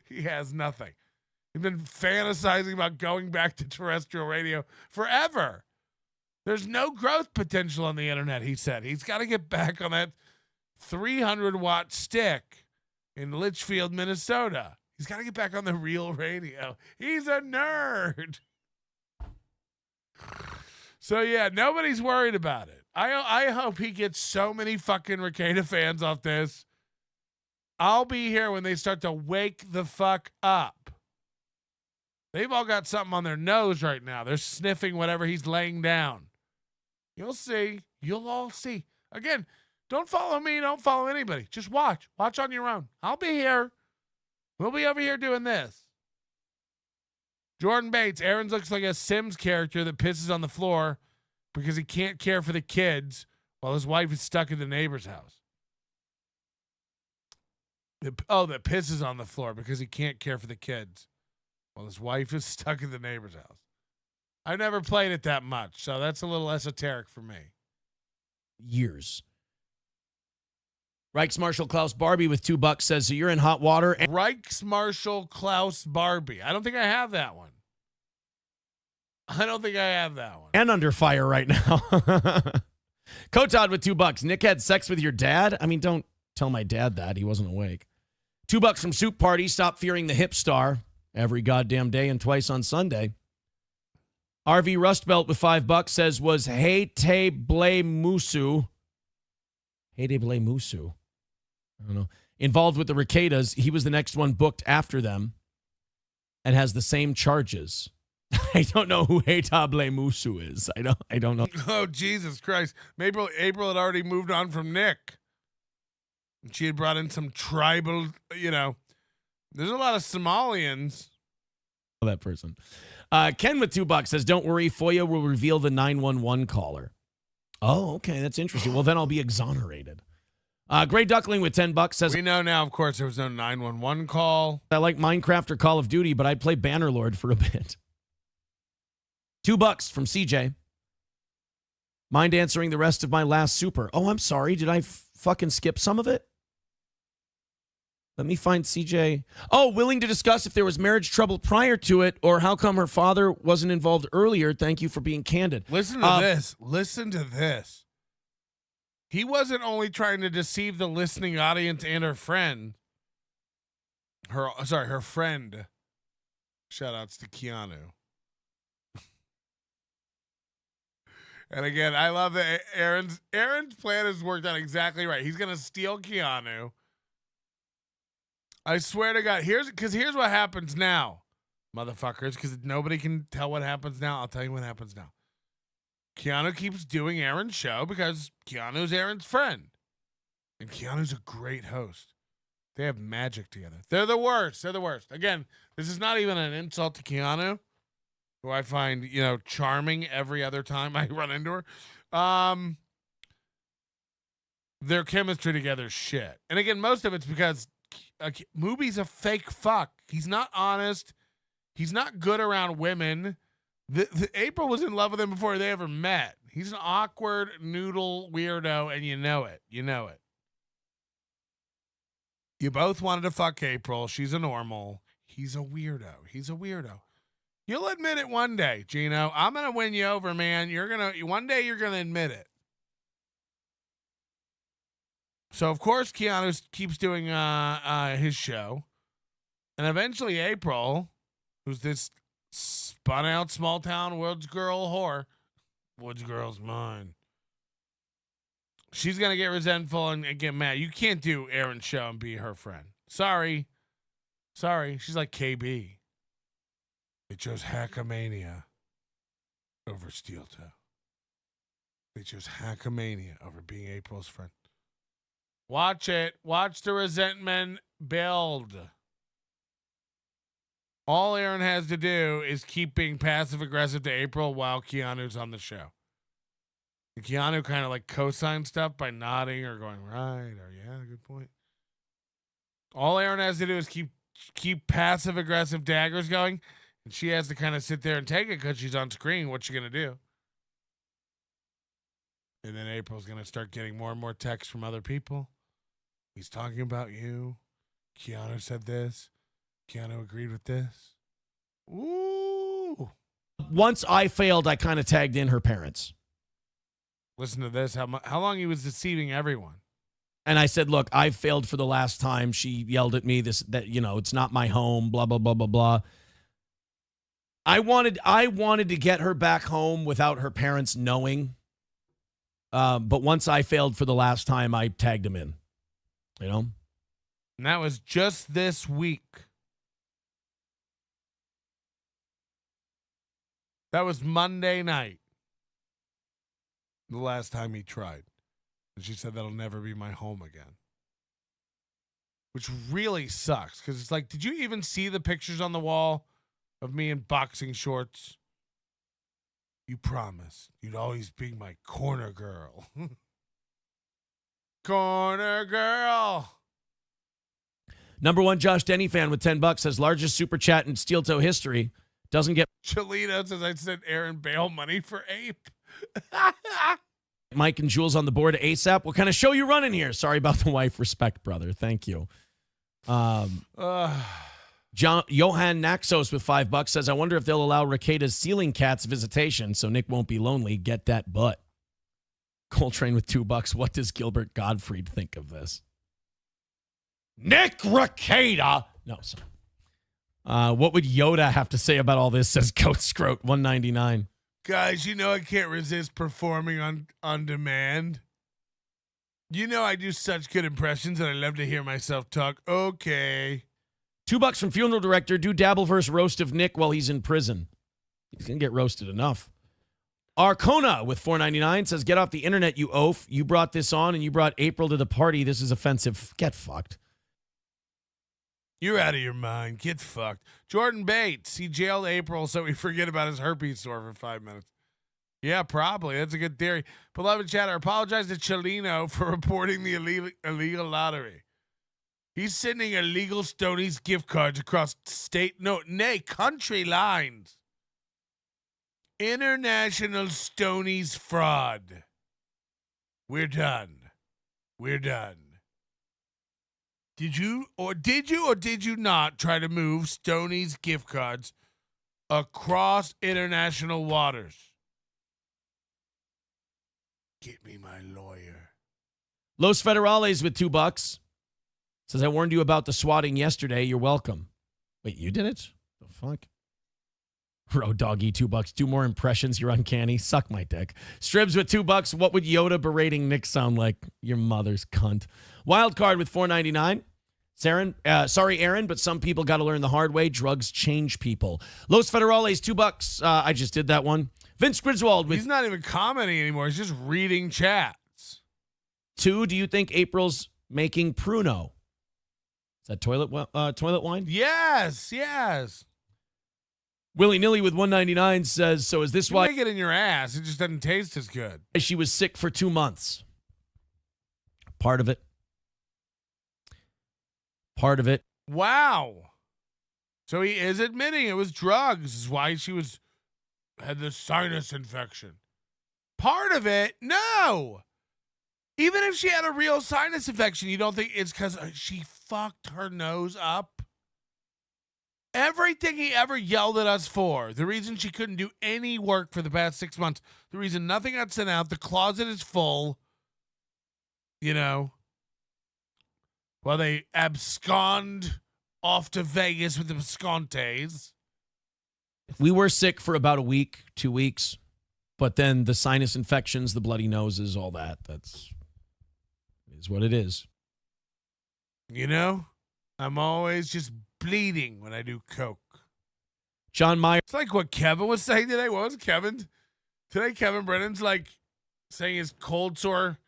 He has nothing. He's been fantasizing about going back to terrestrial radio forever. There's no growth potential on the internet, he said. He's got to get back on that 300-watt stick in Litchfield, Minnesota. He's got to get back on the real radio. He's a nerd. So, yeah, nobody's worried about it. I hope he gets so many fucking Rekieta fans off this. I'll be here when they start to wake the fuck up. They've all got something on their nose right now. They're sniffing whatever he's laying down. You'll see. You'll all see. Again, don't follow me. Don't follow anybody. Just watch. Watch on your own. I'll be here. We'll be over here doing this. Jordan Bates. Aaron looks like a Sims character that pisses on the floor because he can't care for the kids while his wife is stuck in the neighbor's house. That pisses on the floor because he can't care for the kids while his wife is stuck in the neighbor's house. I've never played it that much, so that's a little esoteric for me. Years. Reichsmarshal Klaus Barbie with $2 says, so you're in hot water. Reichsmarshal Klaus Barbie. I don't think I have that one. And under fire right now. Kotod with $2. Nick had sex with your dad? I mean, don't tell my dad that. He wasn't awake. $2 from Soup Party. Stop fearing the hip star every goddamn day and twice on Sunday. RV Rustbelt with $5 says, was Hete Ble Musu. Hete Ble Musu. I don't know. Involved with the Rekietas. He was the next one booked after them and has the same charges. I don't know who Hete Ble Musu is. I don't know. Oh, Jesus Christ. April had already moved on from Nick. She had brought in some tribal, there's a lot of Somalians. That person. Ken with $2 says, don't worry, FOIA will reveal the 911 caller. Oh, okay. That's interesting. Well, then I'll be exonerated. Gray Duckling with $10 says, we know now, of course, there was no 911 call. I like Minecraft or Call of Duty, but I'd play Bannerlord for a bit. $2 from CJ. Mind answering the rest of my last super? Oh, I'm sorry. Did I fucking skip some of it? Let me find CJ. Oh, willing to discuss if there was marriage trouble prior to it or how come her father wasn't involved earlier. Thank you for being candid. Listen to this. Listen to this. He wasn't only trying to deceive the listening audience and her friend. Her friend. Shout outs to Keanu. And again, I love that Aaron's plan has worked out exactly right. He's going to steal Keanu. I swear to God, here's what happens now, motherfuckers, because nobody can tell what happens now. I'll tell you what happens now. Keanu keeps doing Aaron's show because Keanu's Aaron's friend. And Keanu's a great host. They have magic together. They're the worst. Again, this is not even an insult to Keanu, who I find, charming every other time I run into her. Their chemistry together is shit. And again, most of it's because Mooby's a fake fuck. He's not honest. He's not good around women. April was in love with him before they ever met. He's an awkward noodle weirdo, and you know it. You both wanted to fuck April. She's a normal. He's a weirdo. You'll admit it one day, Gino. I'm gonna win you over, man. One day you're gonna admit it. So, of course, Keanu keeps doing his show. And eventually April, who's this spun-out small-town woods girl whore, woods girl's mine, she's going to get resentful and get mad. You can't do Aaron's show and be her friend. Sorry. She's like KB. They chose Hackamania over Steel Toe. They chose Hackamania over being April's friend. Watch it. Watch the resentment build. All Aaron has to do is keep being passive-aggressive to April while Keanu's on the show. And Keanu kind of like co-signs stuff by nodding or going, right, or yeah, good point. All Aaron has to do is keep passive-aggressive daggers going, and she has to kind of sit there and take it because she's on screen. What's she going to do? And then April's going to start getting more and more texts from other people. He's talking about you. Keanu said this. Keanu agreed with this. Ooh. Once I failed, I kind of tagged in her parents. Listen to this. How long he was deceiving everyone. And I said, look, I failed for the last time. She yelled at me that it's not my home, blah, blah, blah, blah, blah. I wanted to get her back home without her parents knowing. But once I failed for the last time, I tagged him in. And that was just this week. That was Monday night. The last time he tried. And she said, that'll never be my home again. Which really sucks. Because it's like, did you even see the pictures on the wall of me in boxing shorts? You promised you'd always be my corner girl. Corner girl. Number one, Josh Denny fan with $10 says largest super chat in steel toe history. Doesn't get. Cholito says I sent Aaron bail money for Ape. Mike and Jules on the board ASAP. What kind of show you running here? Sorry about the wife. Respect, brother. Thank you. Johan Naxos with $5 says, I wonder if they'll allow Rekieta's ceiling cats visitation so Nick won't be lonely. Get that butt. Coltrane with $2. What does Gilbert Gottfried think of this? Nick Rekieta. No, sorry. What would Yoda have to say about all this, says Goat Scroat 199. Guys, I can't resist performing on demand. I do such good impressions and I love to hear myself talk. Okay. $2 from funeral director. Do Dabbleverse roast of Nick while he's in prison. He's going to get roasted enough. Arcona with $4.99 says, get off the internet, you oaf. You brought this on and you brought April to the party. This is offensive. Get fucked. You're out of your mind. Get fucked. Jordan Bates. He jailed April so we forget about his herpes sore for 5 minutes. Yeah, probably. That's a good theory. Beloved chatter, apologize to Cholino for reporting the illegal lottery. He's sending illegal Stoney's gift cards across country lines. International Stoney's fraud. We're done. Did you or did you not try to move Stoney's gift cards across international waters? Get me my lawyer. Los Federales with $2 says, I warned you about the swatting yesterday. You're welcome. Wait, you did it? The fuck? Road Doggy, $2. Do more impressions. You're uncanny. Suck my dick. Stribs with $2. What would Yoda berating Nick sound like? Your mother's cunt. Wildcard with $4.99. Sorry, Aaron, but some people got to learn the hard way. Drugs change people. Los Federales, $2. I just did that one. Vince Griswold with. He's not even commenting anymore. He's just reading chats. 2. Do you think April's making Pruno? Is that toilet wine? Yes. Willy Nilly with $1.99 says, so is this why? Make it in your ass. It just doesn't taste as good. She was sick for 2 months. Part of it. Wow. So he is admitting it was drugs. This is why she had the sinus infection. Part of it? No. Even if she had a real sinus infection, you don't think it's because she fucked her nose up? Everything he ever yelled at us for, the reason she couldn't do any work for the past 6 months, the reason nothing got sent out, the closet is full, while they abscond off to Vegas with the Viscontes. We were sick for about a week, 2 weeks, but then the sinus infections, the bloody noses, all that, is what it is. I'm always just bleeding when I do coke. John Meyer. It's like what Kevin was saying today. What was Kevin? Today, Kevin Brennan's like saying his cold sore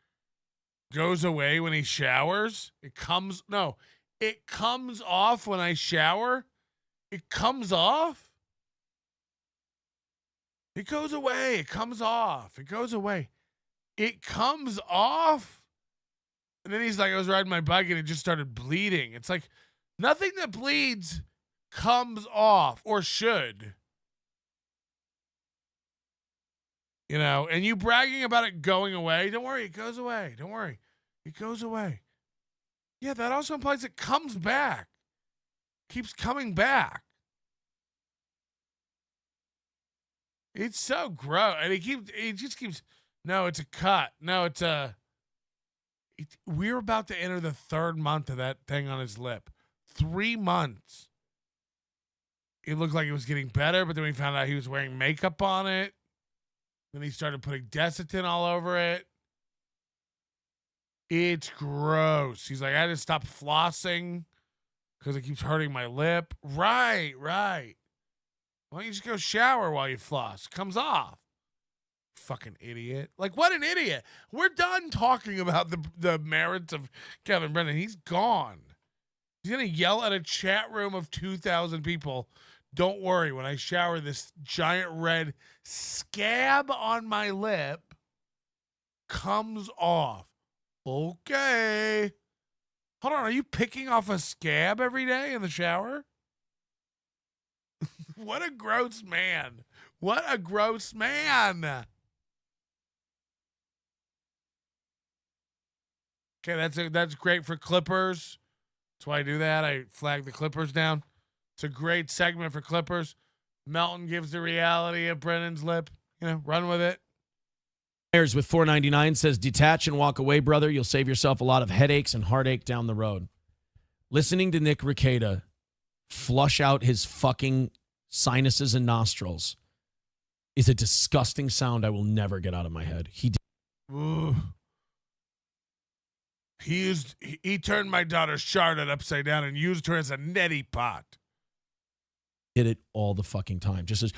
goes away when he showers. It comes off when I shower. It comes off. It goes away. It comes off. It goes away. It comes off. And then he's like, I was riding my bike and it just started bleeding. It's like nothing that bleeds comes off or should. You know, and you bragging about it going away. Don't worry, it goes away. Don't worry. It goes away. Yeah, that also implies it comes back. Keeps coming back. It's so gross. And he just keeps, no, it's a cut. No, it's a, we're about to enter the 3rd month of that thing on his lip. 3 months. It looked like it was getting better, but then we found out he was wearing makeup on it. Then he started putting Desitin all over it. It's gross. He's like, I had to stop flossing because it keeps hurting my lip. Right. Why don't you just go shower while you floss? Comes off. Fucking idiot. Like, what an idiot. We're done talking about the merits of Kevin Brennen. He's gone. He's going to yell at a chat room of 2,000 people. Don't worry, when I shower, this giant red scab on my lip comes off. Okay. Hold on, are you picking off a scab every day in the shower? What a gross man. What a gross man. Okay, that's great for Clippers. That's why I do that. I flag the Clippers down. It's a great segment for Clippers. Melton gives the reality of Brennan's lip. You know, run with it. Myers with $4.99 says, detach and walk away, brother. You'll save yourself a lot of headaches and heartache down the road. Listening to Nick Rekieta flush out his fucking sinuses and nostrils is a disgusting sound I will never get out of my head. He turned my daughter Charlotte upside down and used her as a neti pot. Did it all the fucking time. Just as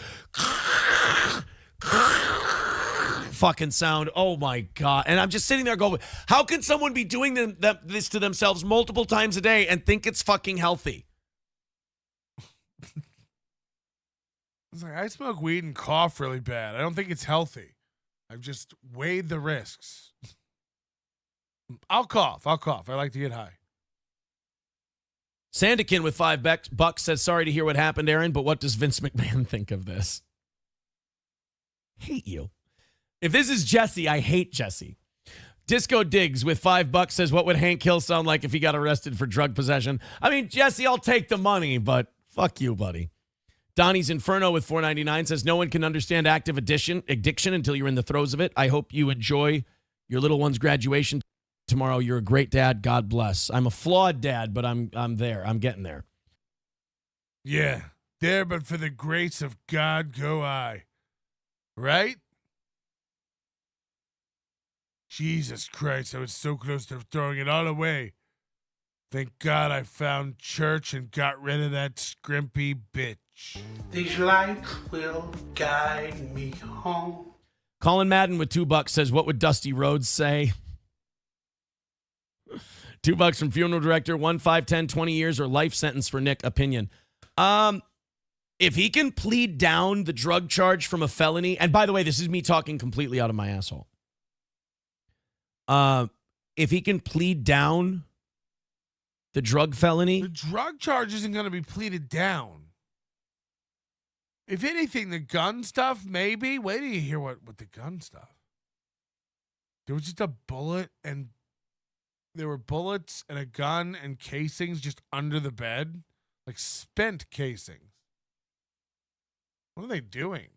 fucking sound. Oh my God. And I'm just sitting there going, how can someone be doing this to themselves multiple times a day and think it's fucking healthy? It's like, I smoke weed and cough really bad. I don't think it's healthy. I've just weighed the risks. I'll cough. I like to get high. Sandikin with $5 says, sorry to hear what happened, Aaron, but what does Vince McMahon think of this? Hate you. If this is Jesse, I hate Jesse. Disco Diggs with $5 says, what would Hank Hill sound like if he got arrested for drug possession? I mean, Jesse, I'll take the money, but fuck you, buddy. Donnie's Inferno with $4.99 says, no one can understand active addiction until you're in the throes of it. I hope you enjoy your little one's graduation tomorrow. You're a great dad. God bless. I'm a flawed dad, but I'm there. I'm getting there. Yeah, there, but for the grace of God go I. Right? Jesus Christ, I was so close to throwing it all away. Thank God I found church and got rid of that scrimpy bitch. These lights will guide me home. Colin Madden with $2 says, what would Dusty Rhodes say? $2 from funeral director, 1, 5, 10, 20 years or life sentence for Nick. Opinion. If he can plead down the drug charge from a felony, and by the way, this is me talking completely out of my asshole. If he can plead down the drug felony. The drug charge isn't going to be pleaded down. If anything, the gun stuff, maybe. Wait till you hear what the gun stuff. There was just a bullet and there were bullets and a gun and casings just under the bed. Like spent casings. What are they doing?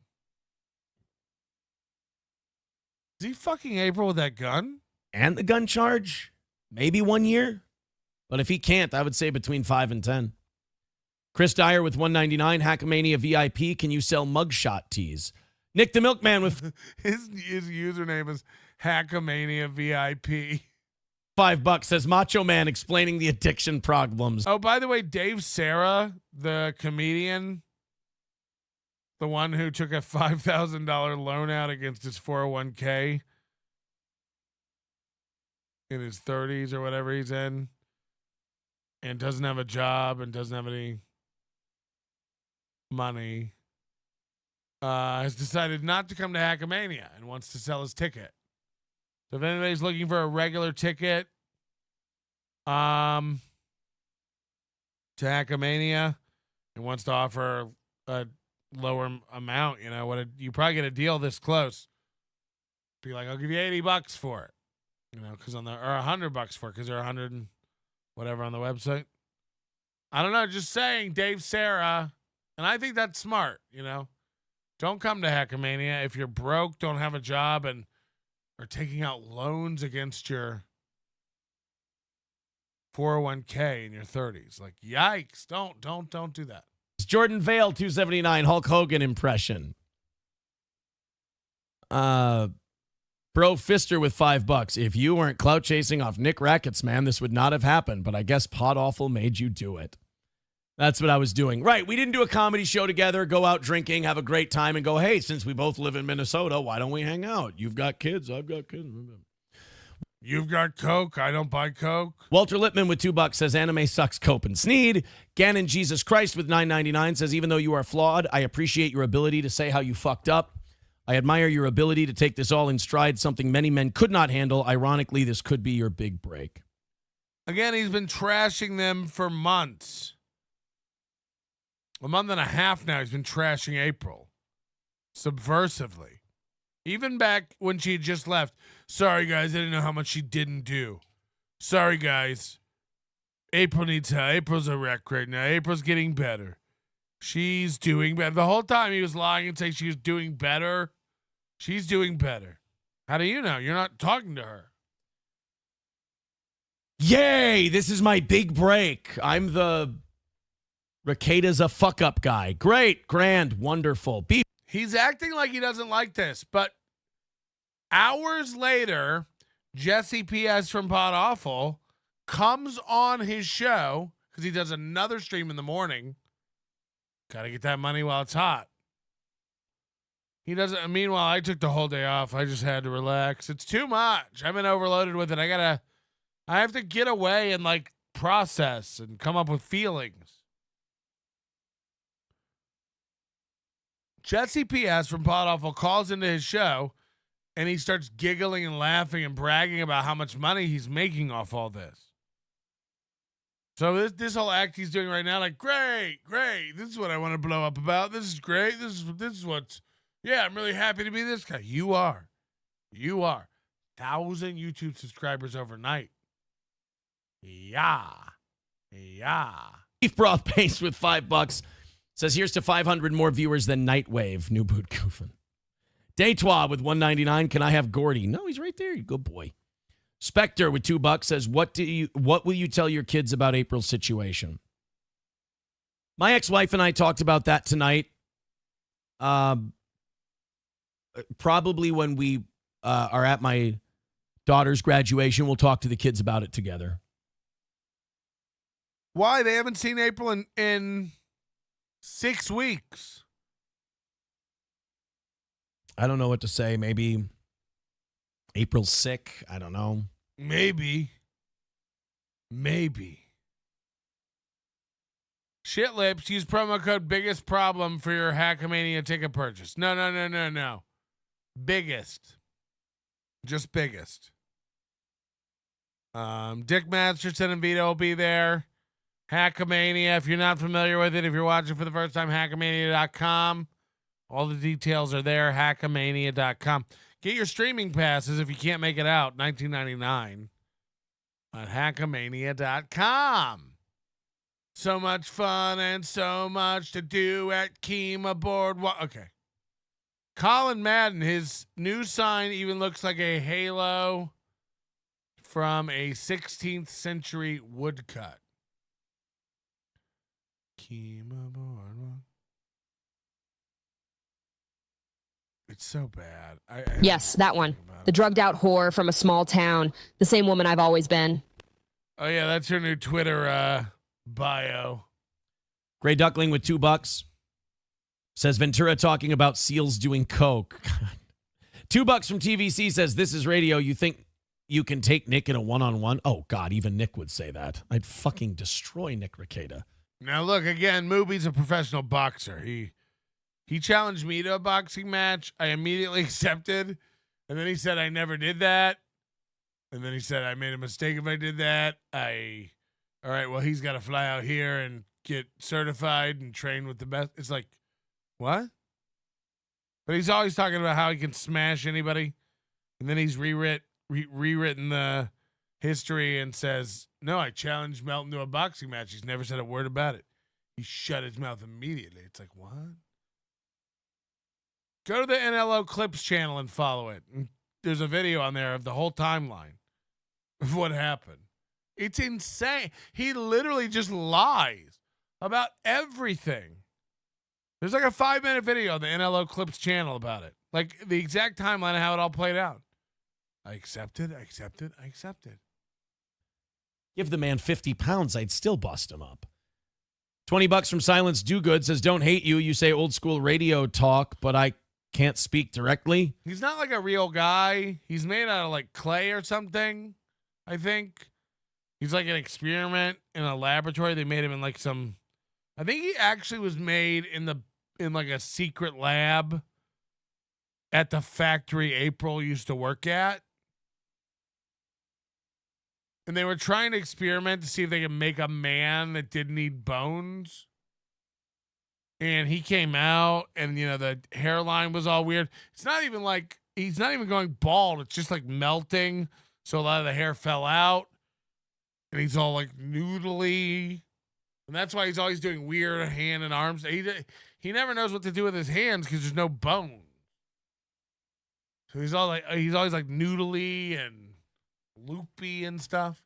Is he fucking April with that gun? And the gun charge? Maybe 1 year? But if he can't, I would say between 5 and 10. Chris Dyer with $1.99. Hackamania VIP. Can you sell mugshot tees? Nick the Milkman with his username is Hackamania VIP. $5 says Macho Man explaining the addiction problems. Oh, by the way, Dave Sarah, the comedian, the one who took a $5,000 loan out against his 401k in his 30s or whatever he's in, and doesn't have a job and doesn't have any money, has decided not to come to Hackamania and wants to sell his ticket. So if anybody's looking for a regular ticket to Hackamania and wants to offer a lower amount, you probably get a deal this close. Be like, I'll give you $80 for it, because or $100 for it, because they're 100 and whatever on the website. I don't know, just saying, Dave, Sarah, and I think that's smart. Don't come to Hackamania if you're broke, don't have a job, and are taking out loans against your 401k in your 30s. Like, yikes! Don't do that. It's Jordan Vale, 279 Hulk Hogan impression. Bro Fister with $5. If you weren't clout chasing off Nick Rackets, man, this would not have happened. But I guess Pod Awful made you do it. That's what I was doing. Right, we didn't do a comedy show together, go out drinking, have a great time, and go, hey, since we both live in Minnesota, why don't we hang out? You've got kids, I've got kids. You've got Coke, I don't buy Coke. Walter Lippman with $2 says, anime sucks, Cope and Sneed. Gannon Jesus Christ with $9.99 says, even though you are flawed, I appreciate your ability to say how you fucked up. I admire your ability to take this all in stride, something many men could not handle. Ironically, this could be your big break. Again, he's been trashing them for months. A month and a half now, he's been trashing April subversively. Even back when she had just left. Sorry, guys, I didn't know how much she didn't do. Sorry, guys. April needs help. April's a wreck right now. April's getting better. She's doing better. The whole time he was lying and saying she was doing better. She's doing better. How do you know? You're not talking to her. Yay, this is my big break. I'm the Rekieta's a fuck-up guy. Great, grand, wonderful. He's acting like he doesn't like this, but hours later, Jesse P.S. from Pod Awful comes on his show because he does another stream in the morning. Got to get that money while it's hot. He doesn't. Meanwhile, I took the whole day off. I just had to relax. It's too much. I've been overloaded with it. I have to get away and process and come up with feelings. Jesse P.S. from Pod Awful calls into his show, and he starts giggling and laughing and bragging about how much money he's making off all this. So this whole act he's doing right now, great. This is what I want to blow up about. This is great. This is what's, I'm really happy to be this guy. You are. 1,000 YouTube subscribers overnight. Yeah. Beef broth paste with $5 says, here's to 500 more viewers than Nightwave. New boot goofing. Daytwa with $1.99. Can I have Gordy? No, he's right there. Good boy. Spectre with $2 says, what will you tell your kids about April's situation? My ex-wife and I talked about that tonight. Probably when we are at my daughter's graduation, we'll talk to the kids about it together. Why? They haven't seen April in 6 weeks. I don't know what to say. Maybe April's sick. I don't know. Maybe. Shit lips, use promo code biggest problem for your Hackamania ticket purchase. No. Biggest. Just biggest. Dick Masterson and Vito will be there. Hackamania, if you're not familiar with it, if you're watching for the first time, hackamania.com. All the details are there, hackamania.com. Get your streaming passes if you can't make it out, $19.99 at hackamania.com. So much fun and so much to do at Kima Boardwalk. Okay. Colin Madden, his new sign even looks like a halo from a 16th century woodcut. Kima Boardwalk. It's so bad. Yes, that one. The drugged out whore from a small town. The same woman I've always been. Oh, yeah, that's her new Twitter bio. Gray Duckling with $2 says Ventura talking about seals doing coke. $2 from TVC says, this is radio. You think you can take Nick in a one-on-one? Oh, God, even Nick would say that. I'd fucking destroy Nick Rekieta. Now look again. Mooby's a professional boxer. He challenged me to a boxing match. I immediately accepted, and then he said I never did that, and then he said I made a mistake if I did that. All right, well he's got to fly out here and get certified and train with the best. It's like, what? But he's always talking about how he can smash anybody, and then he's rewritten the history and says, no, I challenged Melton to a boxing match. He's never said a word about it. He shut his mouth immediately. It's like, what? Go to the NLO Clips channel and follow it. And there's a video on there of the whole timeline of what happened. It's insane. He literally just lies about everything. There's like a 5-minute video on the NLO Clips channel about it. Like the exact timeline of how it all played out. I accepted. Give the man 50 pounds, I'd still bust him up. $20 from Silence Do Good says, don't hate you. You say old school radio talk, but I can't speak directly. He's not like a real guy. He's made out of like clay or something, I think. He's like an experiment in a laboratory. They made him in like some, I think he actually was made in like a secret lab at the factory April used to work at. And they were trying to experiment to see if they could make a man that didn't need bones. And he came out and, the hairline was all weird. It's not even like, he's not even going bald. It's just like melting. So a lot of the hair fell out. And he's all like noodly. And that's why he's always doing weird hand and arms. He never knows what to do with his hands because there's no bone. So he's always like noodly and loopy and stuff,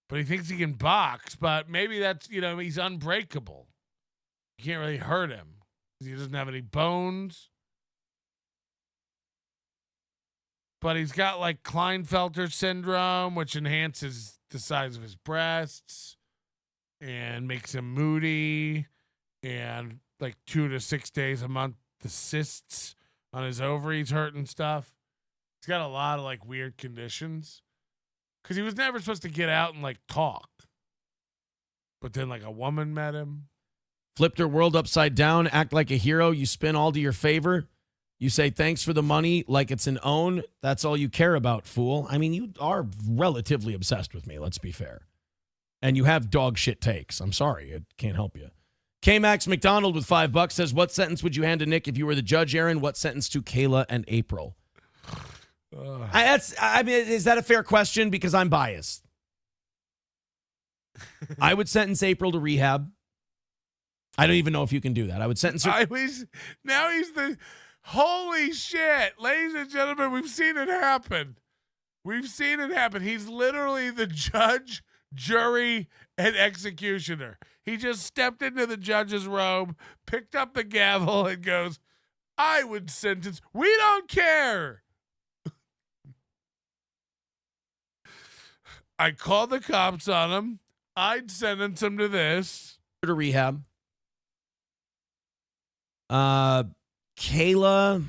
But he thinks he can box, but maybe that's, he's unbreakable. You can't really hurt him because he doesn't have any bones. But he's got like Klinefelter syndrome, which enhances the size of his breasts and makes him moody. And like 2 to 6 days a month, the cysts on his ovaries hurt and stuff. He's got a lot of like weird conditions because he was never supposed to get out and like talk. But then like a woman met him. Flipped her world upside down, act like a hero. You spin all to your favor. You say thanks for the money like it's an own. That's all you care about, fool. I mean, you are relatively obsessed with me, let's be fair. And you have dog shit takes. I'm sorry. It can't help you. K-Max McDonald with $5 says, what sentence would you hand to Nick if you were the judge, Aaron? What sentence to Kayla and April? Is that a fair question? Because I'm biased. I would sentence April to rehab. I don't even know if you can do that. I would sentence her. Now he's the holy shit, ladies and gentlemen. We've seen it happen. He's literally the judge, jury, and executioner. He just stepped into the judge's robe, picked up the gavel, and goes, "I would sentence. We don't care." I called the cops on him. I'd sentence him to this. To rehab. Kayla.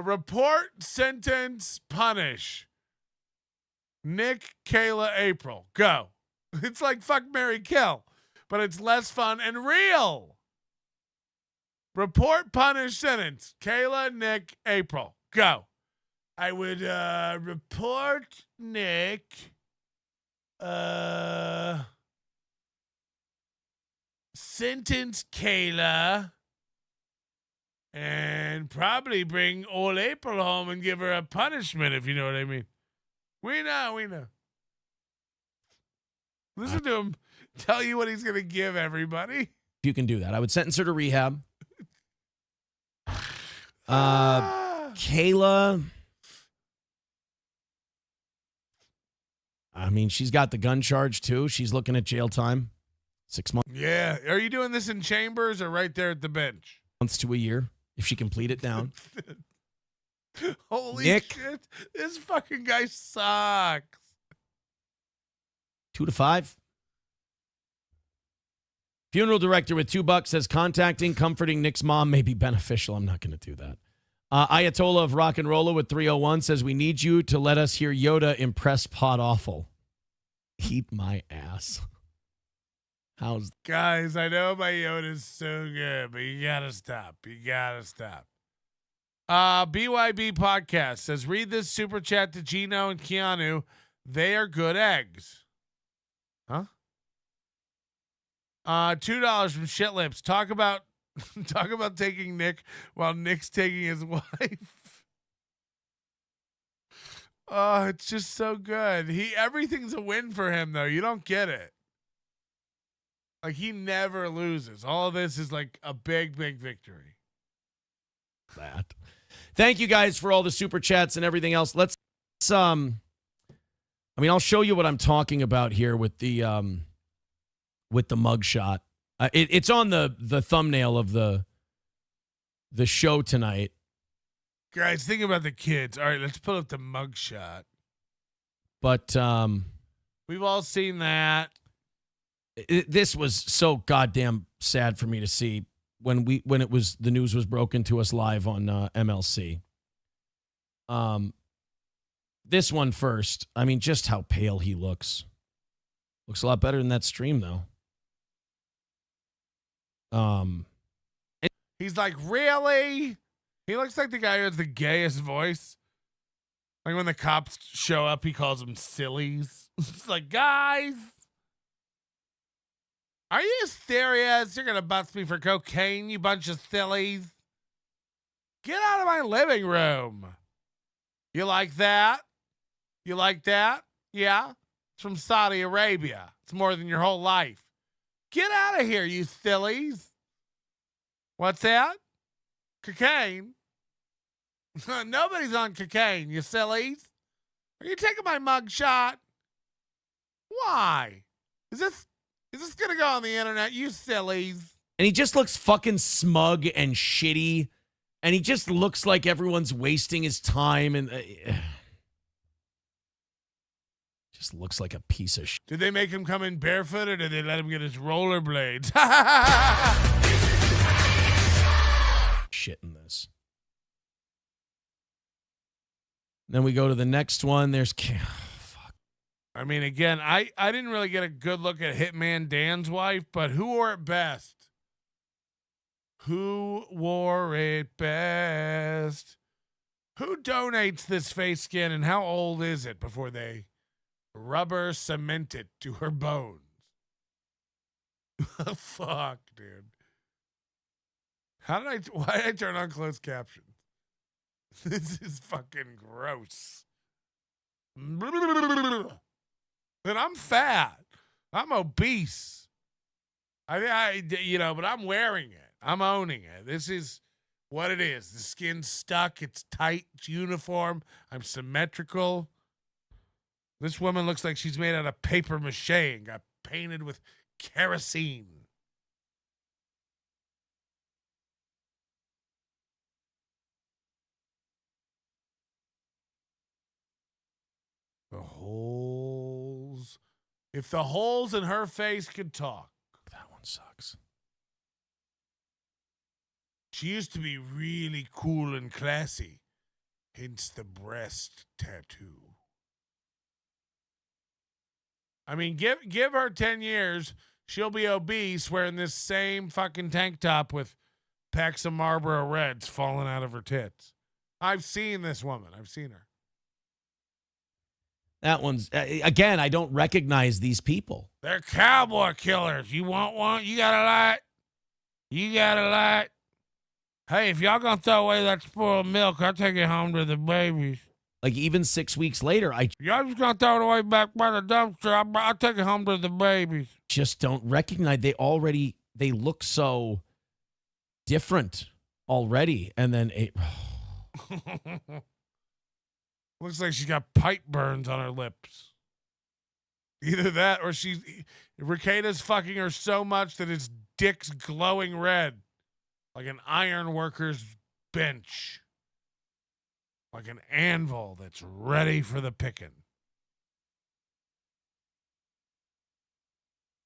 Report, sentence, punish. Nick, Kayla, April. Go. It's like fuck, marry, kill, but it's less fun and real. Report, punish, sentence. Kayla, Nick, April. Go. I would report Nick. Sentence Kayla. And probably bring old April home and give her a punishment, if you know what I mean. We know. Listen to him tell you what he's going to give everybody. You can do that. I would sentence her to rehab. Kayla. I mean, she's got the gun charge, too. She's looking at jail time. 6 months. Yeah. Are you doing this in chambers or right there at the bench? Months to a year, if she can plead it down. Holy Nick. shit. This fucking guy sucks. 2 to 5. Funeral director with $2 says contacting, comforting Nick's mom may be beneficial. I'm not going to do that. Ayatollah of Rock and Rolla with 301 says, we need you to let us hear Yoda impress Pod Awful. Eat my ass. How's Guys, I know my Yoda's so good, but you gotta stop. BYB Podcast says, read this super chat to Gino and Keanu. They are good eggs. Huh? $2 from Shit Lips. Talk about taking Nick while Nick's taking his wife. Oh, it's just so good. Everything's a win for him, though. You don't get it. Like, he never loses. All of this is like a big, big victory. that? Thank you guys for all the super chats and everything else. I'll show you what I'm talking about here with the mugshot. It's on the thumbnail of the show tonight. Guys, think about the kids. All right, let's pull up the mugshot. But we've all seen that. This was so goddamn sad for me to see when the news was broken to us live on MLC. This one first. I mean, just how pale he looks. Looks a lot better than that stream, though. He's like, really? He looks like the guy who has the gayest voice. Like when the cops show up, he calls them sillies. It's like, guys, are you serious? You're going to bust me for cocaine, you bunch of sillies. Get out of my living room. You like that? You like that? Yeah? It's from Saudi Arabia. It's more than your whole life. Get out of here, you sillies. What's that? Cocaine? Nobody's on cocaine, you sillies. Are you taking my mugshot? Why? Is this going to go on the internet, you sillies? And he just looks fucking smug and shitty. And he just looks like everyone's wasting his time. And just looks like a piece of shit. Did they make him come in barefoot or did they let him get his rollerblades? Shit in this. Then we go to the next one. There's... fuck. I mean, again, I didn't really get a good look at Hitman Dan's wife, but who wore it best? Who wore it best? Who donates this face skin and how old is it before they rubber cement it to her bones? Fuck, dude. Why did I turn on closed captions? This is fucking gross. And I'm fat. I'm obese. But I'm wearing it. I'm owning it. This is what it is. The skin's stuck. It's tight. It's uniform. I'm symmetrical. This woman looks like she's made out of paper mache and got painted with kerosene. The holes. If the holes in her face could talk. That one sucks. She used to be really cool and classy. Hence the breast tattoo. I mean, give her 10 years. She'll be obese wearing this same fucking tank top with packs of Marlboro Reds falling out of her tits. I've seen this woman. I've seen her. That one's, again, I don't recognize these people. They're cowboy killers. You want one? You got a light? You got a light? Hey, if y'all gonna throw away that spoiled milk, I'll take it home to the babies. Like, even 6 weeks later, y'all just gonna throw it away back by the dumpster, I'll take it home to the babies. Just don't recognize. They look so different already. And then looks like she's got pipe burns on her lips. Either that or Rekieta's fucking her so much that his dick's glowing red. Like an iron worker's bench. Like an anvil that's ready for the picking.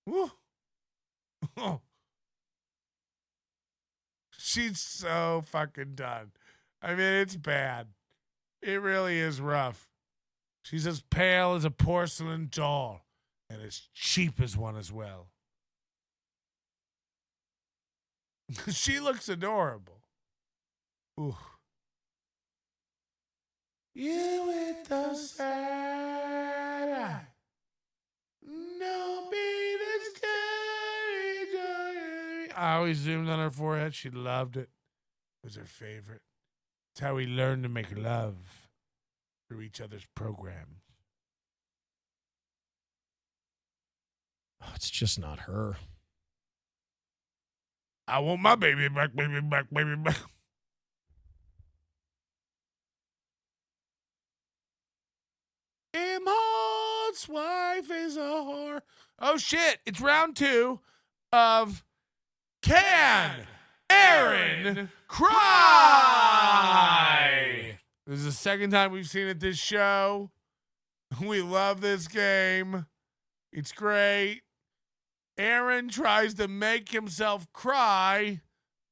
Woo. Oh. She's so fucking done. I mean, it's bad. It really is rough. She's as pale as a porcelain doll and as cheap as one as well. She looks adorable. Ooh. You with those sad eyes. No be the scary. I always zoomed on her forehead. She loved it. It was her favorite. It's how we learned to make love through each other's programs. Oh, it's just not her. I want my baby back, baby back, baby back. Imhol's wife is a whore. Oh shit! It's round 2 of Can Aaron Cry? This is the second time we've seen it this show. We love this game. It's great. Aaron tries to make himself cry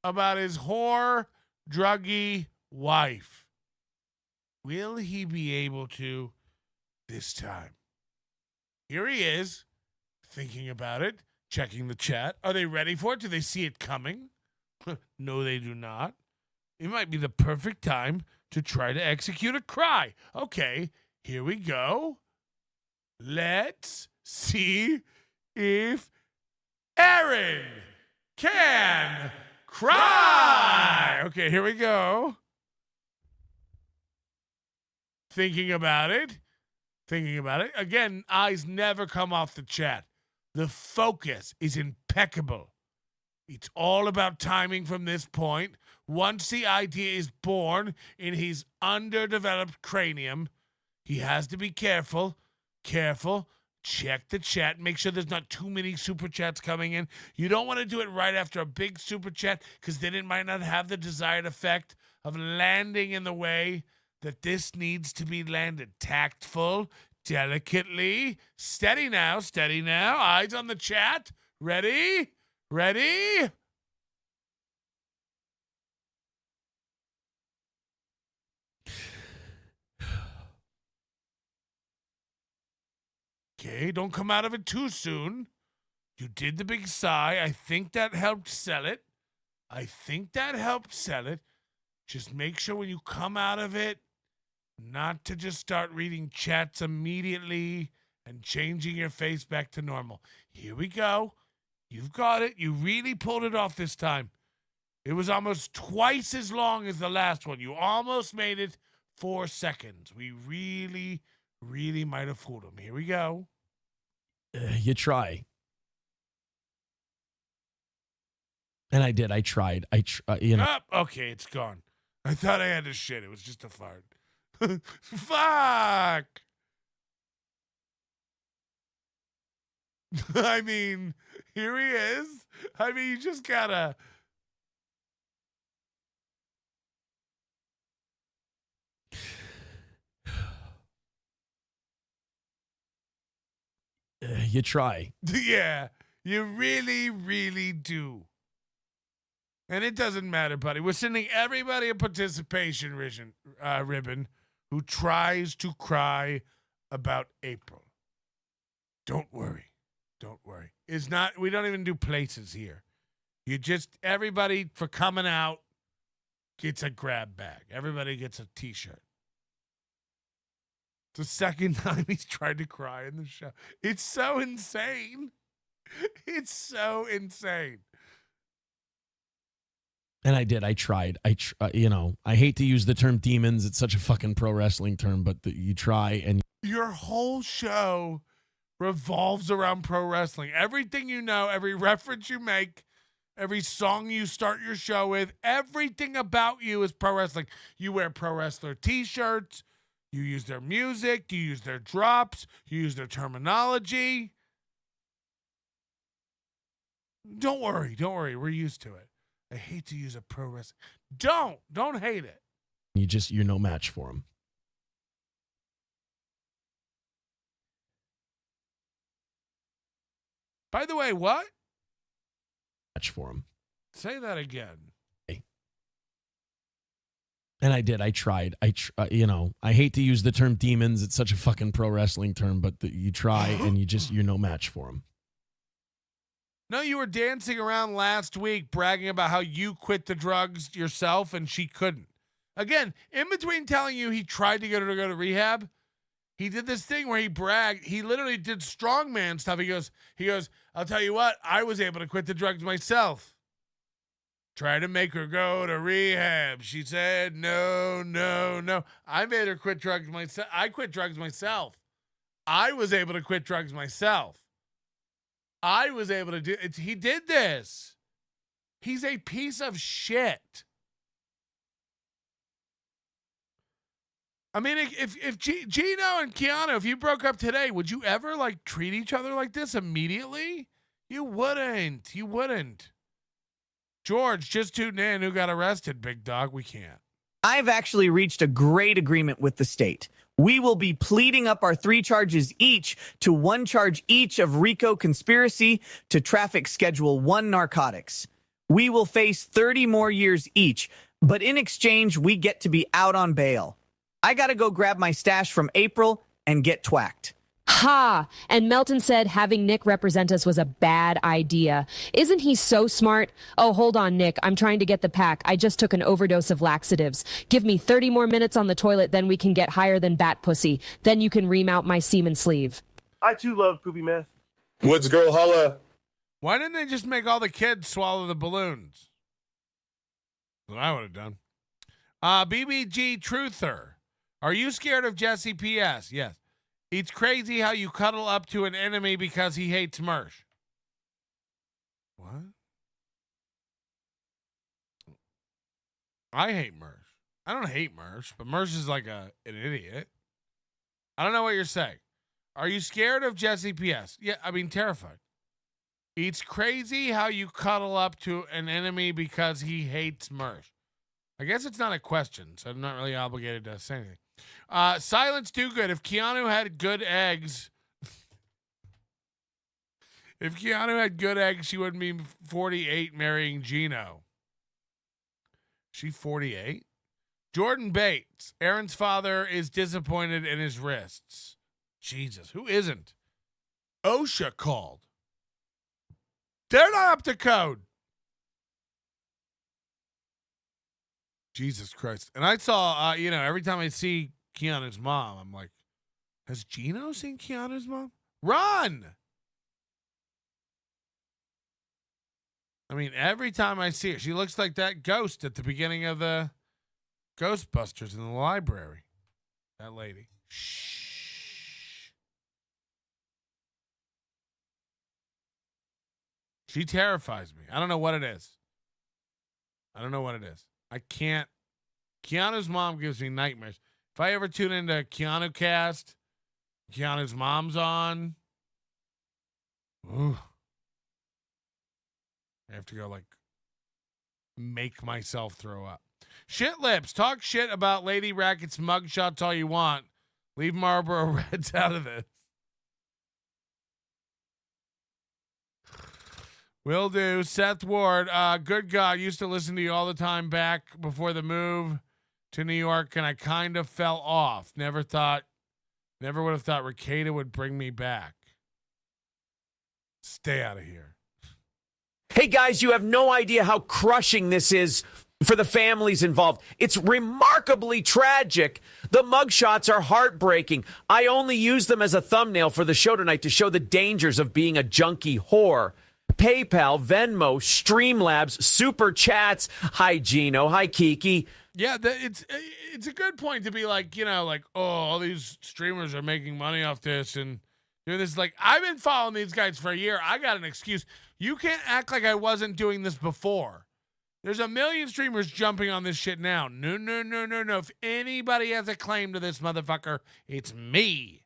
about his whore, druggy wife. Will he be able to this time? Here he is, thinking about it, checking the chat. Are they ready for it? Do they see it coming? No, they do not. It might be the perfect time to try to execute a cry. Okay, here we go. Let's see if Aaron can cry. Okay, here we go. Thinking about it. Again, eyes never come off the chat. The focus is impeccable. It's all about timing from this point. Once the idea is born in his underdeveloped cranium, he has to be careful. Check the chat. Make sure there's not too many super chats coming in. You don't want to do it right after a big super chat because then it might not have the desired effect of landing in the way that this needs to be landed. Tactful, delicately. Steady now. Eyes on the chat. Ready? Okay, don't come out of it too soon. You did the big sigh. I think that helped sell it. Just make sure when you come out of it, not to just start reading chats immediately and changing your face back to normal. Here we go. You've got it. You really pulled it off this time. It was almost twice as long as the last one. You almost made it 4 seconds. We really might have fooled him. Here we go. You try. And I did. I tried. Okay, it's gone. I thought I had to shit. It was just a fart. Fuck. I mean, here he is. I mean, you just gotta. You try. Yeah, you really do. And it doesn't matter, buddy. We're sending everybody a participation ribbon who tries to cry about April. Don't worry. We don't even do places here. Everybody for coming out gets a grab bag. Everybody gets a t-shirt. It's the second time he's tried to cry in the show. It's so insane. And I did. I tried. I hate to use the term demons. It's such a fucking pro wrestling term, but you try and your whole show revolves around pro wrestling. Everything you know, every reference you make, every song you start your show with, everything about you is pro wrestling. You wear pro wrestler t-shirts. You use their music. You use their drops. You use their terminology. Don't worry. We're used to it. I hate to use a pro wrestling. Don't hate it. You're no match for him. By the way, what? Match for him. Say that again. And I did. I tried. I hate to use the term demons. It's such a fucking pro wrestling term, but you try and you're no match for them. No, you were dancing around last week bragging about how you quit the drugs yourself and she couldn't. Again, in between telling you he tried to get her to go to rehab, he did this thing where he bragged. He literally did strongman stuff. He goes, I'll tell you what, I was able to quit the drugs myself. Try to make her go to rehab. She said, no. I made her quit drugs myself. I quit drugs myself. I was able to quit drugs myself. I was able to do it. He did this. He's a piece of shit. I mean, if Gino and Keanu, if you broke up today, would you ever like treat each other like this immediately? You wouldn't. You wouldn't. George, just tuned in. Who got arrested, big dog? We can't. I've actually reached a great agreement with the state. We will be pleading up our 3 charges each to 1 charge each of RICO conspiracy to traffic Schedule 1 narcotics. We will face 30 more years each, but in exchange, we get to be out on bail. I gotta go grab my stash from April and get twacked. Ha! And Melton said having Nick represent us was a bad idea. Isn't he so smart? Oh, hold on, Nick. I'm trying to get the pack. I just took an overdose of laxatives. Give me 30 more minutes on the toilet, then we can get higher than bat pussy. Then you can ream out my semen sleeve. I too love poopy meth. Woods girl, holla. Why didn't they just make all the kids swallow the balloons? That's what I would have done. BBG Truther. Are you scared of Jesse P.S.? Yes. It's crazy how you cuddle up to an enemy because he hates Mersh. What? I hate Mersh. I don't hate Mersh, but Mersh is like an idiot. I don't know what you're saying. Are you scared of Jesse P.S.? Yeah, I mean, terrified. It's crazy how you cuddle up to an enemy because he hates Mersh. I guess it's not a question, so I'm not really obligated to say anything. Silence do good. If Keanu had good eggs, she wouldn't be 48 marrying Gino. She 48? Jordan Bates. Aaron's father is disappointed in his wrists. Jesus, who isn't? OSHA called. They're not up to code. Jesus Christ. And I saw, every time I see Keanu's mom, I'm like, has Gino seen Keanu's mom? Run! I mean, every time I see her, she looks like that ghost at the beginning of the Ghostbusters in the library. That lady. Shh. She terrifies me. I don't know what it is. I can't. Keanu's mom gives me nightmares. If I ever tune into Keanu Cast, Keanu's mom's on. Ooh. I have to go make myself throw up. Shit lips. Talk shit about Lady Racket's mugshots all you want. Leave Marlboro Reds out of this. Will do. Seth Ward. Good God. Used to listen to you all the time back before the move to New York, and I kind of fell off. Never would have thought Rekieta would bring me back. Stay out of here. Hey, guys, you have no idea how crushing this is for the families involved. It's remarkably tragic. The mugshots are heartbreaking. I only use them as a thumbnail for the show tonight to show the dangers of being a junkie whore. PayPal, Venmo, Streamlabs, Super Chats. Hi, Gino. Hi, Kiki. Yeah, it's a good point to be like, all these streamers are making money off this and doing this. Like, I've been following these guys for a year. I got an excuse. You can't act like I wasn't doing this before. There's a million streamers jumping on this shit now. No. If anybody has a claim to this motherfucker, it's me.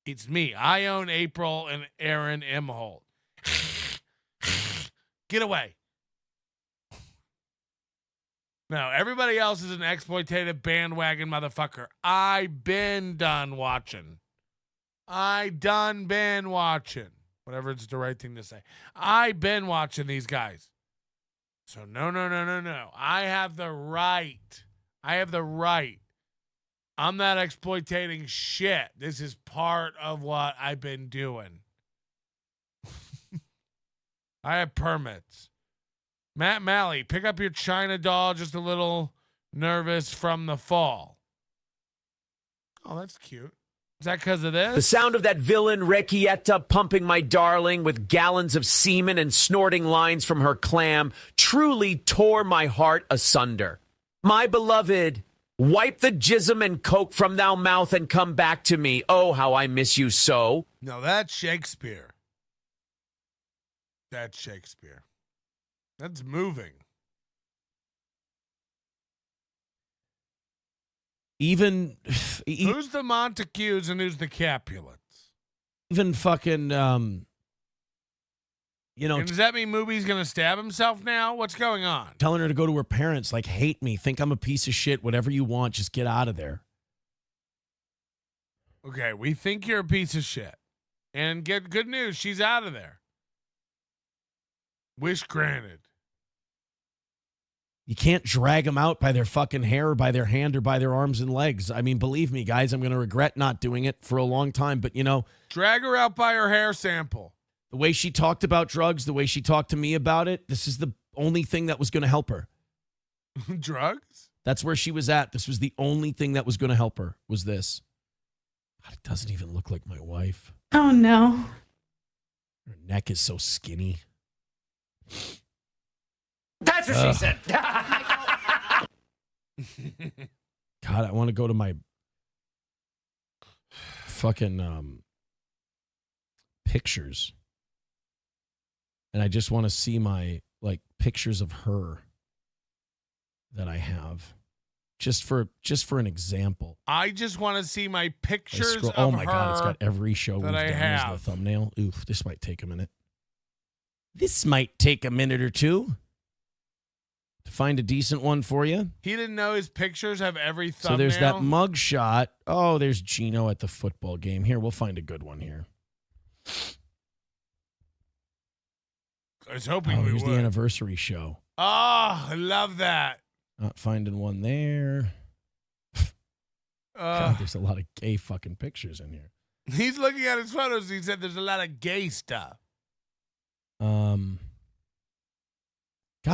It's me. I own April and Aaron Imholte. Get away. No, everybody else is an exploitative bandwagon motherfucker. I been done watching. Whatever it's the right thing to say. I been watching these guys. So no. I have the right. I have the right. I'm not exploitating shit. This is part of what I've been doing. I have permits. Matt Malley, pick up your China doll, just a little nervous from the fall. Oh, that's cute. Is that because of this? The sound of that villain Rekieta pumping my darling with gallons of semen and snorting lines from her clam truly tore my heart asunder. My beloved, wipe the jism and coke from thou mouth and come back to me. Oh, how I miss you so. No, that's Shakespeare. That's Shakespeare. That's moving. Even who's the Montagues and who's the Capulets? Even fucking, and does that mean Mooby's gonna stab himself now? What's going on? telling her to go to her parents, like, hate me, think I'm a piece of shit, whatever you want, just get out of there. Okay, we think you're a piece of shit. And get good news, she's out of there. Wish granted. You can't drag them out by their fucking hair or by their hand or by their arms and legs. I mean, believe me, guys, I'm going to regret not doing it for a long time. But, drag her out by her hair sample. The way she talked about drugs, the way she talked to me about it, this is the only thing that was going to help her. Drugs? That's where she was at. This was the only thing that was going to help her, was this. God, it doesn't even look like my wife. Oh, no. Her neck is so skinny. That's what she said. God, I want to go to my fucking pictures. And I just want to see my, pictures of her that I have. Just for an example. I just want to see my pictures of oh my her God, it's got every show we've that I done have. as the thumbnail. Oof, this might take a minute. This might take a minute or two to find a decent one for you. He didn't know his pictures have every thumbnail. So there's that mug shot. Oh, there's Gino at the football game. Here, we'll find a good one here. I was hoping we here's would. the anniversary show. Oh, I love that. Not finding one there. God, there's a lot of gay fucking pictures in here. He's looking at his photos. He said there's a lot of gay stuff. God,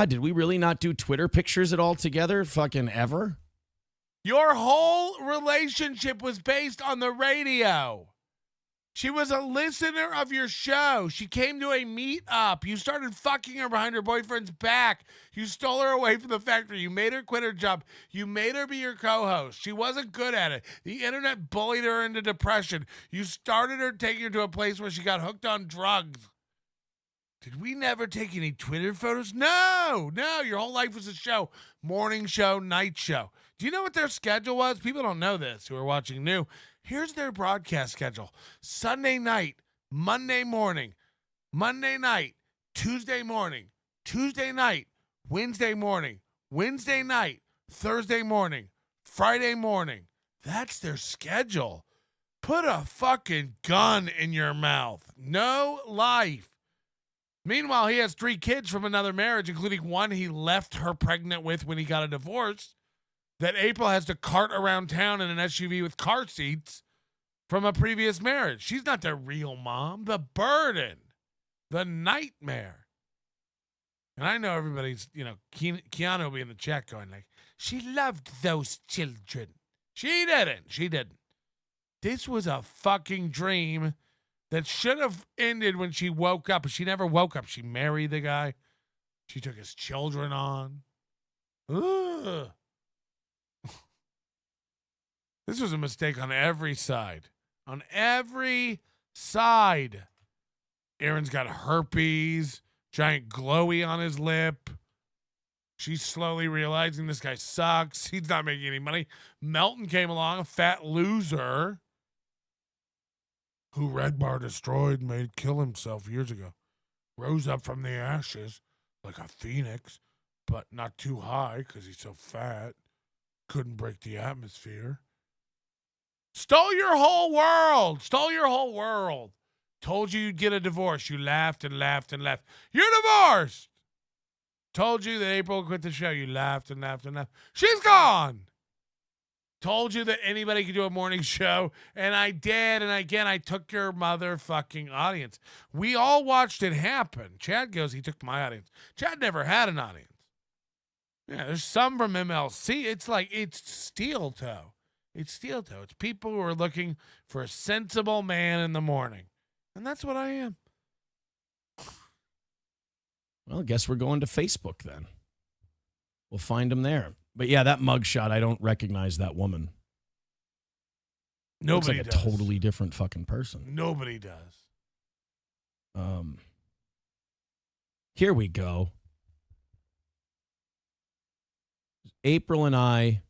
did we really not do Twitter pictures at all together? Fucking ever? Your whole relationship was based on the radio. She was a listener of your show. She came to a meet-up. You started fucking her behind her boyfriend's back. You stole her away from the factory. You made her quit her job. You made her be your co-host. She wasn't good at it. The internet bullied her into depression. You started her taking her to a place where she got hooked on drugs. Did we never take any Twitter photos? No. Your whole life was a show. Morning show, night show. Do you know what their schedule was? People don't know this who are watching new. Here's their broadcast schedule. Sunday night, Monday morning, Monday night, Tuesday morning, Tuesday night, Wednesday morning, Wednesday night, Thursday morning, Friday morning. That's their schedule. Put a fucking gun in your mouth. No life. Meanwhile, he has 3 kids from another marriage, including one he left her pregnant with when he got a divorce, that April has to cart around town in an SUV with car seats from a previous marriage. She's not the real mom. The burden. The nightmare. And I know everybody's, Keanu will be in the chat going like, she loved those children. She didn't. This was a fucking dream that should have ended when she woke up, but she never woke up. She married the guy. She took his children on. Ugh. This was a mistake on every side. On every side. Aaron's got herpes, giant glowy on his lip. She's slowly realizing this guy sucks. He's not making any money. Melton came along, a fat loser, who Red Bar destroyed and made kill himself years ago. Rose up from the ashes like a phoenix, but not too high because he's so fat. Couldn't break the atmosphere. Stole your whole world. Told you you'd get a divorce. You laughed and laughed and laughed. You're divorced. Told you that April quit the show. You laughed and laughed and laughed. She's gone. Told you that anybody could do a morning show, and I did. And again, I took your motherfucking audience. We all watched it happen. Chad goes, he took my audience. Chad never had an audience. Yeah, there's some from MLC. It's steel toe. It's steel toe. It's people who are looking for a sensible man in the morning. And that's what I am. Well, I guess we're going to Facebook then. We'll find him there. But yeah, that mugshot, I don't recognize that woman. Nobody Looks like a totally different fucking person. Nobody does. Here we go. April and I,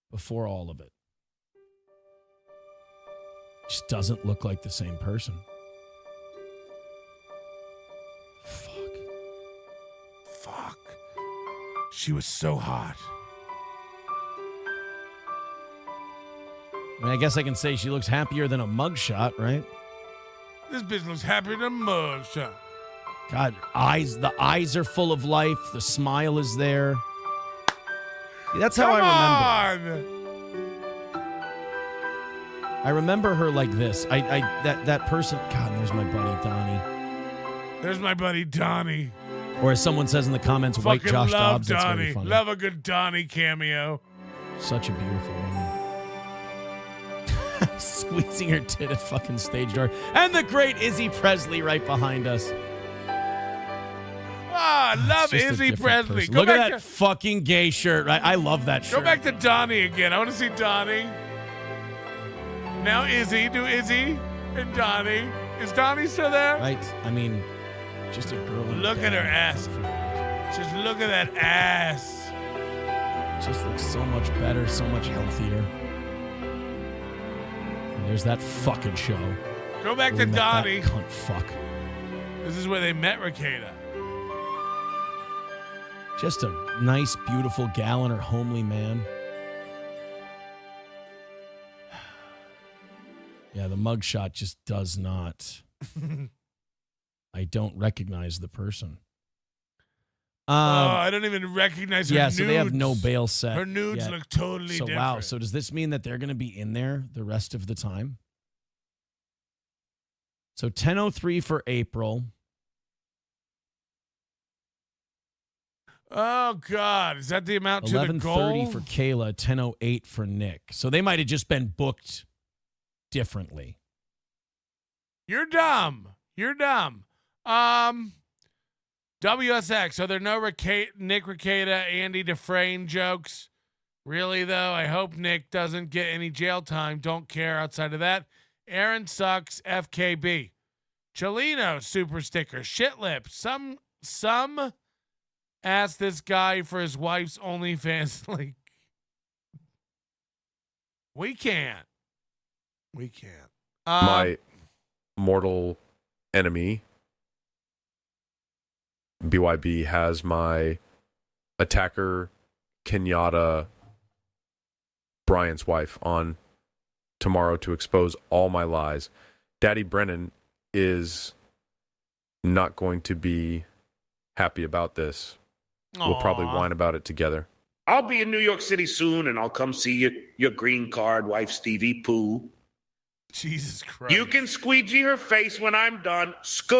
before all of it, just doesn't look like the same person. Fuck. She was so hot. I mean, I guess I can say she looks happier than a mugshot, right? This bitch looks happier than a mugshot. God, the eyes are full of life. The smile is there. See, that's how I remember. I remember her like this. That person. God, there's my buddy Donnie. There's my buddy Donnie. Or as someone says in the comments, white Fucking Josh love Dobbs. That's Donnie. very funny. Love a good Donnie cameo. Such a beautiful woman. Squeezing her tit at fucking stage door. And the great Izzy Presley right behind us. Ah, love Izzy Presley. Look at that fucking gay shirt. Right? I love that shirt. Go back to Donnie again. I want to see Donnie. Now Izzy. Do Izzy and Donnie. Is Donnie still there? Right. I mean, just a girl. Look at her ass. Just look at that ass. Just looks so much better, so much healthier. And there's that fucking show. Go back to Donnie. Cunt fuck. This is where they met Rekieta. Just a nice, beautiful gal and her homely man. Yeah, the mugshot just does not. I don't recognize the person. I don't even recognize her nudes. Yeah, so they have no bail set. Her nudes yet. look totally different. Wow, so does this mean that they're going to be in there the rest of the time? So 10:03 for April. Oh, God. Is that the amount to the goal? 11:30 for Kayla, 10:08 for Nick. So they might have just been booked differently. You're dumb. You're dumb. WSX. So there are no Nick Rekieta, Andy Dufresne jokes. Really, though? I hope Nick doesn't get any jail time. Don't care outside of that. Aaron sucks. FKB. Cholino super sticker. Shit lip. Some asked this guy for his wife's OnlyFans link. We can't. We can't. My mortal enemy, BYB, has my attacker Kenyatta Bryant's wife on tomorrow to expose all my lies. Daddy Brennen is not going to be happy about this. We'll probably whine about it together. I'll be in New York City soon, and I'll come see your green card wife, Stevie Pooh. Jesus Christ. You can squeegee her face when I'm done. Sniffle,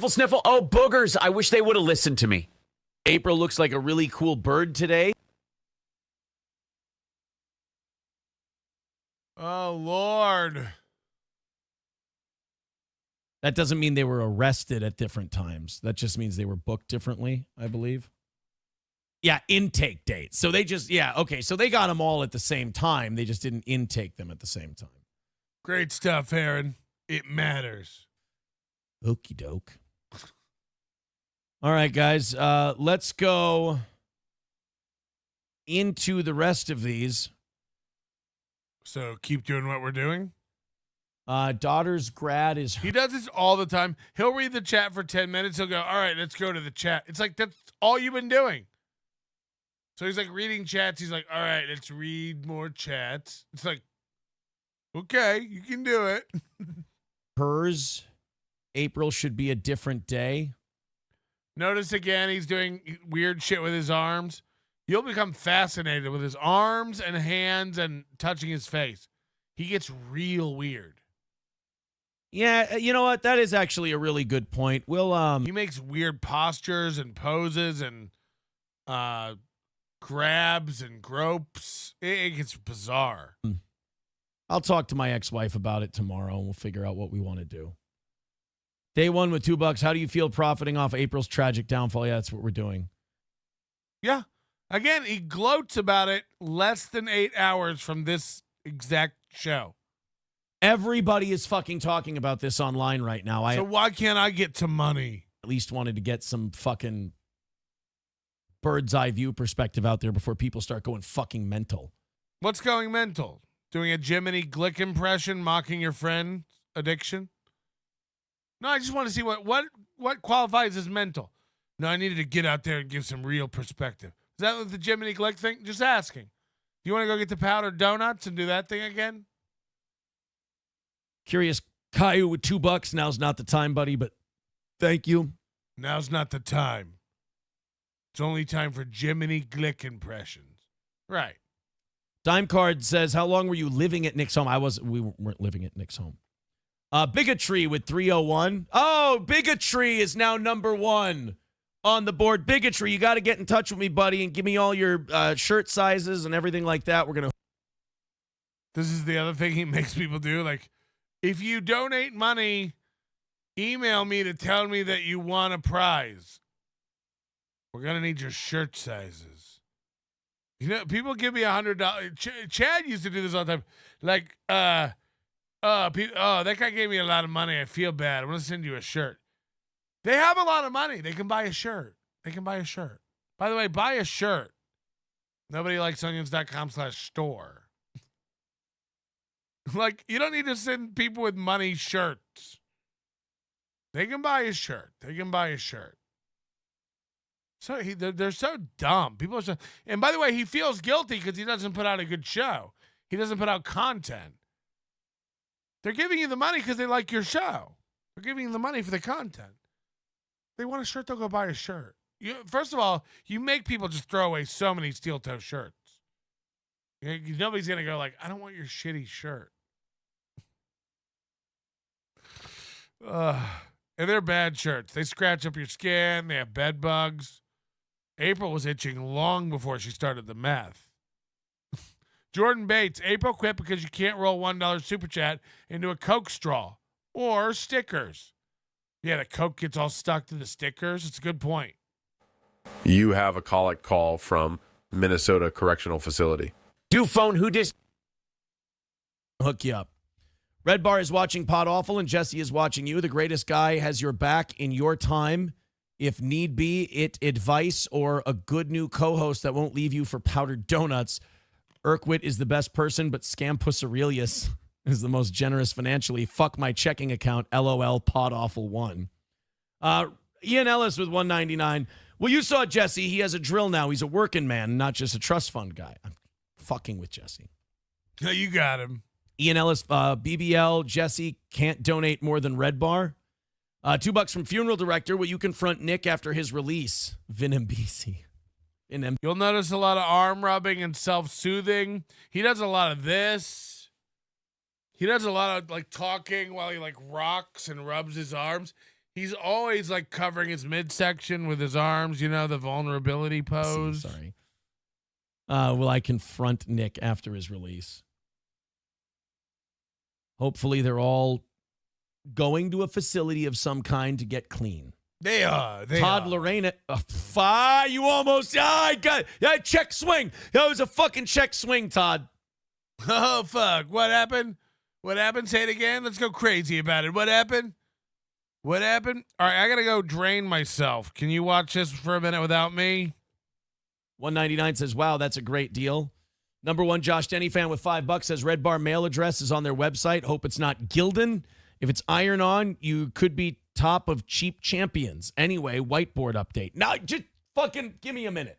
sniffle. Oh, boogers. I wish they would have listened to me. April looks like a really cool bird today. Oh, Lord. That doesn't mean they were arrested at different times. That just means they were booked differently, I believe. Yeah, intake dates. So they just, okay. So they got them all at the same time. They just didn't intake them at the same time. Great stuff, Aaron. It matters. Okie doke. All right, guys. Let's go into the rest of these. So keep doing what we're doing. Daughter's grad is... He does this all the time. He'll read the chat for 10 minutes. He'll go, all right, let's go to the chat. It's like, that's all you've been doing. So he's like reading chats. He's like, all right, let's read more chats. It's like, okay, you can do it. Hers, April, should be a different day. Notice again, he's doing weird shit with his arms. You'll become fascinated with his arms and hands and touching his face. He gets real weird. Yeah, you know what? That is actually a really good point. We'll He makes weird postures and poses and grabs and gropes. It gets bizarre. I'll talk to my ex-wife about it tomorrow, and we'll figure out what we want to do. Day one with $2. How do you feel profiting off April's tragic downfall? Yeah, that's what we're doing. Yeah. Again, he gloats about it less than 8 hours from this exact show. Everybody is fucking talking about this online right now. So why can't I get some money? At least wanted to get some fucking bird's eye view perspective out there before people start going fucking mental. What's going mental? Doing a Jiminy Glick impression, mocking your friend's addiction? No, I just want to see what qualifies as mental. No, I needed to get out there and give some real perspective. Is that what the Jiminy Glick thing? Just asking. Do you want to go get the powdered donuts and do that thing again? Curious Caillou with $2. Now's not the time, buddy, but thank you. Now's not the time. It's only time for Jiminy Glick impressions. Right. Dime Card says, how long were you living at Nick's home? We weren't living at Nick's home. Bigotry with 301. Oh, Bigotry is now number one on the board. Bigotry, you got to get in touch with me, buddy, and give me all your shirt sizes and everything like that. We're going to. This is the other thing he makes people do. Like, if you donate money, email me to tell me that you won a prize. We're going to need your shirt sizes. You know, people give me $100. Chad used to do this all the time. Like, that guy gave me a lot of money. I feel bad. I'm going to send you a shirt. They have a lot of money. They can buy a shirt. By the way, buy a shirt. NobodyLikesOnions.com/store. Like, you don't need to send people with money shirts. They can buy a shirt. So they're so dumb. People are so. And by the way, he feels guilty because he doesn't put out a good show. He doesn't put out content. They're giving you the money because they like your show. They're giving you the money for the content. They want a shirt, they'll go buy a shirt. First of all, you make people just throw away so many steel toe shirts. Nobody's going to go like, I don't want your shitty shirt. And they're bad shirts. They scratch up your skin. They have bed bugs. April was itching long before she started the meth. Jordan Bates, April quit because you can't roll $1 super chat into a Coke straw or stickers. Yeah, the Coke gets all stuck to the stickers. It's a good point. You have a colic call from Minnesota Correctional Facility. Do phone who just hook you up. Red Bar is watching Pod Awful, and Jesse is watching you. The greatest guy has your back in your time. If need be, advice or a good new co-host that won't leave you for powdered donuts. Urquit is the best person, but Scampus Aurelius is the most generous financially. Fuck my checking account. LOL Pod Awful 1. Ian Ellis with $1.99. Well, you saw Jesse. He has a drill now. He's a working man, not just a trust fund guy. I'm fucking with Jesse. No, you got him. Ian Ellis, BBL, Jesse can't donate more than Red Bar. $2 from Funeral Director. Will you confront Nick after his release? Vin Mbisi. You'll notice a lot of arm rubbing and self-soothing. He does a lot of this. He does a lot of like talking while he like rocks and rubs his arms. He's always like covering his midsection with his arms, you know, the vulnerability pose. Sorry. Will I confront Nick after his release? Hopefully they're all going to a facility of some kind to get clean. They are. Todd Lorena. You almost. I got it. Check swing. That was a fucking check swing, Todd. Oh, fuck. What happened? Say it again. Let's go crazy about it. What happened? All right, I got to go drain myself. Can you watch this for a minute without me? 199 says, wow, that's a great deal. Number one, Josh Denny fan with $5 says Red Bar mail address is on their website. Hope it's not Gildan. If it's iron on, you could be top of cheap champions. Anyway, whiteboard update. Now, just fucking give me a minute.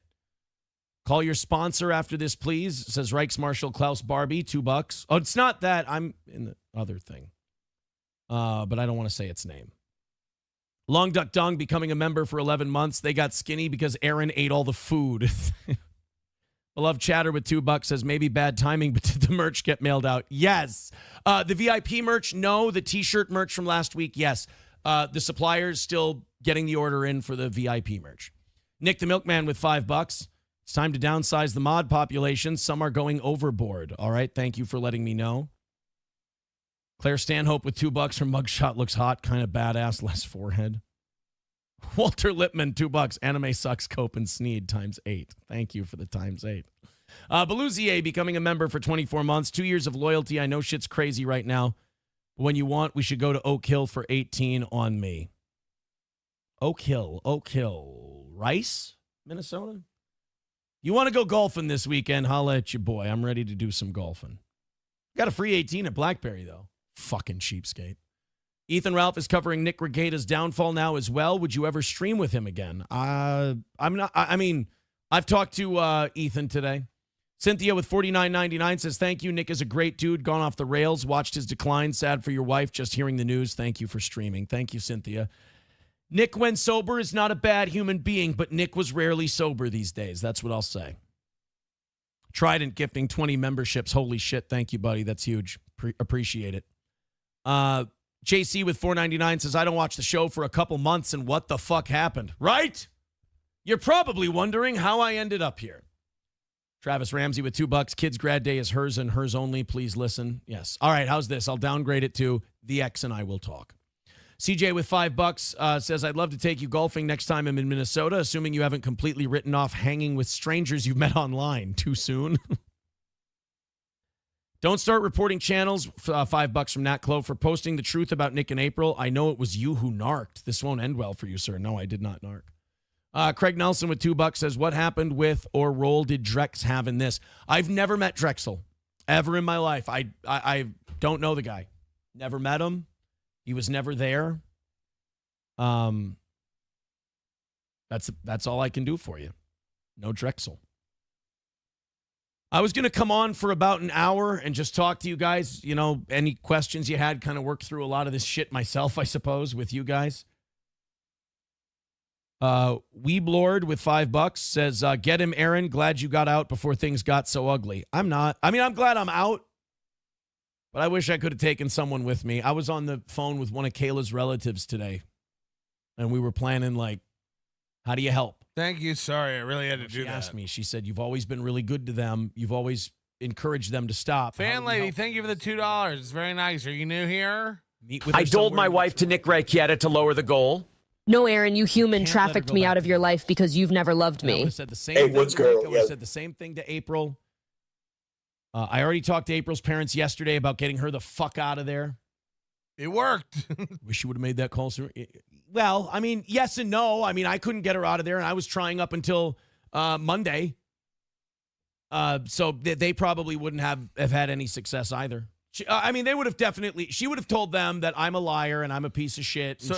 Call your sponsor after this, please. Says Reichsmarshal Klaus Barbie, $2. Oh, it's not that. I'm in the other thing. But I don't want to say its name. Long Duck Dong becoming a member for 11 months. They got skinny because Aaron ate all the food. Beloved Chatter with $2 says maybe bad timing, but did the merch get mailed out? Yes. The VIP merch, no. The T-shirt merch from last week, yes. The suppliers still getting the order in for the VIP merch. Nick the Milkman with $5. It's time to downsize the mod population. Some are going overboard. All right, thank you for letting me know. Claire Stanhope with $2. Her mugshot looks hot, kind of badass, less forehead. Walter Lippman, $2. Anime sucks, Cope and Sneed, ×8. Thank you for the ×8. Beluzier becoming a member for 24 months. 2 years of loyalty. I know shit's crazy right now. But when you want, we should go to Oak Hill for 18 on me. Oak Hill. Rice, Minnesota? You want to go golfing this weekend? Holla at your boy. I'm ready to do some golfing. Got a free 18 at Blackberry, though. Fucking cheapskate. Ethan Ralph is covering Nick Rekieta's downfall now as well. Would you ever stream with him again? I've talked to Ethan today. Cynthia with $49.99 says, thank you. Nick is a great dude. Gone off the rails. Watched his decline. Sad for your wife. Just hearing the news. Thank you for streaming. Thank you, Cynthia. Nick, when sober, is not a bad human being, but Nick was rarely sober these days. That's what I'll say. Trident gifting 20 memberships. Holy shit. Thank you, buddy. That's huge. Appreciate it. JC with $4.99 says, I don't watch the show for a couple months, and what the fuck happened? Right? You're probably wondering how I ended up here. Travis Ramsey with $2. Kids' grad day is hers and hers only. Please listen. Yes. All right, how's this? I'll downgrade it to the X and I will talk. CJ with $5 says, I'd love to take you golfing next time I'm in Minnesota, assuming you haven't completely written off hanging with strangers you've met online. Too soon? Don't start reporting channels. $5 from Nat Clo for posting the truth about Nick and April. I know it was you who narked. This won't end well for you, sir. No, I did not narc. Craig Nelson with $2 says, what happened with or role did Drex have in this? I've never met Drexel ever in my life. I don't know the guy. Never met him. He was never there. That's all I can do for you. No Drexel. I was going to come on for about an hour and just talk to you guys. You know, any questions you had, kind of work through a lot of this shit myself, I suppose, with you guys. Weeblord with $5 says, get him, Aaron. Glad you got out before things got so ugly. I'm not. I mean, I'm glad I'm out, but I wish I could have taken someone with me. I was on the phone with one of Kayla's relatives today, and we were planning, like, how do you help? Thank you. Sorry, I really had to do that. She asked me. She said, you've always been really good to them. You've always encouraged them to stop. Fan lady, thank you for the $2. It's very nice. Are you new here? I told my wife to Nick Rekieta to lower the goal. No, Aaron, you human trafficked me out of your life because you've never loved me. I would have said the same thing. I would have said the same thing to April. I already talked to April's parents yesterday about getting her the fuck out of there. It worked. Wish you would have made that call sooner. Well, I mean, yes and no. I mean, I couldn't get her out of there, and I was trying up until Monday. So they probably wouldn't have had any success either. I mean, they would have definitely. She would have told them that I'm a liar and I'm a piece of shit. So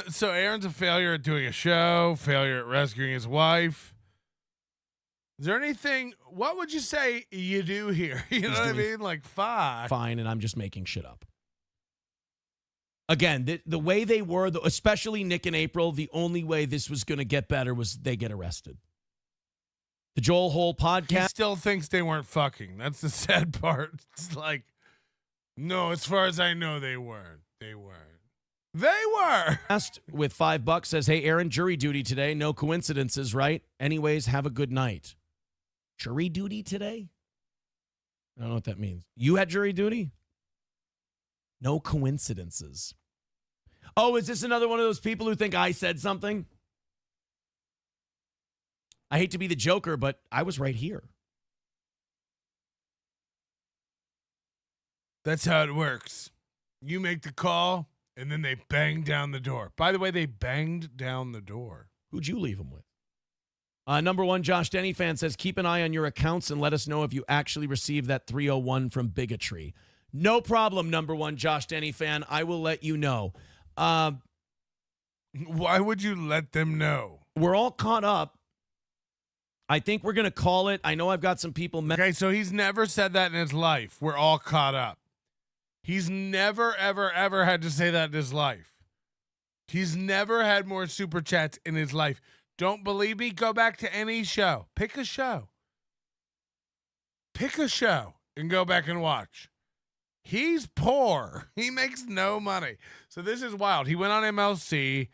so Aaron's a failure at doing a show, failure at rescuing his wife. Is there anything? What would you say you do here? You know what I mean? Like, fine, and I'm just making shit up. Again, the way they were, especially Nick and April, the only way this was going to get better was they get arrested. The Joel Hole podcast. He still thinks they weren't fucking. That's the sad part. It's like, no, as far as I know, they weren't. They weren't. They were. With $5 says, hey, Aaron, jury duty today. No coincidences, right? Anyways, have a good night. Jury duty today? I don't know what that means. You had jury duty? No coincidences. Oh, is this another one of those people who think I said something? I hate to be the joker, but I was right here. That's how it works. You make the call, and then they bang down the door. By the way, they banged down the door. Who'd you leave them with? Number one, Josh Denny fan says, keep an eye on your accounts and let us know if you actually received that 301 from bigotry. No problem, number one, Josh Denny fan. I will let you know. Why would you let them know? We're all caught up. I think we're going to call it. I know I've got some people. Okay, so he's never said that in his life. We're all caught up. He's never, ever, ever had to say that in his life. He's never had more super chats in his life. Don't believe me? Go back to any show. Pick a show. Pick a show and go back and watch. He's poor. He makes no money. So this is wild. He went on MLC.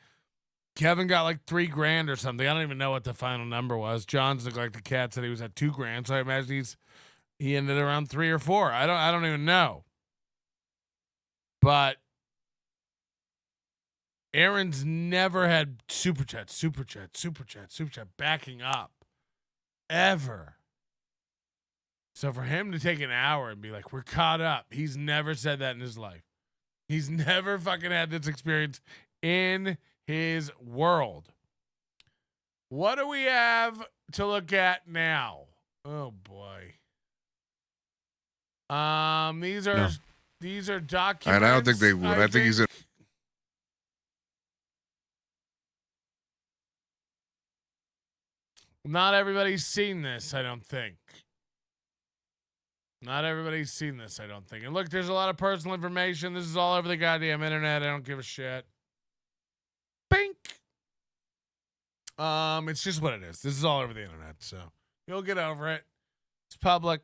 Kevin got like $3,000 or something. I don't even know what the final number was. John's looked like the cat said he was at $2,000. So I imagine he ended around 3 or 4. I don't even know. But Aaron's never had super chat backing up ever. So for him to take an hour and be like, we're caught up. He's never said that in his life. He's never fucking had this experience in his world. What do we have to look at now? Oh boy. These are documents. And I don't think they would. I think he's in. Not everybody's seen this, I don't think. Not everybody's seen this, I don't think. And look, there's a lot of personal information. This is all over the goddamn internet. I don't give a shit. Bink. It's just what it is. This is all over the internet, so you'll get over it. It's public.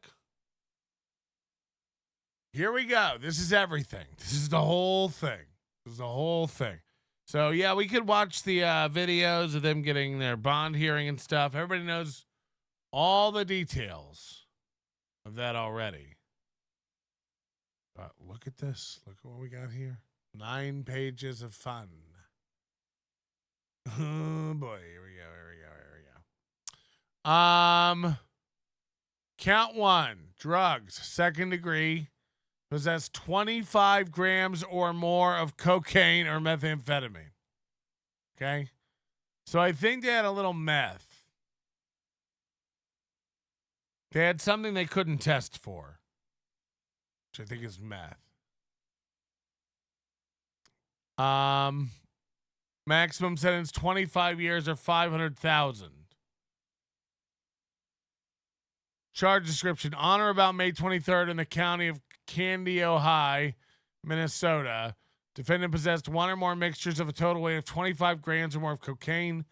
Here we go. This is everything. This is the whole thing. This is the whole thing. So, yeah, we could watch the videos of them getting their bond hearing and stuff. Everybody knows all the details of that already. But look at this. Look at what we got here. 9 pages of fun. Oh, boy. Here we go. Count 1. Drugs. 2nd degree. Possess 25 grams or more of cocaine or methamphetamine. Okay? So I think they had a little meth. They had something they couldn't test for, which I think is meth. Maximum sentence 25 years or 500,000. Charge description: on or about May 23rd in the county of Candio High, Minnesota, defendant possessed 1 or more mixtures of a total weight of 25 grams or more of cocaine,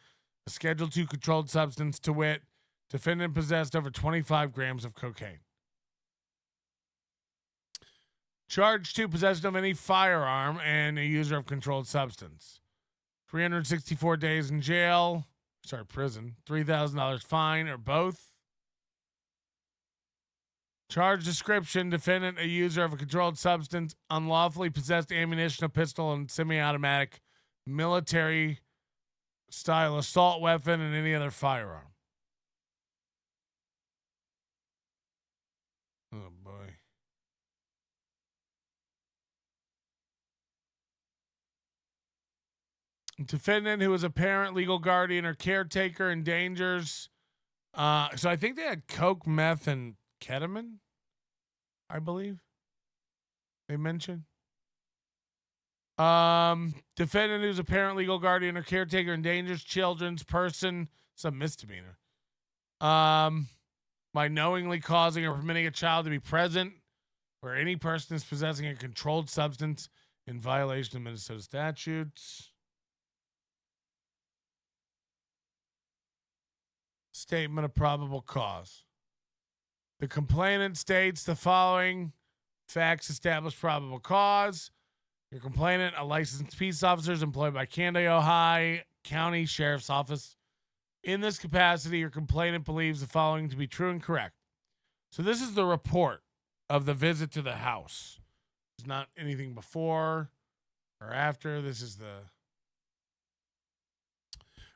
a Schedule II controlled substance, to wit, defendant possessed over 25 grams of cocaine. Charge 2, possession of any firearm and a user of controlled substance. 364 days in jail, prison, $3,000 fine, or both. Charge description: defendant, a user of a controlled substance, unlawfully possessed ammunition, a pistol, and semi-automatic military-style assault weapon, and any other firearm. Oh, boy. Defendant, who was a parent, legal guardian, or caretaker, endangers. So I think they had coke, meth, and ketamine, I believe they mentioned. Defendant, who's a parent, legal guardian, or caretaker, endangers children's person. It's a misdemeanor. By knowingly causing or permitting a child to be present where any person is possessing a controlled substance in violation of Minnesota statutes. Statement of probable cause. The complainant states the following facts establish probable cause. Your complainant, a licensed peace officer, is employed by Candio High County Sheriff's Office. In this capacity, your complainant believes the following to be true and correct. So this is the report of the visit to the house. It's not anything before or after. This is the...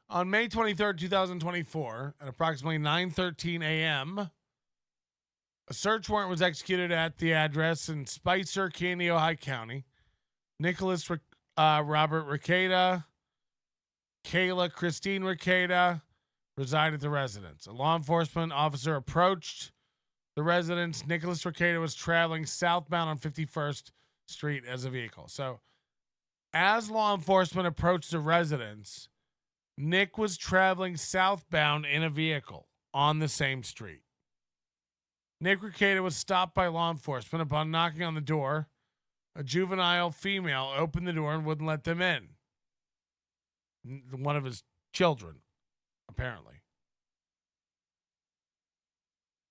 On May 23rd, 2024, at approximately 9:13 a.m., a search warrant was executed at the address in Spicer, Candio High County. Nicholas Robert Rekieta, Kayla Christine Rekieta reside at the residence. A law enforcement officer approached the residence. Nicholas Rekieta was traveling southbound on 51st Street as a vehicle. So, as law enforcement approached the residence, Nick was traveling southbound in a vehicle on the same street. Nick Rekieta was stopped by law enforcement. Upon knocking on the door, a juvenile female opened the door and wouldn't let them in. one of his children, apparently.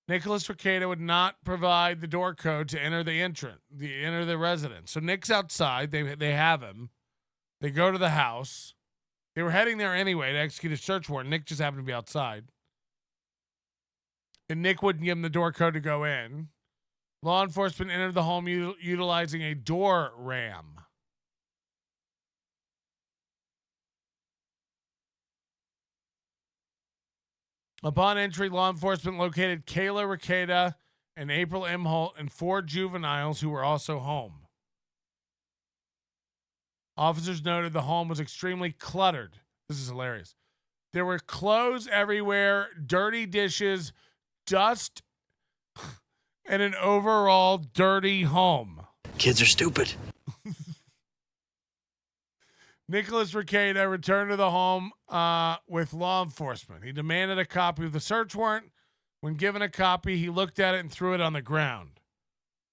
Nicholas Rekieta would not provide the door code to enter the residence. So Nick's outside. They have him. They go to the house. They were heading there anyway to execute a search warrant. Nick just happened to be outside. And Nick wouldn't give him the door code to go in. Law enforcement entered the home utilizing a door ram. Upon entry, law enforcement located Kayla Rekieta and April Imholte and 4 juveniles who were also home. Officers noted the home was extremely cluttered. This is hilarious. There were clothes everywhere, dirty dishes, dust, and an overall dirty home. Kids are stupid. Nicholas Rekieta returned to the home with law enforcement. He demanded a copy of the search warrant. When given a copy, he looked at it and threw it on the ground.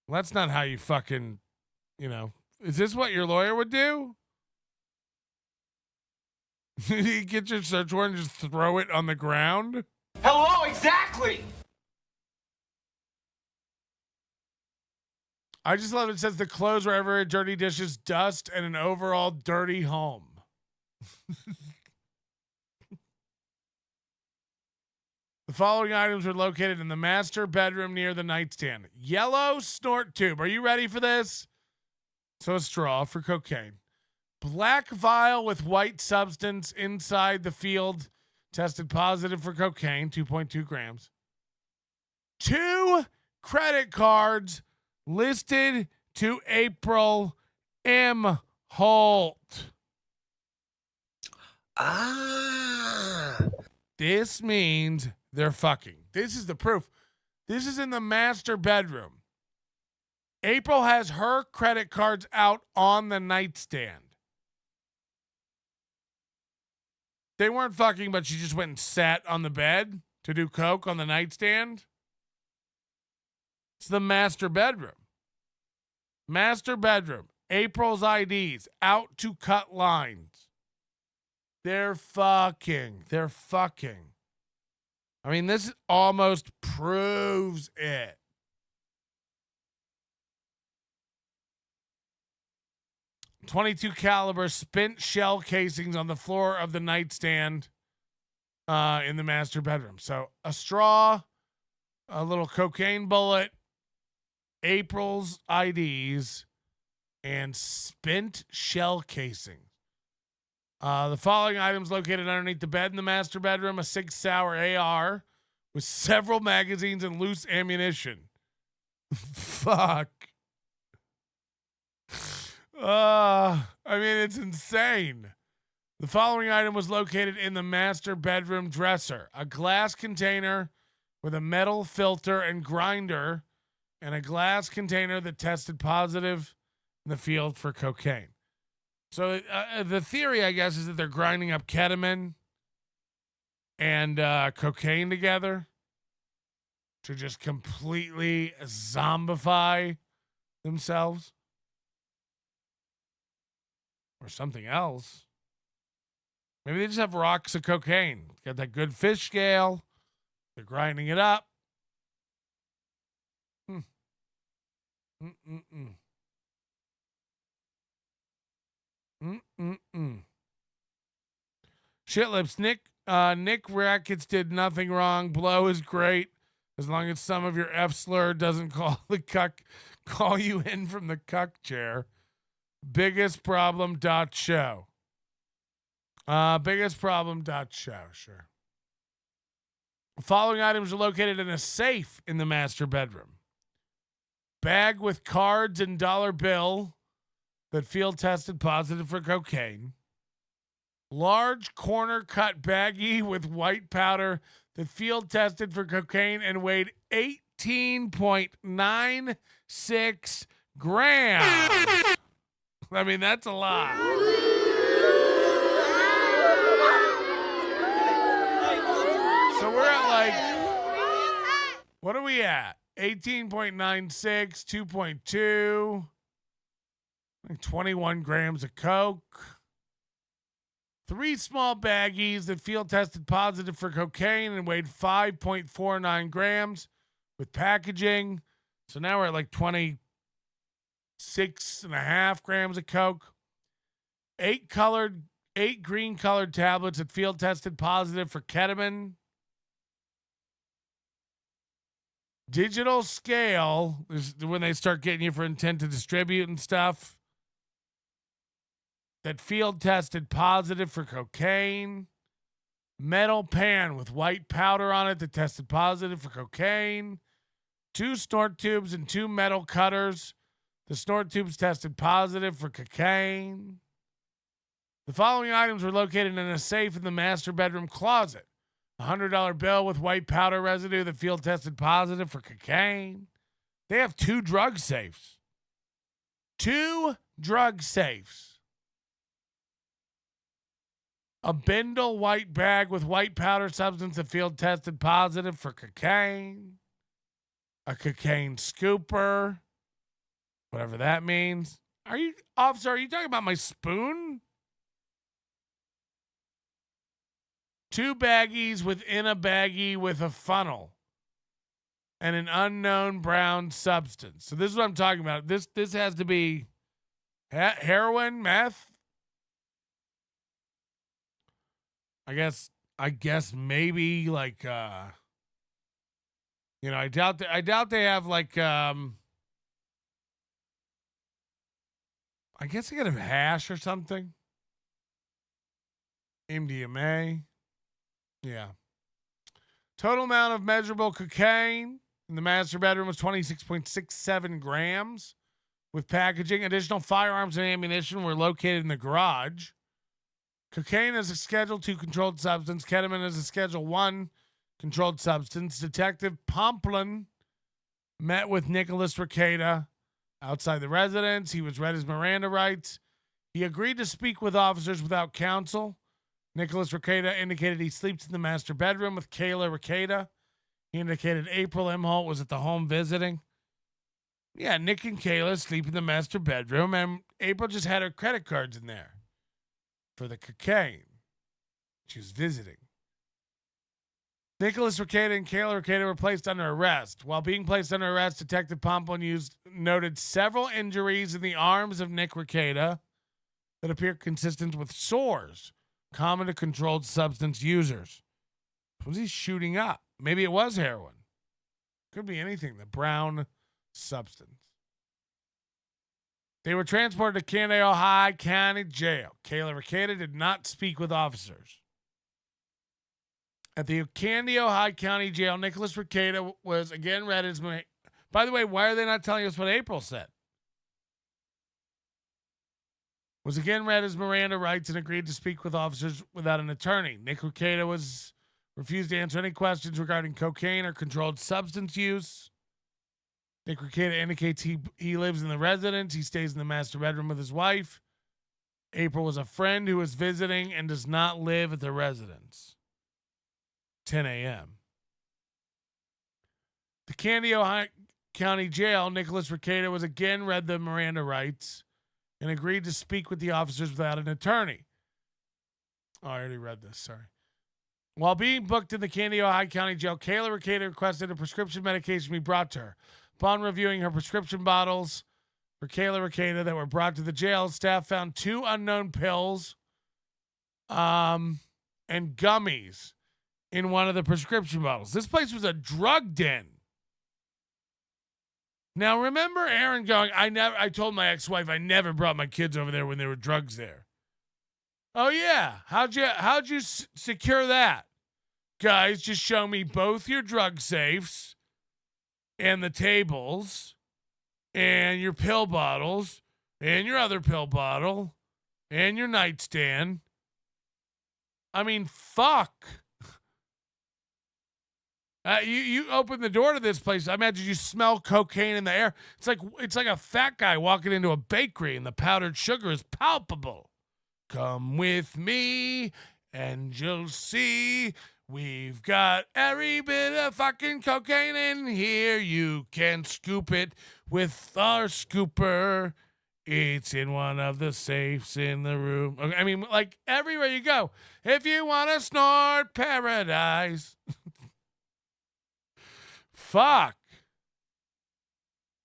Well, that's not how you fucking, is this what your lawyer would do? You get your search warrant and just throw it on the ground? Hello, exactly. I just love it. It says the clothes were everywhere, dirty dishes, dust, and an overall dirty home. The following items were located in the master bedroom near the nightstand. Yellow snort tube. Are you ready for this? So a straw for cocaine. Black vial with white substance inside the field tested positive for cocaine, 2.2 grams. 2 credit cards listed to April Imholte. This means they're fucking. This is the proof. This is in the master bedroom. April has her credit cards out on the nightstand. They weren't fucking, but she just went and sat on the bed to do coke on the nightstand. It's the master bedroom. Master bedroom. April's IDs out to cut lines. They're fucking. They're fucking. I mean, this almost proves it. .22 caliber spent shell casings on the floor of the nightstand in the master bedroom. So a straw, a little cocaine bullet, April's IDs, and spent shell casings. The following items located underneath the bed in the master bedroom: a 6-hour AR with several magazines and loose ammunition. Fuck. I mean, it's insane. The following item was located in the master bedroom dresser: a glass container with a metal filter and grinder, and a glass container that tested positive in the field for cocaine. So the theory, I guess, is that they're grinding up ketamine and cocaine together to just completely zombify themselves. Or something else. Maybe they just have rocks of cocaine. Got that good fish scale. They're grinding it up. Shit lips. Nick Rackets did nothing wrong. Blow is great as long as some of your F slur doesn't call you in from the cuck chair. Biggest problem show. Biggest problem show. Sure. The following items are located in a safe in the master bedroom: bag with cards and dollar bill that field tested positive for cocaine; large corner cut baggie with white powder that field tested for cocaine and weighed 18.96 grams. I mean, that's a lot. So we're at what are we at? 18.96, 2.2, 21 grams of coke, 3 small baggies that field tested positive for cocaine and weighed 5.49 grams with packaging. So now we're at like 26.5 grams of coke. 8 green colored tablets that field tested positive for ketamine. Digital scale is when they start getting you for intent to distribute and stuff. That field tested positive for cocaine. Metal pan with white powder on it that tested positive for cocaine. 2 snort tubes and 2 metal cutters. The snort tubes tested positive for cocaine. The following items were located in a safe in the master bedroom closet. A $100 bill with white powder residue that field tested positive for cocaine. They have 2 drug safes. 2 drug safes. A Bindle white bag with white powder substance that field tested positive for cocaine. A cocaine scooper. Whatever that means. Officer, are you talking about my spoon? 2 baggies within a baggie with a funnel. And an unknown brown substance. So this is what I'm talking about. This has to be heroin, meth. I guess maybe like I doubt they have like I guess they could have hash or something. MDMA. Yeah. Total amount of measurable cocaine in the master bedroom was 26.67 grams with packaging. Additional firearms and ammunition were located in the garage. Cocaine is a Schedule 2 controlled substance. Ketamine is a Schedule 1 controlled substance. Detective Pomplin met with Nicholas Rekieta outside the residence. He was read his Miranda rights. He agreed to speak with officers without counsel. Nicholas Rekieta indicated he sleeps in the master bedroom with Kayla Rekieta. He indicated April Imholte was at the home visiting. Yeah, Nick and Kayla sleep in the master bedroom, and April just had her credit cards in there for the cocaine. She was visiting. Nicholas Rekieta and Kayla Rekieta were placed under arrest. While being placed under arrest, Detective Pomplin noted several injuries in the arms of Nick Rekieta that appear consistent with sores common to controlled substance users. Was he shooting up? Maybe it was heroin. Could be anything. The brown substance. They were transported to Candido County Jail. Kayla Rekieta did not speak with officers. At the Candido County Jail, Nicholas Rekieta was again read his... By the way, why are they not telling us what April said? Was again read his Miranda rights and agreed to speak with officers without an attorney. Nick Rekieta refused to answer any questions regarding cocaine or controlled substance use. Nick Rekieta indicates he lives in the residence. He stays in the master bedroom with his wife. April was a friend who was visiting and does not live at the residence. 10 a.m. The Candido County Jail, Nicholas Rekieta was again read the Miranda rights and agreed to speak with the officers without an attorney. Oh, I already read this. Sorry. While being booked in the Candido County Jail, Kayla Rekieta requested a prescription medication be brought to her. Upon reviewing her prescription bottles for Kayla Rekieta that were brought to the jail, staff found 2 unknown pills and gummies in one of the prescription bottles. This place was a drug den. Now, remember Aaron going, I told my ex-wife I never brought my kids over there when there were drugs there. Oh, yeah. How'd you secure that? Guys, just show me both your drug safes and the tables and your pill bottles and your other pill bottle and your nightstand. I mean, fuck. You open the door to this place. I imagine you smell cocaine in the air. It's like a fat guy walking into a bakery and the powdered sugar is palpable. Come with me and you'll see we've got every bit of fucking cocaine in here. You can scoop it with our scooper It's in one of the safes in the room. Okay, I mean, like everywhere you go. If you want to snort paradise. Fuck.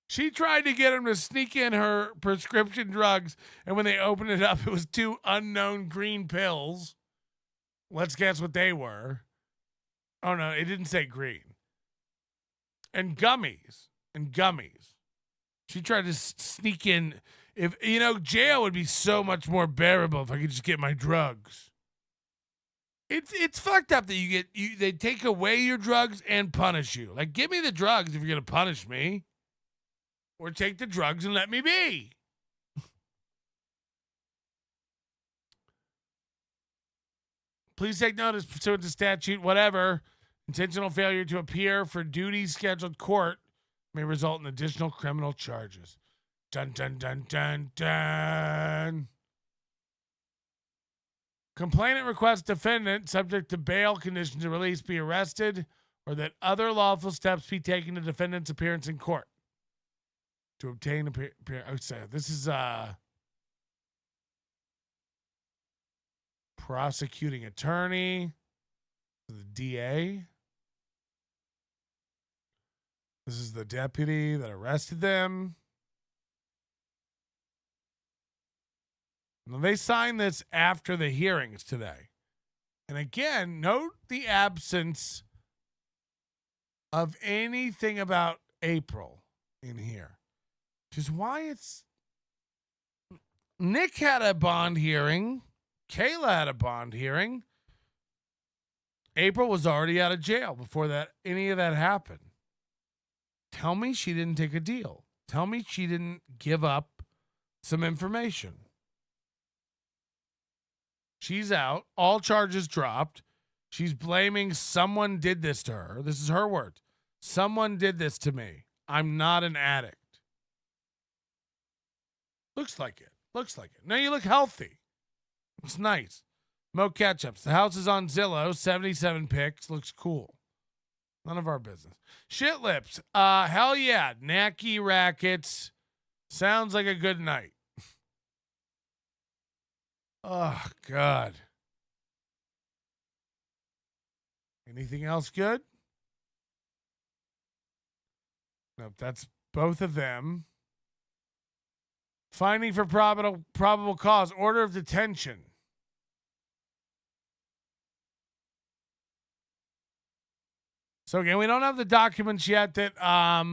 She tried to get him to sneak in her prescription drugs, and when they opened it up, it was 2 unknown green pills. Let's guess what they were. Oh, no, it didn't say green. And gummies. She tried to sneak in. If, jail would be so much more bearable if I could just get my drugs. It's fucked up that they take away your drugs and punish you. Like, give me the drugs if you're going to punish me. Or take the drugs and let me be. Please take notice pursuant to statute, whatever. Intentional failure to appear for duty scheduled court may result in additional criminal charges. Dun, dun, dun, dun, dun. Complainant requests defendant, subject to bail conditions of release, be arrested or that other lawful steps be taken to defendant's appearance in court. To obtain this is prosecuting attorney, the DA. This is the deputy that arrested them. Now, they signed this after the hearings today. And again, note the absence of anything about April in here. Which is why it's... Nick had a bond hearing. Kayla had a bond hearing. April was already out of jail before any of that happened. Tell me she didn't take a deal. Tell me she didn't give up some information. She's out. All charges dropped. She's blaming someone did this to her. This is her word. Someone did this to me. I'm not an addict. Looks like it. Now you look healthy. Looks nice. Mo Ketchups. The house is on Zillow. 77 pics. Looks cool. None of our business. Shit lips. Hell yeah. Knacky rackets. Sounds like a good night. Oh, God. Anything else good? Nope, that's both of them. Finding for probable cause. Order of detention. So again, we don't have the documents yet that oh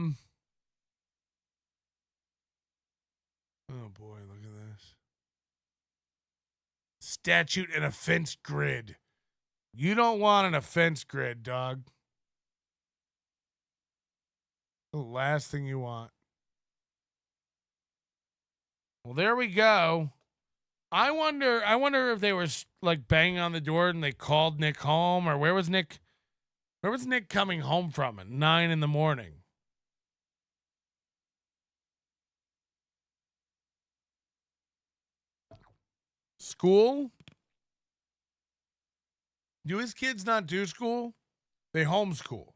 boy, look at this. Statute and offense grid. You don't want an offense grid, dog. The last thing you want. Well, there we go. I wonder if they were like banging on the door and they called Nick home, or where was Nick coming home from at 9 a.m? School? Do his kids not do school? They homeschool.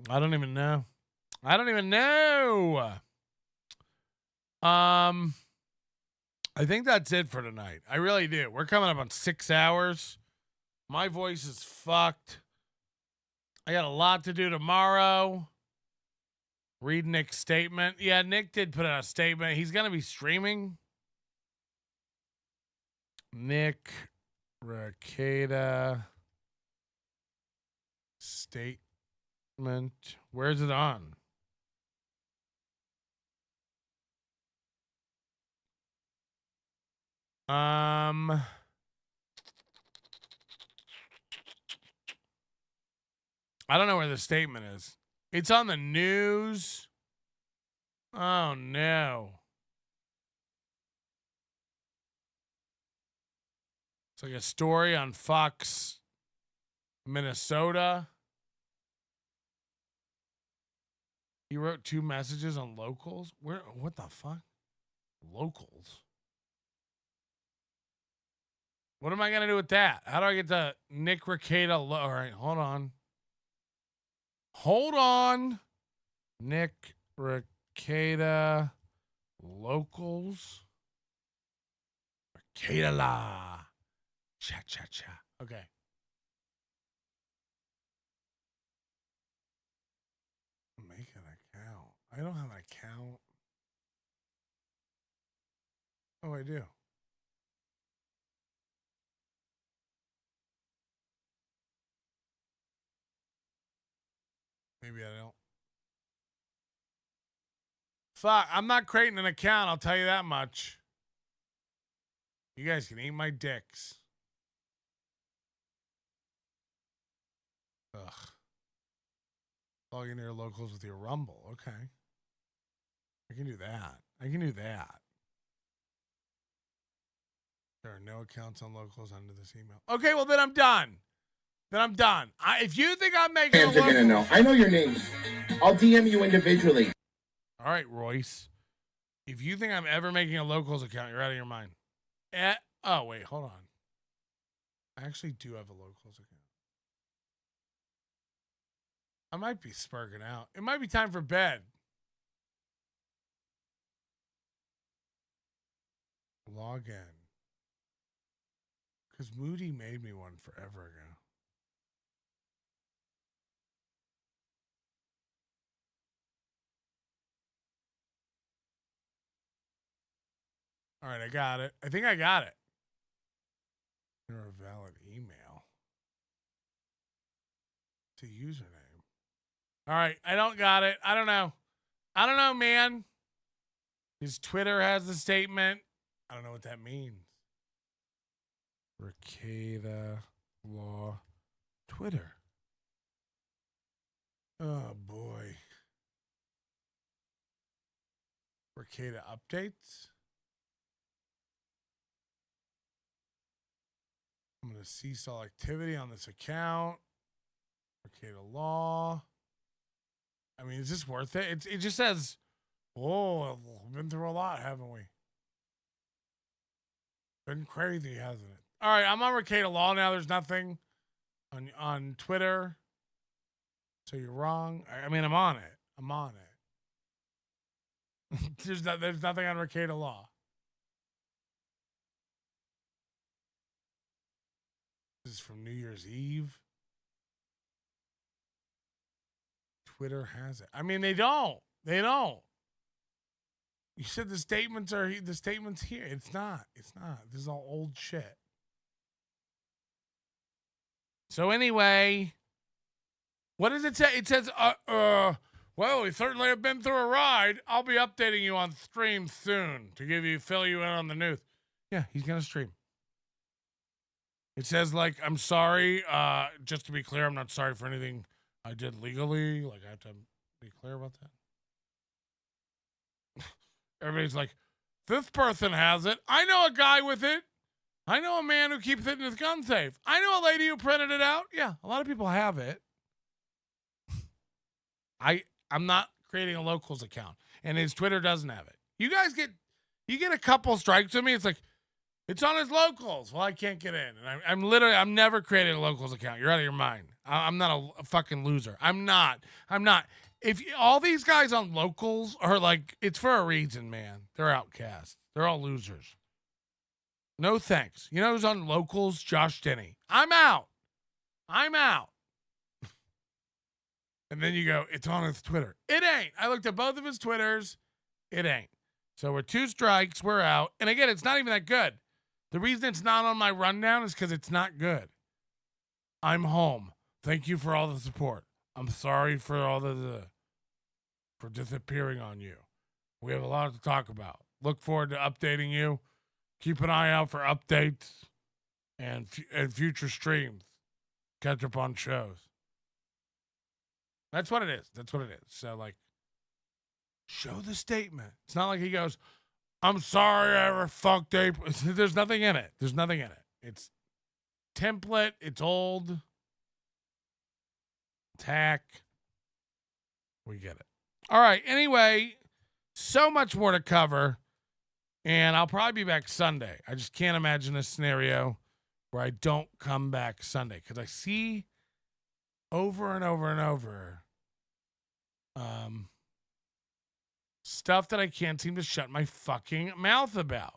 I don't even know. I think that's it for tonight. I really do. We're coming up on 6 hours. My voice is fucked. I got a lot to do tomorrow. Read Nick's statement. Yeah, Nick did put out a statement. He's going to be streaming. Nick Rekieta statement. Where's it on? I don't know where the statement is. It's on the news. Oh, no. It's like a story on Fox, Minnesota. He wrote 2 messages on locals. What the fuck? Locals? What am I going to do with that? How do I get to Nick Rekieta Law? All right, hold on. Nick Rekieta Rekieta locals. Rekieta Law. Cha cha cha. Okay. Make an account. I don't have an account. Oh, I do. Maybe I don't. Fuck, I'm not creating an account, I'll tell you that much. You guys can eat my dicks. Ugh. Log into your locals with your Rumble. Okay. I can do that. I can do that. There are no accounts on locals under this email. Okay, well then I'm done. Then I'm done. If you think I'm making Fans are gonna know. I know your names. I'll DM you individually. All right, Royce. If you think I'm ever making a locals account, you're out of your mind. Oh, wait, hold on. I actually do have a locals account. I might be spurging out. It might be time for bed. Log in. Because Moody made me one forever ago. All right, I got it. I think I got it. You're a valid email. It's a username. All right, I don't got it. I don't know. I don't know, man. His Twitter has the statement. I don't know what that means. Rekieta Law Twitter. Oh, boy. Rekieta updates. I'm going to cease all activity on this account. Rekieta Law. I mean, is this worth it? It just says, oh, we've been through a lot, haven't we? Been crazy, hasn't it? All right, I'm on Rekieta Law now. There's nothing on Twitter. So you're wrong. I mean, I'm on it. I'm on it. There's nothing on Rekieta Law. This is from New Year's Eve. Twitter has it. I mean, they don't. They don't. You said the statements here. It's not. It's not. This is all old shit. So anyway, what does it say? It says, well, we certainly have been through a ride. I'll be updating you on stream soon to fill you in on the news. Yeah, he's gonna stream. It says, like, I'm sorry. Just to be clear, I'm not sorry for anything I did legally. Like, I have to be clear about that. Everybody's like, this person has it. I know a guy with it. I know a man who keeps it in his gun safe. I know a lady who printed it out. Yeah, a lot of people have it. I'm not creating a locals account, and his Twitter doesn't have it. You guys get a couple strikes with me. It's like, it's on his locals. Well, I can't get in. And I'm never creating a locals account. You're out of your mind. I'm not a fucking loser. I'm not. If all these guys on locals are like, it's for a reason, man. They're outcasts. They're all losers. No thanks. You know who's on locals? Josh Denny. I'm out. And then you go, it's on his Twitter. It ain't. I looked at both of his Twitters. It ain't. So we're 2 strikes. We're out. And again, it's not even that good. The reason it's not on my rundown is because it's not good. I'm home. Thank you for all the support. I'm sorry for all for disappearing on you. We have a lot to talk about. Look forward to updating you. Keep an eye out for updates and future streams. Catch up on shows. That's what it is. So, like, show the statement. It's not like he goes, I'm sorry I ever fucked April. There's nothing in it. It's template. It's old. Tack. We get it. All right. Anyway, so much more to cover. And I'll probably be back Sunday. I just can't imagine a scenario where I don't come back Sunday. Because I see over and over and over stuff that I can't seem to shut my fucking mouth about.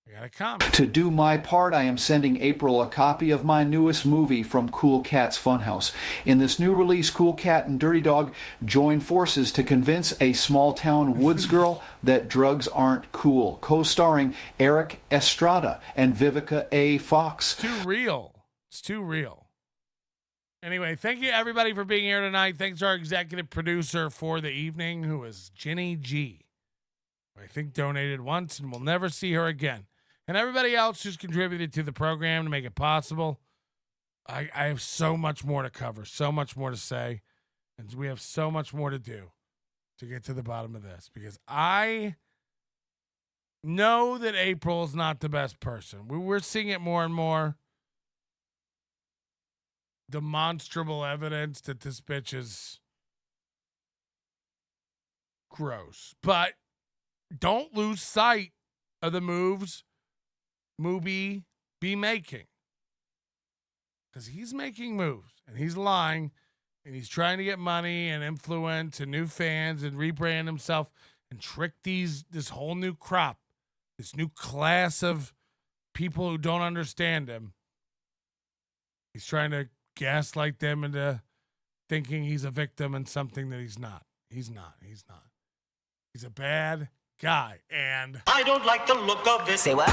I got a comment. To do my part, I am sending April a copy of my newest movie from Cool Cat's Funhouse. In this new release, Cool Cat and Dirty Dog join forces to convince a small-town woods girl that drugs aren't cool. Co-starring Eric Estrada and Vivica A. Fox. It's too real. It's too real. Anyway, thank you everybody for being here tonight. Thanks to our executive producer for the evening, who is Jenny G. I think donated once and we'll never see her again. And everybody else who's contributed to the program to make it possible. I have so much more to cover, so much more to say, and we have so much more to do to get to the bottom of this, because I know that April is not the best person. We're seeing it more and more. Demonstrable evidence that this bitch is gross. But don't lose sight of the moves Mubi be making. Because he's making moves and he's lying and he's trying to get money and influence and new fans and rebrand himself and trick this whole new crop, this new class of people who don't understand him. He's trying to gaslight them into thinking he's a victim and something that he's not. He's not. He's a bad guy, and I don't like the look of it. Say what?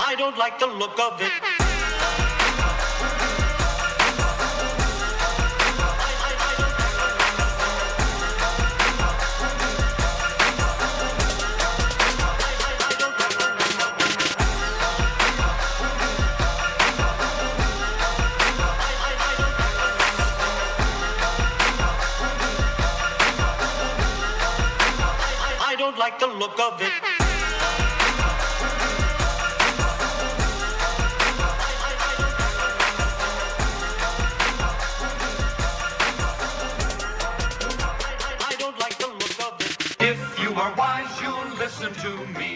I don't like the look of it. I don't like the look of it. I don't like the look of it. If you are wise, you'll listen to me.